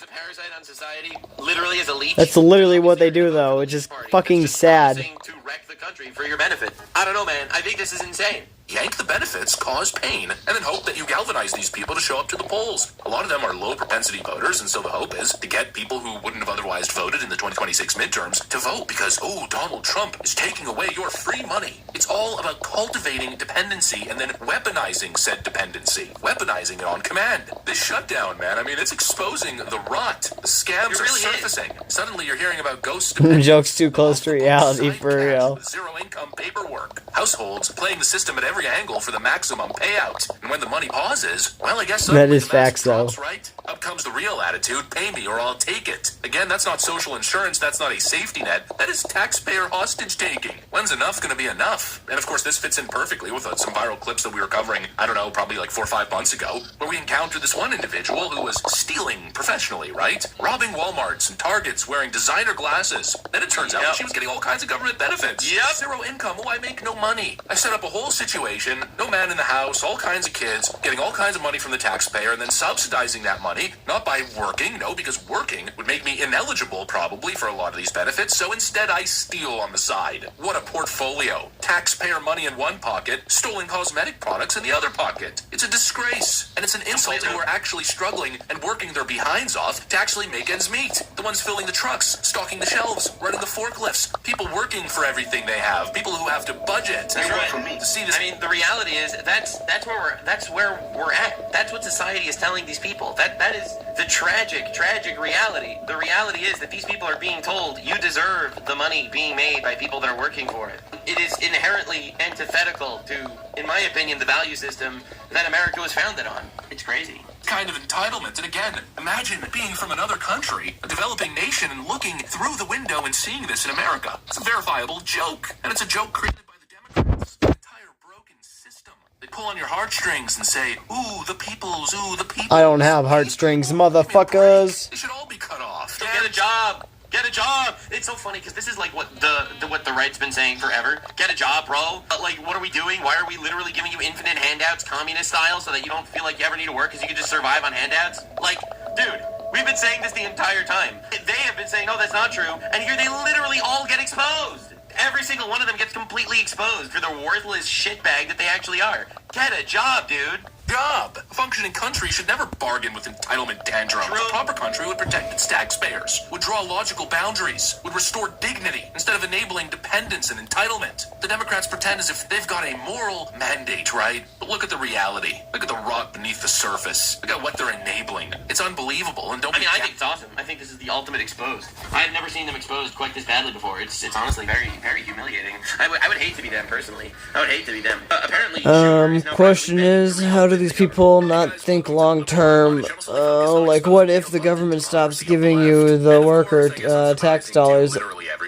Literally as a leech. That's literally what they do, though. It's just fucking sad. To wreck the country for your benefit. I don't know, man. I think this is insane. Yank the benefits, cause pain, and then hope that you galvanize these people to show up to the polls. A lot of them are low-propensity voters, and so the hope is to get people who wouldn't have otherwise voted in the 2026 midterms to vote because, oh, Donald Trump is taking away your free money. It's all about cultivating dependency and then weaponizing said dependency. Weaponizing it on command. This shutdown, man, I mean, it's exposing the rot. The scams are surfacing. Suddenly you're hearing about ghost Jokes too close to reality, for real. Zero-income paperwork. Households playing the system at every every angle for the maximum payout. And when the money pauses, well, I guess that is facts, though. Right? Up comes the real attitude, pay me or I'll take it. Again, that's not social insurance, that's not a safety net, that is taxpayer hostage taking. When's enough gonna be enough? And of course, this fits in perfectly with some viral clips that we were covering, I don't know, probably like 4 or 5 months ago, where we encountered this one individual who was stealing professionally, right? Robbing Walmarts and Targets, wearing designer glasses. Then it turns out she was getting all kinds of government benefits. Zero income, I make no money. I set up a whole situation, no man in the house, all kinds of kids, getting all kinds of money from the taxpayer, and then subsidizing that money, not by working, no, because working would make me ineligible probably for a lot of these benefits, so instead I steal on the side. What a portfolio. Taxpayer money in one pocket, stolen cosmetic products in the other pocket. It's a disgrace, and it's an insult to who are actually struggling and working their behinds off to actually make ends meet. The ones filling the trucks, stocking the shelves, running the forklifts, people working for everything they have, people who have to budget. That's right. To see this. I mean, the reality is that's where we're at. That's what society is telling these people. That is the tragic reality. The reality is that these people are being told you deserve the money being made by people that are working for it. It is inherently antithetical to, in my opinion, the value system that America was founded on. It's crazy. Kind of entitlement. And again, imagine being from another country, a developing nation, and looking through the window and seeing this in America. It's a verifiable joke. And it's a joke created by the Democrats. An entire broken system. They pull on your heartstrings and say, ooh, the peoples, ooh, the people. I don't have heartstrings, motherfuckers. They should all be cut off. So get a job. Get a job! It's so funny because this is like what the right's been saying forever. Get a job, bro. Like, what are we doing? Why are we literally giving you infinite handouts, communist style, so that you don't feel like you ever need to work because you can just survive on handouts? Like, dude, we've been saying this the entire time. They have been saying, no, that's not true. And here they literally all get exposed. Every single one of them gets completely exposed for the worthless shitbag that they actually are. Get a job, dude. Job. A functioning country should never bargain with entitlement tantrums. A proper country would protect its taxpayers, would draw logical boundaries, would restore dignity instead of enabling dependence and entitlement. The Democrats pretend as if they've got a moral mandate, right? But look at the reality. Look at the rock beneath the surface. Look at what they're enabling. It's unbelievable. And I think it's awesome. I think this is the ultimate exposed. I've never seen them exposed quite this badly before. It's honestly very, very humiliating. I would hate to be them personally. I would hate to be them. Apparently, question is, how do these people not think long term? Like, what if the government stops giving you the worker tax dollars?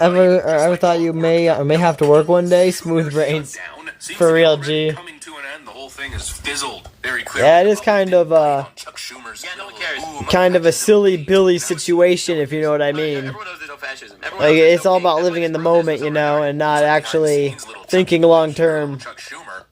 Ever thought you may have to work one day? Smooth brains, for real, G. Yeah, it is kind of a silly Billy situation, if you know what I mean. Like, it's all about living in the moment, you know, and not actually thinking long term.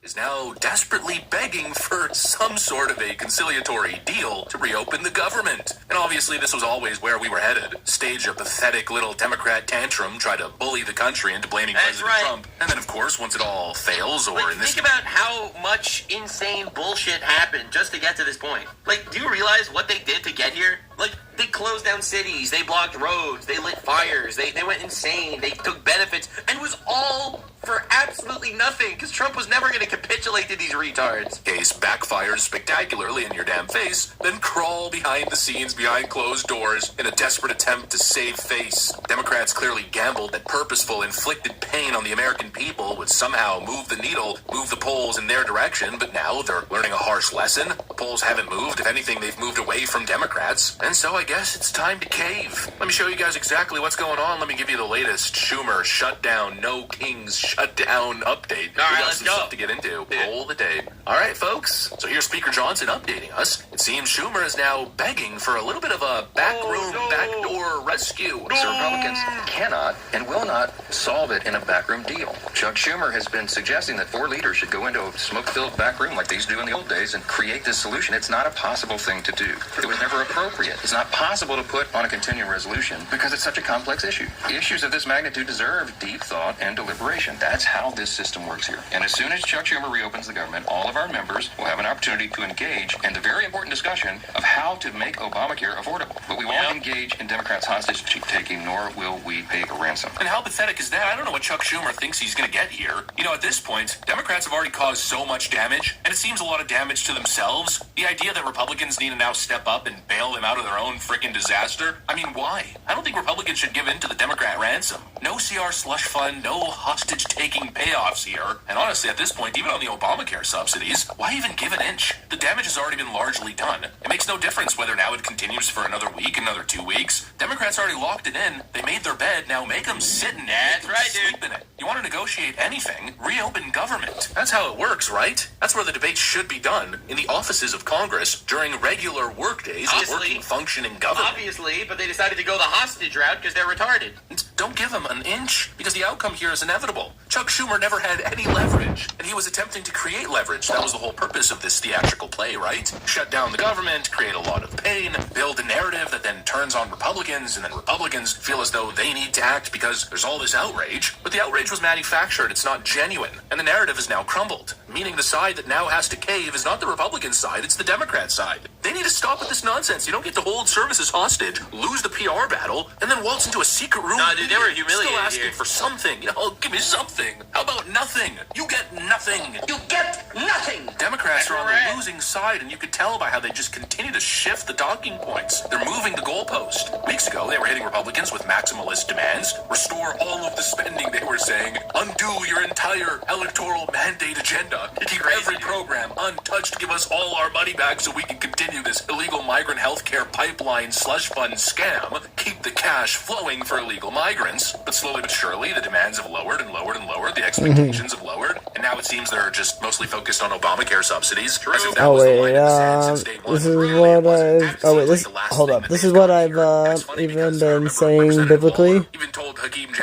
Is now desperately begging for some sort of a conciliatory deal to reopen the government. And obviously this was always where we were headed. Stage a pathetic little Democrat tantrum, try to bully the country into blaming President Trump. And then of course, once it all fails, or in this... Think about how much insane bullshit happened just to get to this point. Like, do you realize what they did to get here? Like, they closed down cities, they blocked roads, they lit fires, they went insane, they took benefits, and it was all for absolutely nothing, because Trump was never going to capitulate to these retards. Case backfires spectacularly in your damn face, then crawl behind the scenes, behind closed doors, in a desperate attempt to save face. Democrats clearly gambled that purposeful, inflicted pain on the American people would somehow move the needle, move the polls in their direction, but now they're learning a harsh lesson. The polls haven't moved. If anything, they've moved away from Democrats. And so I guess it's time to cave. Let me show you guys exactly what's going on. Let me give you the latest Schumer shutdown, no kings shutdown update. All right, let's go. Stuff to get into. Roll the tape. All right, folks. So here's Speaker Johnson updating us. It seems Schumer is now begging for a little bit of a backdoor rescue. So Republicans cannot and will not solve it in a backroom deal. Chuck Schumer has been suggesting that 4 leaders should go into a smoke-filled back room like they used to do in the old days and create this solution. It's not a possible thing to do. It was never appropriate. It's not possible to put on a continuing resolution because it's such a complex issue. Issues of this magnitude deserve deep thought and deliberation. That's how this system works here. And as soon as Chuck Schumer reopens the government, all of of our members will have an opportunity to engage in the very important discussion of how to make Obamacare affordable. But we won't engage in Democrats' hostage-taking, nor will we pay a ransom. And how pathetic is that? I don't know what Chuck Schumer thinks he's going to get here. You know, at this point, Democrats have already caused so much damage, and it seems a lot of damage to themselves. The idea that Republicans need to now step up and bail them out of their own freaking disaster? I mean, why? I don't think Republicans should give in to the Democrat ransom. No CR slush fund, no hostage-taking payoffs here. And honestly, at this point, even on the Obamacare subsidies, why even give an inch? The damage has already been largely done. It makes no difference whether now it continues for another week, another 2 weeks. Democrats already locked it in. They made their bed. Now make them sit in it. That's right, sleep in it. You want to negotiate anything? Reopen government. That's how it works, right? That's where the debates should be done, in the offices of Congress during regular work days of working, functioning government. Obviously, but they decided to go the hostage route because they're retarded. Don't give them an inch, because the outcome here is inevitable. Chuck Schumer never had any leverage, and he was attempting to create leverage. That was the whole purpose of this theatrical play, right? Shut down the government, create a lot of pain, build a narrative that then turns on Republicans, and then Republicans feel as though they need to act because there's all this outrage. But the outrage was manufactured, it's not genuine, and the narrative is now crumbled, meaning the side that now has to cave is not the Republican side, it's the Democrat side. They need to stop with this nonsense. You don't get to hold services hostage, lose the PR battle, and then waltz into a secret room. No, dude, they were humiliated still asking here. for something. You know, give me something. How about nothing? You get nothing. You get nothing. Democrats are on the losing side, and you could tell by how they just continue to shift the talking points. They're moving the goalpost. Weeks ago, they were hitting Republicans with maximalist demands, restore all of the spending, they were saying, undo your entire electoral mandate agenda, keep every program untouched, give us all our money back so we can continue this illegal migrant healthcare pipeline slush fund scam, keep the cash flowing for illegal migrants. But slowly but surely, the demands have lowered and lowered and lowered, the expectations have lowered, and now it seems they're just mostly focused on Obamacare subsidies. As if that was the line in the sand since day one. This is what I've... Oh wait, hold up. This is what I've even been saying biblically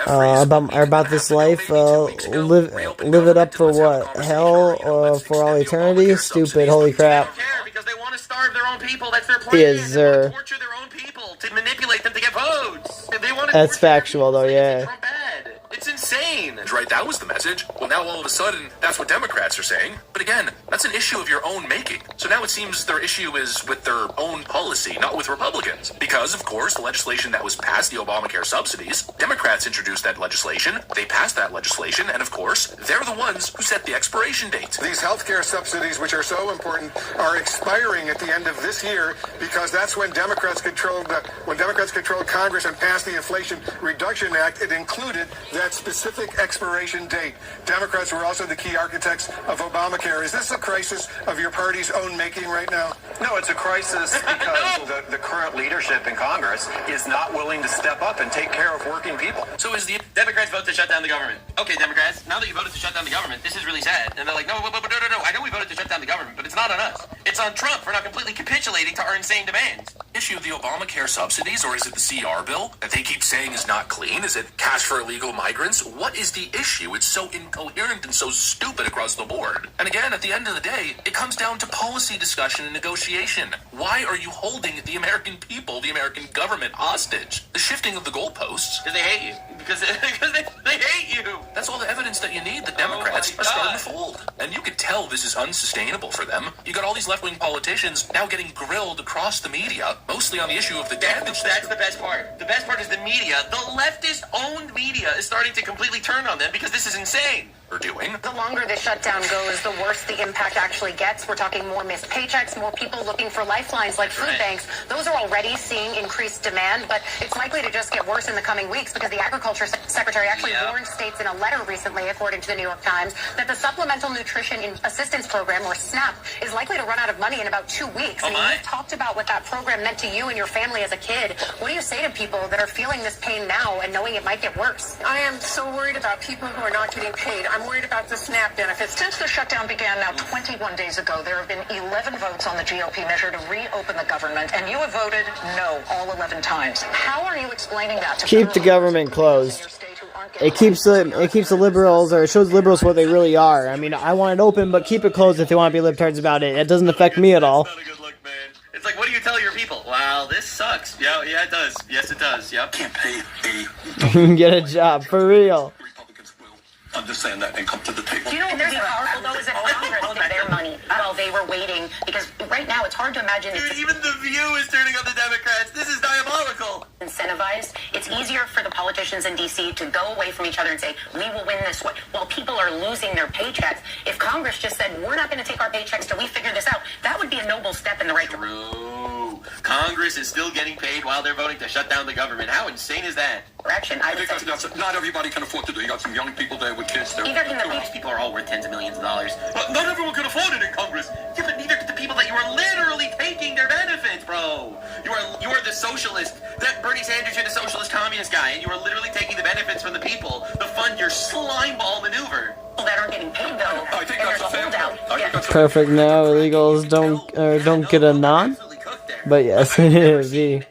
about this life. Live it up for what? Hell or for all eternity? Stupid, holy crap. Because they want to starve their own people. That's their plan. Yes, sir. They want to torture their own people to manipulate them to get votes. They want to That's factual, though, yeah. It's insane. Right, that was the message. Well, now all of a sudden, that's what Democrats are saying. But again, that's an issue of your own making. So now it seems their issue is with their own policy, not with Republicans. Because, of course, the legislation that was passed, the Obamacare subsidies, Democrats introduced that legislation, they passed that legislation, and of course, they're the ones who set the expiration date. These healthcare subsidies, which are so important, are expiring at the end of this year because that's when Democrats controlled Congress and passed the Inflation Reduction Act. It included that specific expiration date. Democrats were also the key architects of Obamacare. Is this a crisis of your party's own making right now? No, it's a crisis because the current leadership in Congress is not willing to step up and take care of working people. So is the Democrats vote to shut down the government? Okay, Democrats, now that you voted to shut down the government, this is really sad. And they're like, no. I know we voted to shut down the government, but it's not on us. It's on Trump for not completely capitulating to our insane demands. Issue of the Obamacare subsidies, or is it the CR bill that they keep saying is not clean? Is it cash for illegal migrants? What is the issue? It's so incoherent and so stupid across the board. And again, at the end of the day, it comes down to policy discussion and negotiation. Why are you holding the American people, the American government hostage? The shifting of the goalposts. Because they hate you. Because they hate you. That's all the evidence that you need. The Democrats are starting to fold. And you could tell this is unsustainable for them. You got all these left-wing politicians now getting grilled across the media, mostly on the issue of the damage. That's the best part. The best part is the media. The leftist-owned media is starting to completely turn on them because this is insane. Doing. The longer the shutdown goes, the worse the impact actually gets. We're talking more missed paychecks, more people looking for lifelines like food banks. Those are already seeing increased demand, but it's likely to just get worse in the coming weeks because the Agriculture Secretary actually warned states in a letter recently, according to the New York Times, that the Supplemental Nutrition Assistance Program, or SNAP, is likely to run out of money in about 2 weeks. And you've talked about what that program meant to you and your family as a kid. What do you say to people that are feeling this pain now and knowing it might get worse? I am so worried about people who are not getting paid. I'm worried about the SNAP benefits. Since the shutdown began now 21 days ago, there have been 11 votes on the GOP measure to reopen the government, and you have voted no all 11 times. How are you explaining that to keep the government closed? It keeps the liberals, or it shows liberals what they really are. I mean, I want it open, but keep it closed if they want to be libtards about it. It doesn't affect me at all. It's like, what do you tell your people? Wow, this sucks. Yeah, it does. Yes, it does. Yep. Can't pay Get a job, for real. Understand that and come to the table. Do you know what would be powerful, though, is if Congress took their money waiting, because right now it's hard to imagine. Dude, even The View is turning on the Democrats. This is diabolical. Incentivized. It's easier for the politicians in D.C. to go away from each other and say, we will win this way, while people are losing their paychecks. If Congress just said, we're not going to take our paychecks till we figure this out, that would be a noble step in the right direction. Congress is still getting paid while they're voting to shut down the government. How insane is that? I think that's not everybody can afford to do. You got some young people there with kids. These people are all worth tens of millions of dollars. But not everyone can afford it in Congress. Yeah, but neither can the people that you are literally taking their benefits, bro. You are the socialist. That Bernie Sanders, you're the socialist communist guy, and you are literally taking the benefits from the people to fund your slimeball maneuver. That aren't getting paid though. I think that's a fair point. Perfect. Now illegals don't get a non. But yes, V.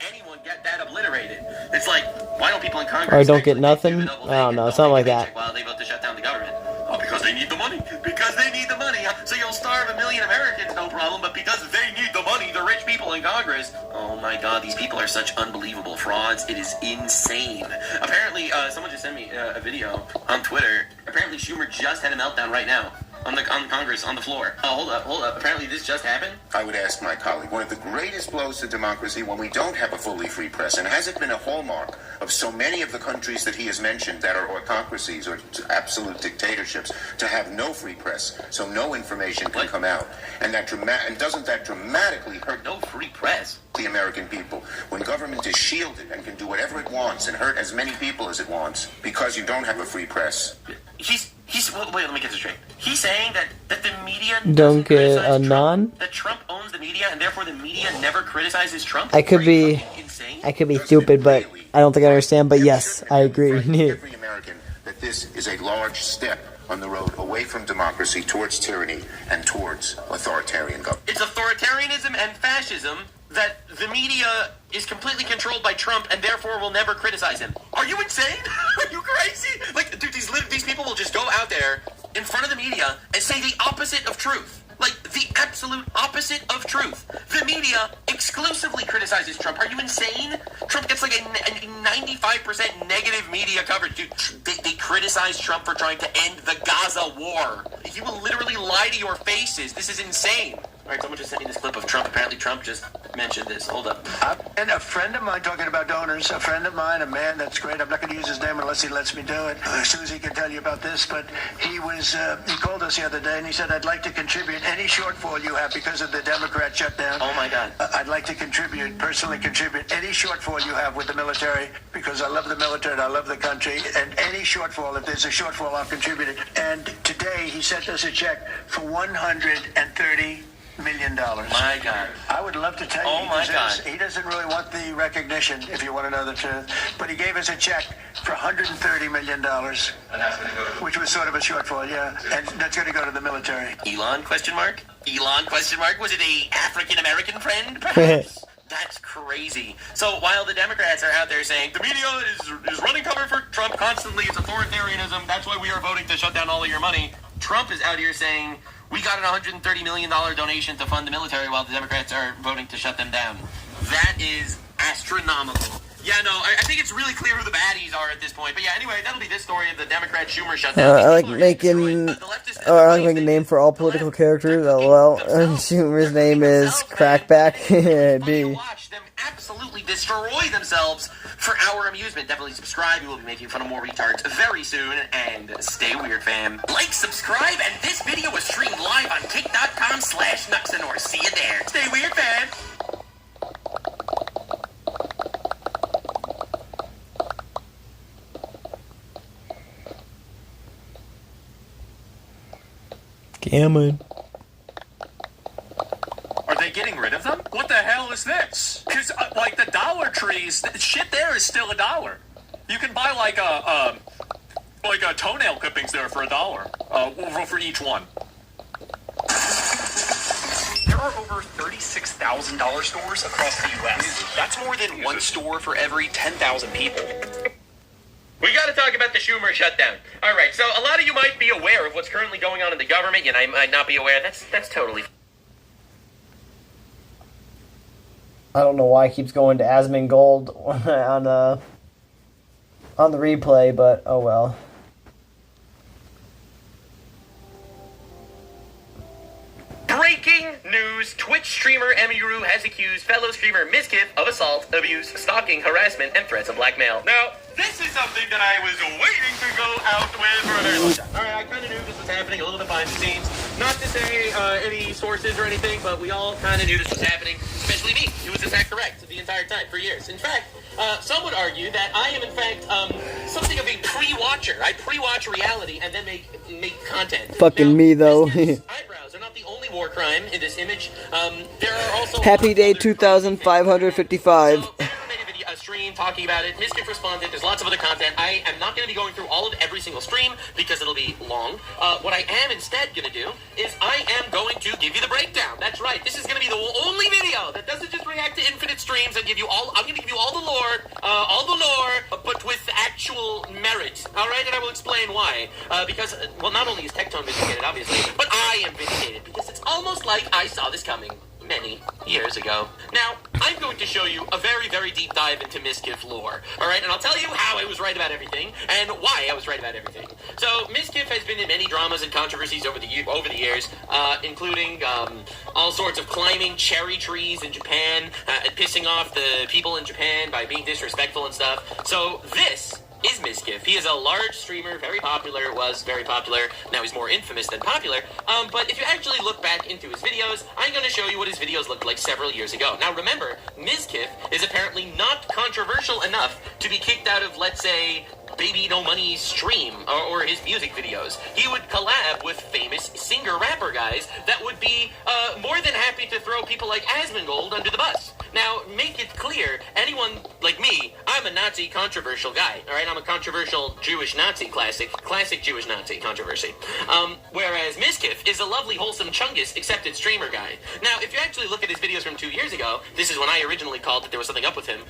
It's like, why don't people in Congress or don't get nothing? I don't know, something like that. While they vote to shut down the government. Oh, because they need the money. Because they need the money. So you'll starve 1 million Americans, no problem. But because they need the money, the rich people in Congress. Oh my God, these people are such unbelievable frauds. It is insane. Apparently, someone just sent me a video on Twitter. Apparently, Schumer just had a meltdown right now. On the Congress, on the floor. Oh, hold up. Apparently this just happened? I would ask my colleague, one of the greatest blows to democracy when we don't have a fully free press, and has it been a hallmark of so many of the countries that he has mentioned that are autocracies or absolute dictatorships to have no free press, so no information can come out? And doesn't that dramatically hurt no free press? The American people, when government is shielded and can do whatever it wants and hurt as many people as it wants because you don't have a free press? Wait, let me get this straight. He's saying that the media don't get a non. That Trump owns the media, and therefore the media never criticizes Trump. I could be stupid, but I don't think I understand. But yes, I agree. Every American that this is a large step on the road away from democracy towards tyranny and towards authoritarian government. It's authoritarianism and fascism that the media is completely controlled by Trump and therefore will never criticize him. Are you insane? Are you crazy? Like, dude, these people will just go out there in front of the media and say the opposite of truth. Like, the absolute opposite of truth. The media exclusively criticizes Trump. Are you insane? Trump gets like a 95% negative media coverage. Dude, they criticize Trump for trying to end the Gaza war. He will literally lie to your faces. This is insane. All right, someone just sent me this clip of Trump. Apparently Trump just mentioned this. Hold up. And a friend of mine, talking about donors, a friend of mine, a man that's great. I'm not going to use his name unless he lets me do it. Susie can tell you about this, but he called us the other day and he said, I'd like to contribute any shortfall you have because of the Democrat shutdown. Oh my God. I'd like to personally contribute any shortfall you have with the military because I love the military and I love the country, and any shortfall, if there's a shortfall, I'll contribute it. And today he sent us a check for $130 million. My God. I would love to tell you. Oh my God. He doesn't really want the recognition, if you want to know the truth. But he gave us a check for $130 million, which was sort of a shortfall, yeah. And that's going to go to the military. Elon, question mark? Elon, question mark? Was it a African-American friend, perhaps? That's crazy. So while the Democrats are out there saying the media is running cover for Trump constantly, it's authoritarianism, that's why we are voting to shut down all of your money, Trump is out here saying we got an $130 million donation to fund the military while the Democrats are voting to shut them down. That is astronomical. Yeah, no, I think it's really clear who the baddies are at this point. But yeah, anyway, that'll be this story of the Democrat Schumer shutdown. I like making a name for all political characters. LOL. Schumer's name is Crackback. B. Watch them absolutely destroy themselves for our amusement. Definitely subscribe. We will be making fun of more retards very soon. And stay weird, fam. Like, subscribe, and this video was streamed live on kick.com/Nuxanor. See you there. Stay weird, fam. Gammon. Are they getting rid of them? What the hell is this? Because, like, the Dollar Trees, shit there is still $1. You can buy, like a toenail clippings there for $1 for each one. There are over 36,000 dollar stores across the U.S. That's more than one store for every 10,000 people. We got to talk about the Schumer shutdown. All right, so a lot of you might be aware of what's currently going on in the government. You might not be aware. That's totally. I don't know why it keeps going to Asmongold on the replay, but oh well. Breaking news. Twitch streamer Emiru has accused fellow streamer Miskiff of assault, abuse, stalking, harassment, and threats of blackmail. Now, this is something that I was waiting to go out with for a very long time. Alright, I kind of knew this was happening a little bit behind the scenes. Not to say any sources or anything, but we all kind of knew this was happening, especially me. It was in fact correct the entire time for years. In fact, some would argue that I am in fact something of a pre-watcher. I pre-watch reality and then make content. Fucking me though. Eyebrows are not the only war crime in this image. There are also Happy day 2555. a stream talking about it. Miskiff responded. There's lots of other content. I am not going to be going through all of every single stream because it'll be long. What I am instead going to do is I am going to give you the breakdown. That's right. This is going to be the only video that doesn't just react to infinite streams and give you all. I'm going to give you all the lore, but with actual merit. All right, and I will explain why. Because well, not only is Tectone vindicated, obviously, but I am vindicated because it's almost like I saw this coming many years ago. Now, I'm going to show you a very, very deep dive into Miskiff lore, alright? And I'll tell you how I was right about everything, and why I was right about everything. So, Miskiff has been in many dramas and controversies over the years, including all sorts of climbing cherry trees in Japan, and pissing off the people in Japan by being disrespectful and stuff. So, this is Miskiff. He is a large streamer, very popular, was very popular. Now he's more infamous than popular. But if you actually look back into his videos, I'm going to show you what his videos looked like several years ago. Now remember, Miskiff is apparently not controversial enough to be kicked out of, let's say, Baby No Money's stream or his music videos. He would collab with famous singer-rapper guys that would be more than happy to throw people like Asmongold under the bus. Now, make it clear, anyone like me, I'm a Nazi controversial guy, alright? I'm a controversial Jewish Nazi, classic Jewish Nazi controversy. Whereas Miskiff is a lovely, wholesome Chungus accepted streamer guy. Now, if you actually look at his videos from 2 years ago, this is when I originally called that there was something up with him,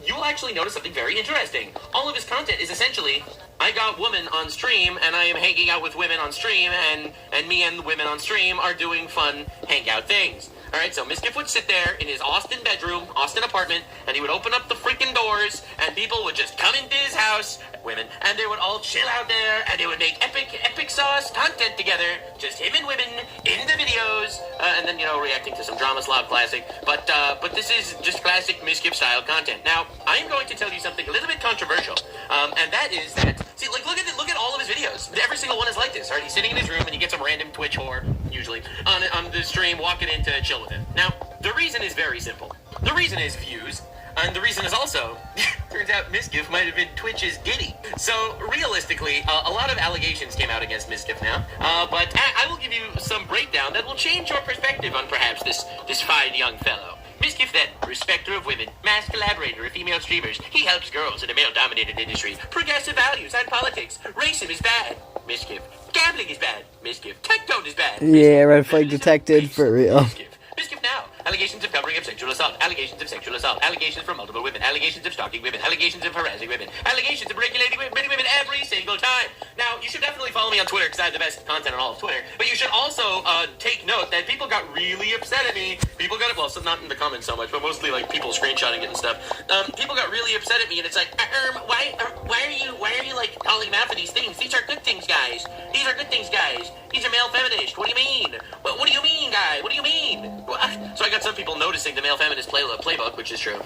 you will actually notice something very interesting. All of his content is essentially, I got women on stream, and I am hanging out with women on stream, and me and the women on stream are doing fun hangout things. Alright, so Miskiff would sit there in his Austin bedroom, Austin apartment, and he would open up the freaking doors, and people would just come into his house, women, and they would all chill out there, and they would make epic sauce content together, just him and women in the videos, and then, you know, reacting to some Drama Slob classic, but this is just classic Miskiff style content. Now, I'm going to tell you something a little bit controversial, and that is that, see, like, look at all of his videos. Every single one is like this, alright? He's sitting in his room, and you get some random Twitch whore, usually, on the stream, walking in to chill with him. Now, the reason is very simple. The reason is views, and the reason is also, turns out Miskiff might have been Twitch's Diddy. So, realistically, a lot of allegations came out against Miskiff now, but I will give you some breakdown that will change your perspective on perhaps this fine young fellow. Miskiff, that respecter of women, mass collaborator of female streamers, he helps girls in a male-dominated industry. Progressive values and politics. Racism is bad. Miskiff. Gambling is bad. Miskiff. Tectone is bad. Yeah, red flag detected, for real. Miskiff now. Allegations of covering of sexual assault. Allegations of sexual assault. Allegations from multiple women. Allegations of stalking women. Allegations of harassing women. Allegations of regulating women every single time. Now, you should definitely follow me on Twitter because I have the best content on all of Twitter. But you should also take note that people got really upset at me. People got, well, so not in the comments so much, but mostly like people screenshotting it and stuff. People got really upset at me, and it's like, why are you like calling him out for these things? These are good things, guys. These are good things, guys. He's a male feminist. What do you mean? What do you mean, guy? What do you mean? So I got some people noticing the male feminist playbook, which is true.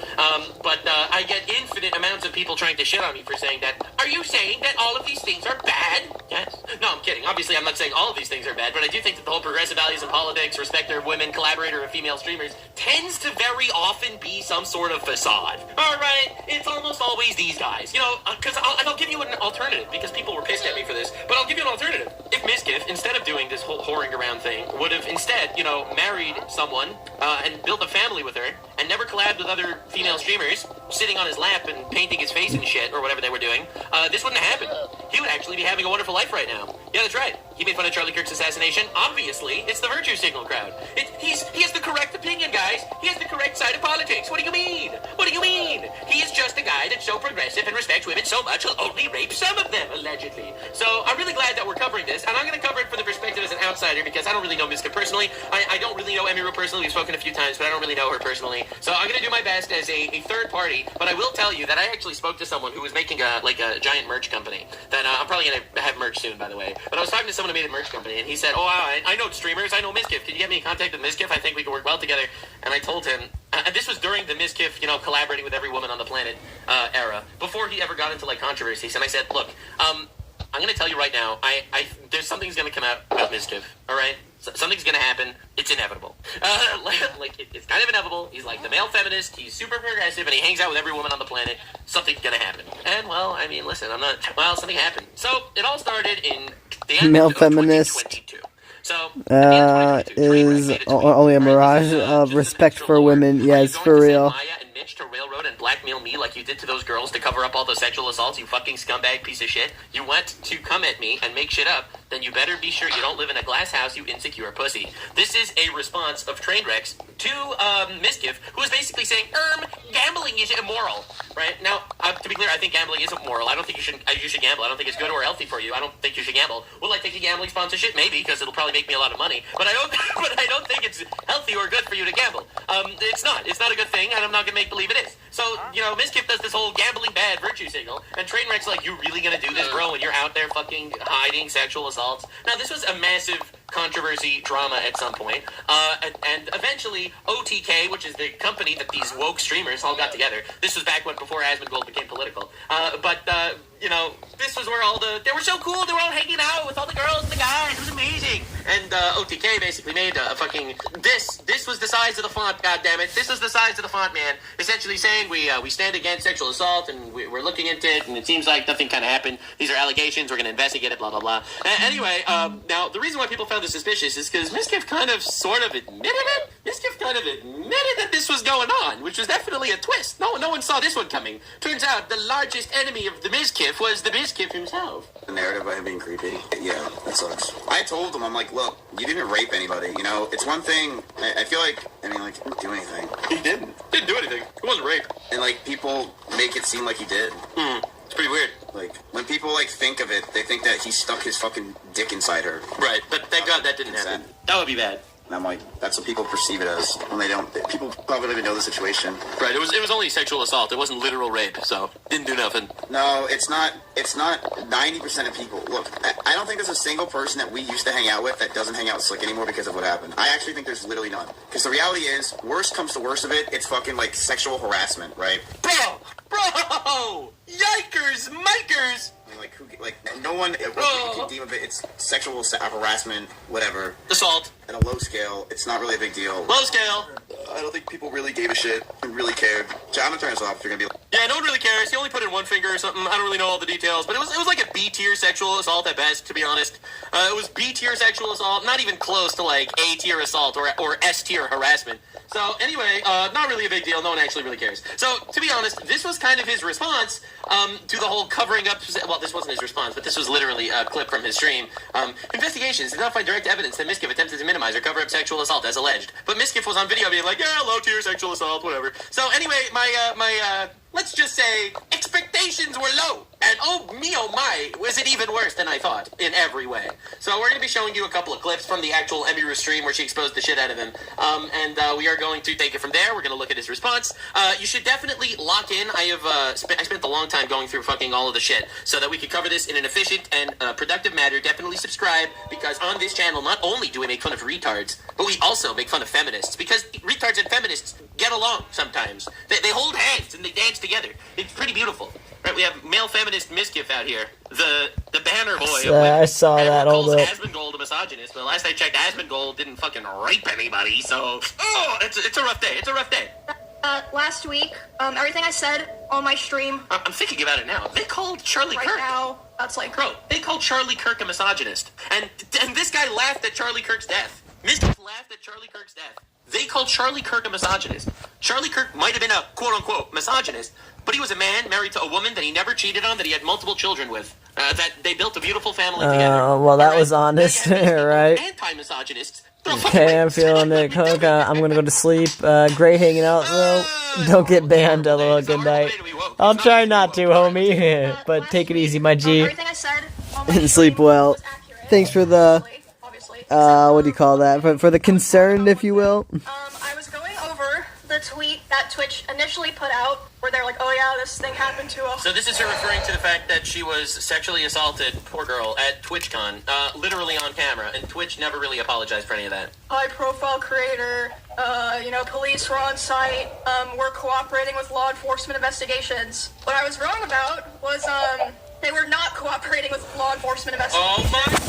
But I get infinite amounts of people trying to shit on me for saying that. Are you saying that all of these things are bad? Yes. No, I'm kidding. Obviously, I'm not saying all of these things are bad, but I do think that the whole progressive values in politics, respect of women, collaborator of female streamers, tends to very often be some sort of facade. All right? It's almost always these guys. You know, because I'll give you an alternative, because people were pissed at me for this, but I'll give you an alternative. If Miskiff, instead of doing this whole whoring around thing, would have instead, you know, married someone and built a family with her and never collabed with other female streamers, sitting on his lap and painting his face and shit or whatever they were doing, this wouldn't have happened. He would actually be having a wonderful life right now. Yeah, that's right. He made fun of Charlie Kirk's assassination. Obviously, it's the virtue signal crowd. He has the correct opinion, guys. He has the correct side of politics. What do you mean? What do you mean? He is just a guy that's so progressive and respects women so much he'll only rape some of them, allegedly. So I'm really glad that we're covering this, and I'm going to cover it from the perspective as an outsider because I don't really know Miskiff personally. I don't really know Emiru personally. We've spoken a few times, but I don't really know her personally. So I'm gonna do my best as a third party, but I will tell you that I actually spoke to someone who was making a giant merch company. That I'm probably gonna have merch soon, by the way. But I was talking to someone who made a merch company, and he said, "Oh, wow, I know streamers. I know Mizkif. Can you get me in contact with Mizkif? I think we can work well together." And I told him, and this was during the Mizkif, collaborating with every woman on the planet era, before he ever got into controversies. And I said, "Look, I'm going to tell you right now, there's something's going to come out about Mizkif, all right? Something's going to happen. It's inevitable. It's kind of inevitable. He's like the male feminist. He's super progressive, and he hangs out with every woman on the planet. Something's going to happen." And, well, I mean, listen, something happened. So, it all started in the end of 2022. So, is only a mirage of respect for women. Yes, for real. Maya and Mitch to railroad and blackmail me like you did to those girls to cover up all those sexual assaults, you fucking scumbag piece of shit. You want to come at me and make shit up, then you better be sure you don't live in a glass house, you insecure pussy. This is a response of Trainwrecks to Mizkif, who is basically saying, gambling is immoral. Right? Now, to be clear, I think gambling isn't moral. I don't think you should gamble. I don't think it's good or healthy for you. I don't think you should gamble. Will I take a gambling sponsorship? Maybe, because it'll probably make me a lot of money. But I don't think it's healthy or good for you to gamble. It's not. It's not a good thing, and I'm not going to make believe it is. So, Mizkif does this whole gambling bad virtue signal, and Trainwreck's like, you really going to do this, bro, when you're out there fucking hiding sexual assaults? Now, this was a massive controversy drama at some point, and eventually OTK, which is the company that these woke streamers all got together. This was back before Asmongold became political. This was where they were so cool. They were all hanging out with all the girls and the guys. It was amazing. And OTK basically made a fucking this was the size of the font. God damn it! This was the size of the font, man. Essentially saying we stand against sexual assault and we're looking into it, and it seems like nothing kind of happened. These are allegations. We're going to investigate it. Blah blah blah. Anyway, now the reason why people found this suspicious is because Mizkif kind of sort of admitted it. Mizkif kind of admitted that this was going on, which was definitely a twist. No one saw this one coming. Turns out the largest enemy of the Mizkif was the Mizkif himself. The narrative about him being creepy. Yeah, that sucks. I told him, I'm like, look, you didn't rape anybody. It's one thing. I feel like, he didn't do anything. He didn't do anything. It wasn't rape. And people make it seem like he did. It's pretty weird. When people think of it, they think that he stuck his fucking dick inside her. Right, but thank God that didn't happen. That would be bad. And I'm like, that's what people perceive it as when they don't. People probably don't even know the situation. Right. It was only sexual assault. It wasn't literal rape. So didn't do nothing. No, it's not. It's not 90% of people. Look, I don't think there's a single person that we used to hang out with that doesn't hang out with Slick anymore because of what happened. I actually think there's literally none. Because the reality is, worst comes to worst of it, it's fucking sexual harassment, right? Bro! Yikers! Mikers! No one can deem of it. It's sexual harassment, whatever. Assault. At a low scale, it's not really a big deal. Low scale. I don't think people really gave a shit and really cared. John, I'm gonna turn this off if you're gonna be yeah, no one really cares. He only put in one finger or something. I don't really know all the details, but it was like a B-tier sexual assault at best, to be honest. It was B-tier sexual assault, not even close to A-tier assault or S-tier harassment. So anyway, not really a big deal. No one actually really cares. So to be honest, this was kind of his response to the whole covering up. Well, this wasn't his response, but this was literally a clip from his stream. Investigations did not find direct evidence that Mizkif attempted to minimize or cover up sexual assault as alleged. But Mizkif was on video being like, yeah, low-tier sexual assault, whatever. So anyway, my let's just say expectations were low. And oh my, was it even worse than I thought in every way. So we're going to be showing you a couple of clips from the actual Emiru stream where she exposed the shit out of him. And we are going to take it from there. We're going to look at his response. You should definitely lock in. I spent a long time going through fucking all of the shit so that we could cover this in an efficient and productive manner. Definitely subscribe, because on this channel, not only do we make fun of retards, but we also make fun of feminists, because retards and feminists get along sometimes. They hold hands and they dance together. It's pretty beautiful. Right, we have male feminist Mizkif out here. The banner boy. I saw that. Hold up. Asmongold a misogynist, but last I checked, Asmongold didn't fucking rape anybody. So, it's a rough day. It's a rough day. Last week, everything I said on my stream. I'm thinking about it now. They called Charlie Kirk. Right now, that's bro. They called Charlie Kirk a misogynist, and this guy laughed at Charlie Kirk's death. Mizkif laughed at Charlie Kirk's death. They called Charlie Kirk a misogynist. Charlie Kirk might have been a quote-unquote misogynist, but he was a man married to a woman that he never cheated on, that he had multiple children with, that they built a beautiful family together. Well, that was honest, right? Anti-misogynists. Okay, I'm feeling it, Coke. I'm gonna go to sleep. Great hanging out, though. Don't get banned, lol. Good night. I'll try not to, homie. But take it easy, my G. Everything I said on my And sleep well. Thanks for the, what do you call that? For the concern, if you will. I was going over the tweet that Twitch initially put out, where they're like, oh yeah, this thing happened to us. So this is her referring to the fact that she was sexually assaulted, poor girl, at TwitchCon, literally on camera, and Twitch never really apologized for any of that. High-profile creator, police were on site, were cooperating with law enforcement investigations. What I was wrong about was, they were not cooperating with law enforcement investigations. Oh my God!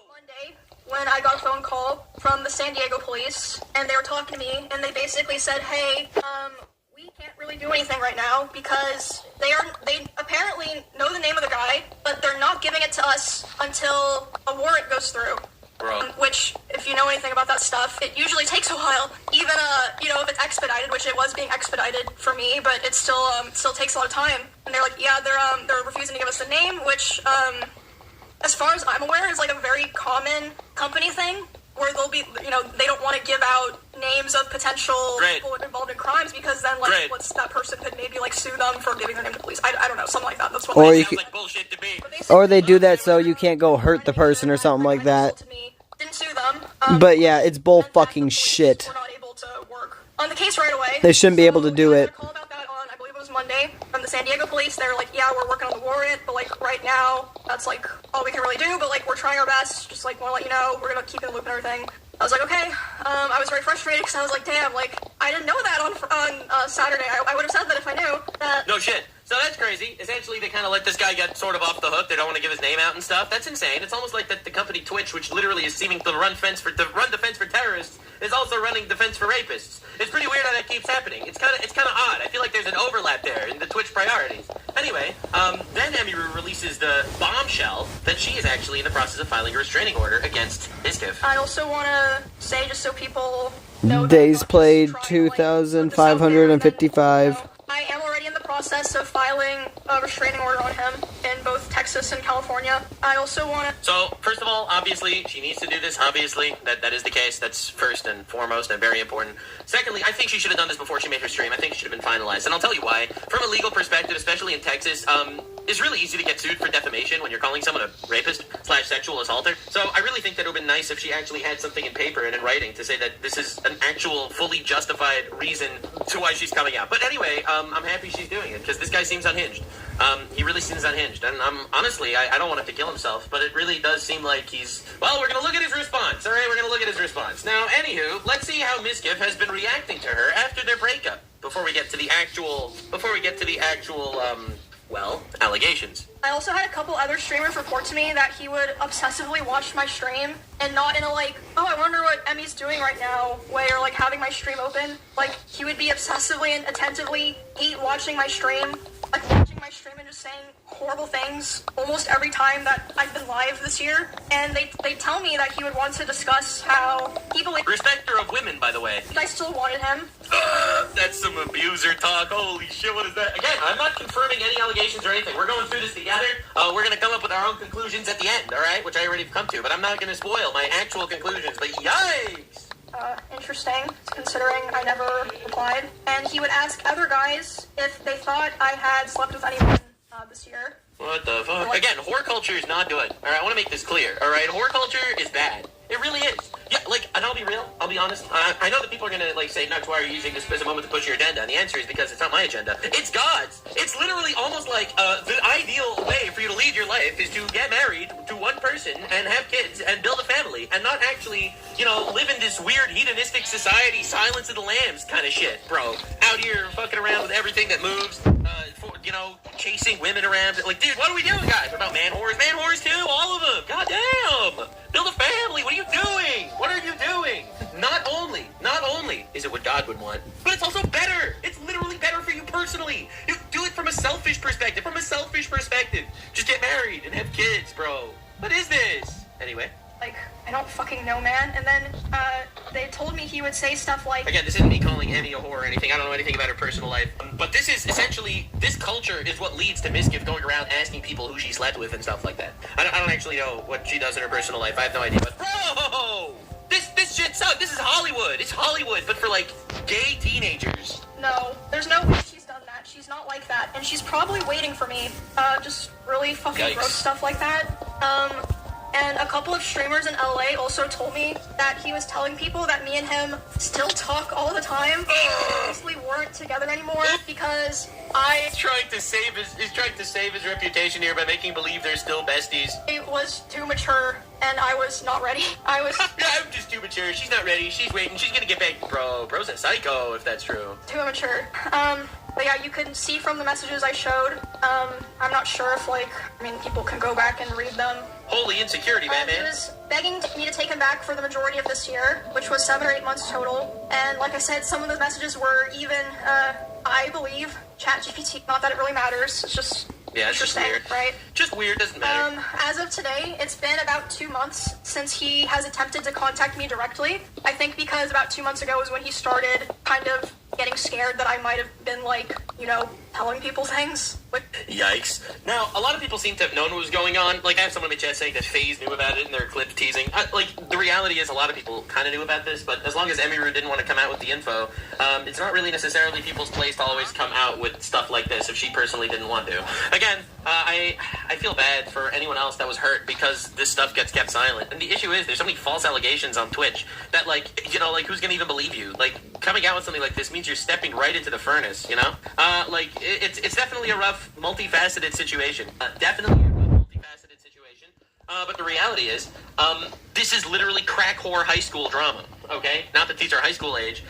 Monday, when I got a phone call from the San Diego police, and they were talking to me, and they basically said, hey, we can't really do anything right now because they apparently know the name of the guy, but they're not giving it to us until a warrant goes through. Which, if you know anything about that stuff, it usually takes a while. Even, if it's expedited, which it was being expedited for me, but it still takes a lot of time. And they're like, yeah, they're refusing to give us the name, which, as far as I'm aware, is like a very common company thing, where they'll be, they don't want to give out names of potential people involved in crimes because then, that person could maybe, sue them for giving their name to police. I don't know, something like that. That's what sounds like bullshit to me. Or they do that so you can't go hurt the person or something like that. Didn't sue them. But yeah, it's bull fucking shit. We're not able to work on the case right away. They shouldn't be able to do it. Call about that on, I believe it was Monday, from the San Diego police. They're like, yeah, we're working on the warrant, but right now, that's all we can really do, but we're trying our best. Just want to let you know, we're gonna keep you in the loop and everything. I was like, okay. I was very frustrated because I was like, damn, I didn't know that on Saturday. I would have said that if I knew that. No shit. So that's crazy. Essentially, they kind of let this guy get sort of off the hook. They don't want to give his name out and stuff. That's insane. It's almost like the company Twitch, which literally is seeming to run defense for terrorists, is also running defense for rapists. It's pretty weird how that keeps happening. It's kind of odd. I feel like there's an overlap there in the Twitch priorities. Anyway, then Emiru releases the bombshell that she is actually in the process of filing a restraining order against Miskiff. I also want to say, just so people know, days played 2,555. I am already in the process of filing a restraining order on him in both Texas and California. I also want to... So, first of all, obviously, she needs to do this. Obviously, that is the case. That's first and foremost and very important. Secondly, I think she should have done this before she made her stream. I think it should have been finalized. And I'll tell you why. From a legal perspective, especially in Texas, it's really easy to get sued for defamation when you're calling someone a rapist/sexual assaulter. So I really think that it would have been nice if she actually had something in paper and in writing to say that this is an actual, fully justified reason to why she's coming out. But anyway, I'm happy she's doing it, because this guy seems unhinged. He really seems unhinged. And honestly, I don't want him to kill himself, but it really does seem like he's... Well, we're going to look at his response. All right, we're going to look at his response. Now, anywho, let's see how Miskiff has been reacting to her after their breakup, before we get to the actual, allegations. I also had a couple other streamers report to me that he would obsessively watch my stream, and not in a oh, I wonder what Emmy's doing right now way, or having my stream open. He would be obsessively and attentively watching my stream, watching my stream and just saying horrible things almost every time that I've been live this year. And they tell me that he would want to discuss how people... Respecter of women, by the way. I still wanted him. That's some abuser talk. Holy shit, what is that? Again, I'm not confirming any allegations or anything. We're going through this together. We're going to come up with our own conclusions at the end, alright? Which I already have come to, but I'm not going to spoil my actual conclusions. But yikes! Interesting, considering I never replied. And he would ask other guys if they thought I had slept with anyone this year. What the fuck? Again, whore culture is not good. Alright, I want to make this clear. Alright, whore culture is bad. It really is. Yeah, and I'll be real. I'll be honest. I know that people are going to, say, Nux, why are you using this as a moment to push your agenda? And the answer is because it's not my agenda. It's God's. It's literally almost like the ideal way for you to lead your life is to get married to one person and have kids and build a family and not actually, live in this weird hedonistic society, Silence of the Lambs kind of shit, bro. Out here fucking around with everything that moves, chasing women around. Dude, what are we doing, guys? What about man whores? Man whores too, all of them. God damn. Build a family. What are you doing? What are you doing? Not only is it what God would want, but it's also better. It's literally better for you personally. You do it from a selfish perspective. Just get married and have kids, bro. What is this? Anyway. I don't fucking know, man. And then, they told me he would say stuff like... Again, this isn't me calling Emmy a whore or anything. I don't know anything about her personal life. But this is essentially... This culture is what leads to Miskiff going around asking people who she slept with and stuff like that. I don't actually know what she does in her personal life. I have no idea. But, bro! This shit sucks. This is Hollywood. It's Hollywood, but for, gay teenagers. No. There's no way she's done that. She's not like that. And she's probably waiting for me. Just really fucking gross stuff like that. And a couple of streamers in LA also told me that he was telling people that me and him still talk all the time. Basically weren't together anymore because He's trying to save his reputation here by making believe they're still besties. I was too mature and I was not ready. I'm just too mature. She's not ready. She's waiting. She's gonna get back. Bro's a psycho if that's true. Too immature. But yeah, you can see from the messages I showed. I'm not sure if people can go back and read them. Holy insecurity, Batman. He was begging me to take him back for the majority of this year, which was 7 or 8 months total. And like I said, some of those messages were even, I believe, ChatGPT. Not that it really matters. It's just it's just weird, right? Just weird, doesn't matter. As of today, it's been about 2 months since he has attempted to contact me directly. I think because about 2 months ago was when he started kind of getting scared that I might have been telling people things. Yikes. Now, a lot of people seem to have known what was going on. I have someone in my chat saying that FaZe knew about it in their clip teasing. The reality is a lot of people kind of knew about this, but as long as Emiru didn't want to come out with the info, it's not really necessarily people's place to always come out with stuff like this if she personally didn't want to. Again, I feel bad for anyone else that was hurt because this stuff gets kept silent. And the issue is there's so many false allegations on Twitch that, who's going to even believe you? Coming out with something like this means you're stepping right into the furnace, you know? It's definitely a rough, multifaceted situation. But the reality is, this is literally crack whore high school drama, okay? Not that these are high school age.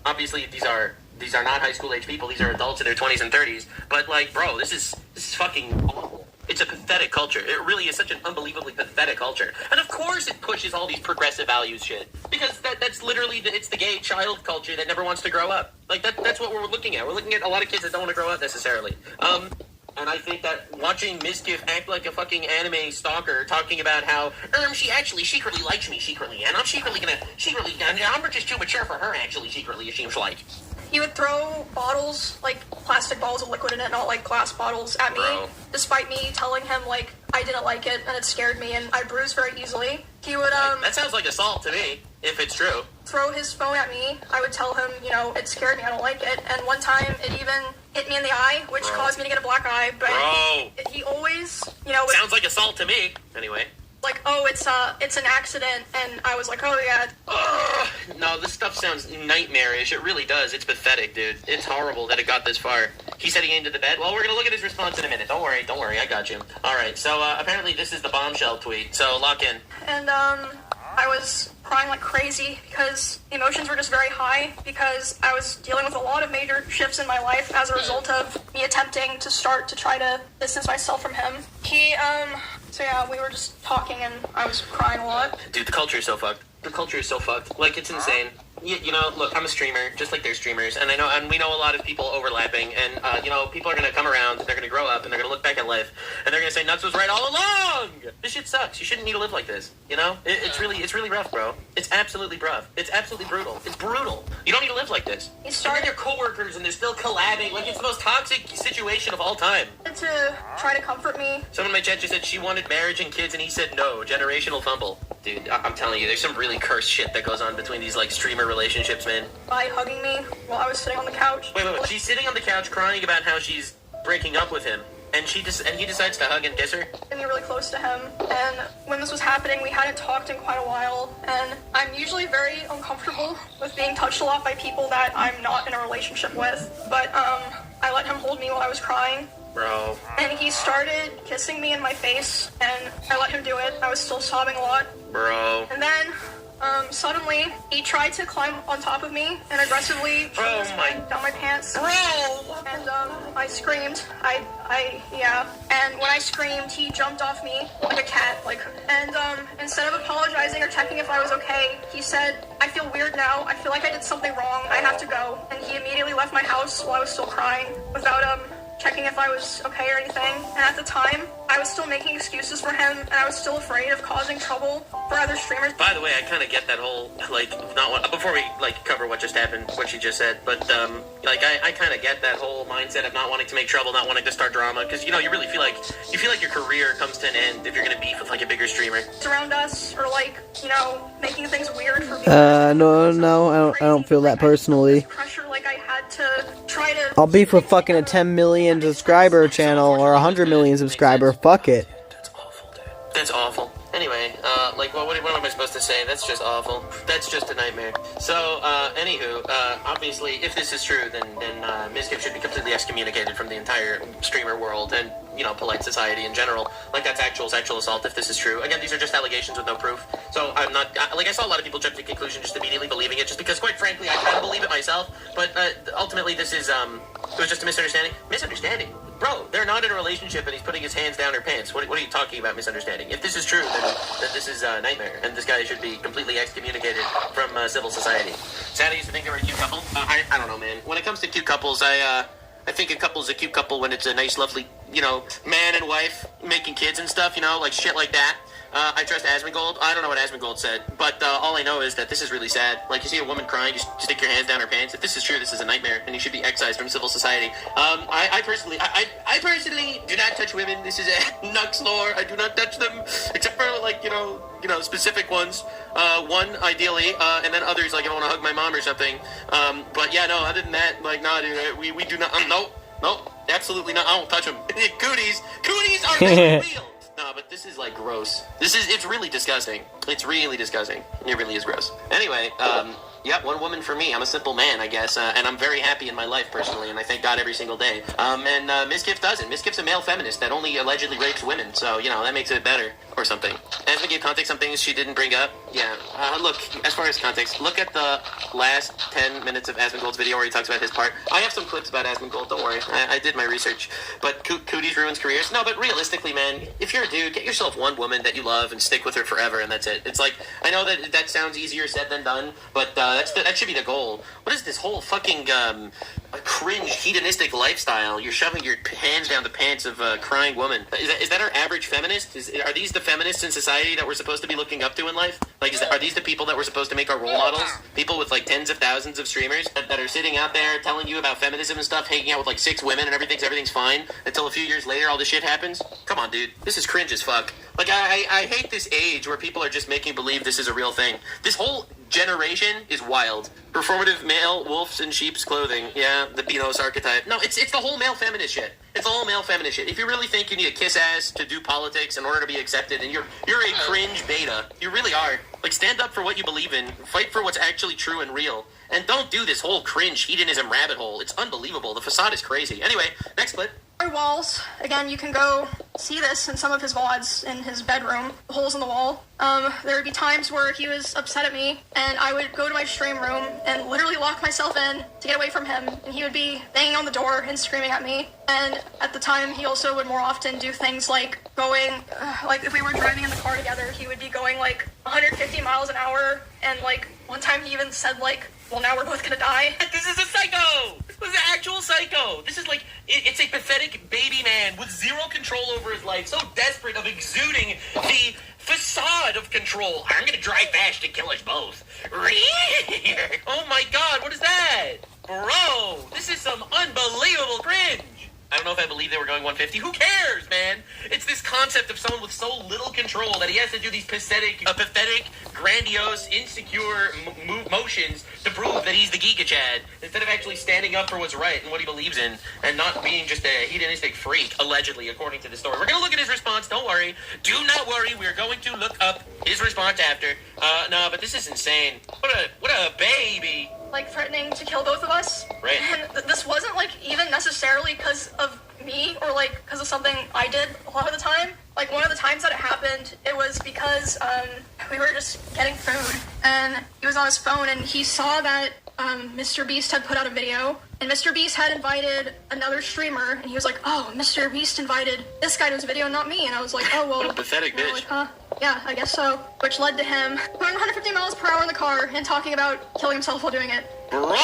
Obviously, these are not high school age people. These are adults in their 20s and 30s. But, bro, this is fucking awful. It's a pathetic culture. It really is such an unbelievably pathetic culture. And of course it pushes all these progressive values shit. Because that's literally, it's the gay child culture that never wants to grow up. That's what we're looking at. We're looking at a lot of kids that don't want to grow up necessarily. And I think that watching Miskiff act like a fucking anime stalker, talking about how, she actually secretly likes me secretly, and I'm I'm just too mature for her actually secretly, it seems like. He would throw bottles, plastic bottles of liquid in it, not glass bottles, at me, despite me telling him, I didn't like it, and it scared me, and I bruised very easily. He would, That sounds like assault to me, if it's true. Throw his phone at me. I would tell him, it scared me, I don't like it, and one time it even hit me in the eye, which caused me to get a black eye, but he always, Sounds like assault to me, anyway. It's an accident, and I was like, oh yeah. No, this stuff sounds nightmarish. It really does. It's pathetic, dude. It's horrible that it got this far. He's heading into the bed. Well, we're gonna look at his response in a minute. Don't worry, I got you. Alright, so apparently this is the bombshell tweet, so lock in. And I was crying like crazy because emotions were just very high because I was dealing with a lot of major shifts in my life as a result of me attempting to try to distance myself from him. So yeah, we were just talking and I was crying a lot. Dude, the culture is so fucked. It's insane. Look, I'm a streamer, just like they're streamers, and we know a lot of people overlapping, and people are gonna come around, they're gonna grow up, and they're gonna look back at life, and they're gonna say Nuts was right all along. This shit sucks. You shouldn't need to live like this. It's really rough, bro. It's absolutely rough. It's absolutely brutal. It's brutal. You don't need to live like this. And then they're coworkers, and they're still collabing. It's the most toxic situation of all time. To try to comfort me. Someone in my chat just said she wanted marriage and kids, and he said no. Generational fumble. Dude, I'm telling you, there's some really cursed shit that goes on between these streamer relationships, man. By hugging me while I was sitting on the couch. Wait. She's sitting on the couch crying about how she's breaking up with him, and he decides to hug and kiss her. Getting really close to him, and when this was happening, we hadn't talked in quite a while, and I'm usually very uncomfortable with being touched a lot by people that I'm not in a relationship with, but I let him hold me while I was crying. Bro. And he started kissing me in my face, and I let him do it. I was still sobbing a lot. Bro. And then, suddenly, he tried to climb on top of me and aggressively down my pants. Bro! And, I screamed. Yeah. And when I screamed, he jumped off me like a cat, and, instead of apologizing or checking if I was okay, he said, I feel weird now. I feel like I did something wrong. I have to go. And he immediately left my house while I was still crying without, checking if I was okay or anything. And at the time, I was still making excuses for him, and I was still afraid of causing trouble for other streamers. By the way, I kind of get that whole, before we, cover what just happened, what she just said, but, I kind of get that whole mindset of not wanting to make trouble, not wanting to start drama, because, you really feel like your career comes to an end if you're gonna beef with, a bigger streamer. Around us, or, making things weird for people. No, I don't feel that personally. Pressure, I had to try to... I'll beef with fucking a 10 million subscriber channel or 100 million subscriber. Fuck it. That's awful, dude. That's awful. say. That's just awful. That's just a nightmare. So, anywho, obviously, if this is true, then Ms. Gibb should be completely excommunicated from the entire streamer world and, you know, polite society in general. Like, that's actual sexual assault if this is true. Again, these are just allegations with no proof. So I'm not, like, I saw a lot of people jump to the conclusion just immediately believing it, just because, quite frankly, I kind of believe it myself. But ultimately, this is, it was just a misunderstanding. Misunderstanding? Bro, they're not in a relationship and he's putting his hands down her pants. What are you talking about, misunderstanding? If this is true, then this is a nightmare, and this guy should be completely excommunicated from civil society. Sadly, I used to think they were a cute couple. I don't know, man. When it comes to cute couples, I think a couple is a cute couple when it's a nice, lovely, you know, man and wife making kids and stuff, you know, like shit like that. I trust Asmongold. I don't know what Asmongold said, but all I know is that this is really sad. Like, you see a woman crying, you stick your hands down her pants. If this is true, this is a nightmare, and you should be excised from civil society. I personally do not touch women. This is a Nux lore. I do not touch them, except for, like, you know, specific ones. One, ideally, and then others, like, if I want to hug my mom or something. But yeah, no, other than that, like, nah, dude, we do not, nope, absolutely not. I don't touch them. Cooties are real. No, but this is, like, gross. It's really disgusting. It's really disgusting. It really is gross. Anyway, yeah, one woman for me. I'm a simple man, I guess, and I'm very happy in my life, personally, and I thank God every single day. And Ms. Gibb doesn't. Ms. Gibb's a male feminist that only allegedly rapes women, so, you know, that makes it better, or something. Asma gave context some things she didn't bring up. Yeah, look, as far as context, look at the last 10 minutes of Asmongold's video where he talks about his part. I have some clips about Asmongold, don't worry. I did my research. But cooties ruins careers? No, but realistically, man, if you're a dude, get yourself one woman that you love and stick with her forever, and that's it. It's like, I know that sounds easier said than done, but that should be the goal. What is this whole fucking cringe hedonistic lifestyle? You're shoving your hands down the pants of a crying woman. Is that our average feminist? Are these the feminists in society that we're supposed to be looking up to in life? Like, are these the people that we're supposed to make our role models? People with, like, tens of thousands of streamers that are sitting out there telling you about feminism and stuff, hanging out with, like, 6 women and everything's fine, until a few years later all this shit happens? Come on, dude. This is cringe as fuck. Like, I hate this age where people are just making believe this is a real thing. This whole generation is wild. Performative male wolves in sheep's clothing. Yeah, the Beanos archetype. No, it's the whole male feminist shit. It's the whole male feminist shit. If you really think you need a kiss ass to do politics in order to be accepted, then you're a cringe beta. You really are. Like, stand up for what you believe in. Fight for what's actually true and real. And don't do this whole cringe hedonism rabbit hole. It's unbelievable. The facade is crazy. Anyway, next clip. Walls. Again, you can go see this in some of his VODs in his bedroom. Holes in the wall. There would be times where he was upset at me, and I would go to my stream room and literally lock myself in to get away from him, and he would be banging on the door and screaming at me. And at the time, he also would more often do things like going, like if we were driving in the car together, he would be going like 150 miles an hour, and like one time he even said like, well, now we're both gonna die. This is a psycho! This is an actual psycho! This is like, it's a pathetic baby man with zero control over his life, so desperate of exuding the facade of control. I'm gonna drive fast and kill us both. Oh my god, what is that? Bro, this is some unbelievable cringe. I don't know if I believe they were going 150. Who cares, man? It's this concept of someone with so little control that he has to do these pathetic, grandiose, insecure motions to prove that he's the Giga Chad, instead of actually standing up for what's right and what he believes in, and not being just a hedonistic freak, allegedly, according to the story. We're going to look at his response. Don't worry. Do not worry. We're going to look up his response after. No, but this is insane. What a baby. Like, threatening to kill both of us. Right. And this wasn't, like, even necessarily because of me or, like, because of something I did a lot of the time. Like, one of the times that it happened, it was because we were just getting food, and he was on his phone, and he saw that Mr. Beast had put out a video, and Mr. Beast had invited another streamer, and he was like, oh, Mr. Beast invited this guy to his video, not me. And I was like, oh, well. What a pathetic bitch. Like, huh? Yeah, I guess so. Which led to him going 150 miles per hour in the car and talking about killing himself while doing it. Bro!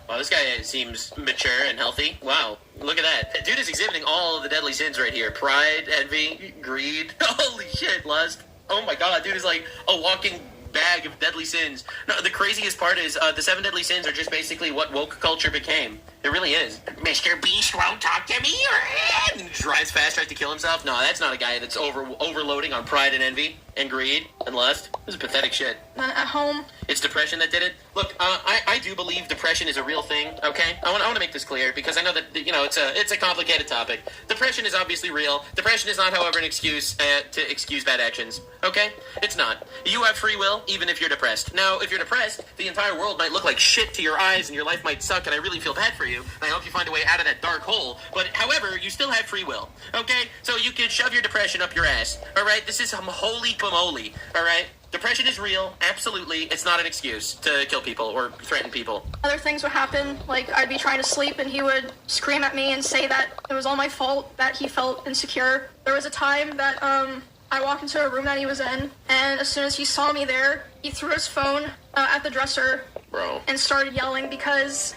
Wow, this guy seems mature and healthy. Wow, look at that. Dude is exhibiting all of the deadly sins right here. Pride, envy, greed. Holy shit, lust. Oh my god, dude is like a walking bag of deadly sins. No, the craziest part is the 7 deadly sins are just basically what woke culture became. It really is. Mr. Beast won't talk to me. Drives fast, tries to kill himself. No, that's not a guy that's overloading on pride and envy. and greed and lust. This is pathetic shit. At home. It's depression that did it. Look, I do believe depression is a real thing. Okay, I want to make this clear because I know that it's a complicated topic. Depression is obviously real. Depression is not, however, an excuse to excuse bad actions. Okay, it's not. You have free will, even if you're depressed. Now, if you're depressed, the entire world might look like shit to your eyes, and your life might suck. And I really feel bad for you. And I hope you find a way out of that dark hole. But however, you still have free will. Okay, so you can shove your depression up your ass. All right, this is some holy pomoli. All right. Depression is real, absolutely. It's not an excuse to kill people or threaten people. Other things would happen, like I'd be trying to sleep and he would scream at me and say that it was all my fault that he felt insecure. There was a time that I walked into a room that he was in, and as soon as he saw me there, he threw his phone at the dresser. Bro. And started yelling because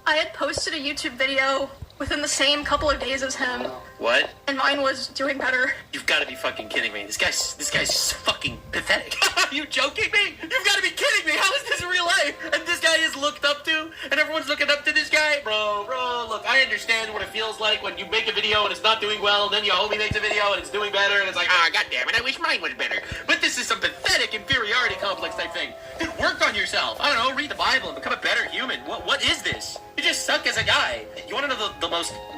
I had posted a YouTube video within the same couple of days as him. What? And mine was doing better. You've got to be fucking kidding me. This guy's fucking pathetic. Are you joking me? You've got to be kidding me. How is this real life? And this guy is looked up to, and everyone's looking up to this guy? Bro, look, I understand what it feels like when you make a video and it's not doing well, and then your homie makes a video and it's doing better, and it's like, god damn it, I wish mine was better. But this is some pathetic inferiority complex type thing. Dude, work on yourself. I don't know, read the Bible and become a better human. What is this? You just suck as a guy. You want to know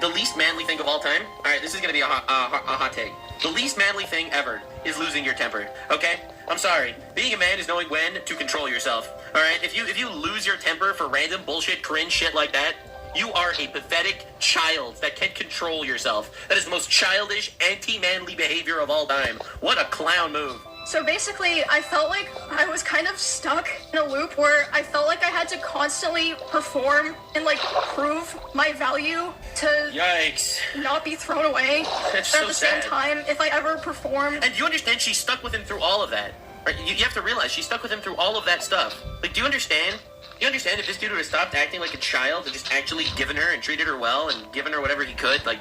the least manly thing of all time? Alright, this is gonna be a hot take. The least manly thing ever is losing your temper, okay? I'm sorry. Being a man is knowing when to control yourself, alright? If you lose your temper for random bullshit, cringe shit like that, you are a pathetic child that can't control yourself. That is the most childish, anti-manly behavior of all time. What a clown move. So basically, I felt like I was kind of stuck in a loop where I felt like I had to constantly perform and, like, prove my value to Yikes. Not be thrown away. That's but so at the same sad. time, if I ever performed... And you understand she's stuck with him through all of that. Right? You have to realize she's stuck with him through all of that stuff. Like, do you understand? Do you understand if this dude would have stopped acting like a child and just actually given her and treated her well and given her whatever he could, like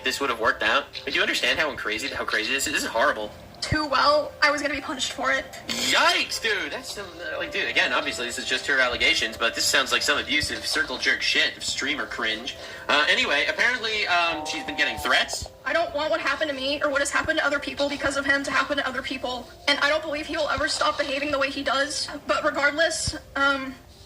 this would have worked out? Like, do you understand how crazy this is? This is horrible. Too well, I was gonna be punished for it. Yikes, dude! That's some, dude, again, obviously this is just her allegations, but this sounds like some abusive circle jerk shit, streamer cringe. Anyway, apparently, she's been getting threats. I don't want what happened to me or what has happened to other people because of him to happen to other people. And I don't believe he will ever stop behaving the way he does. But regardless,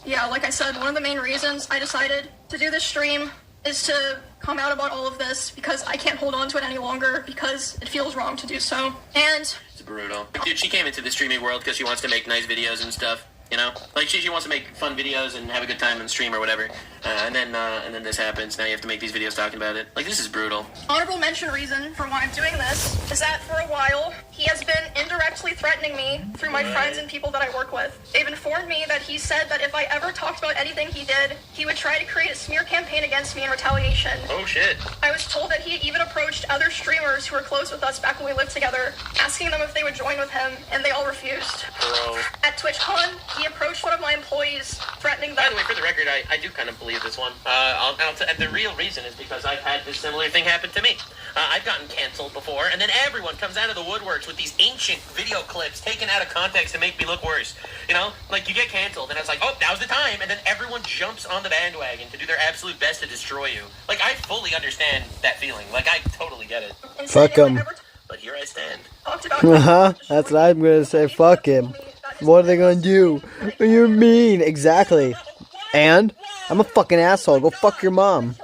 yeah, like I said, one of the main reasons I decided to do this stream is to come out about all of this because I can't hold on to it any longer because it feels wrong to do so. And it's brutal. Dude, she came into the streaming world because she wants to make nice videos and stuff. You know, like she wants to make fun videos and have a good time on stream or whatever, and then this happens. Now you have to make these videos talking about it. Like, this is brutal. Honorable mention reason for why I'm doing this is that for a while he has been indirectly threatening me through my friends and people that I work with. They've informed me that he said that if I ever talked about anything he did, he would try to create a smear campaign against me in retaliation. Oh shit. I was told that he even approached other streamers who were close with us back when we lived together, asking them if they would join with him, and they all refused. Bro. At TwitchCon, he approached one of my employees, threatening them. By the way, for the record, I do kind of believe this one. And the real reason is because I've had this similar thing happen to me. I've gotten canceled before, and then everyone comes out of the woodworks with these ancient video clips taken out of context to make me look worse. You know, like you get canceled, and it's like, oh, now's the time, and then everyone jumps on the bandwagon to do their absolute best to destroy you. Like, I fully understand that feeling. Like, I totally get it. Fuck him. But here I stand. That's what I'm gonna say. Fuck him. What are they gonna do? You're mean. Exactly. And I'm a fucking asshole. Go fuck your mom.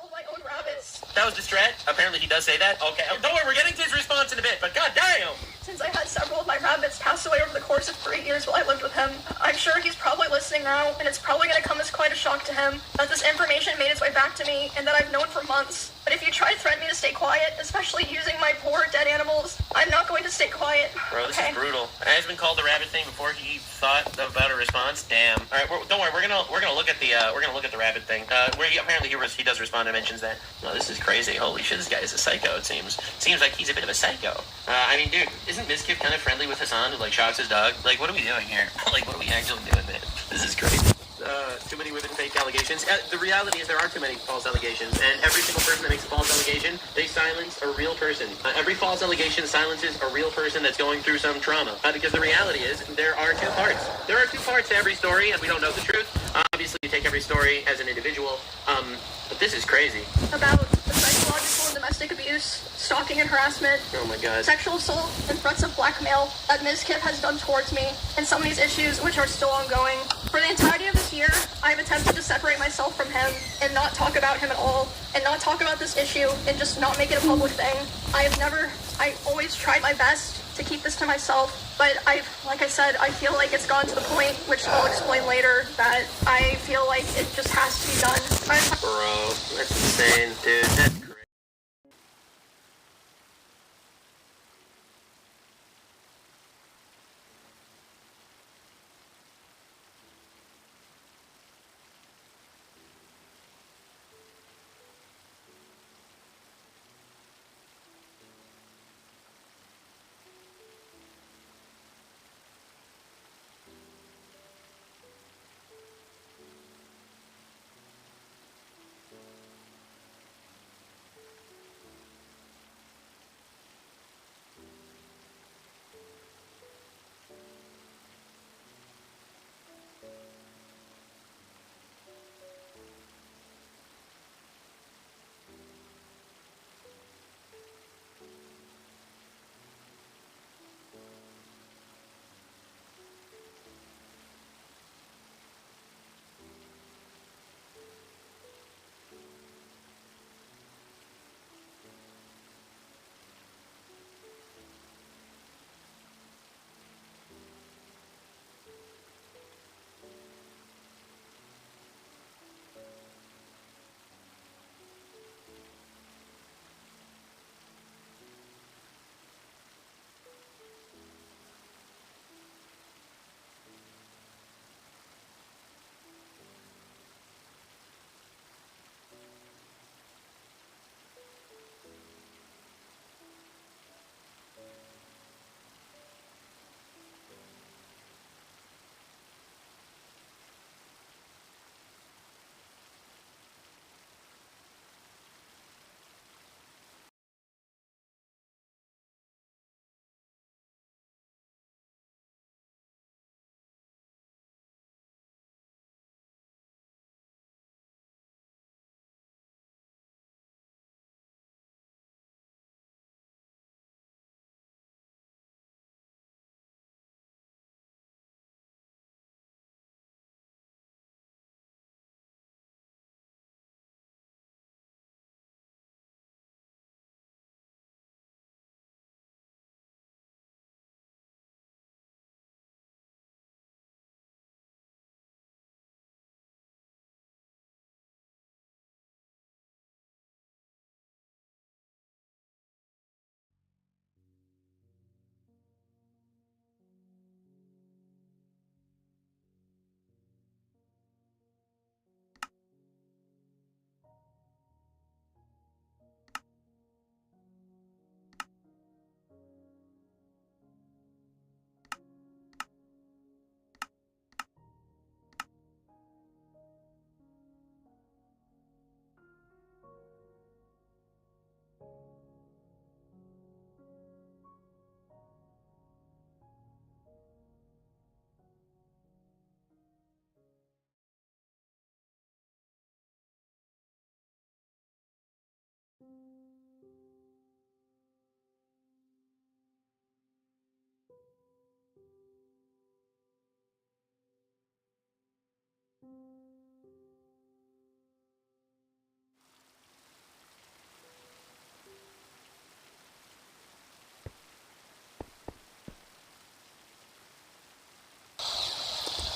That was the strat. Apparently he does say that. Okay. Don't worry, we're getting to his response in a bit, but goddamn. Since I had several of my rabbits pass away over the course of 3 years while I lived with him, I'm sure he's probably listening now, and it's probably going to come as quite a shock to him that this information made its way back to me and that I've known for months. But if you try to threaten me to stay quiet, especially using my poor dead animals, I'm not going to stay quiet. Bro, this is brutal. Has been called the rabbit thing before he thought about a response. Damn. All right, don't worry. We're gonna look at the rabbit thing. Where apparently he does respond and mentions that. No, this is crazy. Holy shit, this guy is a psycho. It seems like he's a bit of a psycho. I mean, dude, isn't Miskiff kind of friendly with Hassan who like shocks his dog? Like, what are we doing here? Like, what are we actually doing, man? This is crazy. Too many women fake allegations. The reality is there are too many false allegations, and every single person that makes a false allegation, they silence a real person. Every false allegation silences a real person that's going through some trauma. Because the reality is there are two parts. There are two parts to every story, and we don't know the truth. Obviously, you take every story as an individual, but this is crazy. About the psychological and domestic abuse. stalking and harassment, Oh my god. sexual assault, and threats of blackmail that Ms. Kip has done towards me, and some of these issues which are still ongoing. For the entirety of this year, I have attempted to separate myself from him and not talk about him at all, and not talk about this issue and just not make it a public thing. I always tried my best to keep this to myself, but like I said, I feel like it's gone to the point, which I'll explain later, that I feel like it just has to be done. Bro, that's insane, dude. That's crazy.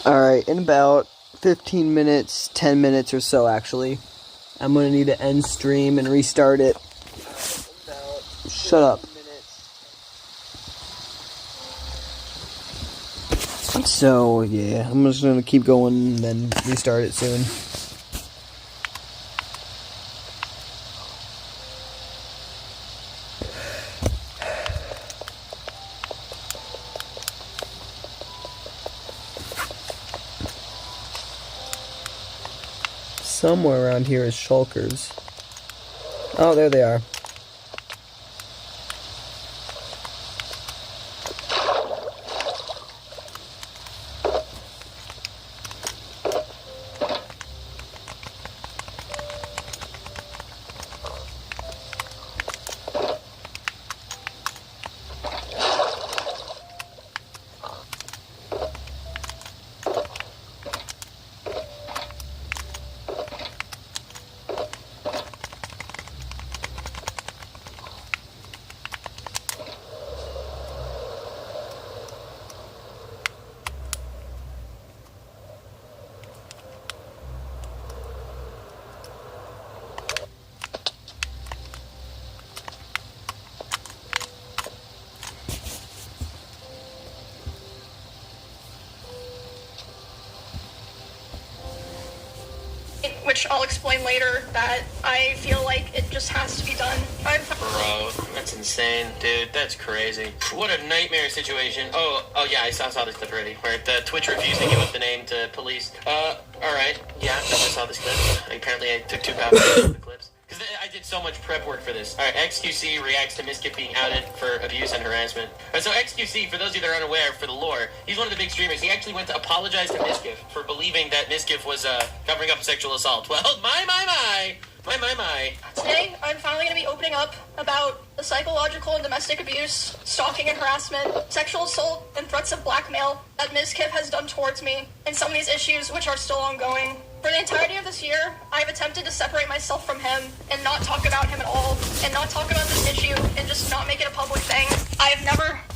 Alright, in about 15 minutes, 10 minutes or so actually, I'm going to need to end stream and restart it. Shut up. So, yeah, I'm just going to keep going and then restart it soon. Somewhere around here is shulkers. Oh, there they are. which I'll explain later, that I feel like it just has to be done. Bro, that's insane, dude. That's crazy. What a nightmare situation. Oh yeah, I saw this clip already, where the Twitch refused to give up the name to police. Alright, yeah, I just saw this clip. Apparently I took 2 copies of the clips. Because I did so much prep work for this. Alright, XQC reacts to Miskif being outed for abuse and harassment. Alright, so XQC, for those of you that are unaware, for the lore, he's one of the big streamers. He actually went to apologize to Miskif for believing that Miskif was covering up sexual assault. Well, my. Today, I'm finally going to be opening up about the psychological and domestic abuse, stalking and harassment, sexual assault, and threats of blackmail that Miskif has done towards me, and some of these issues which are still ongoing. For the entirety of this year, I've attempted to separate myself from him and not talk about him at all, and not talk about this issue, and just not make it a public thing.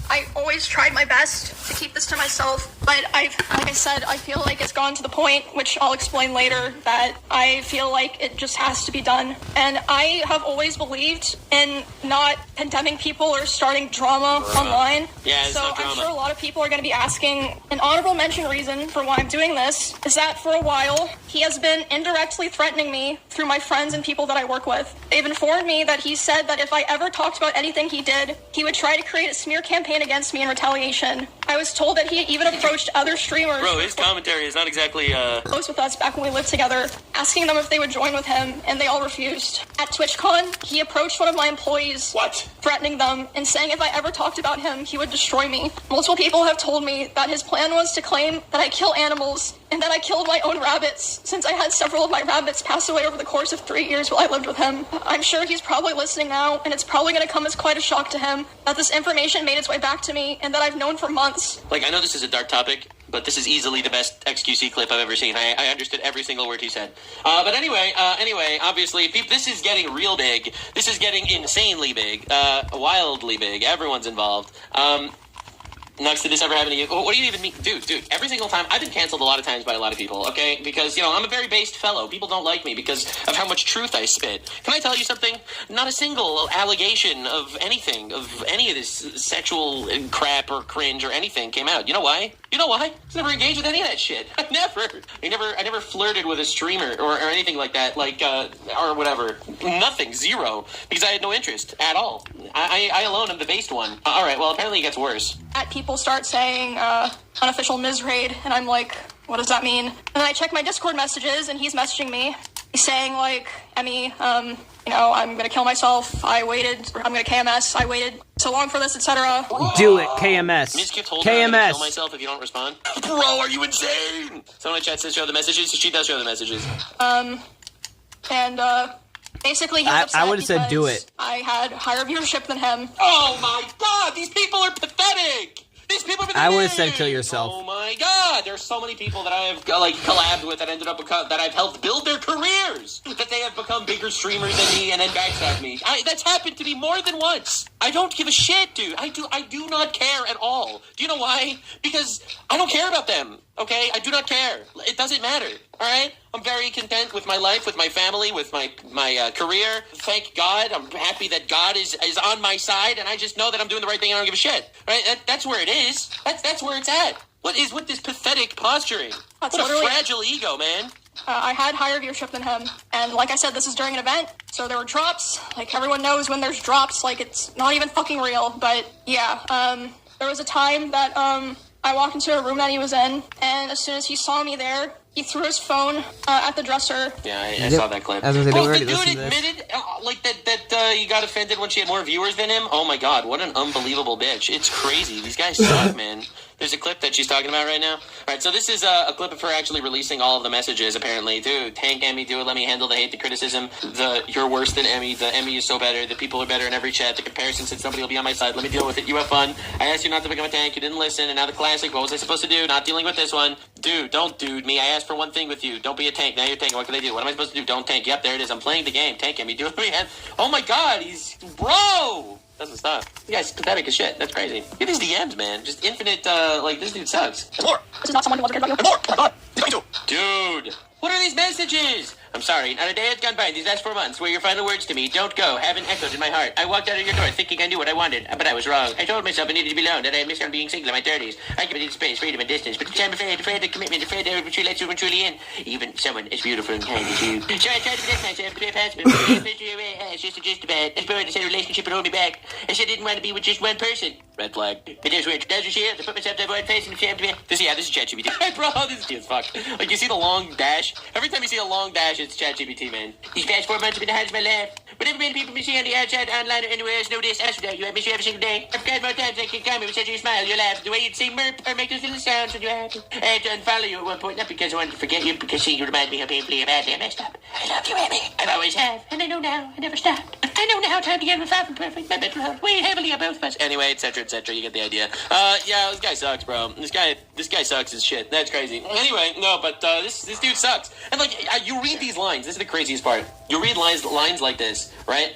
I always tried my best to keep this to myself, but like I said, I feel like it's gone to the point, which I'll explain later, that I feel like it just has to be done. And I have always believed in not condemning people or starting drama online. Yeah, it's so not drama. I'm sure a lot of people are going to be asking. An honorable mention reason for why I'm doing this is that for a while, he has been indirectly threatening me through my friends and people that I work with. They've informed me that he said that if I ever talked about anything he did, he would try to create a smear campaign against me in retaliation. I was told that he even approached other streamers. Bro, his commentary is not exactly, close with us back when we lived together, asking them if they would join with him, and they all refused. At TwitchCon, he approached one of my employees, threatening them, and saying if I ever talked about him, he would destroy me. Multiple people have told me that his plan was to claim that I kill animals, and that I killed my own rabbits, since I had several of my rabbits pass away over the course of 3 years while I lived with him. I'm sure he's probably listening now, and it's probably going to come as quite a shock to him that this information made its way back to me, and that I've known for months. Like, I know this is a dark topic, but this is easily the best XQC clip I've ever seen. I understood every single word he said. But anyway, obviously, this is getting real big. This is getting insanely big, wildly big. Everyone's involved. Nux, did this ever happen to you? What do you even mean? Dude, every single time, I've been canceled a lot of times by a lot of people, okay? Because, I'm a very based fellow. People don't like me because of how much truth I spit. Can I tell you something? Not a single allegation of anything, of any of this sexual crap or cringe or anything came out. You know why? I never engaged with any of that shit. I never flirted with a streamer or anything like that, or whatever. Nothing, zero. Because I had no interest at all. I alone am the based one. Alright, well, apparently it gets worse. People start saying, unofficial Ms. Raid, and I'm like, what does that mean? And then I check my Discord messages, and he's messaging me. He's saying, like, Emmy, I'm gonna kill myself. I'm gonna KMS. I waited so long for this, etc. Do it, KMS. Miskif told me I'm gonna kill myself if you don't respond. Bro, are you insane? Someone in chat says show the messages. She does show the messages. Basically, he was upset I would have said do it. I had higher viewership than him. Oh my god, these people are pathetic! These people are pathetic! I would have said kill yourself. Oh my god, there's so many people that I have, collabed with that ended up, that I've helped build their careers! That they have become bigger streamers than me and then backstab me. That's happened to me more than once. I don't give a shit, dude. I do not care at all. Do you know why? Because I don't care about them. Okay? I do not care. It doesn't matter. Alright? I'm very content with my life, with my family, with my career. Thank God. I'm happy that God is on my side, and I just know that I'm doing the right thing and I don't give a shit. Right? That's where it is. That's where it's at. What is with this pathetic posturing? What a fragile ego, man. I had higher viewership than him, and like I said, this is during an event, so there were drops. Like, everyone knows when there's drops, like, it's not even fucking real, but yeah, there was a time that, I walked into a room that he was in, and as soon as he saw me there, he threw his phone at the dresser. Yeah, I saw that clip. The dude admitted, that he got offended when she had more viewers than him? Oh my god, what an unbelievable bitch. It's crazy. These guys suck, man. There's a clip that she's talking about right now. Alright, so this is a clip of her actually releasing all of the messages, apparently. Dude, tank Emmy, do it, let me handle the hate, the criticism, you're worse than Emmy, the Emmy is so better, the people are better in every chat, the comparison since somebody will be on my side, let me deal with it, you have fun. I asked you not to become a tank, you didn't listen, and now the classic, what was I supposed to do? Not dealing with this one. Dude, don't dude me, I asked for one thing with you, don't be a tank, now you're tank, what can I do? What am I supposed to do? Don't tank, yep, there it is, I'm playing the game, tank Emmy, do it, oh my god, bro! Doesn't stop. This guy's pathetic as shit. That's crazy. Look at these DMs, man. Just infinite, this dude sucks. This is not someone who wasn't cared about you. Dude, what are these messages? I'm sorry. Not a day has gone by these last 4 months where your final words to me, don't go, haven't echoed in my heart. I walked out of your door thinking I knew what I wanted, but I was wrong. I told myself I needed to be alone, that I missed on being single in my 30s. I needed space, freedom, and distance, but I'm afraid of commitment, afraid of what lets you truly in. Even someone as beautiful and kind as you. So I tried to protect myself, to be a husband, it's just about. I suppose I said a relationship would hold me back. I said I didn't want to be with just one person. Red flag. It is weird. Does your shit? I put myself to avoid facing the shame to be. This is ChatGPT. Bro, this is fuck. Like, you see the long dash? Every time you see a long dash, it's ChatGPT, man. These past 4 months have been the highest of my life. Whatever many people see on the outside, online, or anywhere else know this. Ask for that. I miss you every single day. I've got more times I can comment with such a smile, you laugh. The way you'd say merp or make those little sounds when you're happy. I had to unfollow you at one point, not because I wanted to forget you, because see, you remind me how painfully and badly I messed up. I love you, Amy. I always have, and I know now. I never stopped. I know now. Time to get far from perfect. My mental health weighed heavily on both of us. Anyway, etc., etc. You get the idea. Yeah, this guy sucks, bro. This guy sucks as shit. That's crazy. Anyway, no, but this dude sucks. And like, you read these lines. This is the craziest part. You read lines like this, right?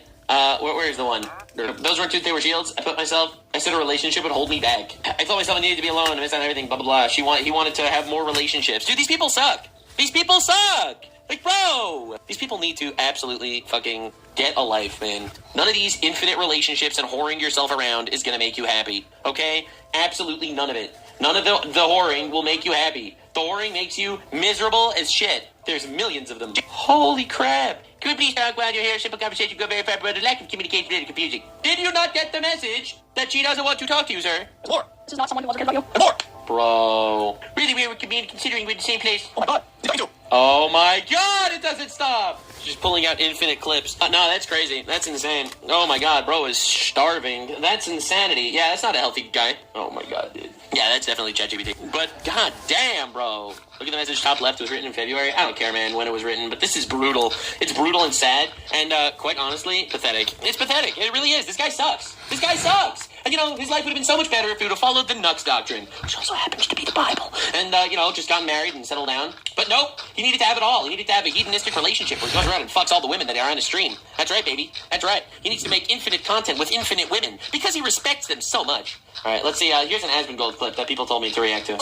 Where's the one? Those weren't truth, they were shields. I said a relationship would hold me back. I told myself I needed to be alone. I missed on everything. Blah blah blah. He wanted to have more relationships. Dude, these people suck. These people suck. Like, bro, these people need to absolutely fucking get a life, man. None of these infinite relationships and whoring yourself around is gonna make you happy, okay? Absolutely none of it. None of the whoring will make you happy. The whoring makes you miserable as shit. There's millions of them. Holy crap. Can we please talk while you're here? Simple conversation go very far, but the lack of communication is confusing. Did you not get the message that she doesn't want to talk to you, sir? More. This is not someone who wants to care about you. More. Bro. Really weird considering we're in the same place. Oh my god. Oh my god, it doesn't stop. Just pulling out infinite clips. No, that's crazy. That's insane. Oh my god, bro is starving. That's insanity. Yeah, that's not a healthy guy. Oh my god, dude. Yeah, that's definitely ChatGPT. But god damn, bro. Look at the message top left. It was written in February. I don't care, man, when it was written, but this is brutal. It's brutal and sad, and quite honestly, pathetic. It's pathetic. It really is. This guy sucks. This guy sucks. And, you know, his life would have been so much better if he would have followed the Nux doctrine, which also happens to be the Bible, and, just gotten married and settled down. But nope, he needed to have it all. He needed to have a hedonistic relationship where he goes around and fucks all the women that are on his stream. That's right, baby. That's right. He needs to make infinite content with infinite women because he respects them so much. All right, let's see. Here's an Asmongold clip that people told me to react to.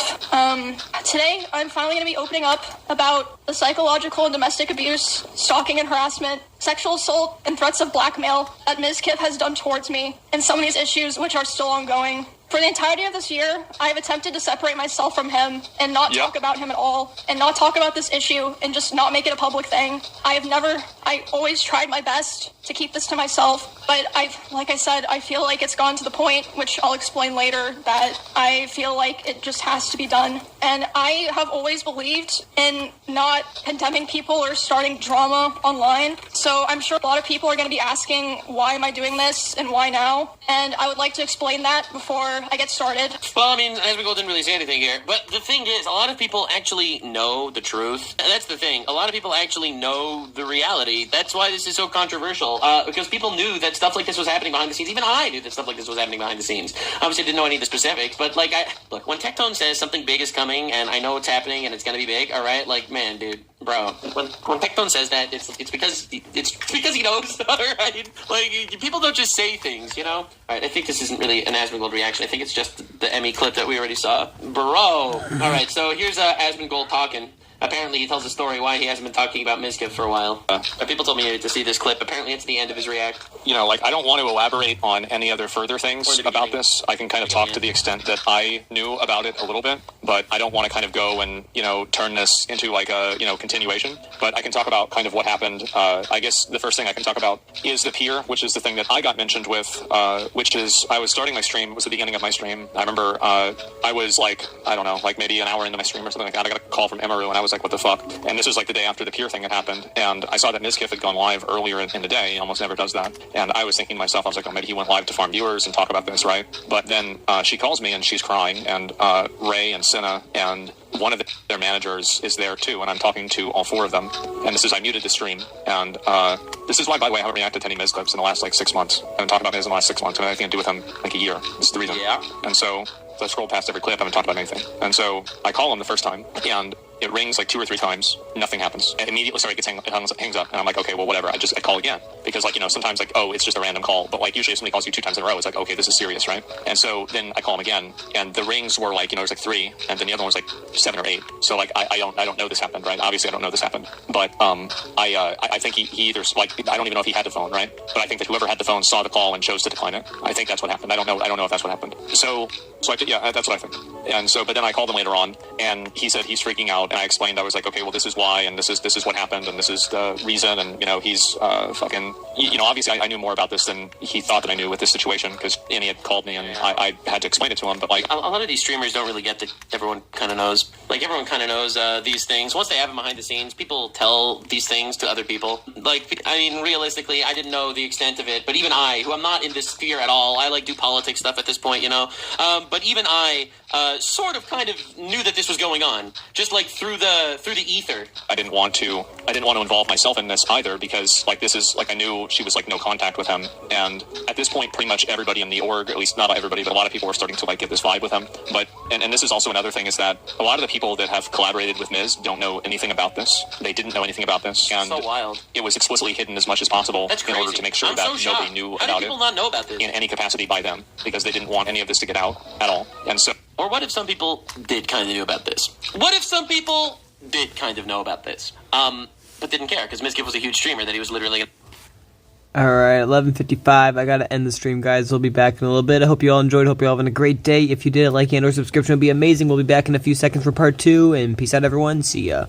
Today, I'm finally going to be opening up about the psychological and domestic abuse, stalking and harassment, sexual assault, and threats of blackmail that Ms. Kip has done towards me, and some of these issues which are still ongoing. For the entirety of this year, I have attempted to separate myself from him and not talk about him at all, and not talk about this issue, and just not make it a public thing. I always tried my best to keep this to myself, but like I said, I feel like it's gone to the point, which I'll explain later, that I feel like it just has to be done. And I have always believed in not condemning people or starting drama online, so I'm sure a lot of people are going to be asking, why am I doing this, and why now? And I would like to explain that before I get started. Well, I mean, Asmongold didn't really say anything here, but the thing is, a lot of people actually know the truth. That's the thing. A lot of people actually know the reality. That's why this is so controversial, because people knew that stuff like this was happening behind the scenes. Even I knew that stuff like this was happening behind the scenes. Obviously, I didn't know any of the specifics, but, like, look, when Tectone says something big is coming, and I know it's happening, and it's gonna be big, all right? Like, man, dude, bro, when Tectone says that, it's because he knows, all right? Like, people don't just say things, you know? All right, I think this isn't really an Asmongold reaction. I think it's just the Emmy clip that we already saw. Bro. All right, so here's Asmongold talking. Apparently, he tells a story why he hasn't been talking about Mizkif for a while. People told me to see this clip. Apparently, it's the end of his react. You know, like, I don't want to elaborate on any other further things about this. I can kind of talk to the extent that I knew about it a little bit, but I don't want to kind of go and, turn this into, like, a, continuation. But I can talk about kind of what happened. I guess the first thing I can talk about is the peer, which is the thing that I got mentioned with, which is I was starting my stream. It was the beginning of my stream. I remember I was, like, I don't know, like maybe an hour into my stream or something like that. I got a call from Emaru, and I was like, what the fuck? And this was like the day after the peer thing had happened, and I saw that Mizkif had gone live earlier in the day. He almost never does that. And I was thinking to myself, I was like, oh, maybe he went live to farm viewers and talk about this, right? But then she calls me and she's crying, and Ray and Cinna and one of their managers is there too, and I'm talking to all four of them. And I muted the stream, and this is why, by the way, I haven't reacted to any Miz clips in the last like 6 months. I haven't talked about Miz in the last 6 months, and I think I do with him like a year. This is the reason. Yeah. And so I scroll past every clip, I haven't talked about anything. And so I call him the first time, and it rings like 2 or 3 times. Nothing happens. And immediately, it hangs up. And I'm like, okay, well, whatever. I call again. Because, like, sometimes, like, oh, it's just a random call. But, like, usually if somebody calls you 2 times in a row, it's like, okay, this is serious, right? And so then I call him again. And the rings were, like, it was like 3. And then the other one was, like, 7 or 8. So like I don't know this happened, right? Obviously I don't know this happened, but I think he either, like, I don't even know if he had the phone, right? But I think that whoever had the phone saw the call and chose to decline it. I think that's what happened. I don't know if that's what happened. So yeah, that's what I think. And so, but then I called him later on, and he said he's freaking out, and I explained, I was like, okay, well, this is why, and this is what happened, and this is the reason, and he's fucking, obviously I knew more about this than he thought that I knew with this situation, because Annie had called me, and I had to explain it to him, but like, a lot of these streamers don't really get that everyone kind of knows. Like, everyone kind of knows these things. Once they have them behind the scenes, people tell these things to other people. Like, I mean, realistically, I didn't know the extent of it, but even I, who I'm not in this sphere at all, I like do politics stuff at this point, but even I sort of kind of knew that this was going on, just like through the ether. I didn't want to involve myself in this either, because like this is like, I knew she was like no contact with him, and at this point pretty much everybody in the org, at least not everybody, but a lot of people were starting to like get this vibe with him. But and this is also another thing, is that a lot of the people that have collaborated with Miz don't know anything about this. They didn't know anything about this, and so wild. It was explicitly hidden as much as possible in order to make sure that nobody knew about it. How did people not know about this in any capacity by them, because they didn't want any of this to get out at all. And so, or what if some people did kind of know about this? What if some people did kind of know about this, but didn't care, because Mizkif was a huge streamer that he was literally... Alright, 11:55. I gotta end the stream, guys. We'll be back in a little bit. I hope you all enjoyed. Hope you all having a great day. If you did, a like and or subscription would be amazing. We'll be back in a few seconds for part 2, and peace out, everyone. See ya.